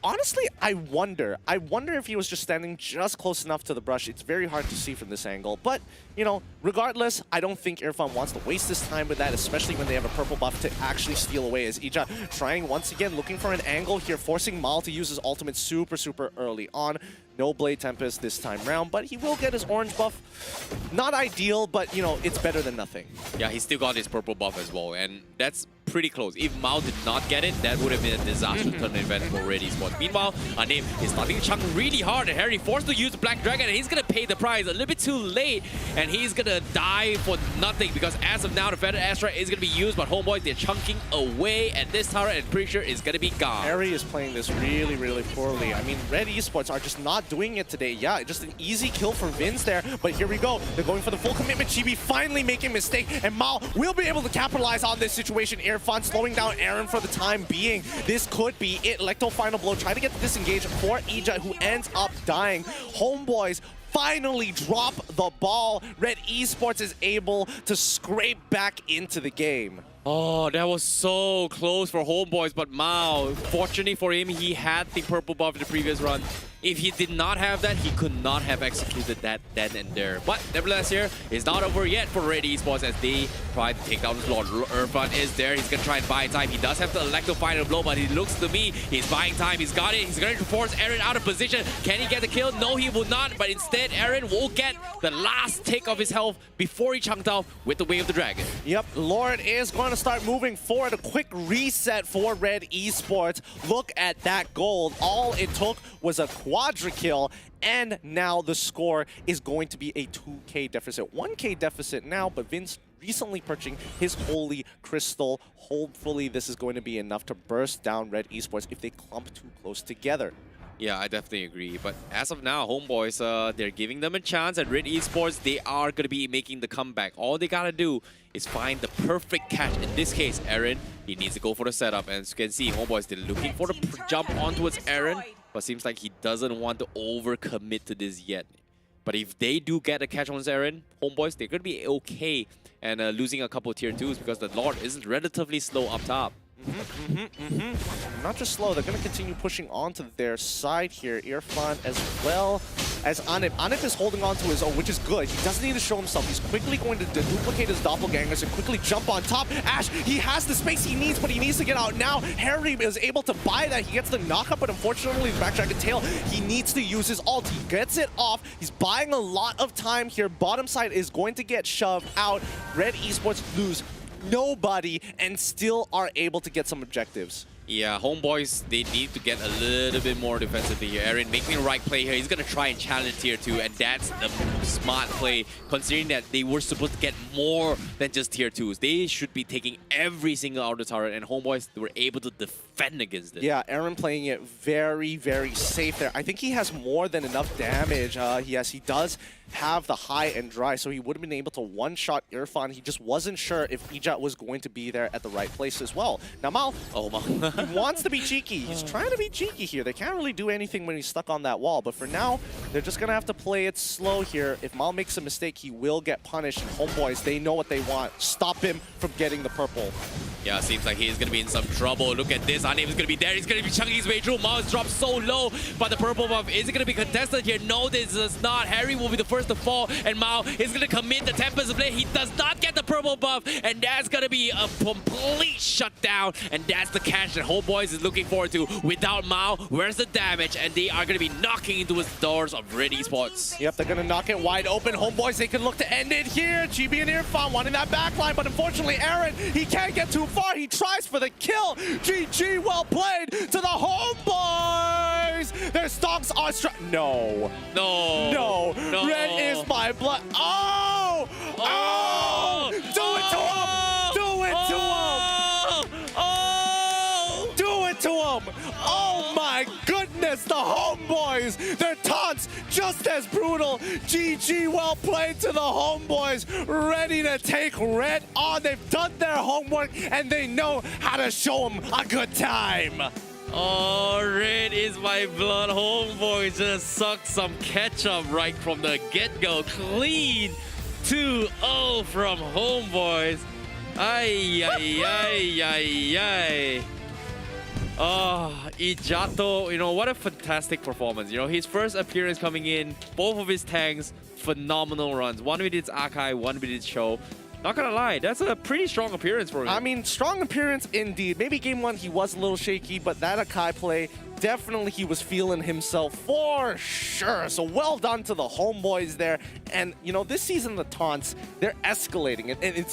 Honestly, I wonder if he was just standing just close enough to the brush. It's very hard to see from this angle. But, you know, regardless, I don't think Irfan wants to waste his time with that, especially when they have a purple buff to actually steal away. As Ija trying once again, looking for an angle here, forcing Mal to use his ultimate super early on. No Blade Tempest this time round, but he will get his orange buff. Not ideal, but, you know, it's better than nothing. Yeah, he still got his purple buff as well, and that's pretty close. If Mao did not get it, that would have been a disaster turn event for Red Esports. Meanwhile, Anim is starting to chunk really hard, and Harry forced to use the Black Dragon, and he's going to pay the price a little bit too late, and he's going to die for nothing, because as of now, the Feather Astra is going to be used, but Homeboys, they're chunking away, and this tower, I'm pretty sure, is going to be gone. Harry is playing this really poorly. I mean, Red Esports are just not doing it today. Yeah, just an easy kill for Vince there, but here we go. They're going for the full commitment. Chibi finally making a mistake, and Mao will be able to capitalize on this situation. Irfan slowing down Aaron for the time being. This could be it. Electo final blow, trying to get the disengage for Ija, who ends up dying. Homeboys finally drop the ball. Red Esports is able to scrape back into the game. Oh, that was so close for Homeboys, but Mao, fortunately for him, he had the purple buff in the previous run. If he did not have that, he could not have executed that then and there. But nevertheless here, it's not over yet for Red Esports as they try to take down his Lord. Irfan is there, he's going to try and buy time. He does have to elect the final blow, but it looks to me, he's buying time, he's got it. He's going to force Aaron out of position. Can he get the kill? No, he will not, but instead Aaron will get the last tick of his health before he chunked out with the Way of the Dragon. Yep, Lord is going to start moving forward. A quick reset for Red Esports. Look at that gold. All it took was a quadra kill, and now the score is going to be a 2k deficit. 1k deficit now, but Vince recently purchasing his Holy Crystal. Hopefully this is going to be enough to burst down Red Esports if they clump too close together. Yeah, I definitely agree. But as of now, Homeboys, they're giving them a chance. At Red Esports, they are going to be making the comeback. All they got to do is find the perfect catch. In this case, Aaron, he needs to go for the setup. And as you can see, Homeboys, they're looking for the jump on towards Aaron. But seems like he doesn't want to overcommit to this yet. But if they do get a catch on Aaron, Homeboys, they're going to be okay. And losing a couple of tier 2s because the Lord is relatively slow up top. Not just slow, they're going to continue pushing onto their side here. Irfan as well as Anip. Anip is holding on to his own, which is good. He doesn't need to show himself. He's quickly going to duplicate his doppelgangers and quickly jump on top. Ash, he has the space he needs, but he needs to get out now. Harry is able to buy that. He gets the knockup, but unfortunately, the backtrack tail, he needs to use his ult. He gets it off. He's buying a lot of time here. Bottom side is going to get shoved out. Red Esports lose nobody and still are able to get some objectives. Yeah, Homeboys, they need to get a little bit more defensively here. Aaron making the right play here. He's going to try and challenge tier 2, and that's the smart play, considering that they were supposed to get more than just tier 2s. They should be taking every single outer turret, and Homeboys, they were able to defend against it. Yeah, Aaron playing it very, very safe there. I think he has more than enough damage. Yes, he does have the high and dry, so he would have been able to one-shot Irfan. He just wasn't sure if Ijat was going to be there at the right place as well. Now, Mal, he wants to be cheeky. He's trying to be cheeky here. They can't really do anything when he's stuck on that wall, but for now, they're just going to have to play it slow here. If Mal makes a mistake, he will get punished. And Homeboys, they know what they want. Stop him from getting the purple. Yeah, seems like he's going to be in some trouble. Look at this. Anip is going to be there. He's going to be chunking his way through. Mal is dropped so low, but the purple buff, is it going to be contested here? No, this is not. Harry will be the first to fall, and Mao is going to commit the Tempest Blade. He does not get the purple buff, and that's going to be a complete shutdown, and that's the catch that Homeboys is looking forward to. Without Mao, where's the damage? And they are going to be knocking into his doors of Red Esports. Yep, they're going to knock it wide open. Homeboys, they can look to end it here. GB and Irfan wanting that backline, but unfortunately, Aaron, he can't get too far. He tries for the kill. GG, well played to the Homeboys. Their stocks are No. Red is my blood. Oh! Oh! Do it to him! Do it to him! Oh! Do it to him! Oh my goodness, the Homeboys! Their taunts just as brutal. GG, well played to the Homeboys. Ready to take Red on. They've done their homework and they know how to show them a good time. Oh, Red is my blood. Homeboys just suck some ketchup right from the get-go. Clean 2-0 from Homeboys. Ay, ay, ay, ay, ay. Oh, Ijato, you know, what a fantastic performance. You know, his first appearance coming in, both of his tanks, phenomenal runs. One with its Akai, one with its Show. Not gonna lie, that's a pretty strong appearance for him. I mean, strong appearance indeed. Maybe game 1 he was a little shaky, but that Akai play, definitely he was feeling himself for sure. So well done to the Homeboys there. And, you know, this season the taunts, they're escalating, and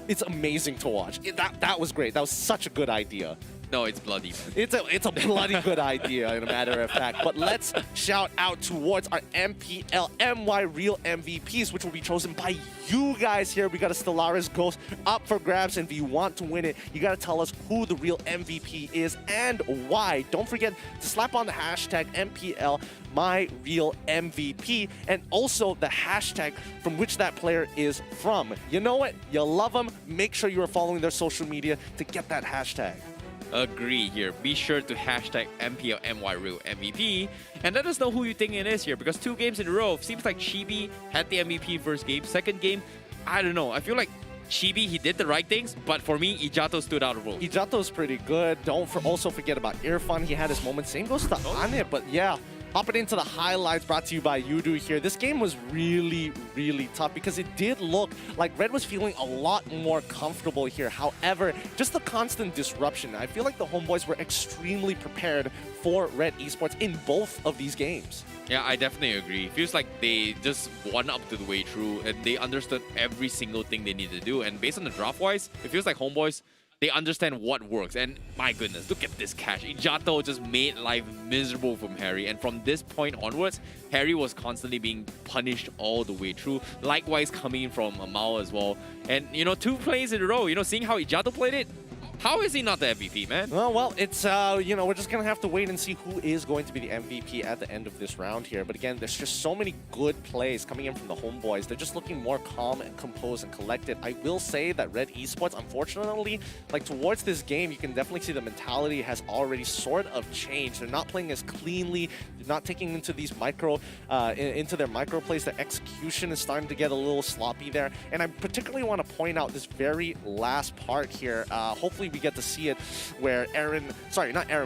it's amazing to watch. That was great. That was such a good idea. No, it's bloody. It's a bloody good idea, in a matter of fact. But let's shout out towards our MPL MY Real MVPs, which will be chosen by you guys here. We got a Stellaris Ghost up for grabs, and if you want to win it, you got to tell us who the real MVP is and why. Don't forget to slap on the hashtag MPL My Real MVP, and also the hashtag from which that player is from. You know what? You love them. Make sure you are following their social media to get that hashtag. agree here. Be sure to hashtag MPL MY MVP and let us know who you think it is here, because 2 games in a row, seems like Chibi had the MVP first game. Second game, I don't know. I feel like Chibi, he did the right things, but for me, Ijato stood out of both. Ijato's pretty good. Don't also forget about Irfan. He had his moments. Same goes to Ane, but yeah. Hopping into the highlights brought to you by Yudu here. This game was really, really tough because it did look like Red was feeling a lot more comfortable here. However, just the constant disruption. I feel like the Homeboys were extremely prepared for Red Esports in both of these games. Yeah, I definitely agree. Feels like they just won up to the way through and they understood every single thing they needed to do. And based on the draft-wise, it feels like Homeboys, they understand what works. And my goodness, look at this catch. Ijato just made life miserable from Harry. And from this point onwards, Harry was constantly being punished all the way through. Likewise, coming in from Mao as well. And, 2 plays in a row, seeing how Ijato played it, how is he not the MVP, man? Well, it's, we're just going to have to wait and see who is going to be the MVP at the end of this round here. But again, there's just so many good plays coming in from the Homeboys. They're just looking more calm and composed and collected. I will say that Red Esports, unfortunately, like towards this game, you can definitely see the mentality has already sort of changed. They're not playing as cleanly. They're not taking into these into their micro plays. The execution is starting to get a little sloppy there. And I particularly want to point out this very last part here. Hopefully we get to see it where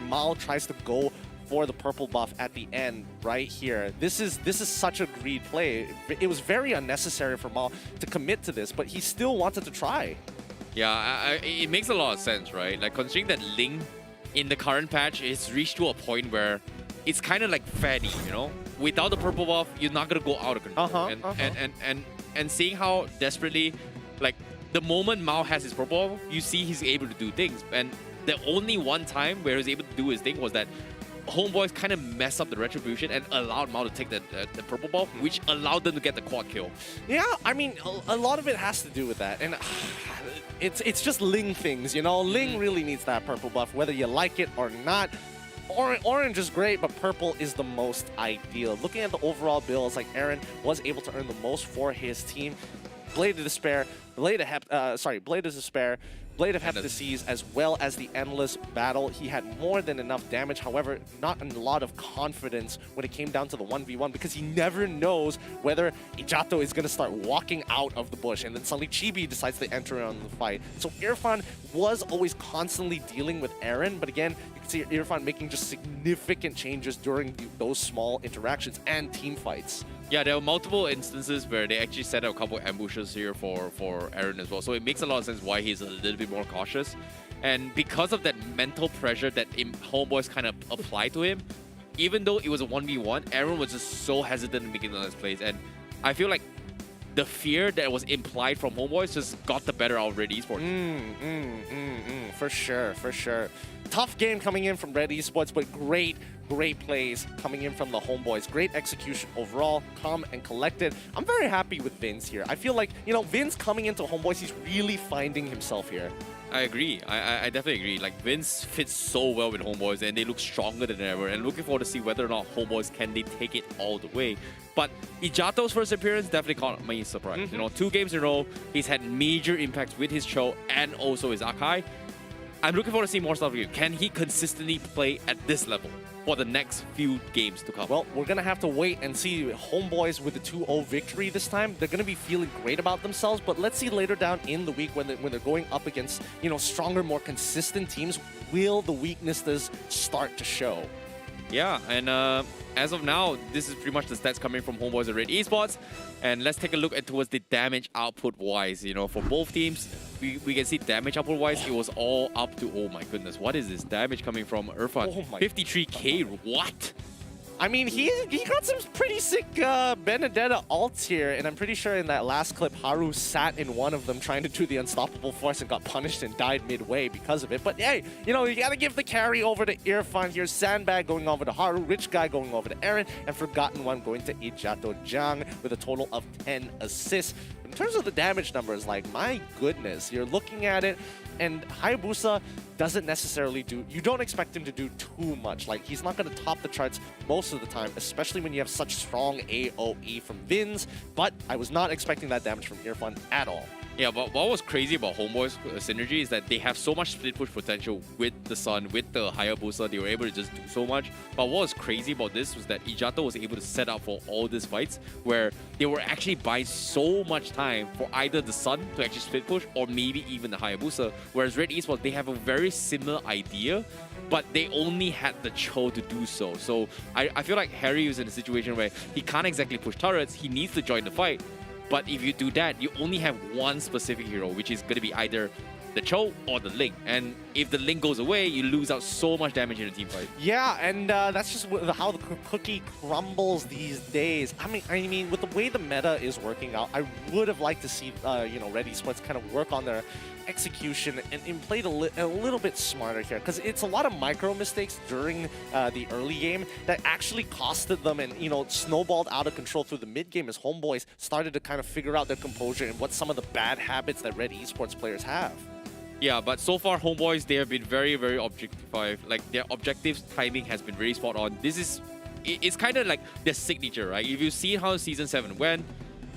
Mao tries to go for the purple buff at the end right here. This is such a greed play. It was very unnecessary for Mao to commit to this, but he still wanted to try. Yeah, it makes a lot of sense, right? Like considering that Ling in the current patch is reached to a point where it's kind of like fatty, Without the purple buff, you're not gonna go out of control. And seeing how desperately, like, the moment Mao has his purple buff, you see he's able to do things. And the only one time where he was able to do his thing was that Homeboys kind of messed up the retribution and allowed Mao to take the purple buff, which allowed them to get the quad kill. Yeah, I mean, a lot of it has to do with that. And it's just Ling things, Ling really needs that purple buff, whether you like it or not. Orange is great, but purple is the most ideal. Looking at the overall builds, like Aaron was able to earn the most for his team. Blade of Despair, Blade of Despair, Blade of Hepatitis, as well as the Endless Battle. He had more than enough damage, however, not a lot of confidence when it came down to the 1v1 because he never knows whether Ijato is going to start walking out of the bush and then suddenly Chibi decides to enter on the fight. So Irfan was always constantly dealing with Aaron, but again, you can see Irfan making just significant changes during those small interactions and team fights. Yeah, there were multiple instances where they actually set up a couple of ambushes here for Aaron as well. So it makes a lot of sense why he's a little bit more cautious. And because of that mental pressure that Homeboys kind of applied to him, even though it was a 1v1, Aaron was just so hesitant in making those plays. And I feel like the fear that was implied from Homeboys just got the better out of Red Esports. For sure. Tough game coming in from Red Esports, but great plays coming in from the Homeboys. Great execution overall, calm and collected. I'm very happy with Vince here. I feel like, Vince coming into Homeboys, he's really finding himself here. I agree. I definitely agree. Like, Vince fits so well with Homeboys and they look stronger than ever. And looking forward to see whether or not Homeboys can they take it all the way. But Ijato's first appearance definitely caught me surprise. 2 games in a row, he's had major impacts with his Cho and also his Akai. I'm looking forward to seeing more stuff from him. Can he consistently play at this level for the next few games to come? Well, we're going to have to wait and see. Homeboys with the 2-0 victory this time. They're going to be feeling great about themselves, but let's see later down in the week when they're going up against, stronger, more consistent teams, will the weaknesses start to show? Yeah, and as of now, this is pretty much the stats coming from Homeboys and Red Esports. And let's take a look towards the damage output-wise. For both teams, we can see damage output-wise, it was all up to, oh my goodness, what is this damage coming from Irfan? 53k, what? I mean, he got some pretty sick Benedetta ults here, and I'm pretty sure in that last clip, Haru sat in one of them trying to do the unstoppable force and got punished and died midway because of it. But hey, you gotta give the carry over to Irfan here. Sandbag going over to Haru, Rich Guy going over to Aaron, and Forgotten One going to Ijato Jang with a total of 10 assists. In terms of the damage numbers, like, my goodness, you're looking at it, and Hayabusa doesn't necessarily you don't expect him to do too much. Like, he's not going to top the charts most of the time, especially when you have such strong AoE from Vins, but I was not expecting that damage from Irfan at all. Yeah, but what was crazy about Homeboi's synergy is that they have so much split push potential with the Sun, with the Hayabusa. They were able to just do so much. But what was crazy about this was that Ijato was able to set up for all these fights where they were actually buying so much time for either the Sun to actually split push or maybe even the Hayabusa. Whereas Red Esports, they have a very similar idea, but they only had the Cho to do so. So I feel like Harry was in a situation where he can't exactly push turrets. He needs to join the fight. But if you do that, you only have one specific hero, which is going to be either the Cho or the Ling. And if the Ling goes away, you lose out so much damage in a team fight. Yeah, and that's just how the cookie crumbles these days. I mean, with the way the meta is working out, I would have liked to see, Red Esports kind of work on their execution and played a little bit smarter here, because it's a lot of micro mistakes during the early game that actually costed them and snowballed out of control through the mid game as Homeboys started to kind of figure out their composure and what some of the bad habits that Red Esports players have. Yeah, but so far Homeboys, they have been very, very objectified. Like their objectives timing has been very spot on. It's kind of like their signature, right? If you see how Season 7 went,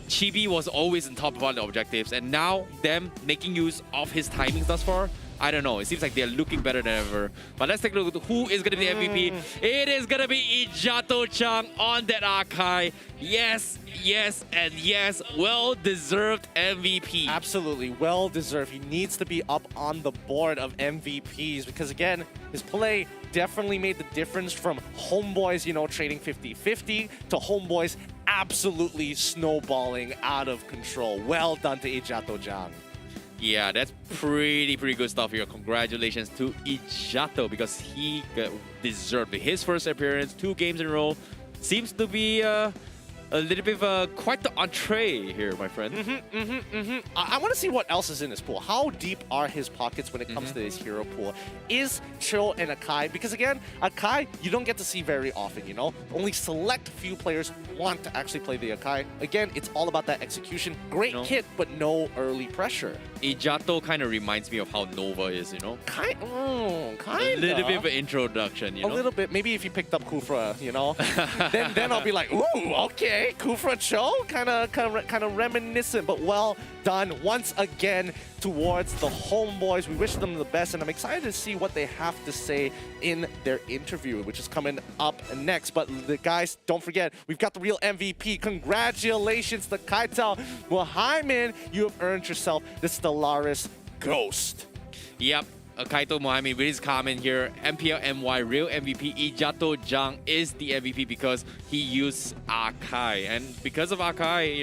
Chibi was always in top one of the objectives, and now them making use of his timings thus far, I don't know. It seems like they're looking better than ever. But let's take a look at who is going to be the MVP. It is going to be Ijato-chan on that Archive. Yes, yes, and yes. Well-deserved MVP. Absolutely. Well-deserved. He needs to be up on the board of MVPs because, again, his play definitely made the difference from Homeboys, trading 50-50 to Homeboys absolutely snowballing out of control. Well done to Ijato-chan. Yeah, that's pretty good stuff here. Congratulations to Ijato because he deserved it. His first appearance, 2 games in a row. Seems to be a little bit of quite the entree here, my friend. I want to see what else is in this pool. How deep are his pockets when it comes to his hero pool? Is Cho and Akai? Because again, Akai, you don't get to see very often, Only select few players want to actually play the Akai. Again, it's all about that execution. Great kit, but no early pressure. Ijato kind of reminds me of how Nova is, Kind of. A little bit of an introduction, A little bit. Maybe if you picked up Kufra, then I'll be like, ooh, okay. Kufra Cho, kind of reminiscent, but well done once again towards the Homeboys. We wish them the best, and I'm excited to see what they have to say in their interview, which is coming up next. But the guys, don't forget, we've got the real MVP. Congratulations to Kaitao Muhammad. You have earned yourself the Stellaris Ghost. Yep. Kaito Mohamed with his comment here, MPL MY real MVP Ijato-chan is the MVP because he used Akai, and because of Akai,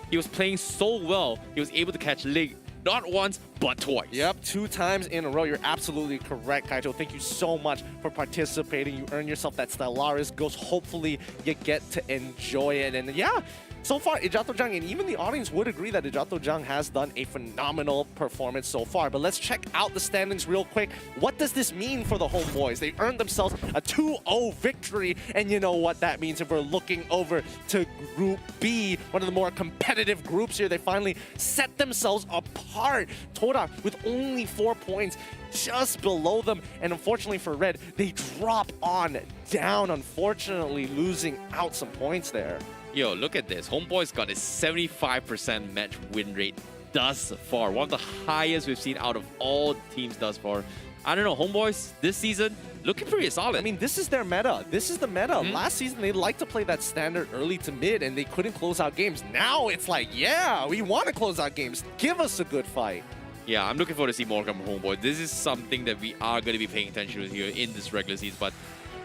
he was playing so well, he was able to catch Lig not once but twice. Yep, 2 times in a row. You're absolutely correct, Kaito. Thank you so much for participating. You earned yourself that Stellaris Ghost. Hopefully you get to enjoy it, and yeah. So far, Ijato-chan, and even the audience would agree that Ijato-chan has done a phenomenal performance so far. But let's check out the standings real quick. What does this mean for the Homeboys? They earned themselves a 2-0 victory. And you know what that means if we're looking over to Group B, one of the more competitive groups here. They finally set themselves apart. Toda with only 4 points just below them. And unfortunately for Red, they drop on down, unfortunately losing out some points there. Yo, look at this. Homeboys got a 75% match win rate thus far. One of the highest we've seen out of all teams thus far. I don't know, Homeboys this season looking pretty solid. I mean, this is their meta. This is the meta. Last season, they liked to play that standard early to mid, and they couldn't close out games. Now it's like, yeah, we want to close out games. Give us a good fight. Yeah, I'm looking forward to see more from Homeboys. This is something that we are going to be paying attention to here in this regular season. But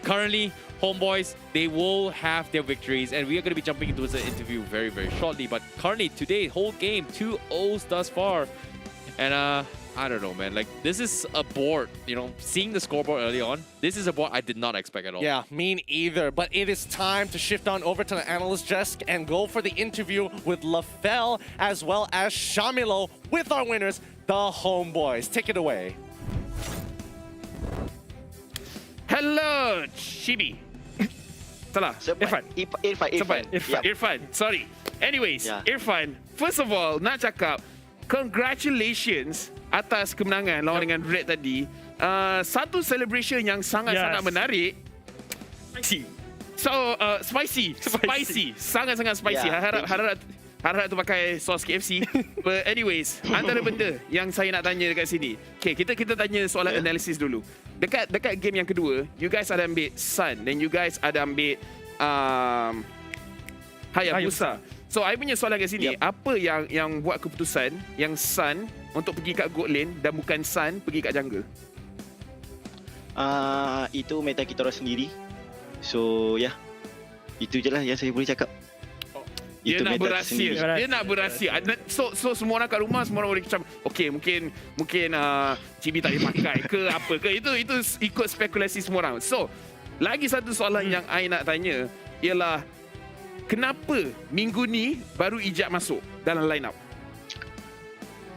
currently, Homeboys, they will have their victories, and we are going to be jumping into the interview very, very shortly. But currently, today, whole game, 2-0s thus far. And I don't know, man. Like, this is a board, seeing the scoreboard early on, this is a board I did not expect at all. Yeah, me neither. But it is time to shift on over to the analyst desk and go for the interview with LaFell as well as Shamilo with our winners, the Homeboys. Take it away. Hello, Chibi. Salah. Irfan. Sorry. Anyways, Irfan, first of all, nak cakap, congratulations atas kemenangan lawan dengan Red tadi. Satu celebration yang sangat-sangat menarik. Spicy. So, spicy. Sangat-sangat spicy. Harap tu pakai sos KFC. But anyways, antara benda yang saya nak tanya dekat sini. Okay, kita tanya soalan analisis dulu. Dekat game yang kedua, you guys ada ambil Sun dan you guys ada ambil Hayabusa. So, I punya soalan kat sini, apa yang buat keputusan yang Sun untuk pergi kat gold lane dan bukan Sun pergi kat jungle? Itu meta kita orang sendiri. So, itu je lah yang saya boleh cakap. Dia nak berahsia. Dia nak berahsia. So semua orang kat rumah, semua orang boleh macam, okay, mungkin Cibi tak boleh pakai ke apa ke. Itu ikut spekulasi semua orang. So, lagi satu soalan yang I nak tanya ialah, kenapa minggu ni baru Ijat masuk dalam line up?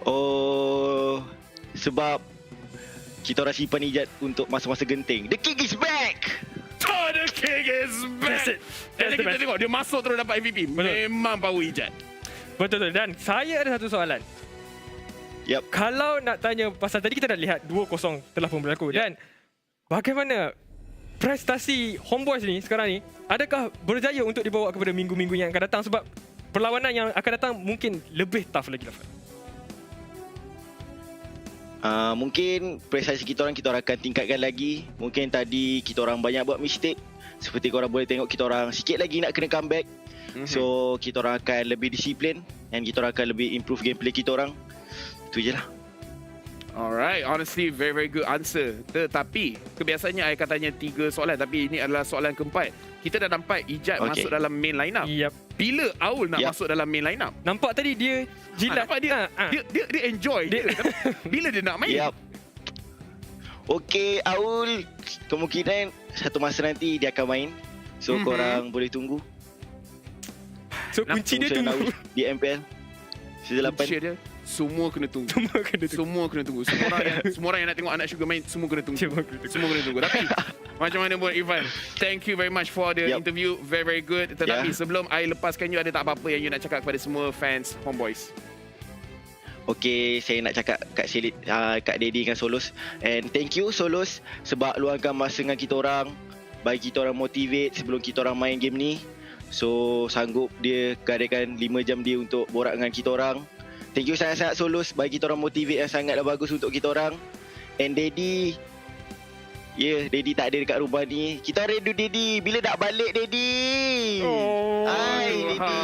Oh, sebab kita orang simpan Ijat untuk masa-masa genting. The king is back! Oh, the king is back! Dan kita tengok dia masuk terus dapat MVP. Memang power Ijat. Betul. Dan saya ada satu soalan. Kalau nak tanya pasal tadi kita dah lihat 2-0 telah pun berlaku. Dan bagaimana prestasi Homebois ni sekarang ni, adakah berjaya untuk dibawa kepada minggu-minggu yang akan datang? Sebab perlawanan yang akan datang mungkin lebih tough lagi. Mungkin prestasi kita orang akan tingkatkan lagi. Mungkin tadi kita orang banyak buat mistake. Seperti korang boleh tengok, kita orang sikit lagi nak kena comeback. So kita orang akan lebih disiplin dan kita orang akan lebih improve gameplay kita orang. Itu je lah. Alright, honestly very very good answer. Tetapi kebiasaannya I akan tanya 3 soalan, tapi ini adalah soalan keempat. Kita dah nampak Ijat masuk dalam main line up. Bila Aul nak masuk dalam main line up? Nampak tadi dia jilat. Nampak dia enjoy. Bila dia nak main? Okay, Aul kemungkinan satu masa nanti dia akan main. So korang boleh tunggu. So kunci dia tunggu di MPL Season 8. Kunci dia semua kena tunggu. Semua kena tunggu. Semua orang yang nak tengok anak Sugar main, semua kena tunggu. Semua kena tunggu. Tapi macam mana pun Ivan, thank you very much for the interview. Very very good. Tetapi sebelum I lepaskan you, ada tak apa-apa yang you nak cakap kepada semua fans Homebois? Okay, saya nak cakap Kak Daddy dengan Solos. And thank you Solos sebab luangkan masa dengan kita orang, bagi kita orang motivate sebelum kita orang main game ni. So sanggup dia gadaikan 5 jam dia untuk borak dengan kita orang. Thank you sangat-sangat Solos, bagi kita orang motivate yang sangatlah bagus untuk kita orang. And Daddy, Daddy tak ada dekat rumah ni. Kita rindu Daddy. Bila nak balik Daddy? Hai Daddy.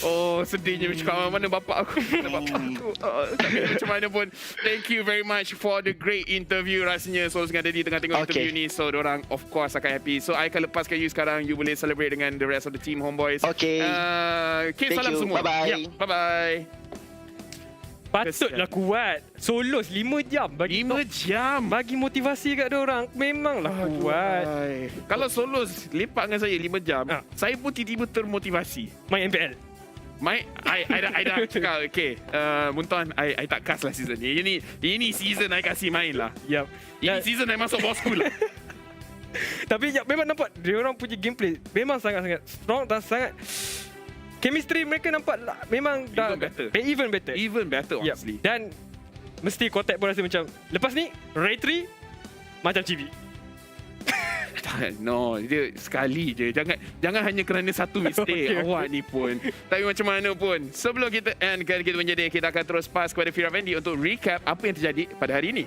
Oh, sedihnya cakap mana bapak aku. Tapi macam mana pun, thank you very much for the great interview. Rasanya Solos dengan Daddy tengah tengok interview ni, so diorang of course akan happy. So I akan lepaskan you sekarang. You boleh celebrate dengan the rest of the team Homebois. Okay. Salam semua. Bye-bye. Bye-bye. Patutlah kuat. Solos 5 jam. 5 jam. Bagi motivasi kat diorang. Memanglah kuat. Kalau Solos lepak dengan saya 5 jam, saya pun tiba-tiba termotivasi. Main MPL. I dah cakap, okay, Munton, I tak cast lah season ni. Ini season I kasih main lah. Ini season I masuk boss school lah. Tapi memang nampak diorang punya gameplay memang sangat-sangat strong dan sangat chemistry mereka nampak memang even better honestly. Dan mesti Kotek pun rasa macam lepas ni Ray 3 macam Chibi. No, dia sekali je. Jangan hanya kerana satu mistake. Awak ni pun. Tapi macam mana pun, sebelum kita end kita menjadi, kita akan terus pass kepada Fira Fendi untuk recap apa yang terjadi pada hari ini.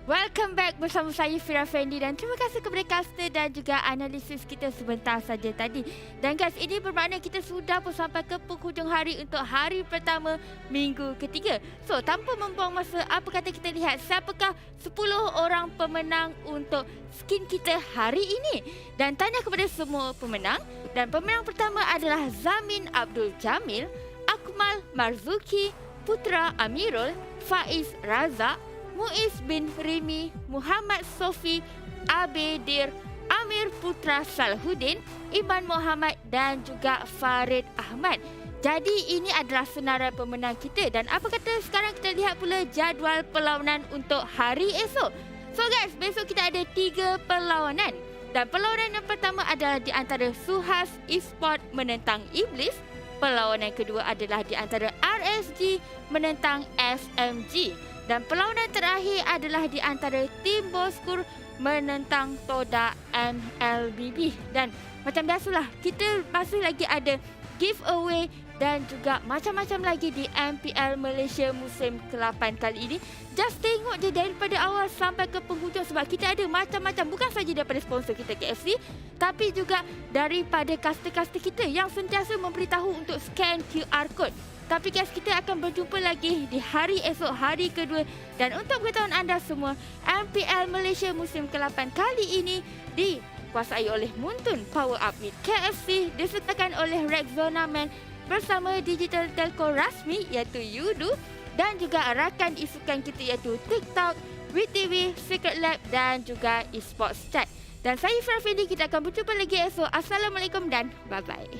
Welcome back bersama saya Fira Fendi dan terima kasih kepada caster dan juga analisis kita sebentar saja tadi. Dan guys, ini bermakna kita sudah pun sampai ke penghujung hari untuk hari pertama minggu ketiga. So, tanpa membuang masa, apa kata kita lihat siapakah 10 orang pemenang untuk skin kita hari ini. Dan tanya kepada semua pemenang. Dan pemenang pertama adalah Zamin Abdul Jamil, Akmal Marzuki, Putra Amirul, Faiz Razak, Muiz bin Rimi, Muhammad Sofi, Abedir, Amir Putra Salahuddin, Iban Muhammad dan juga Farid Ahmad. Jadi ini adalah senarai pemenang kita. Dan apa kata sekarang kita lihat pula jadual perlawanan untuk hari esok. So guys, besok kita ada 3 perlawanan. Dan perlawanan yang pertama adalah di antara SUHAZ Esports menentang Iblis. Perlawanan kedua adalah di antara RSG menentang SMG. Dan perlawanan terakhir adalah di antara tim Boskur menentang Toda MLBB. Dan macam biasalah, kita masih lagi ada giveaway dan juga macam-macam lagi di MPL Malaysia musim ke-8 kali ini. Just tengok je daripada awal sampai ke penghujung sebab kita ada macam-macam, bukan saja daripada sponsor kita KFC, tapi juga daripada caster-caster kita yang sentiasa memberitahu untuk scan QR code. Tapi guys, kita akan berjumpa lagi di hari esok, hari kedua. Dan untuk pengetahuan anda semua, MPL Malaysia musim ke-8 kali ini dikuasai oleh Muntun Power Up with KFC, disertakan oleh Rexona Man bersama digital telco rasmi iaitu Yudu dan juga rakan isukan kita iaitu TikTok, WeTV, Secret Lab dan juga Esports Chat. Dan saya Farah Fendi, kita akan berjumpa lagi esok. Assalamualaikum dan bye-bye.